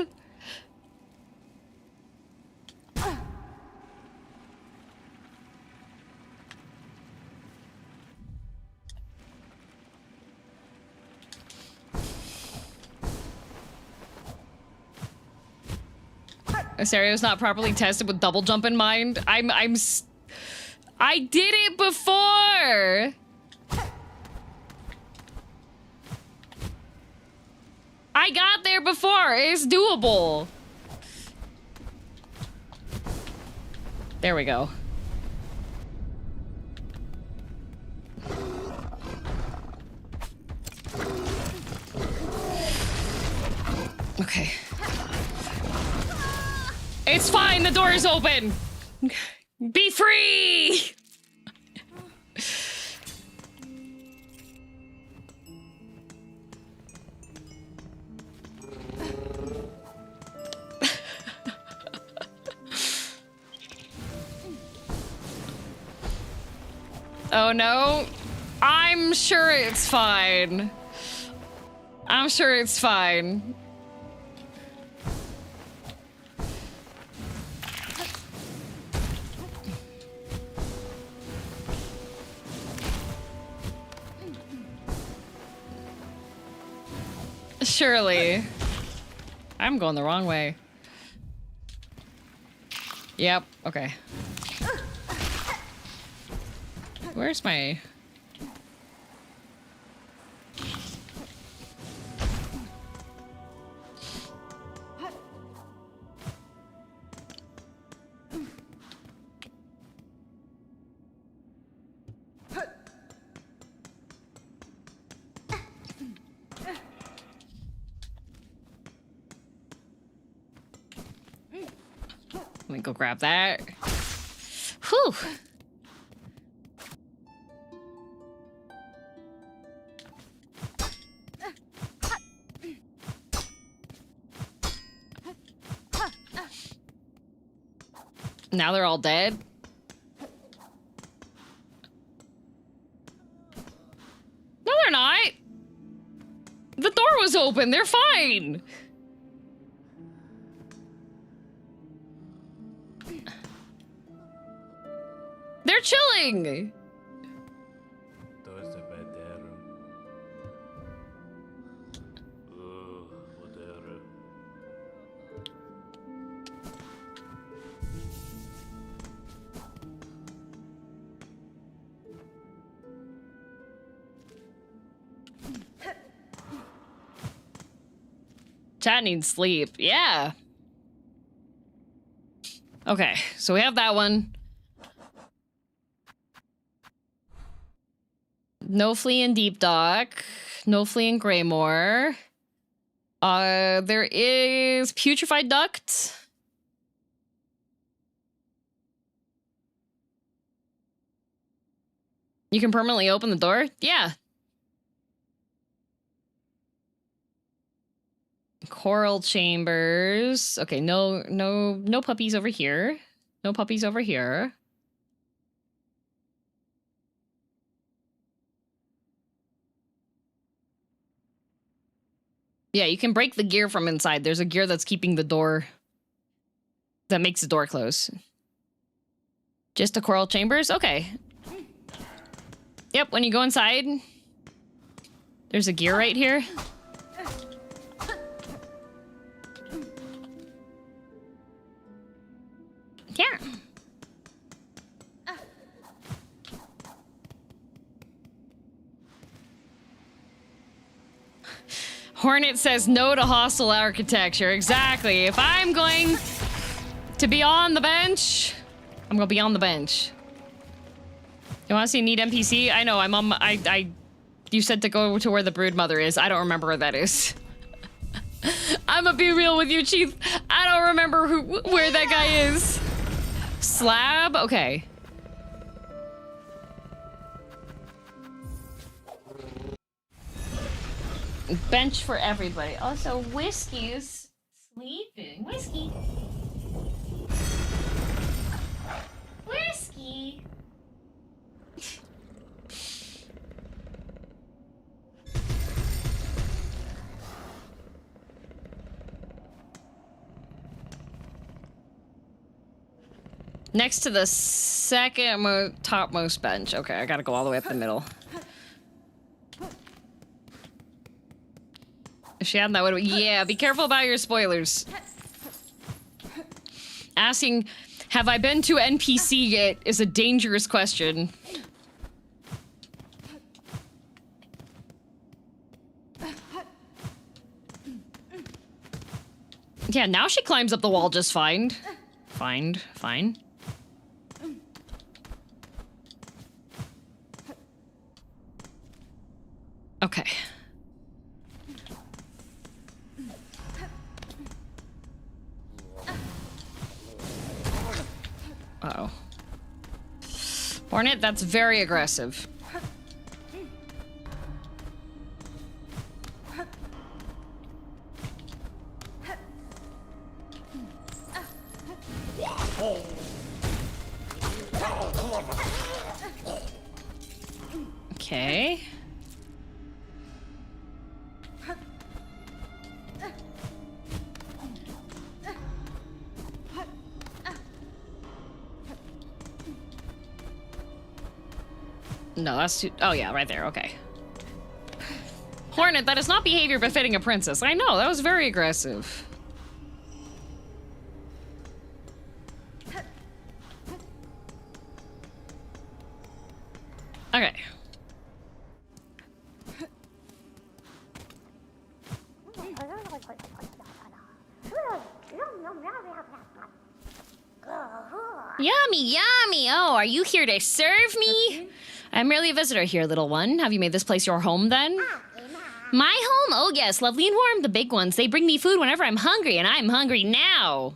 This area is not properly tested with double jump in mind. I did it before. I got there before. It's doable. There we go. Okay. It's fine, the door is open! Be free! Oh no. I'm sure it's fine. I'm sure it's fine. Surely. I'm going the wrong way. Yep, okay. Where's my... Let me go grab that. Whew. Now they're all dead? No, they're not. The door was open. They're fine. They're chilling. Chat needs sleep. Yeah. Okay, so we have that one. No flea in Deep Dock. No flea in Greymoor. There is Putrefied Duct. You can permanently open the door? Yeah. Coral Chambers. Okay, no puppies over here. No puppies over here. Yeah, you can break the gear from inside. There's a gear that's keeping the door... that makes the door close. Just the Coral Chambers? Okay. Yep, when you go inside, there's a gear right here. Yeah. Hornet says no to hostile architecture. Exactly. If I'm going to be on the bench, I'm gonna be on the bench. You want to see neat NPC? I know. I'm on. You said to go to where the broodmother is. I don't remember where that is. I'm gonna be real with you, Chief. I don't remember where that guy is. Slab? Okay. Bench for everybody. Also, Whiskey's sleeping. Whiskey. Whiskey. Next to the second topmost bench. Okay, I gotta go all the way up the middle. If she had that, would yeah, be careful about your spoilers. Asking, have I been to NPC yet is a dangerous question. Yeah, now she climbs up the wall just fine. Fine. Okay. Uh-oh. Hornet, that's very aggressive. Okay. No, that's too... Oh, yeah, right there. Okay. Hornet, that is not behavior befitting a princess. I know, that was very aggressive. Okay. Yummy, yummy! Oh, are you here to serve me? I'm merely a visitor here, little one. Have you made this place your home, then? My home? Oh, yes, lovely and warm. The big ones. They bring me food whenever I'm hungry, and I'm hungry now.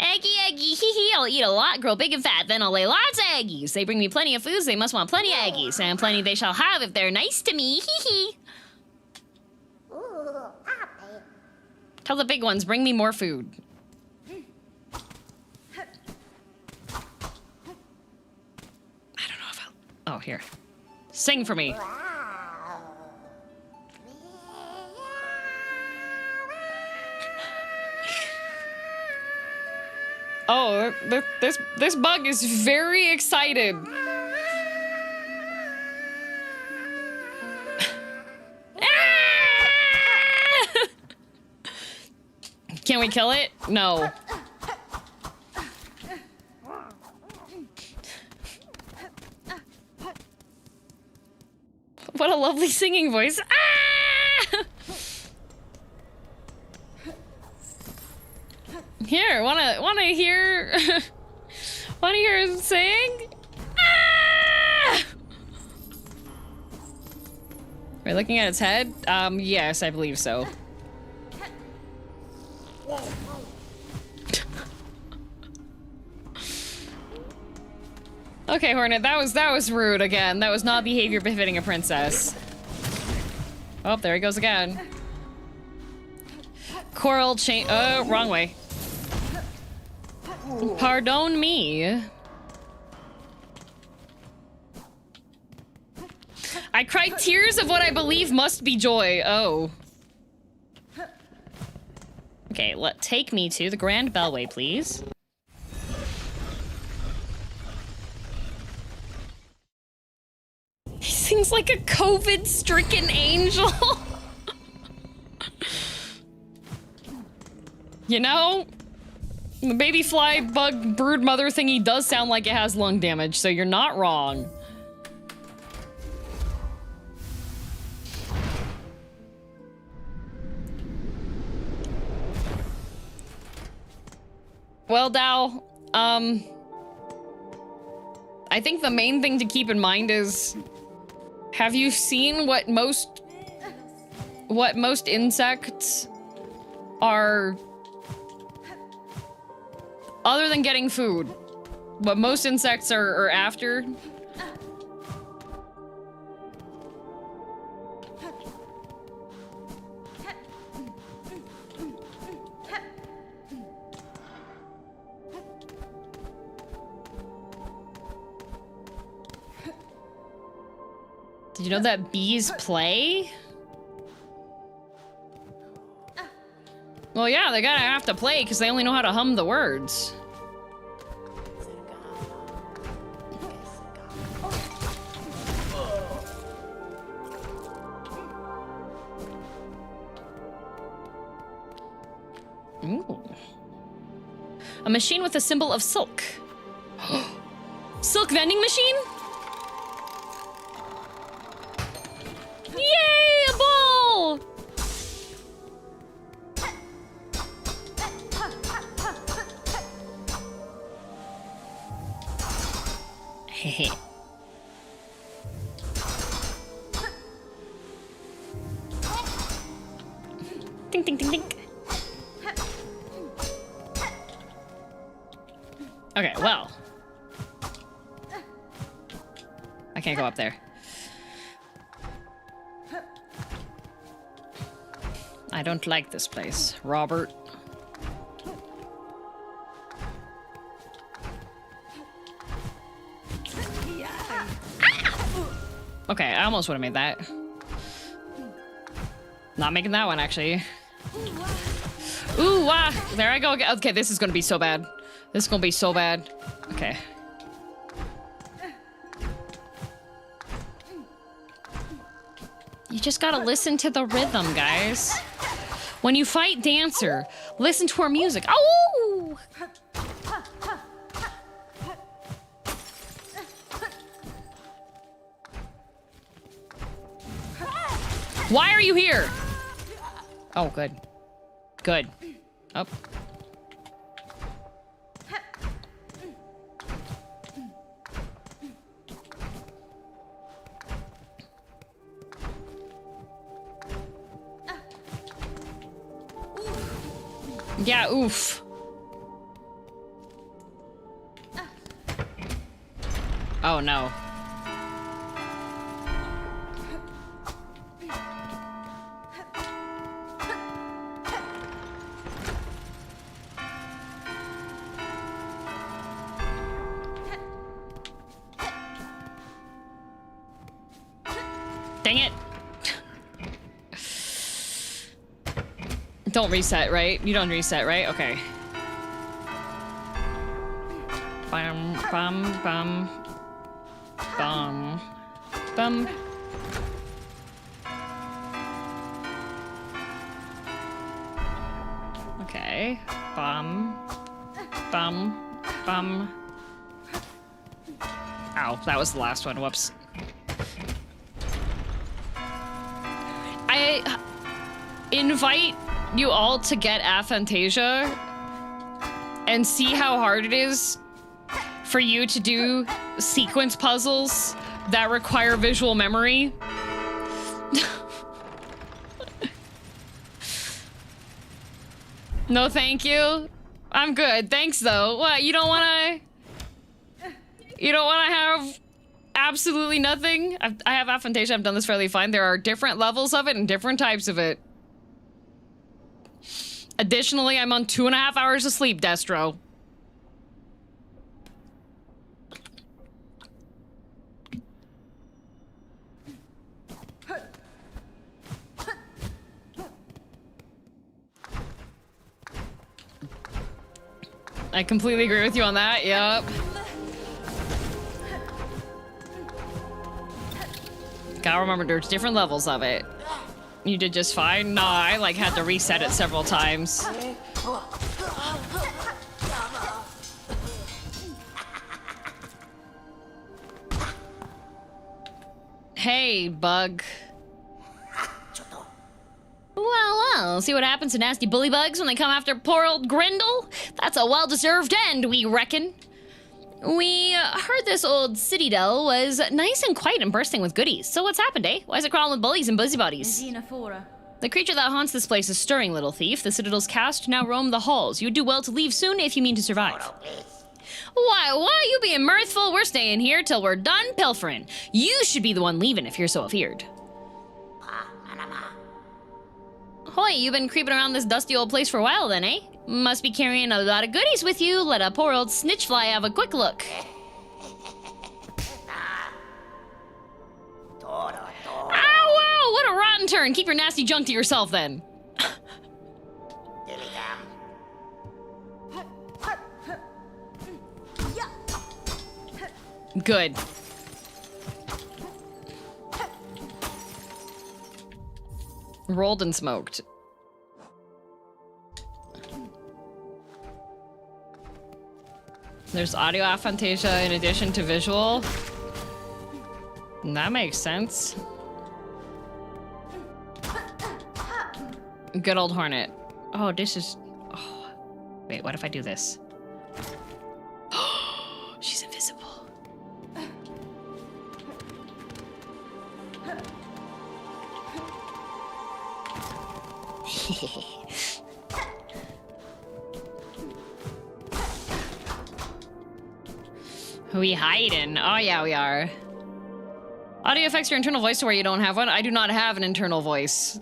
Eggy, eggy, hee hee. I'll eat a lot, grow big and fat, then I'll lay lots of eggies. They bring me plenty of foods. They must want plenty of eggies, and plenty they shall have if they're nice to me. Hee hee. Tell the big ones, bring me more food. Oh, here. Sing for me. Oh, this bug is very excited. Can we kill it? No. What a lovely singing voice. Ah! Here, wanna hear wanna hear her sing? Ah! Are we looking at its head? Yes, I believe so. Okay, Hornet, that was rude again. That was not behavior befitting a princess. Oh, there he goes again. Coral chain. Oh, wrong way. Pardon me. I cried tears of what I believe must be joy. Oh. Okay, take me to the Grand Bellway, please. He sings like a COVID-stricken angel. You know, the baby fly bug brood mother thingy does sound like it has lung damage, so you're not wrong. Well, Dao, I think the main thing to keep in mind is, have you seen what most insects are, other than getting food, what most insects are after? Did you know that bees play? Well, yeah, they gotta have to play because they only know how to hum the words. Ooh. A machine with a symbol of silk. Silk vending machine? Yay, a ball! Hehe. Ding, ding, ding, ding. Okay, well. I can't go up there. I don't like this place, Robert. Okay, I almost would have made that. Not making that one, actually. Ooh, there I go again. Okay, this is gonna be so bad. This is gonna be so bad. Okay. You just gotta listen to the rhythm, guys. When you fight Dancer, listen to her music. Oh! Why are you here? Oh, good. Good. Up. Yeah, oof. Oh no. Dang it. Don't reset, right? You don't reset, right? Okay. Bum, bum, bum. Bum. Bum. Okay. Bum. Bum. Bum. Ow, that was the last one. Whoops. I invite you all to get Aphantasia and see how hard it is for you to do sequence puzzles that require visual memory. No, thank you. I'm good. Thanks, though. What, you don't wanna... You don't wanna have absolutely nothing? I have aphantasia. I've done this fairly fine. There are different levels of it and different types of it. Additionally, I'm on 2.5 hours of sleep, Destro. I completely agree with you on that, yep. Gotta remember there's different levels of it. You did just fine? No, I like had to reset it several times. Hey, bug. Well, see what happens to nasty bully bugs when they come after poor old Grindel? That's a well-deserved end, we reckon. We heard this old citadel was nice and quiet and bursting with goodies. So what's happened, eh? Why is it crawling with bullies and busybodies? The creature that haunts this place is stirring, little thief. The citadel's cast now roam the halls. You'd do well to leave soon if you mean to survive. Why you being mirthful? We're staying here till we're done pilfering. You should be the one leaving if you're so afeared. Hoy, you've been creeping around this dusty old place for a while then, eh? Must be carrying a lot of goodies with you. Let a poor old snitchfly have a quick look. Ow, wow, what a rotten turn. Keep your nasty junk to yourself then. Good. Rolled and smoked. There's audio aphantasia in addition to visual. That makes sense. Good old Hornet. Oh, this is... Oh. Wait, what if I do this? She's invisible. We hiding. Oh yeah, we are. Audio affects your internal voice to where you don't have one. I do not have an internal voice.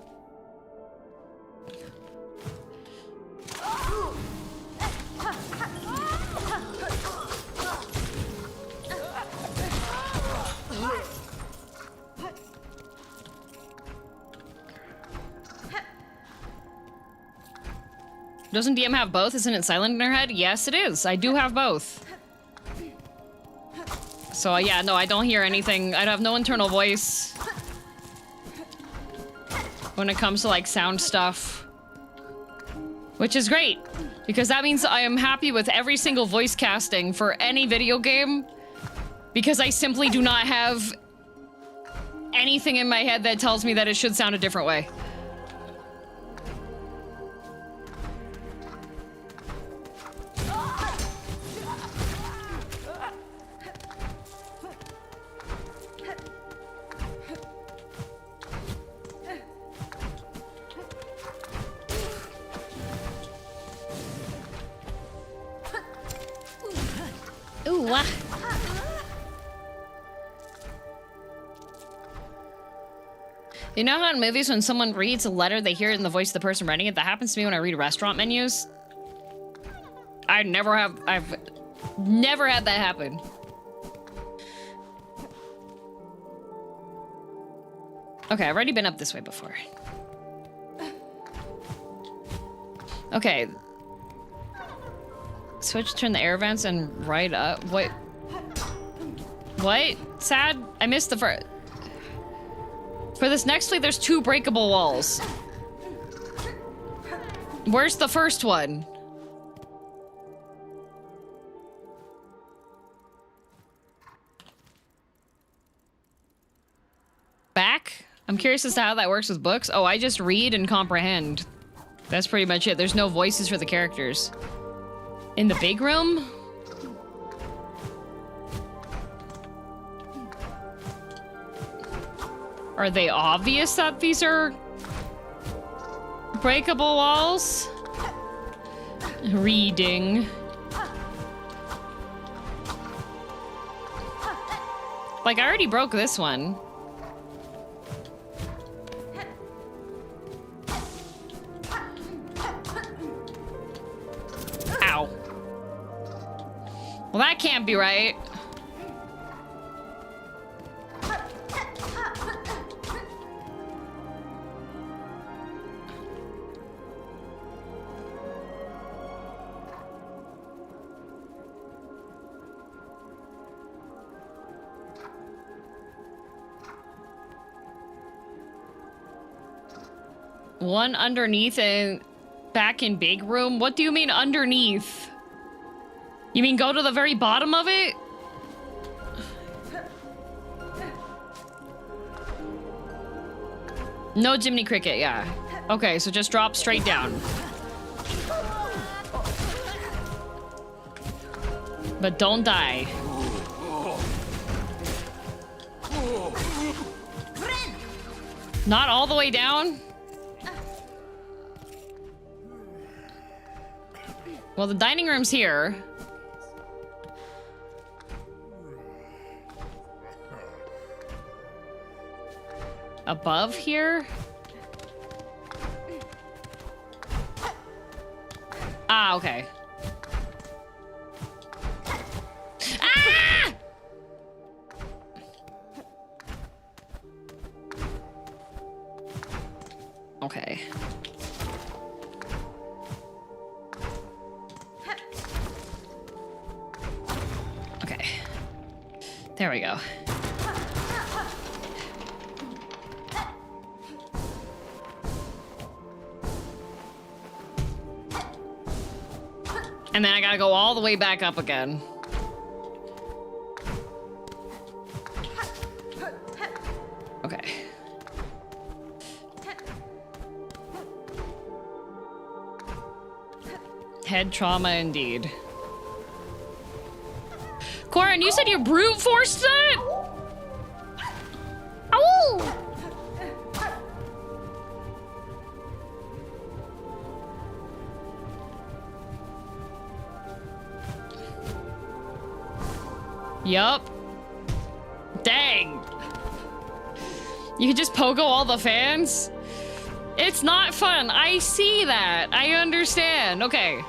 Doesn't DM have both? Isn't it silent in her head? Yes, it is. I do have both. So yeah, no, I don't hear anything. I have no internal voice when it comes to like sound stuff, which is great because that means I am happy with every single voice casting for any video game because I simply do not have anything in my head that tells me that it should sound a different way. Ooh, You know how in movies when someone reads a letter, they hear it in the voice of the person writing it? That happens to me when I read restaurant menus. I've never had that happen. Okay, I've already been up this way before. Okay. Switch, turn the air vents and right up. What? What? Sad? I missed the first. For this next fleet, there's 2 breakable walls. Where's the first one? Back? I'm curious as to how that works with books. Oh, I just read and comprehend. That's pretty much it. There's no voices for the characters. In the big room? Are they obvious that these are breakable walls? Reading. Like, I already broke this one. Ow. Well, that can't be right. One underneath and back in big room? What do you mean underneath? You mean go to the very bottom of it? No Jiminy Cricket, yeah. Okay, so just drop straight down. But don't die. Not all the way down? Well, the dining room's here. Above here? Ah, okay. Ah! Okay. Okay. There we go. And then I gotta go all the way back up again. Okay. Head trauma indeed. Corin, you said you brute forced it? Ow! Yup. Dang. You could just pogo all the fans? It's not fun. I see that. I understand. Okay.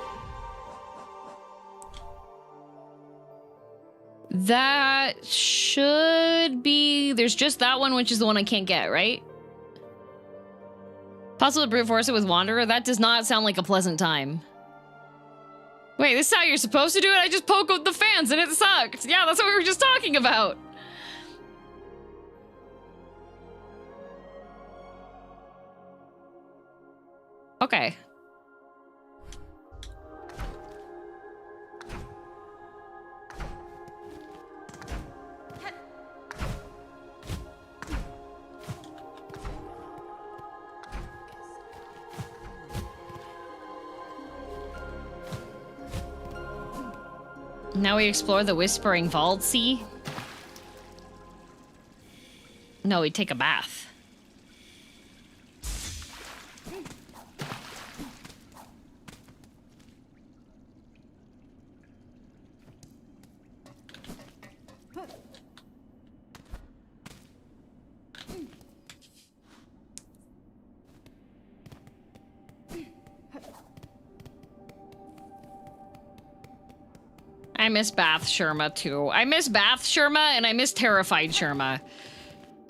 That should be... There's just that one, which is the one I can't get, right? Possible to brute force it with Wanderer? That does not sound like a pleasant time. Wait, this is how you're supposed to do it? I just pogoed the fans and it sucked. Yeah, that's what we were just talking about. Okay. Now we explore the Whispering Vault Sea. No, we take a bath. I miss Bath Sherma too. I miss Bath Sherma and I miss Terrified Sherma.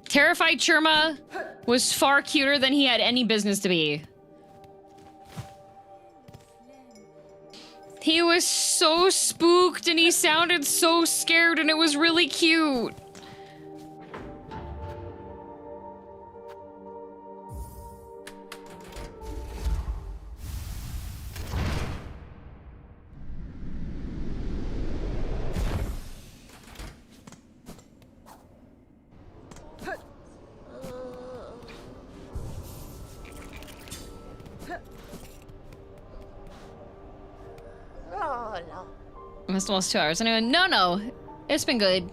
Terrified Sherma was far cuter than he had any business to be. He was so spooked and he sounded so scared and it was really cute. Missed almost 2 hours. Anyway, no. It's been good.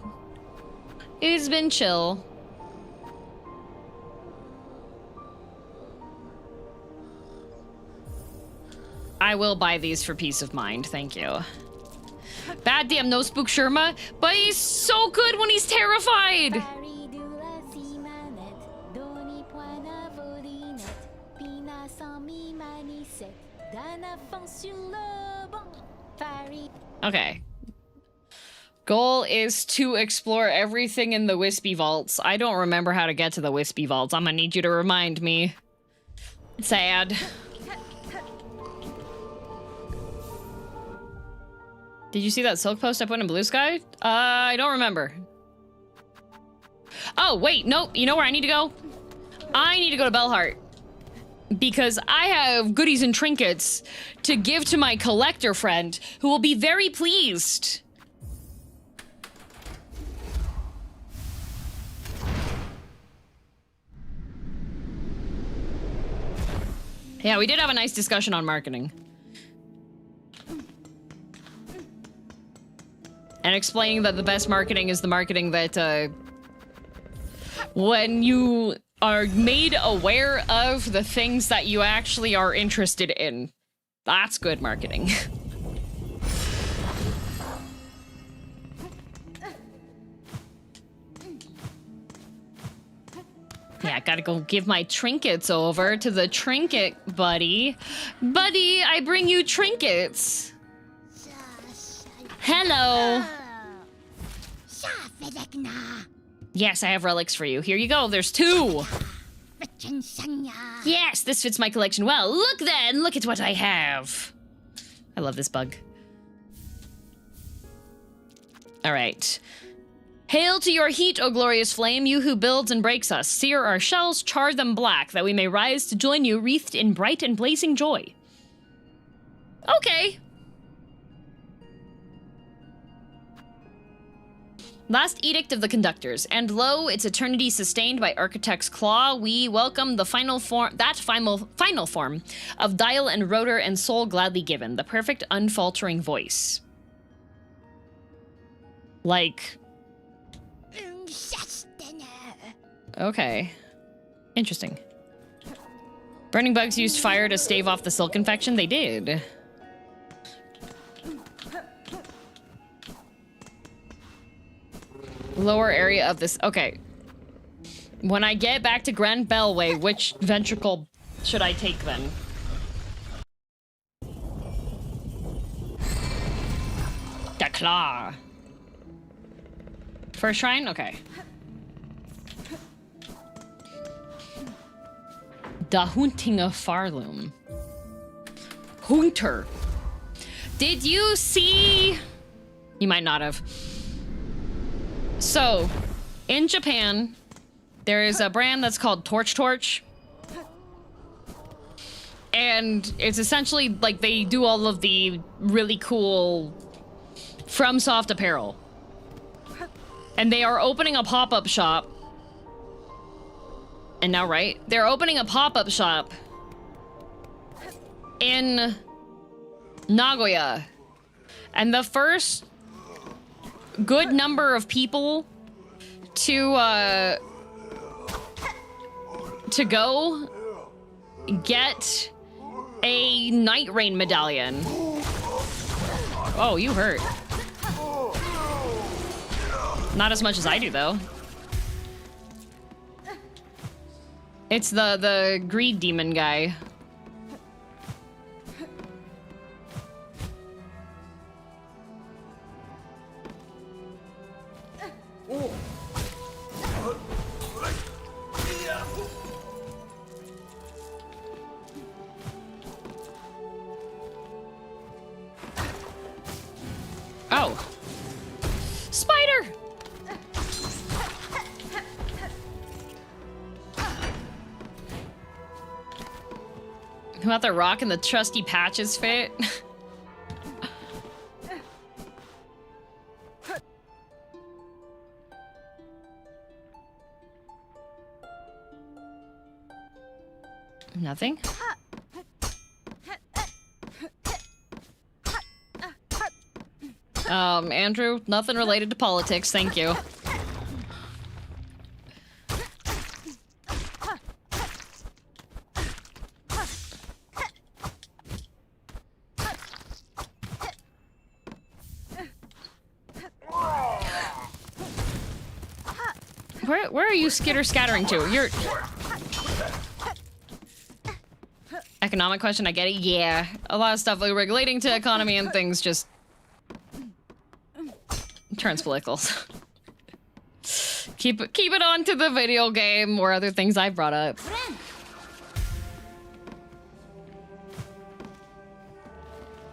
It's been chill. I will buy these for peace of mind, thank you. Bad damn no Spook Sherma, but he's so good when he's terrified! Okay. Goal is to explore everything in the Wispy Vaults. I don't remember how to get to the Wispy Vaults. I'm gonna need you to remind me. Sad. Did you see that silk post I put in Blue Sky? I don't remember. Oh, wait, nope. You know where I need to go? I need to go to Bellheart. Because I have goodies and trinkets to give to my collector friend, who will be very pleased. Yeah, we did have a nice discussion on marketing. And explaining that the best marketing is the marketing that, when you are made aware of the things that you actually are interested in. That's good marketing. Yeah, gotta go give my trinkets over to the trinket buddy. Buddy, I bring you trinkets. Hello. Yes, I have relics for you. Here you go. There's 2. Yes, this fits my collection well. Look then, look at what I have. I love this bug. All right. Hail to your heat, O glorious flame, you who builds and breaks us. Sear our shells, char them black, that we may rise to join you, wreathed in bright and blazing joy. Okay. Last edict of the conductors, and lo, its eternity sustained by architect's claw, we welcome the final form of dial and rotor and soul gladly given, the perfect unfaltering voice. Like... Okay. Interesting. Burning bugs used fire to stave off the silk infection? They did. Lower area of this. Okay. When I get back to Grand Bellway, which ventricle should I take then? The claw. First shrine? Okay. The Haunting of Farloom. Hunter. Did you see? You might not have. So, in Japan, there is a brand that's called Torch. And it's essentially like they do all of the really cool FromSoft apparel. And they are opening a pop-up shop. And now, right? They're opening a pop-up shop in Nagoya. And the first good number of people to go get a Night Rain medallion. Oh, you hurt. Not as much as I do, though. It's the greed demon guy. Oh. Spider! How about the rock and the trusty patches fit? Nothing? Andrew, nothing related to politics, thank you. Where are you scattering to? You're... Economic question, I get it. Yeah, a lot of stuff like relating to economy and things just turns political. keep it on to the video game or other things I brought up.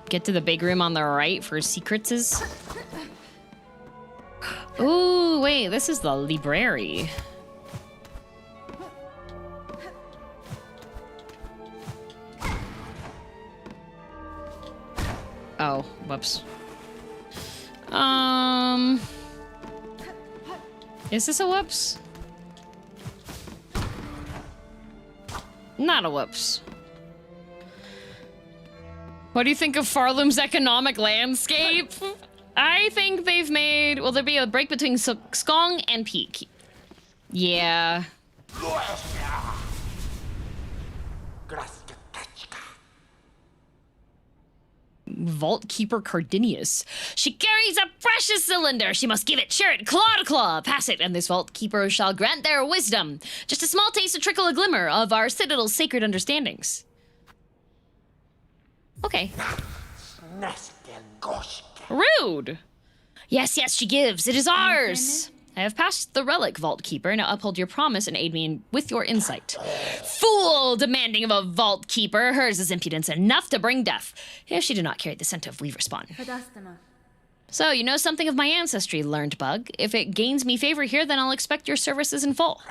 Get to the big room on the right for secrets. Ooh, wait, this is the library. Oh, whoops. Is this a whoops? Not a whoops. What do you think of Farloom's economic landscape? I think they've made... Will there be a break between Silksong and Peak? Yeah. Vault Keeper Cardinius. She carries a precious cylinder. She must give it, share it, claw to claw. Pass it, and this Vault Keeper shall grant their wisdom. Just a small taste, a trickle, a glimmer of our Citadel's sacred understandings. Okay. Rude. Yes, yes, she gives. It is ours. I have passed the relic, Vault Keeper. Now uphold your promise and aid me with your insight. Fool, demanding of a Vault Keeper. Hers is impudence enough to bring death. If she did not carry the scent of, we respond. So, you know something of my ancestry, learned bug. If it gains me favor here, then I'll expect your services in full.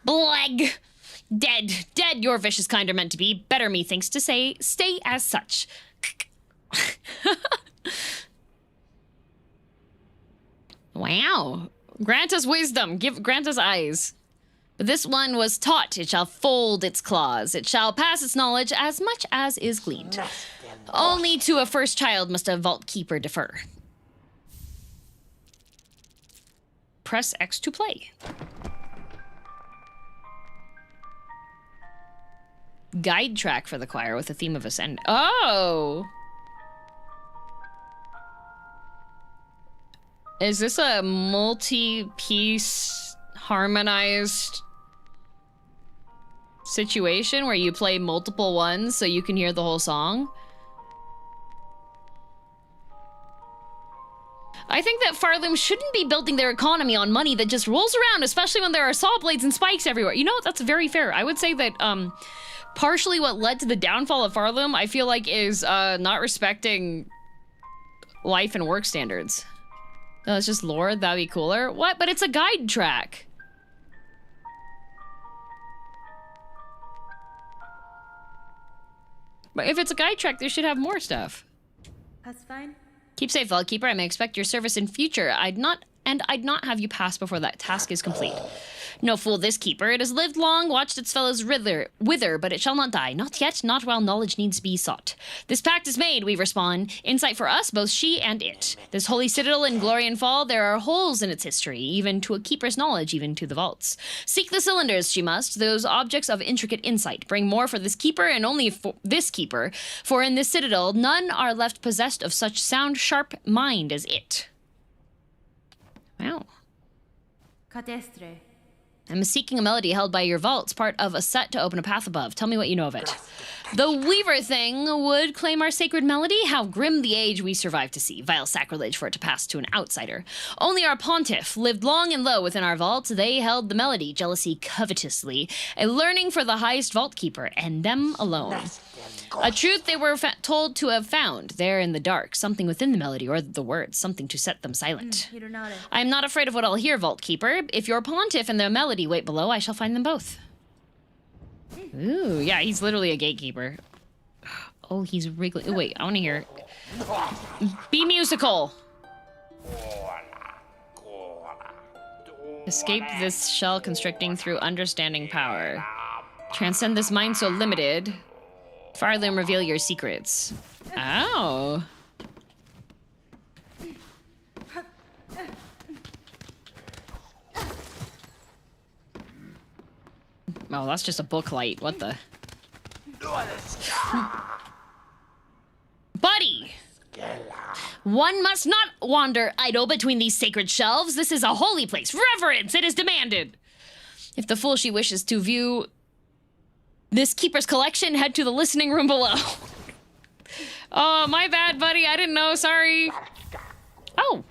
Bleg. Dead. Dead, your vicious kind are meant to be. Better, methinks, to say, stay as such. Wow. Grant us wisdom, grant us eyes. But this one was taught, it shall fold its claws, it shall pass its knowledge as much as is gleaned. Only to a first child must a Vault Keeper defer. Press X to play. Guide track for the choir with the theme of ascend. Oh! Is this a multi-piece harmonized situation where you play multiple ones so you can hear the whole song? I think that Farloom shouldn't be building their economy on money that just rolls around, especially when there are saw blades and spikes everywhere. You know, that's very fair. I would say that partially what led to the downfall of Farloom, I feel like, is not respecting life and work standards. No, it's just lore, that'd be cooler. What? But it's a guide track. But if it's a guide track, they should have more stuff. That's fine. Keep safe, Vault Keeper. I may expect your service in future. I'd not have you pass before that task is complete. No fool this keeper. It has lived long, watched its fellows wither, but it shall not die. Not yet, not while knowledge needs be sought. This pact is made, we respond. Insight for us, both she and it. This holy citadel in glory and fall, there are holes in its history, even to a keeper's knowledge, even to the vaults. Seek the cylinders, she must, those objects of intricate insight. Bring more for this keeper, and only for this keeper, for in this citadel, none are left possessed of such sound, sharp mind as it. Wow. Cadestre. I'm seeking a melody held by your vaults, part of a set to open a path above. Tell me what you know of it. The Weaver thing would claim our sacred melody? How grim the age we survive to see. Vile sacrilege for it to pass to an outsider. Only our pontiff lived long and low within our vaults. They held the melody, jealousy covetously, a learning for the highest vault keeper, and them alone. A truth they were told to have found, there in the dark, something within the melody or the words, something to set them silent. I am not afraid of what I'll hear, Vault Keeper. If your pontiff and the melody wait below, I shall find them both. Ooh, yeah, he's literally a gatekeeper. Oh, he's wriggling. Oh, wait, I want to hear. Be musical. Escape this shell constricting through understanding power. Transcend this mind so limited. Farloom, reveal your secrets. Oh. Oh, that's just a book light. What the? Buddy! One must not wander idle between these sacred shelves. This is a holy place. Reverence, it is demanded. If the fool she wishes to view this keeper's collection, head to the listening room below. Oh, my bad, buddy. I didn't know. Sorry. Oh.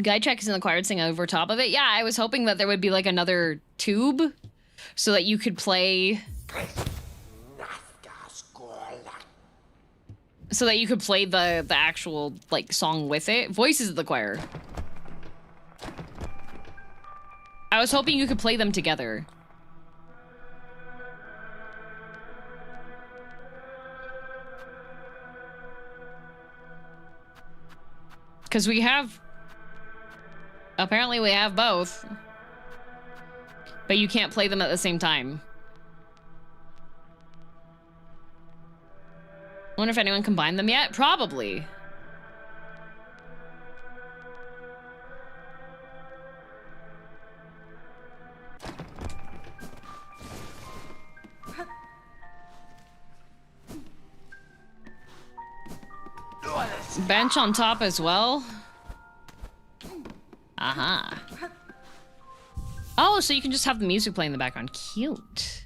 Guy check is in the choir sing over top of it. Yeah, I was hoping that there would be like another tube so that you could play. So that you could play the actual like song with it. Voices of the choir. I was hoping you could play them together. Because we have... Apparently we have both. But you can't play them at the same time. I wonder if anyone combined them yet? Probably. Bench on top as well. Aha. Oh, so you can just have the music playing in the background. Cute.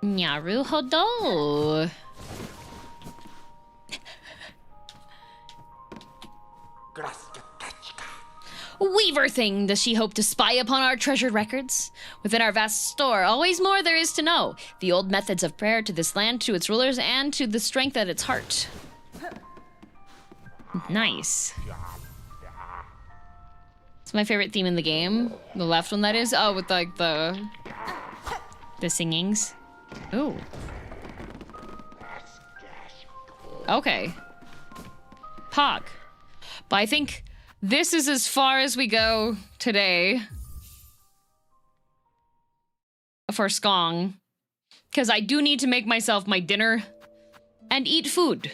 Naruhodo. Weaver thing, does she hope to spy upon our treasured records? Within our vast store, always more there is to know. The old methods of prayer to this land, to its rulers, and to the strength at its heart. Nice. It's my favorite theme in the game. The left one, that is. Oh, with like the singings. Ooh. Okay. Pog. But I think this is as far as we go today for Skong, because I do need to make myself my dinner and eat food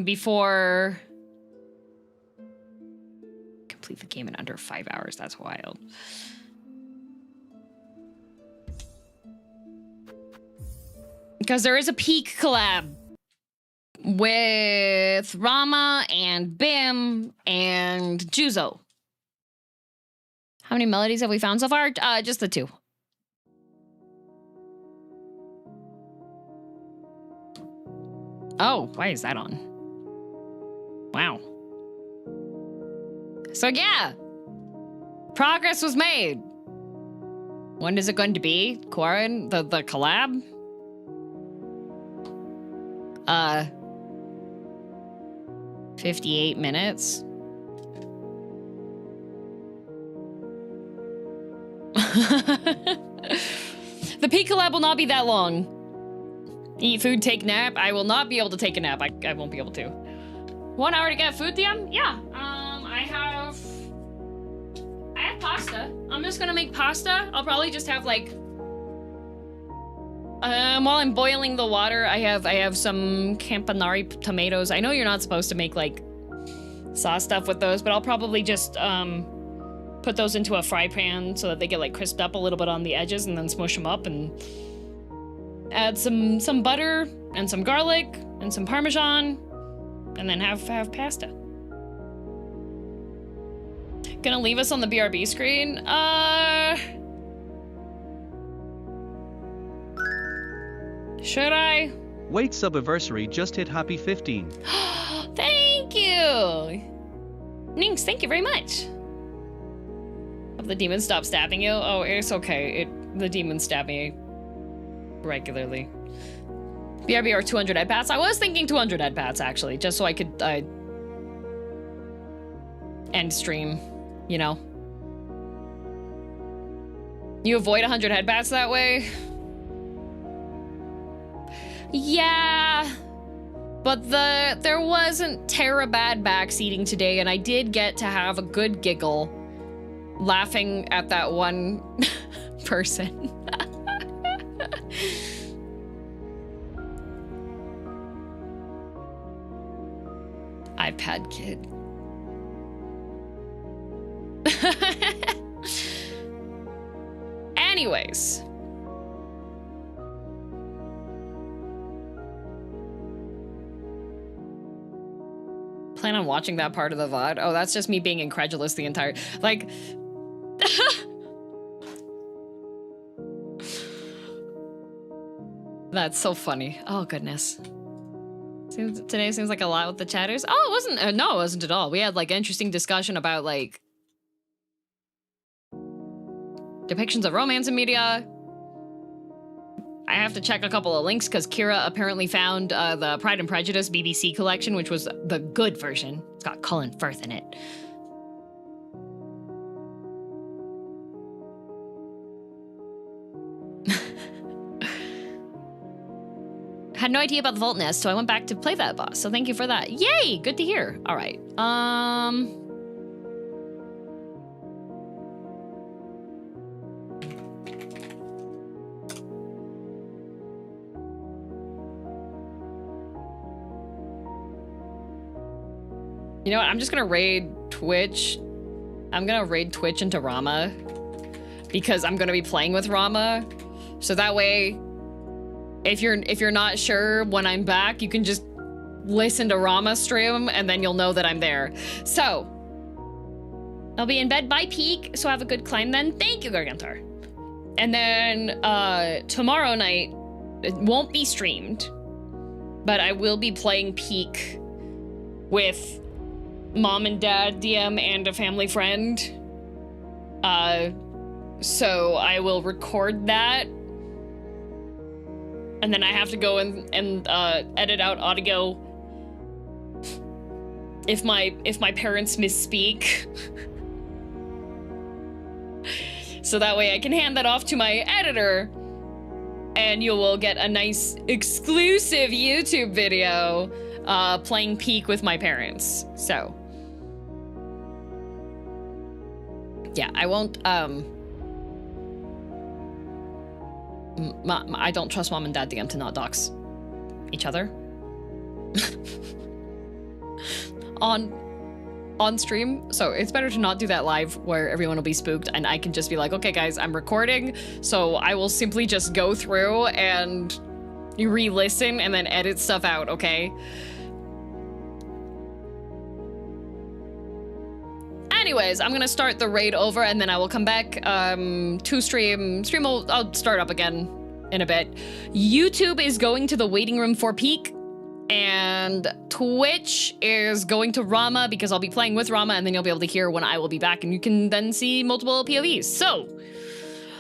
before complete the game in under 5 hours. That's wild. Because there is a Peak collab with Rama and Bim and Juzo. How many melodies have we found so far? Just the 2. Oh, why is that on? Wow. So yeah, progress was made. When is it going to be? Quarren, the collab? 58 minutes. The Peak collab will not be that long. Eat food, take nap. I will not be able to take a nap. I won't be able to. 1 hour to get food, DM? Yeah. I have pasta. I'm just gonna make pasta. I'll probably just have like while I'm boiling the water, I have some Campanari tomatoes. I know you're not supposed to make like sauce stuff with those, but I'll probably just put those into a fry pan so that they get like crisped up a little bit on the edges, and then smush them up and add some butter and some garlic and some Parmesan, and then have pasta. Gonna leave us on the BRB screen? Should I? Wait, Subiversary just hit happy 15. Thank you! Ninx, thank you very much. Have the demon stop stabbing you? Oh, it's okay. The demons stab me regularly. BRB or 200 ed pats? I was thinking 200 ed pats, actually, just so I could end stream, you know? You avoid 100 head bats that way? Yeah, but there wasn't terabad backseating today, and I did get to have a good giggle laughing at that one person. iPad kid. Anyways. Plan on watching that part of the VOD? Oh, that's just me being incredulous the entire... Like... That's so funny. Oh, goodness. Today seems like a lot with the chatters. Oh, it wasn't... no, it wasn't at all. We had, like, interesting discussion about, like... depictions of romance in media. I have to check a couple of links because Kira apparently found the Pride and Prejudice BBC collection, which was the good version. It's got Colin Firth in it. Had no idea about the Vault Nest, so I went back to play that boss. So thank you for that. Yay! Good to hear. All right. You know what? I'm just gonna raid Twitch. I'm gonna raid Twitch into Rama because I'm gonna be playing with Rama. So that way, if you're not sure when I'm back, you can just listen to Rama stream and then you'll know that I'm there. So I'll be in bed by peak, so have a good climb then. Thank you, Gargantor. And then tomorrow night, it won't be streamed, but I will be playing peak with mom and dad DM and a family friend. So I will record that. And then I have to go and edit out audio if my parents misspeak. So that way I can hand that off to my editor and you will get a nice exclusive YouTube video playing Peak with my parents. So yeah, I won't I don't trust mom and dad DM to not dox each other on stream, so it's better to not do that live where everyone will be spooked and I can just be like, okay guys, I'm recording, so I will simply just go through and re-listen and then edit stuff out, okay? Anyways, I'm gonna start the raid over and then I will come back to stream. I'll start up again in a bit. YouTube is going to the waiting room for Peak, and Twitch is going to Rama because I'll be playing with Rama, and then you'll be able to hear when I will be back, and you can then see multiple POVs. So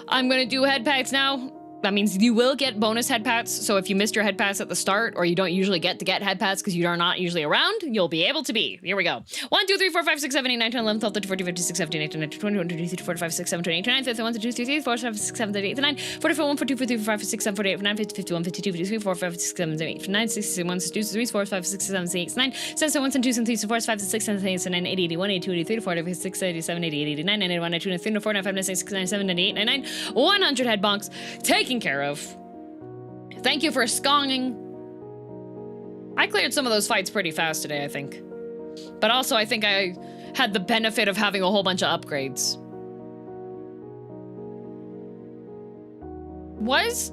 I'm gonna do head pats now. That means you will get bonus head pats. So if you missed your head pats at the start, or you don't usually get head pats because you are not usually around, you'll be able to be. Here we go. 1, 2, 3, 4, 5, 6, 7, 8, 9, 10, 11, 12, 13, 14, 15, 16, 17, 18, 19, 20, 21, 22, 23, 24, 25, 26, 27, 28, 29, 30, 31, 32, 33, 34, 35, 36, 37, 38, 39, 44, 1, 42, 43, 45, 46, 47, 48, 49, 50, 51, 52, 53, 54, 55, 56, 57, 58, 59, 60, 61, 62, 63, 64, 65, 66, 67, 68, 69, 70, 71, 72, 73, 74, 75, 76, 77, 79, 80, 81, 82, 83, 84, 86, 87, 88, 89, 91, 92, 93, 94, 95, 96, 97, 98, 99, 100 head bonks taken care of. Thank you for skonging. I cleared some of those fights pretty fast today, I think. But also, I think I had the benefit of having a whole bunch of upgrades. Was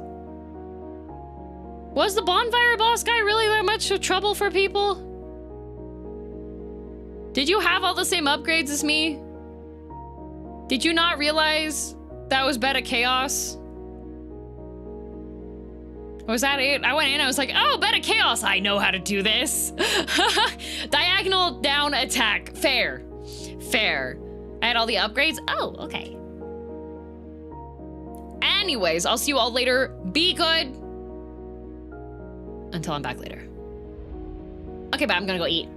the bonfire boss guy really that much trouble for people? Did you have all the same upgrades as me? Did you not realize that was Beta Chaos? Was that it? I went in, I was like, oh, Beta Chaos, I know how to do this. Diagonal down attack, fair. Fair. I had all the upgrades? Oh, okay. Anyways, I'll see you all later. Be good. Until I'm back later. Okay, bye, I'm gonna go eat.